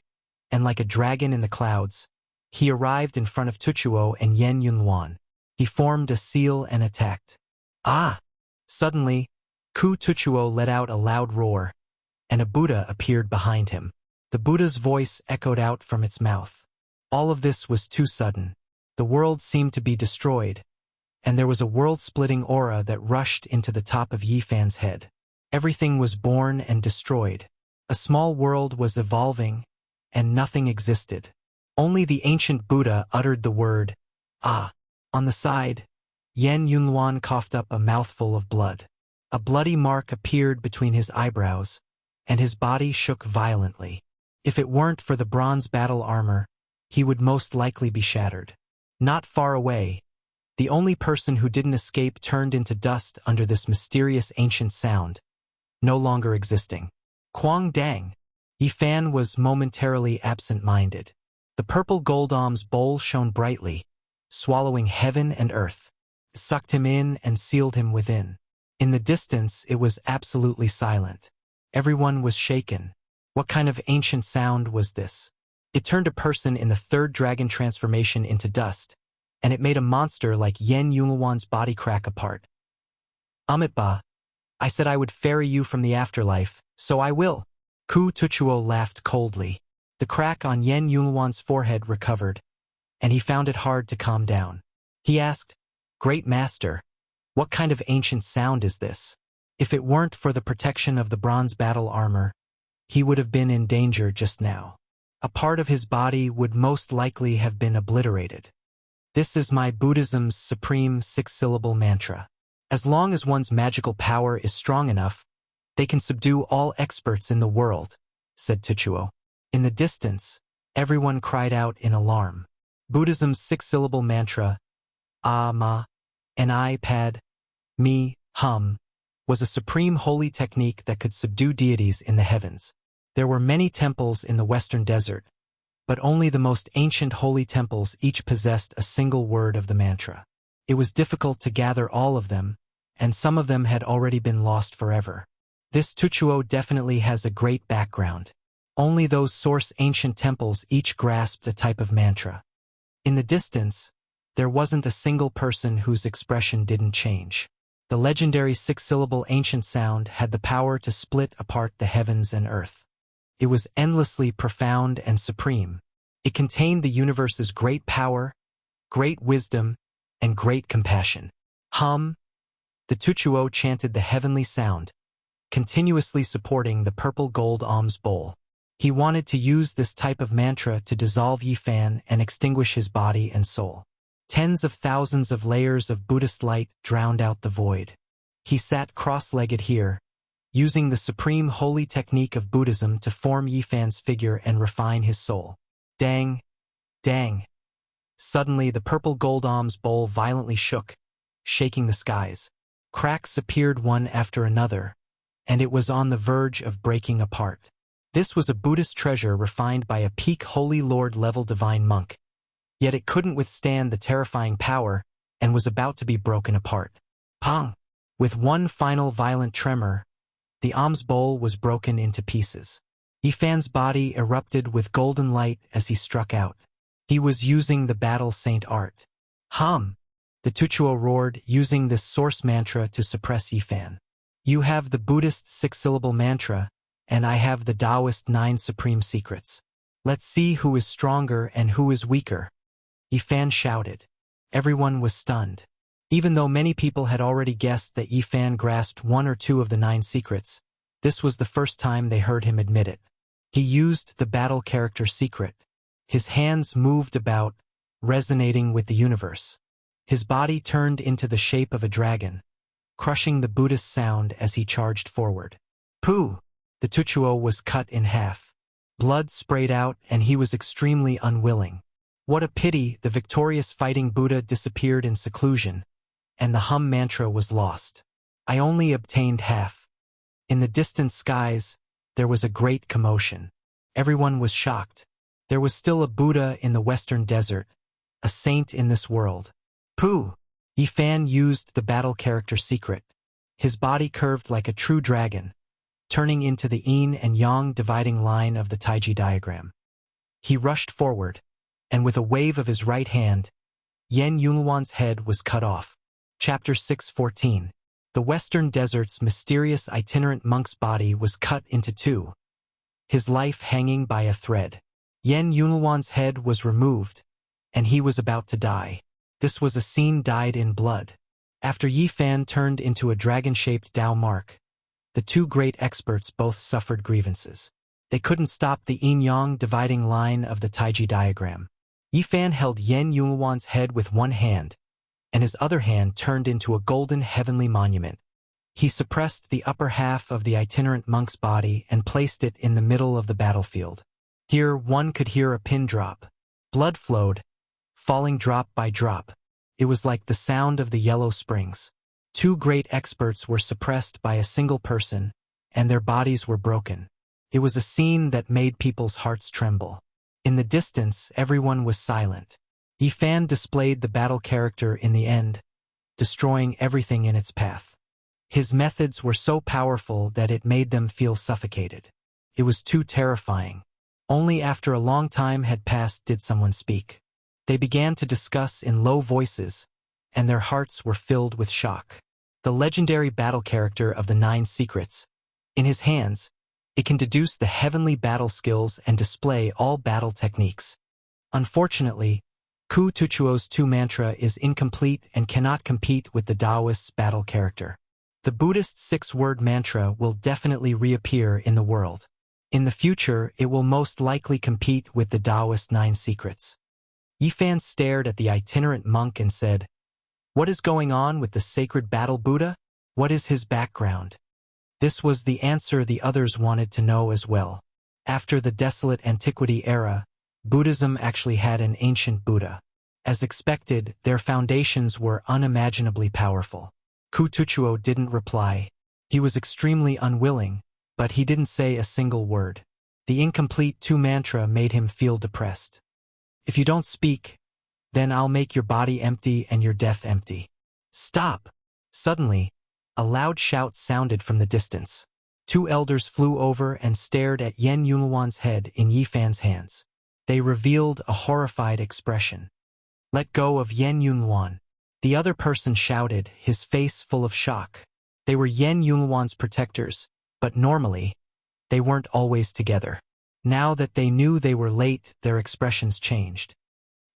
and like a dragon in the clouds, he arrived in front of Tuchuo and Yen Yunluan. He formed a seal and attacked. Ah! Suddenly, Ku Tuchuo let out a loud roar, and a Buddha appeared behind him. The Buddha's voice echoed out from its mouth. All of this was too sudden. The world seemed to be destroyed, and there was a world-splitting aura that rushed into the top of Yifan's head. Everything was born and destroyed. A small world was evolving, and nothing existed. Only the ancient Buddha uttered the word, "Ah." On the side, Yen Yunluan coughed up a mouthful of blood. A bloody mark appeared between his eyebrows, and his body shook violently. If it weren't for the bronze battle armor, he would most likely be shattered. Not far away, the only person who didn't escape turned into dust under this mysterious ancient sound, no longer existing. Quang Dang. Yifan was momentarily absent-minded. The purple gold alms bowl shone brightly, swallowing heaven and earth. It sucked him in and sealed him within. In the distance, it was absolutely silent. Everyone was shaken. What kind of ancient sound was this? It turned a person in the third dragon transformation into dust, and it made a monster like Yen Yunluan's body crack apart. Amitba, I said I would ferry you from the afterlife, so I will. Ku Tuchuo laughed coldly. The crack on Yen Yunluan's forehead recovered, and he found it hard to calm down. He asked, Great Master, what kind of ancient sound is this? If it weren't for the protection of the bronze battle armor, he would have been in danger just now. A part of his body would most likely have been obliterated. This is my Buddhism's supreme six-syllable mantra. As long as one's magical power is strong enough, they can subdue all experts in the world, said Tuchuo. In the distance, everyone cried out in alarm. Buddhism's six-syllable mantra, Ah-ma, N-I-Pad, Mi, Hum, was a supreme holy technique that could subdue deities in the heavens. There were many temples in the western desert, but only the most ancient holy temples each possessed a single word of the mantra. It was difficult to gather all of them, and some of them had already been lost forever. This Tuchuo definitely has a great background. Only those source ancient temples each grasped a type of mantra. In the distance, there wasn't a single person whose expression didn't change. The legendary six-syllable ancient sound had the power to split apart the heavens and earth. It was endlessly profound and supreme. It contained the universe's great power, great wisdom, and great compassion. Hum. The Tuchuo chanted the heavenly sound, continuously supporting the purple gold alms bowl. He wanted to use this type of mantra to dissolve Yifan and extinguish his body and soul. Tens of thousands of layers of Buddhist light drowned out the void. He sat cross-legged here, using the supreme holy technique of Buddhism to form Yifan's figure and refine his soul. Dang! Dang! Suddenly the purple gold alms bowl violently shook, shaking the skies. Cracks appeared one after another, and it was on the verge of breaking apart. This was a Buddhist treasure refined by a peak Holy Lord-level divine monk, yet it couldn't withstand the terrifying power and was about to be broken apart. Pong! With one final violent tremor, the alms bowl was broken into pieces. Yifan's body erupted with golden light as he struck out. He was using the battle saint art. Hum! The Tuchuo roared, using this source mantra to suppress Yifan. You have the Buddhist six-syllable mantra, and I have the Taoist 9 supreme secrets. Let's see who is stronger and who is weaker. Yifan shouted. Everyone was stunned. Even though many people had already guessed that Yifan grasped one or two of the 9 secrets, this was the first time they heard him admit it. He used the battle character secret. His hands moved about, resonating with the universe. His body turned into the shape of a dragon, crushing the Buddhist sound as he charged forward. Pooh! The Tuchuo was cut in half. Blood sprayed out and he was extremely unwilling. What a pity the victorious fighting Buddha disappeared in seclusion, and the hum mantra was lost. I only obtained half. In the distant skies, there was a great commotion. Everyone was shocked. There was still a Buddha in the western desert, a saint in this world. Pooh! Yifan used the battle character secret. His body curved like a true dragon, turning into the yin and yang dividing line of the Taiji diagram. He rushed forward, and with a wave of his right hand, Yen Yunluan's head was cut off. Chapter 6:14. The western desert's mysterious itinerant monk's body was cut into 2, his life hanging by a thread. Yen Yunluan's head was removed, and he was about to die. This was a scene dyed in blood. After Yifan turned into a dragon-shaped Tao mark, The two great experts both suffered grievances. They couldn't stop the yin-yang dividing line of the Taiji diagram. Yifan held Yen Yunluan's head with one hand, and his other hand turned into a golden heavenly monument. He suppressed the upper half of the itinerant monk's body and placed it in the middle of the battlefield. Here one could hear a pin drop. Blood flowed, falling drop by drop. It was like the sound of the yellow springs. Two great experts were suppressed by a single person, and their bodies were broken. It was a scene that made people's hearts tremble. In the distance, everyone was silent. Yifan displayed the battle character in the end, destroying everything in its path. His methods were so powerful that it made them feel suffocated. It was too terrifying. Only after a long time had passed did someone speak. They began to discuss in low voices, and their hearts were filled with shock. The legendary battle character of the 9 secrets. In his hands, it can deduce the heavenly battle skills and display all battle techniques. Unfortunately, Ku Tuchuo's 2 mantra is incomplete and cannot compete with the Taoist's battle character. The Buddhist 6-word mantra will definitely reappear in the world. In the future, it will most likely compete with the Taoist 9 secrets. Yifan stared at the itinerant monk and said, "What is going on with the sacred battle Buddha? What is his background?" This was the answer the others wanted to know as well. After the desolate antiquity era, Buddhism actually had an ancient Buddha. As expected, their foundations were unimaginably powerful. Ku Tuchuo didn't reply. He was extremely unwilling, but he didn't say a single word. The incomplete 2 mantra made him feel depressed. "If you don't speak, then I'll make your body empty and your death empty." "Stop!" Suddenly, a loud shout sounded from the distance. 2 elders flew over and stared at Yen Yunluan's head in Yifan's hands. They revealed a horrified expression. "Let go of Yen Yunluan." The other person shouted, his face full of shock. They were Yen Yunluan's protectors, but normally, they weren't always together. Now that they knew they were late, their expressions changed.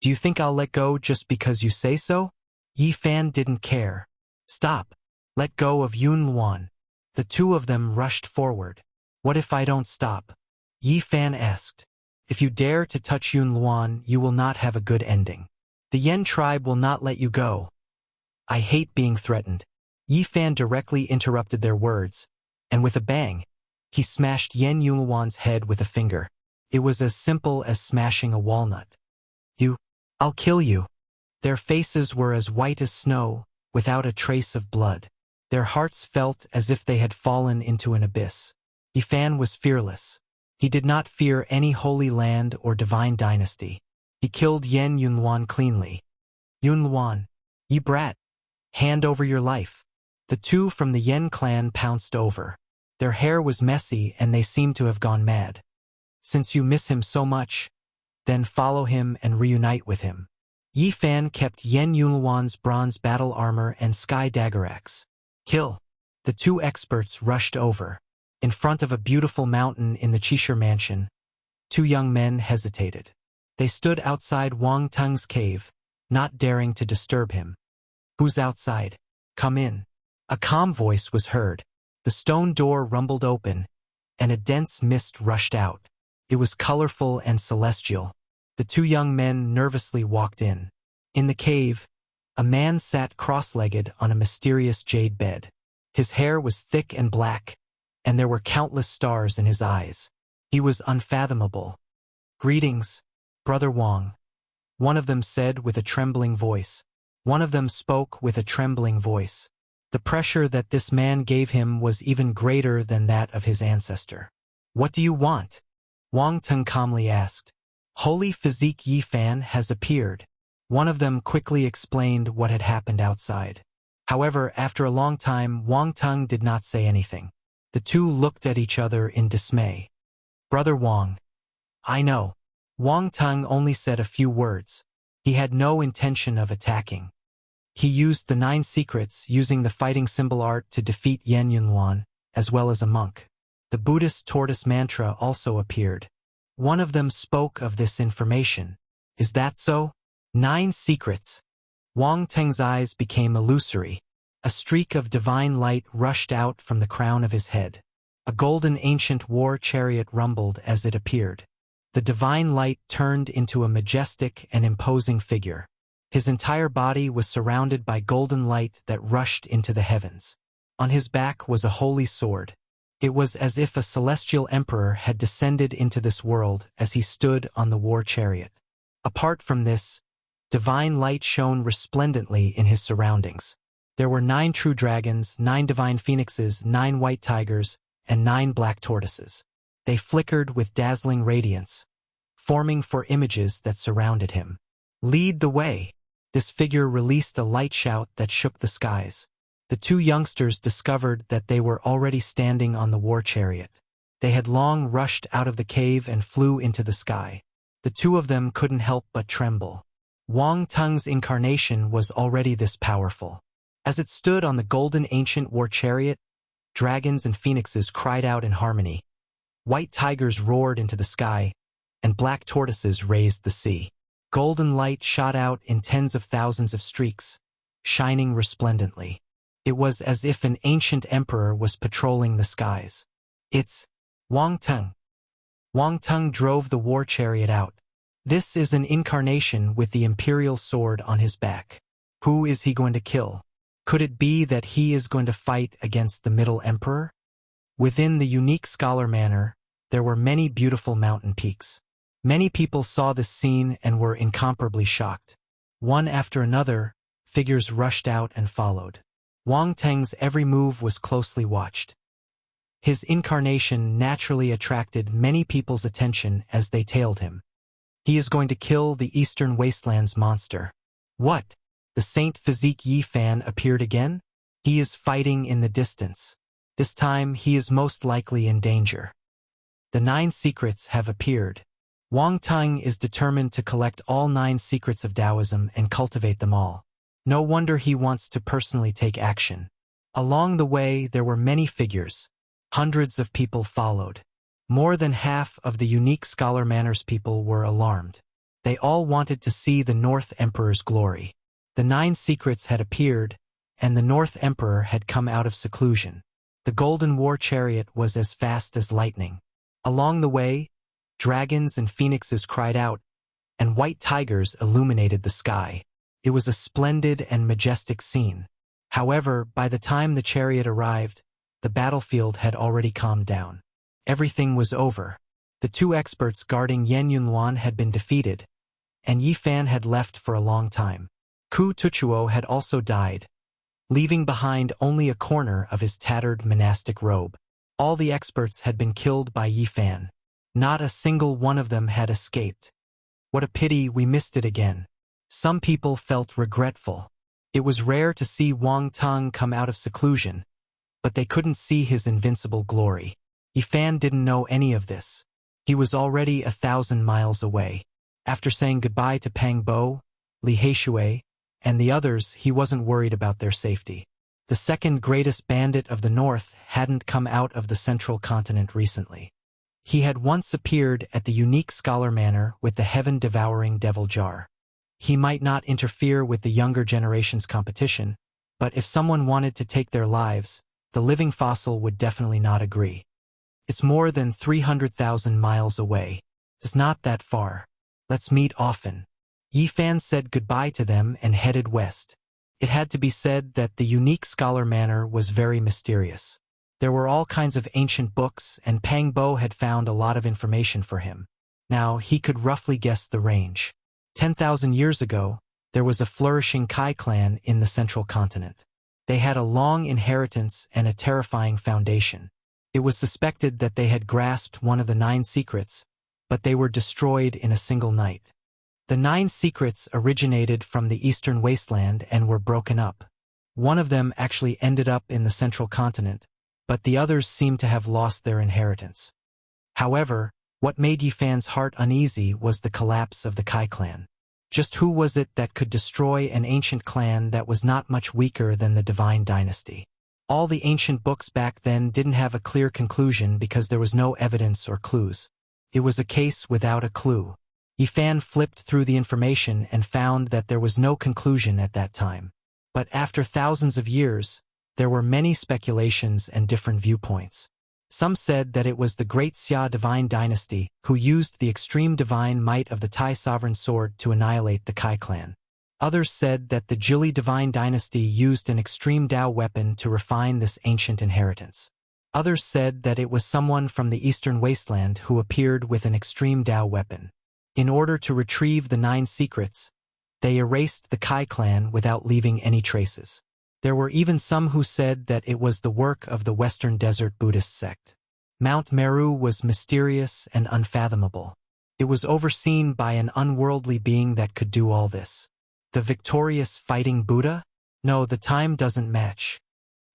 "Do you think I'll let go just because you say so?" Yifan didn't care. "Stop. Let go of Yunluan." The 2 of them rushed forward. "What if I don't stop?" Yifan asked. "If you dare to touch Yunluan, you will not have a good ending. The Yen tribe will not let you go." "I hate being threatened." Yifan directly interrupted their words, and with a bang, he smashed Yen Yunluan's head with a finger. It was as simple as smashing a walnut. I'll kill you." Their faces were as white as snow, without a trace of blood. Their hearts felt as if they had fallen into an abyss. Yifan was fearless. He did not fear any holy land or divine dynasty. He killed Yen Yunluan cleanly. "Yunluan, ye brat! Hand over your life." The 2 from the Yen clan pounced over. Their hair was messy and they seemed to have gone mad. "Since you miss him so much, then follow him and reunite with him." Yifan kept Yen Yunluan's bronze battle armor and sky dagger axe. "Kill." The 2 experts rushed over. In front of a beautiful mountain in the Chishire mansion, 2 young men hesitated. They stood outside Wang Tung's cave, not daring to disturb him. "Who's outside? Come in." A calm voice was heard. The stone door rumbled open, and a dense mist rushed out. It was colorful and celestial. The 2 young men nervously walked in. In the cave, a man sat cross-legged on a mysterious jade bed. His hair was thick and black, and there were countless stars in his eyes. He was unfathomable. "Greetings, Brother Wang," one of them said with a trembling voice. One of them spoke with a trembling voice. The pressure that this man gave him was even greater than that of his ancestor. "What do you want?" Wang Tung calmly asked. "Holy Physique Yifan has appeared." One of them quickly explained what had happened outside. However, after a long time, Wang Tung did not say anything. The 2 looked at each other in dismay. "Brother Wang." "I know." Wang Tung only said a few words. He had no intention of attacking. He used the 9 secrets, using the fighting symbol art to defeat Yen Yunluan, as well as a monk. The Buddhist tortoise mantra also appeared. One of them spoke of this information. "Is that so?" 9 secrets. Wang Teng's eyes became illusory. A streak of divine light rushed out from the crown of his head. A golden ancient war chariot rumbled as it appeared. The divine light turned into a majestic and imposing figure. His entire body was surrounded by golden light that rushed into the heavens. On his back was a holy sword. It was as if a celestial emperor had descended into this world as he stood on the war chariot. Apart from this, divine light shone resplendently in his surroundings. There were 9 true dragons, 9 divine phoenixes, 9 white tigers, and 9 black tortoises. They flickered with dazzling radiance, forming 4 images that surrounded him. "Lead the way!" This figure released a light shout that shook the skies. The 2 youngsters discovered that they were already standing on the war chariot. They had long rushed out of the cave and flew into the sky. The 2 of them couldn't help but tremble. Wang Tung's incarnation was already this powerful. As it stood on the golden ancient war chariot, dragons and phoenixes cried out in harmony. White tigers roared into the sky, and black tortoises raised the sea. Golden light shot out in tens of thousands of streaks, shining resplendently. It was as if an ancient emperor was patrolling the skies. "It's Wang Tung." Wang Tung drove the war chariot out. This is an incarnation with the imperial sword on his back. Who is he going to kill? Could it be that he is going to fight against the Middle Emperor? Within the unique scholar manor, there were many beautiful mountain peaks. Many people saw this scene and were incomparably shocked. One after another, figures rushed out and followed. Wang Teng's every move was closely watched. His incarnation naturally attracted many people's attention as they tailed him. He is going to kill the Eastern Wastelands monster. What? The Saint Physique Yi Fan appeared again? He is fighting in the distance. This time he is most likely in danger. The 9 secrets have appeared. Wang Tung is determined to collect all 9 secrets of Taoism and cultivate them all. No wonder he wants to personally take action. Along the way there were many figures. Hundreds of people followed. More than half of the unique Scholar Manor's people were alarmed. They all wanted to see the North Emperor's glory. The 9 secrets had appeared, and the North Emperor had come out of seclusion. The golden war chariot was as fast as lightning. Along the way, dragons and phoenixes cried out, and white tigers illuminated the sky. It was a splendid and majestic scene. However, by the time the chariot arrived, the battlefield had already calmed down. Everything was over. The 2 experts guarding Yan Yunluan had been defeated, and Yi Fan had left for a long time. Ku Tuchuo had also died, leaving behind only a corner of his tattered monastic robe. All the experts had been killed by Yi Fan. Not a single one of them had escaped. What a pity we missed it again. Some people felt regretful. It was rare to see Wang Tung come out of seclusion, but they couldn't see his invincible glory. Yi Fan didn't know any of this. He was already 1,000 miles away. After saying goodbye to Pang Bo, Li Heishui, and the others, he wasn't worried about their safety. The second greatest bandit of the north hadn't come out of the central continent recently. He had once appeared at the unique Scholar Manor with the heaven-devouring devil jar. He might not interfere with the younger generation's competition, but if someone wanted to take their lives, the living fossil would definitely not agree. It's more than 300,000 miles away. It's not that far. Let's meet often. Yi Fan said goodbye to them and headed west. It had to be said that the unique Scholar Manor was very mysterious. There were all kinds of ancient books, and Pang Bo had found a lot of information for him. Now he could roughly guess the range. 10,000 years ago, there was a flourishing Kai clan in the central continent. They had a long inheritance and a terrifying foundation. It was suspected that they had grasped one of the 9 secrets, but they were destroyed in a single night. The 9 secrets originated from the Eastern Wasteland and were broken up. One of them actually ended up in the central continent, but the others seemed to have lost their inheritance. However, what made Yi Fan's heart uneasy was the collapse of the Kai clan. Just who was it that could destroy an ancient clan that was not much weaker than the Divine Dynasty? All the ancient books back then didn't have a clear conclusion because there was no evidence or clues. It was a case without a clue. Yi Fan flipped through the information and found that there was no conclusion at that time. But after thousands of years, there were many speculations and different viewpoints. Some said that it was the Great Xia divine dynasty who used the extreme divine might of the Tai sovereign sword to annihilate the Kai clan. Others said that the Jili divine dynasty used an extreme Dao weapon to refine this ancient inheritance. Others said that it was someone from the eastern wasteland who appeared with an extreme Dao weapon. In order to retrieve the 9 secrets, they erased the Kai clan without leaving any traces. There were even some who said that it was the work of the Western Desert Buddhist sect. Mount Meru was mysterious and unfathomable. It was overseen by an unworldly being that could do all this. The victorious fighting Buddha? No, the time doesn't match.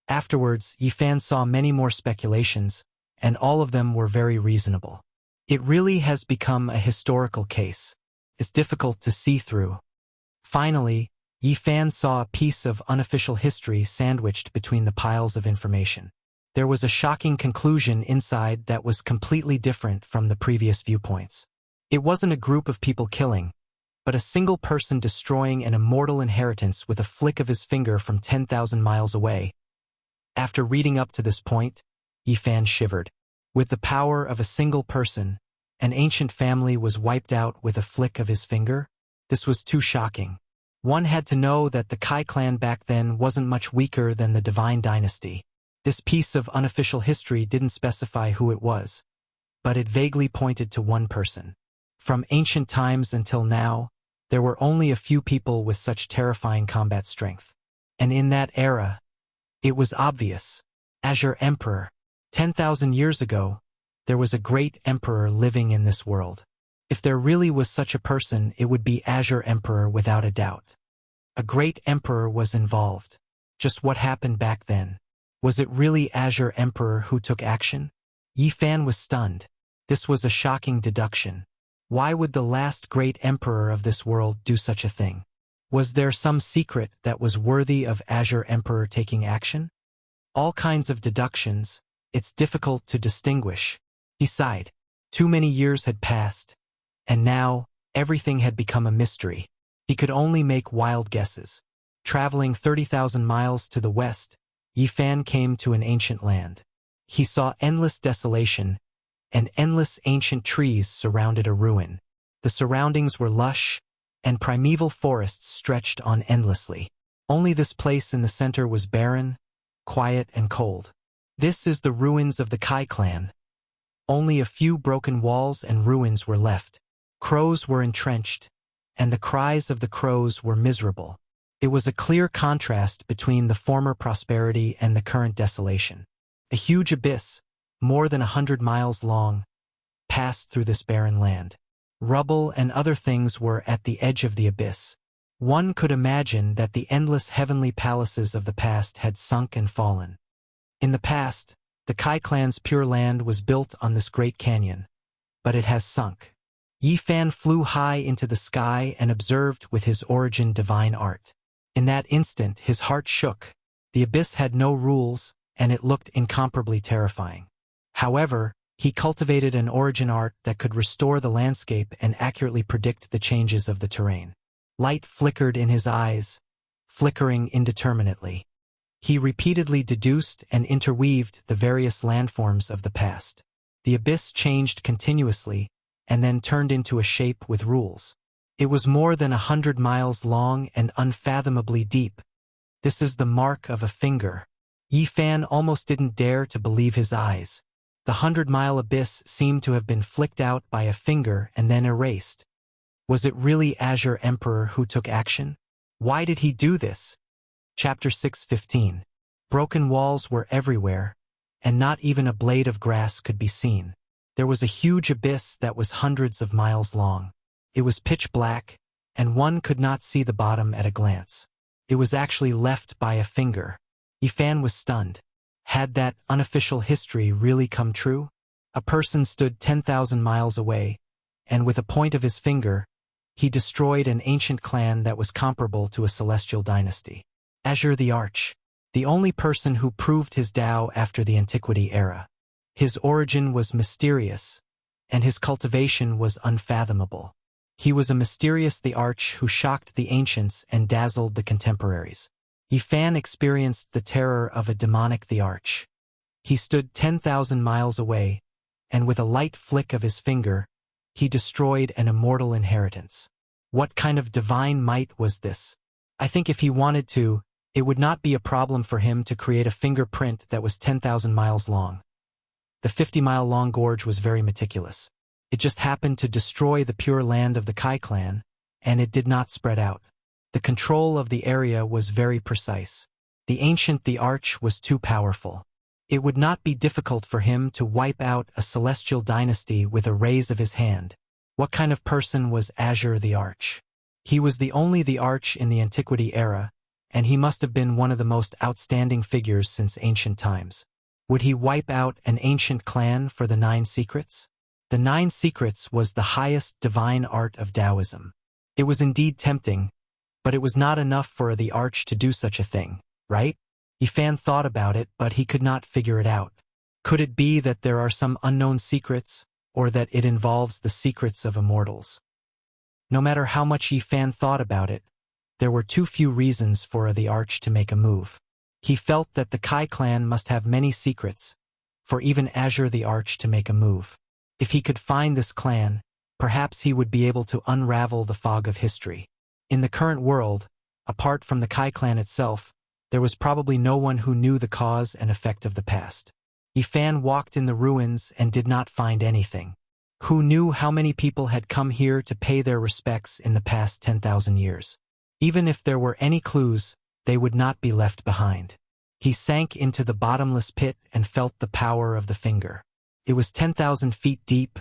Afterwards, Yifan saw many more speculations, and all of them were very reasonable. It really has become a historical case. It's difficult to see through. Finally, Yifan saw a piece of unofficial history sandwiched between the piles of information. There was a shocking conclusion inside that was completely different from the previous viewpoints. It wasn't a group of people killing, but a single person destroying an immortal inheritance with a flick of his finger from 10,000 miles away. After reading up to this point, Yifan shivered. With the power of a single person, an ancient family was wiped out with a flick of his finger? This was too shocking. One had to know that the Kai clan back then wasn't much weaker than the divine dynasty. This piece of unofficial history didn't specify who it was, but it vaguely pointed to one person. From ancient times until now, there were only a few people with such terrifying combat strength. And in that era, it was obvious. Azure Emperor. 10,000 years ago, there was a great emperor living in this world. If there really was such a person, it would be Azure Emperor without a doubt. A great emperor was involved. Just what happened back then? Was it really Azure Emperor who took action? Yifan was stunned. This was a shocking deduction. Why would the last great emperor of this world do such a thing? Was there some secret that was worthy of Azure Emperor taking action? All kinds of deductions. It's difficult to distinguish. He sighed. Too many years had passed. And now, everything had become a mystery. He could only make wild guesses. Traveling 30,000 miles to the west, Yifan came to an ancient land. He saw endless desolation, and endless ancient trees surrounded a ruin. The surroundings were lush, and primeval forests stretched on endlessly. Only this place in the center was barren, quiet, and cold. This is the ruins of the Kai clan. Only a few broken walls and ruins were left. Crows were entrenched, and the cries of the crows were miserable. It was a clear contrast between the former prosperity and the current desolation. A huge abyss, more than 100 miles long, passed through this barren land. Rubble and other things were at the edge of the abyss. One could imagine that the endless heavenly palaces of the past had sunk and fallen. In the past, the Kai clan's pure land was built on this great canyon, but it has sunk. Yifan flew high into the sky and observed with his origin divine art. In that instant, his heart shook. The abyss had no rules, and it looked incomparably terrifying. However, he cultivated an origin art that could restore the landscape and accurately predict the changes of the terrain. Light flickered in his eyes, flickering indeterminately. He repeatedly deduced and interweaved the various landforms of the past. The abyss changed continuously, and then turned into a shape with rules. It was more than 100 miles long and unfathomably deep. This is the mark of a finger. Yifan almost didn't dare to believe his eyes. The 100-mile abyss seemed to have been flicked out by a finger and then erased. Was it really Azure Emperor who took action? Why did he do this? Chapter 6:15. Broken walls were everywhere, and not even a blade of grass could be seen. There was a huge abyss that was hundreds of miles long. It was pitch black, and one could not see the bottom at a glance. It was actually left by a finger. Yifan was stunned. Had that unofficial history really come true? A person stood 10,000 miles away, and with a point of his finger, he destroyed an ancient clan that was comparable to a celestial dynasty. Azure the Arch, the only person who proved his Tao after the Antiquity era. His origin was mysterious, and his cultivation was unfathomable. He was a mysterious the Arch who shocked the ancients and dazzled the contemporaries. Yifan experienced the terror of a demonic the arch. He stood 10,000 miles away, and with a light flick of his finger, he destroyed an immortal inheritance. What kind of divine might was this? I think if he wanted to, it would not be a problem for him to create a fingerprint that was 10,000 miles long. The 50-mile-long gorge was very meticulous. It just happened to destroy the pure land of the Kai clan, and it did not spread out. The control of the area was very precise. The arch was too powerful. It would not be difficult for him to wipe out a celestial dynasty with a raise of his hand. What kind of person was the Arch? He was the Arch in the Antiquity era, and he must have been one of the most outstanding figures since ancient times. Would he wipe out an ancient clan for the 9 secrets? The 9 secrets was the highest divine art of Taoism. It was indeed tempting, but it was not enough for the Arch to do such a thing, right? Yifan thought about it, but he could not figure it out. Could it be that there are some unknown secrets, or that it involves the secrets of immortals? No matter how much Yifan thought about it, there were too few reasons for the Arch to make a move. He felt that the Kai clan must have many secrets, for even the Arch to make a move. If he could find this clan, perhaps he would be able to unravel the fog of history. In the current world, apart from the Kai clan itself, there was probably no one who knew the cause and effect of the past. Yifan walked in the ruins and did not find anything. Who knew how many people had come here to pay their respects in the past 10,000 years? Even if there were any clues, they would not be left behind. He sank into the bottomless pit and felt the power of the finger. It was 10,000 feet deep,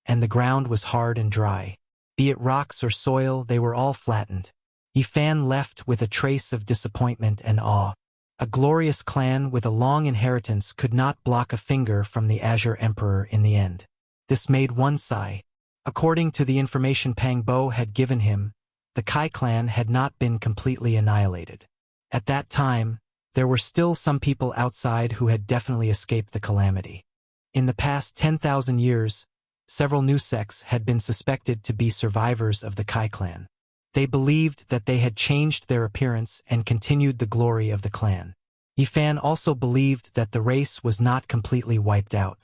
and the ground was hard and dry. Be it rocks or soil, they were all flattened. Yifan left with a trace of disappointment and awe. A glorious clan with a long inheritance could not block a finger from the Azure Emperor in the end. This made one sigh. According to the information Pang Bo had given him, the Kai clan had not been completely annihilated. At that time, there were still some people outside who had definitely escaped the calamity. In the past 10,000 years, several new sects had been suspected to be survivors of the Kai clan. They believed that they had changed their appearance and continued the glory of the clan. Yifan also believed that the race was not completely wiped out.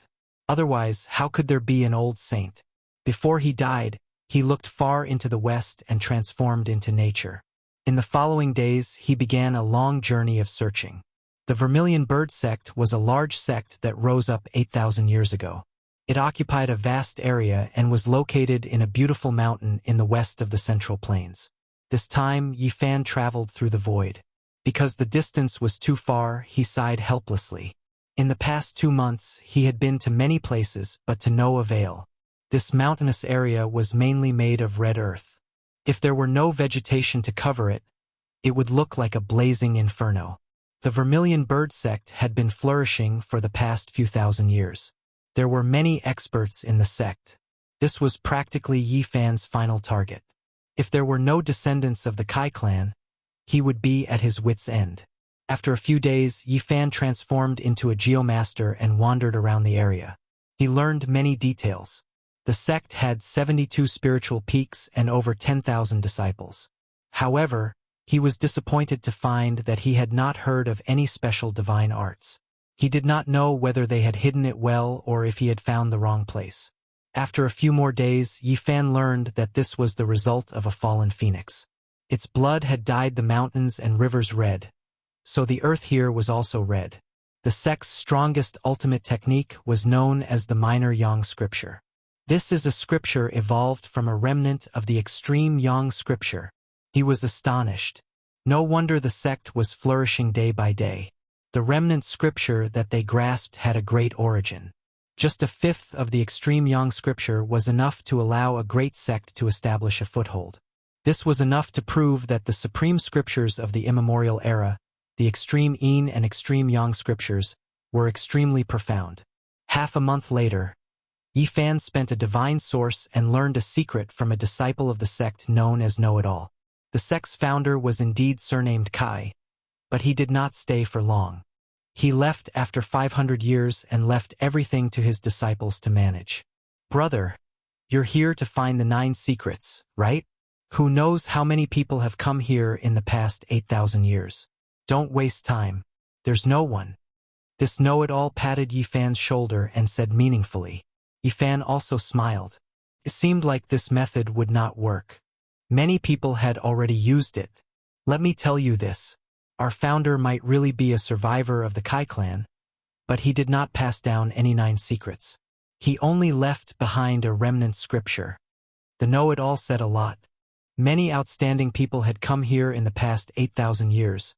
Otherwise, how could there be an old saint? Before he died, he looked far into the west and transformed into nature. In the following days, he began a long journey of searching. The Vermilion Bird sect was a large sect that rose up 8,000 years ago. It occupied a vast area and was located in a beautiful mountain in the west of the Central Plains. This time, Yifan traveled through the void. Because the distance was too far, he sighed helplessly. In the past 2 months, he had been to many places, but to no avail. This mountainous area was mainly made of red earth. If there were no vegetation to cover it, it would look like a blazing inferno. The Vermilion Bird sect had been flourishing for the past few thousand years. There were many experts in the sect. This was practically Yifan's final target. If there were no descendants of the Kai clan, he would be at his wits' end. After a few days, Yifan transformed into a geomaster and wandered around the area. He learned many details. The sect had 72 spiritual peaks and over 10,000 disciples. However, he was disappointed to find that he had not heard of any special divine arts. He did not know whether they had hidden it well or if he had found the wrong place. After a few more days, Yifan learned that this was the result of a fallen phoenix. Its blood had dyed the mountains and rivers red, so the earth here was also red. The sect's strongest ultimate technique was known as the Minor Yang scripture. This is a scripture evolved from a remnant of the extreme Yang scripture. He was astonished. No wonder the sect was flourishing day by day. The remnant scripture that they grasped had a great origin. Just a fifth of the extreme Yang scripture was enough to allow a great sect to establish a foothold. This was enough to prove that the supreme scriptures of the immemorial era, the extreme Yin and extreme Yang scriptures, were extremely profound. Half a month later, Yifan spent a divine source and learned a secret from a disciple of the sect known as Know-It-All. The sect's founder was indeed surnamed Kai, but he did not stay for long. He left after 500 years and left everything to his disciples to manage. Brother, you're here to find the 9 secrets, right? Who knows how many people have come here in the past 8,000 years? Don't waste time. There's no one. This know-it-all patted Yifan's shoulder and said meaningfully. Yifan also smiled. It seemed like this method would not work. Many people had already used it. Let me tell you this. Our founder might really be a survivor of the Kai clan, but he did not pass down any 9 secrets. He only left behind a remnant scripture. The know-it-all said a lot. Many outstanding people had come here in the past 8,000 years,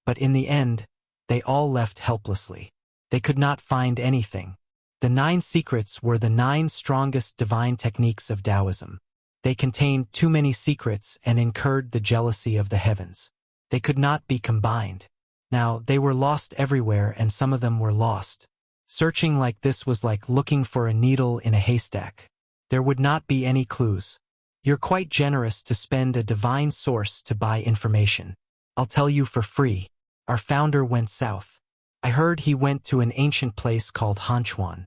but in the end, they all left helplessly. They could not find anything. The 9 secrets were the 9 strongest divine techniques of Taoism. They contained too many secrets and incurred the jealousy of the heavens. They could not be combined. Now, they were lost everywhere and some of them were lost. Searching like this was like looking for a needle in a haystack. There would not be any clues. You're quite generous to spend a divine source to buy information. I'll tell you for free. Our founder went south. I heard he went to an ancient place called Hanchuan.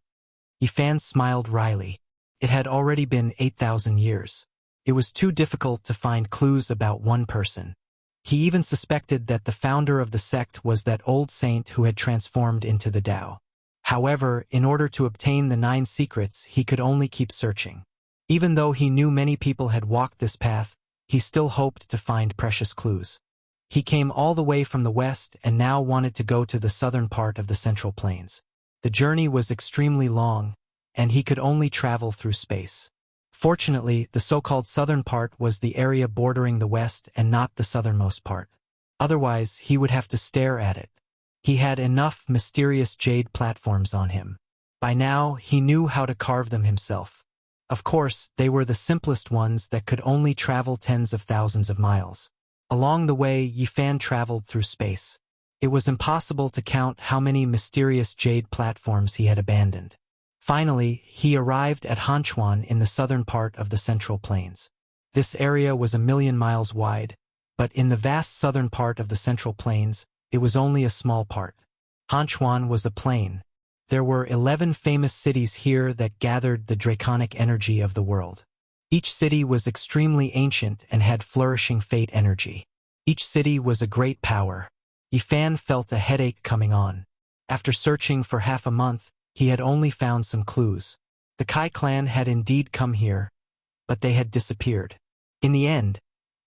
Yifan smiled wryly. It had already been 8,000 years. It was too difficult to find clues about one person. He even suspected that the founder of the sect was that old saint who had transformed into the Tao. However, in order to obtain the 9 secrets, he could only keep searching. Even though he knew many people had walked this path, he still hoped to find precious clues. He came all the way from the west and now wanted to go to the southern part of the Central Plains. The journey was extremely long, and he could only travel through space. Fortunately, the so-called southern part was the area bordering the west and not the southernmost part. Otherwise, he would have to stare at it. He had enough mysterious jade platforms on him. By now, he knew how to carve them himself. Of course, they were the simplest ones that could only travel tens of thousands of miles. Along the way, Yifan traveled through space. It was impossible to count how many mysterious jade platforms he had abandoned. Finally, he arrived at Hanchuan in the southern part of the Central Plains. This area was 1,000,000 miles wide, but in the vast southern part of the Central Plains, it was only a small part. Hanchuan was a plain. There were 11 famous cities here that gathered the draconic energy of the world. Each city was extremely ancient and had flourishing fate energy. Each city was a great power. Yifan felt a headache coming on. After searching for half a month, he had only found some clues. The Kai clan had indeed come here, but they had disappeared. In the end,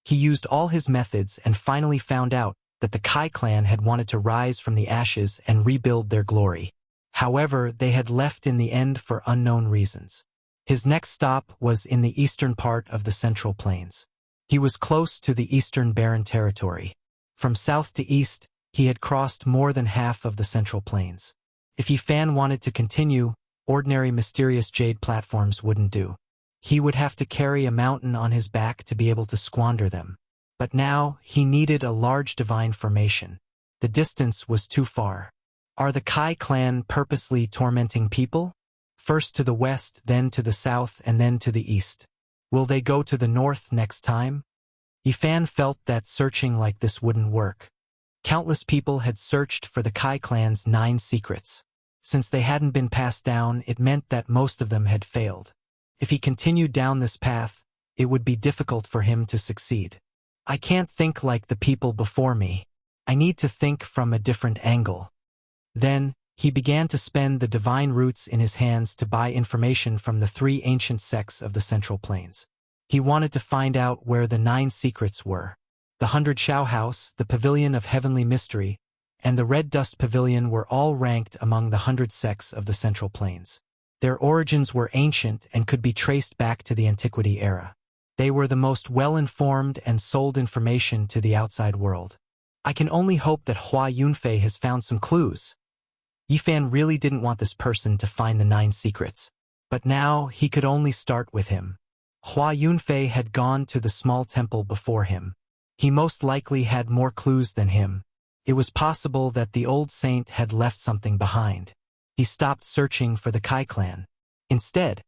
he used all his methods and finally found out that the Kai clan had wanted to rise from the ashes and rebuild their glory. However, they had left in the end for unknown reasons. His next stop was in the eastern part of the Central Plains. He was close to the eastern barren territory. From south to east, he had crossed more than half of the Central Plains. If Yifan wanted to continue, ordinary mysterious jade platforms wouldn't do. He would have to carry a mountain on his back to be able to squander them. But now, he needed a large divine formation. The distance was too far. Are the Kai clan purposely tormenting people? First to the west, then to the south, and then to the east. Will they go to the north next time? Yifan felt that searching like this wouldn't work. Countless people had searched for the Kai clan's 9 secrets. Since they hadn't been passed down, it meant that most of them had failed. If he continued down this path, it would be difficult for him to succeed. I can't think like the people before me. I need to think from a different angle. Then, he began to spend the divine roots in his hands to buy information from the 3 ancient sects of the Central Plains. He wanted to find out where the 9 secrets were. The 100 Shao House, the Pavilion of Heavenly Mystery, and the Red Dust Pavilion were all ranked among the 100 sects of the Central Plains. Their origins were ancient and could be traced back to the Antiquity era. They were the most well-informed and sold information to the outside world. I can only hope that Hua Yunfei has found some clues. Yifan really didn't want this person to find the 9 secrets, but now he could only start with him. Hua Yunfei had gone to the small temple before him. He most likely had more clues than him. It was possible that the old saint had left something behind. He stopped searching for the Kai clan. Instead,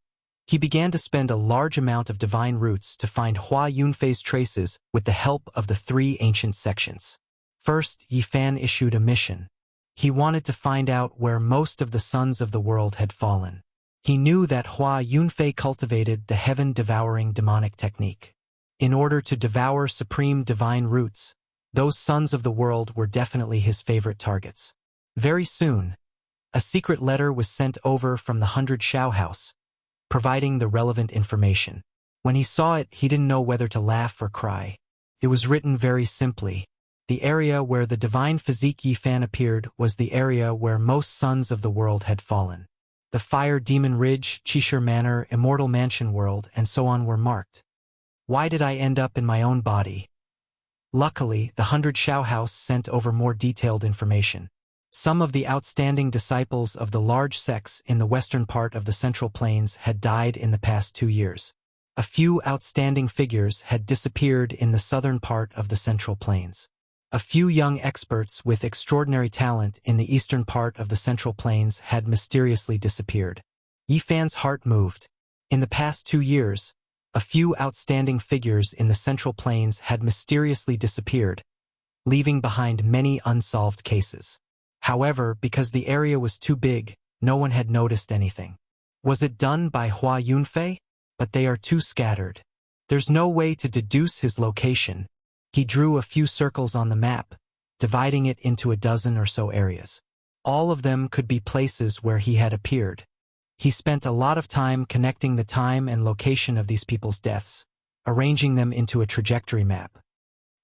he began to spend a large amount of divine roots to find Hua Yunfei's traces with the help of the 3 ancient sections. First, Yifan issued a mission. He wanted to find out where most of the sons of the world had fallen. He knew that Hua Yunfei cultivated the heaven-devouring demonic technique. In order to devour supreme divine roots, Those sons of the world were definitely his favorite targets. Very soon, a secret letter was sent over from the 100 Shao house, providing the relevant information. When he saw it, he didn't know whether to laugh or cry. It was written very simply. The area where the divine physique Yi Fan appeared was the area where most sons of the world had fallen. The Fire Demon Ridge, Qishir Manor, Immortal Mansion World, and so on were marked. Why did I end up in my own body? Luckily, the 100 Shao house sent over more detailed information. Some of the outstanding disciples of the large sects in the western part of the Central Plains had died in the past 2 years. A few outstanding figures had disappeared in the southern part of the Central Plains. A few young experts with extraordinary talent in the eastern part of the Central Plains had mysteriously disappeared. Yi Fan's heart moved. In the past 2 years, a few outstanding figures in the Central Plains had mysteriously disappeared, leaving behind many unsolved cases. However, because the area was too big, no one had noticed anything. Was it done by Hua Yunfei? But they are too scattered. There's no way to deduce his location. He drew a few circles on the map, dividing it into a dozen or so areas. All of them could be places where he had appeared. He spent a lot of time connecting the time and location of these people's deaths, arranging them into a trajectory map.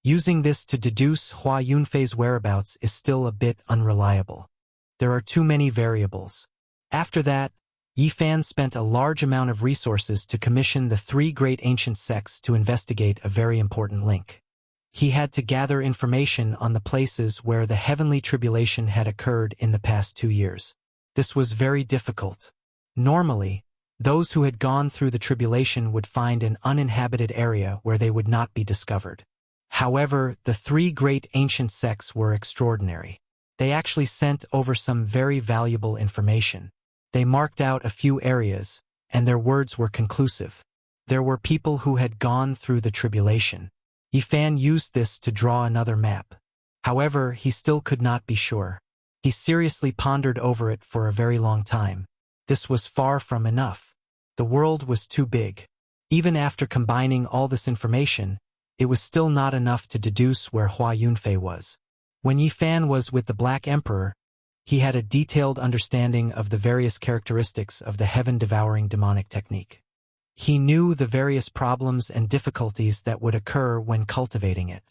Using this to deduce Hua Yunfei's whereabouts is still a bit unreliable. There are too many variables. After that, Yi Fan spent a large amount of resources to commission the 3 great ancient sects to investigate a very important link. He had to gather information on the places where the heavenly tribulation had occurred in the past 2 years. This was very difficult. Normally, those who had gone through the tribulation would find an uninhabited area where they would not be discovered. However, the 3 great ancient sects were extraordinary. They actually sent over some very valuable information. They marked out a few areas, and their words were conclusive. There were people who had gone through the tribulation. Yi Fan used this to draw another map. However, he still could not be sure. He seriously pondered over it for a very long time. This was far from enough. The world was too big. Even after combining all this information, it was still not enough to deduce where Hua Yunfei was. When Yi Fan was with the Black Emperor, he had a detailed understanding of the various characteristics of the heaven-devouring demonic technique. He knew the various problems and difficulties that would occur when cultivating it.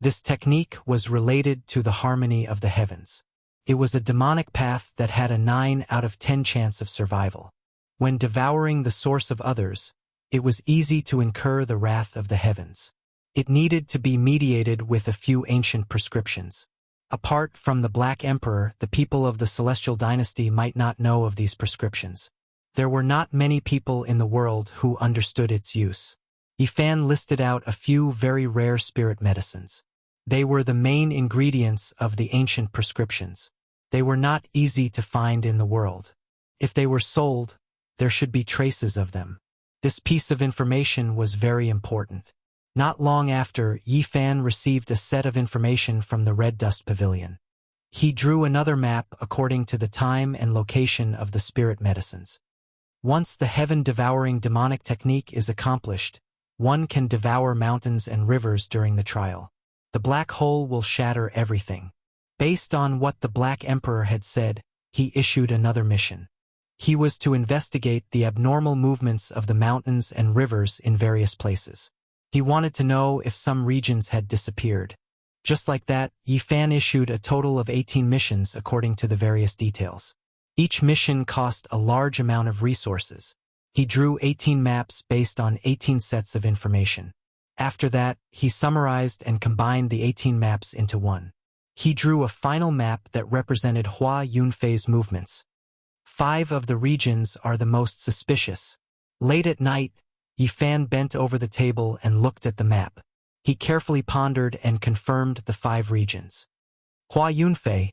This technique was related to the harmony of the heavens. It was a demonic path that had a 9 out of 10 chance of survival. When devouring the source of others, it was easy to incur the wrath of the heavens. It needed to be mediated with a few ancient prescriptions. Apart from the Black Emperor, the people of the Celestial Dynasty might not know of these prescriptions. There were not many people in the world who understood its use. Yi Fan listed out a few very rare spirit medicines. They were the main ingredients of the ancient prescriptions. They were not easy to find in the world. If they were sold, there should be traces of them. This piece of information was very important. Not long after, Yi Fan received a set of information from the Red Dust Pavilion. He drew another map according to the time and location of the spirit medicines. Once the heaven-devouring demonic technique is accomplished, one can devour mountains and rivers during the trial. The black hole will shatter everything. Based on what the Black Emperor had said, he issued another mission. He was to investigate the abnormal movements of the mountains and rivers in various places. He wanted to know if some regions had disappeared. Just like that, Yi Fan issued a total of 18 missions according to the various details. Each mission cost a large amount of resources. He drew 18 maps based on 18 sets of information. After that, he summarized and combined the 18 maps into one. He drew a final map that represented Hua Yunfei's movements. 5 of the regions are the most suspicious. Late at night, Yi Fan bent over the table and looked at the map. He carefully pondered and confirmed the 5 regions. Hua Yunfei,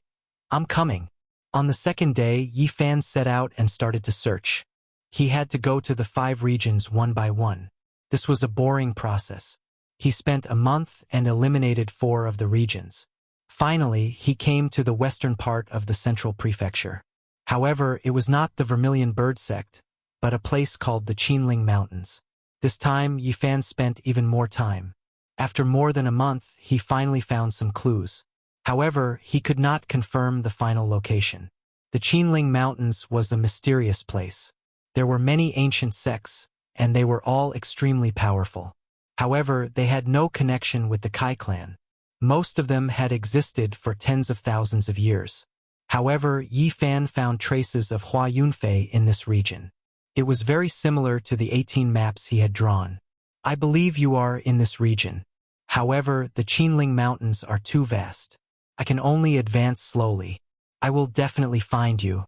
I'm coming. On the second day, Yi Fan set out and started to search. He had to go to the 5 regions one by one. This was a boring process. He spent a month and eliminated 4 of the regions. Finally, he came to the western part of the central prefecture. However, it was not the Vermilion Bird sect, but a place called the Qinling Mountains. This time, Yi Fan spent even more time. After more than a month, he finally found some clues. However, he could not confirm the final location. The Qinling Mountains was a mysterious place. There were many ancient sects, and they were all extremely powerful. However, they had no connection with the Kai clan. Most of them had existed for tens of thousands of years. However, Yi Fan found traces of Hua Yunfei in this region. It was very similar to the 18 maps he had drawn. I believe you are in this region. However, the Qinling Mountains are too vast. I can only advance slowly. I will definitely find you.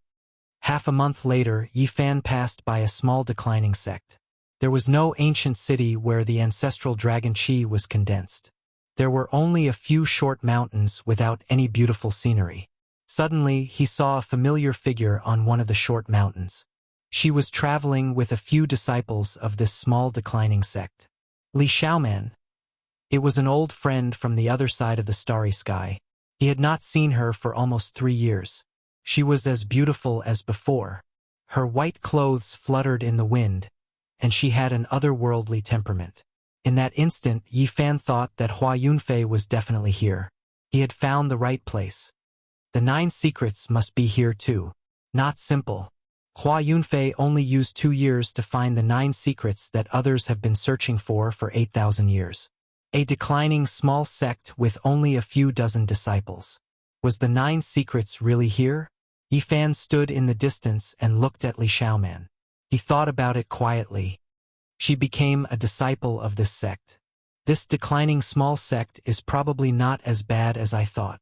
Half a month later, Yi Fan passed by a small declining sect. There was no ancient city where the ancestral dragon Qi was condensed. There were only a few short mountains without any beautiful scenery. Suddenly, he saw a familiar figure on one of the short mountains. She was traveling with a few disciples of this small declining sect. Li Xiaoman. It was an old friend from the other side of the starry sky. He had not seen her for almost 3 years. She was as beautiful as before. Her white clothes fluttered in the wind, and she had an otherworldly temperament. In that instant, Yi Fan thought that Hua Yunfei was definitely here. He had found the right place. The 9 secrets must be here too. Not simple. Hua Yunfei only used 2 years to find the 9 secrets that others have been searching for 8,000 years. A declining small sect with only a few dozen disciples. Was the 9 secrets really here? Yi Fan stood in the distance and looked at Li Xiaoman. He thought about it quietly. She became a disciple of this sect. This declining small sect is probably not as bad as I thought.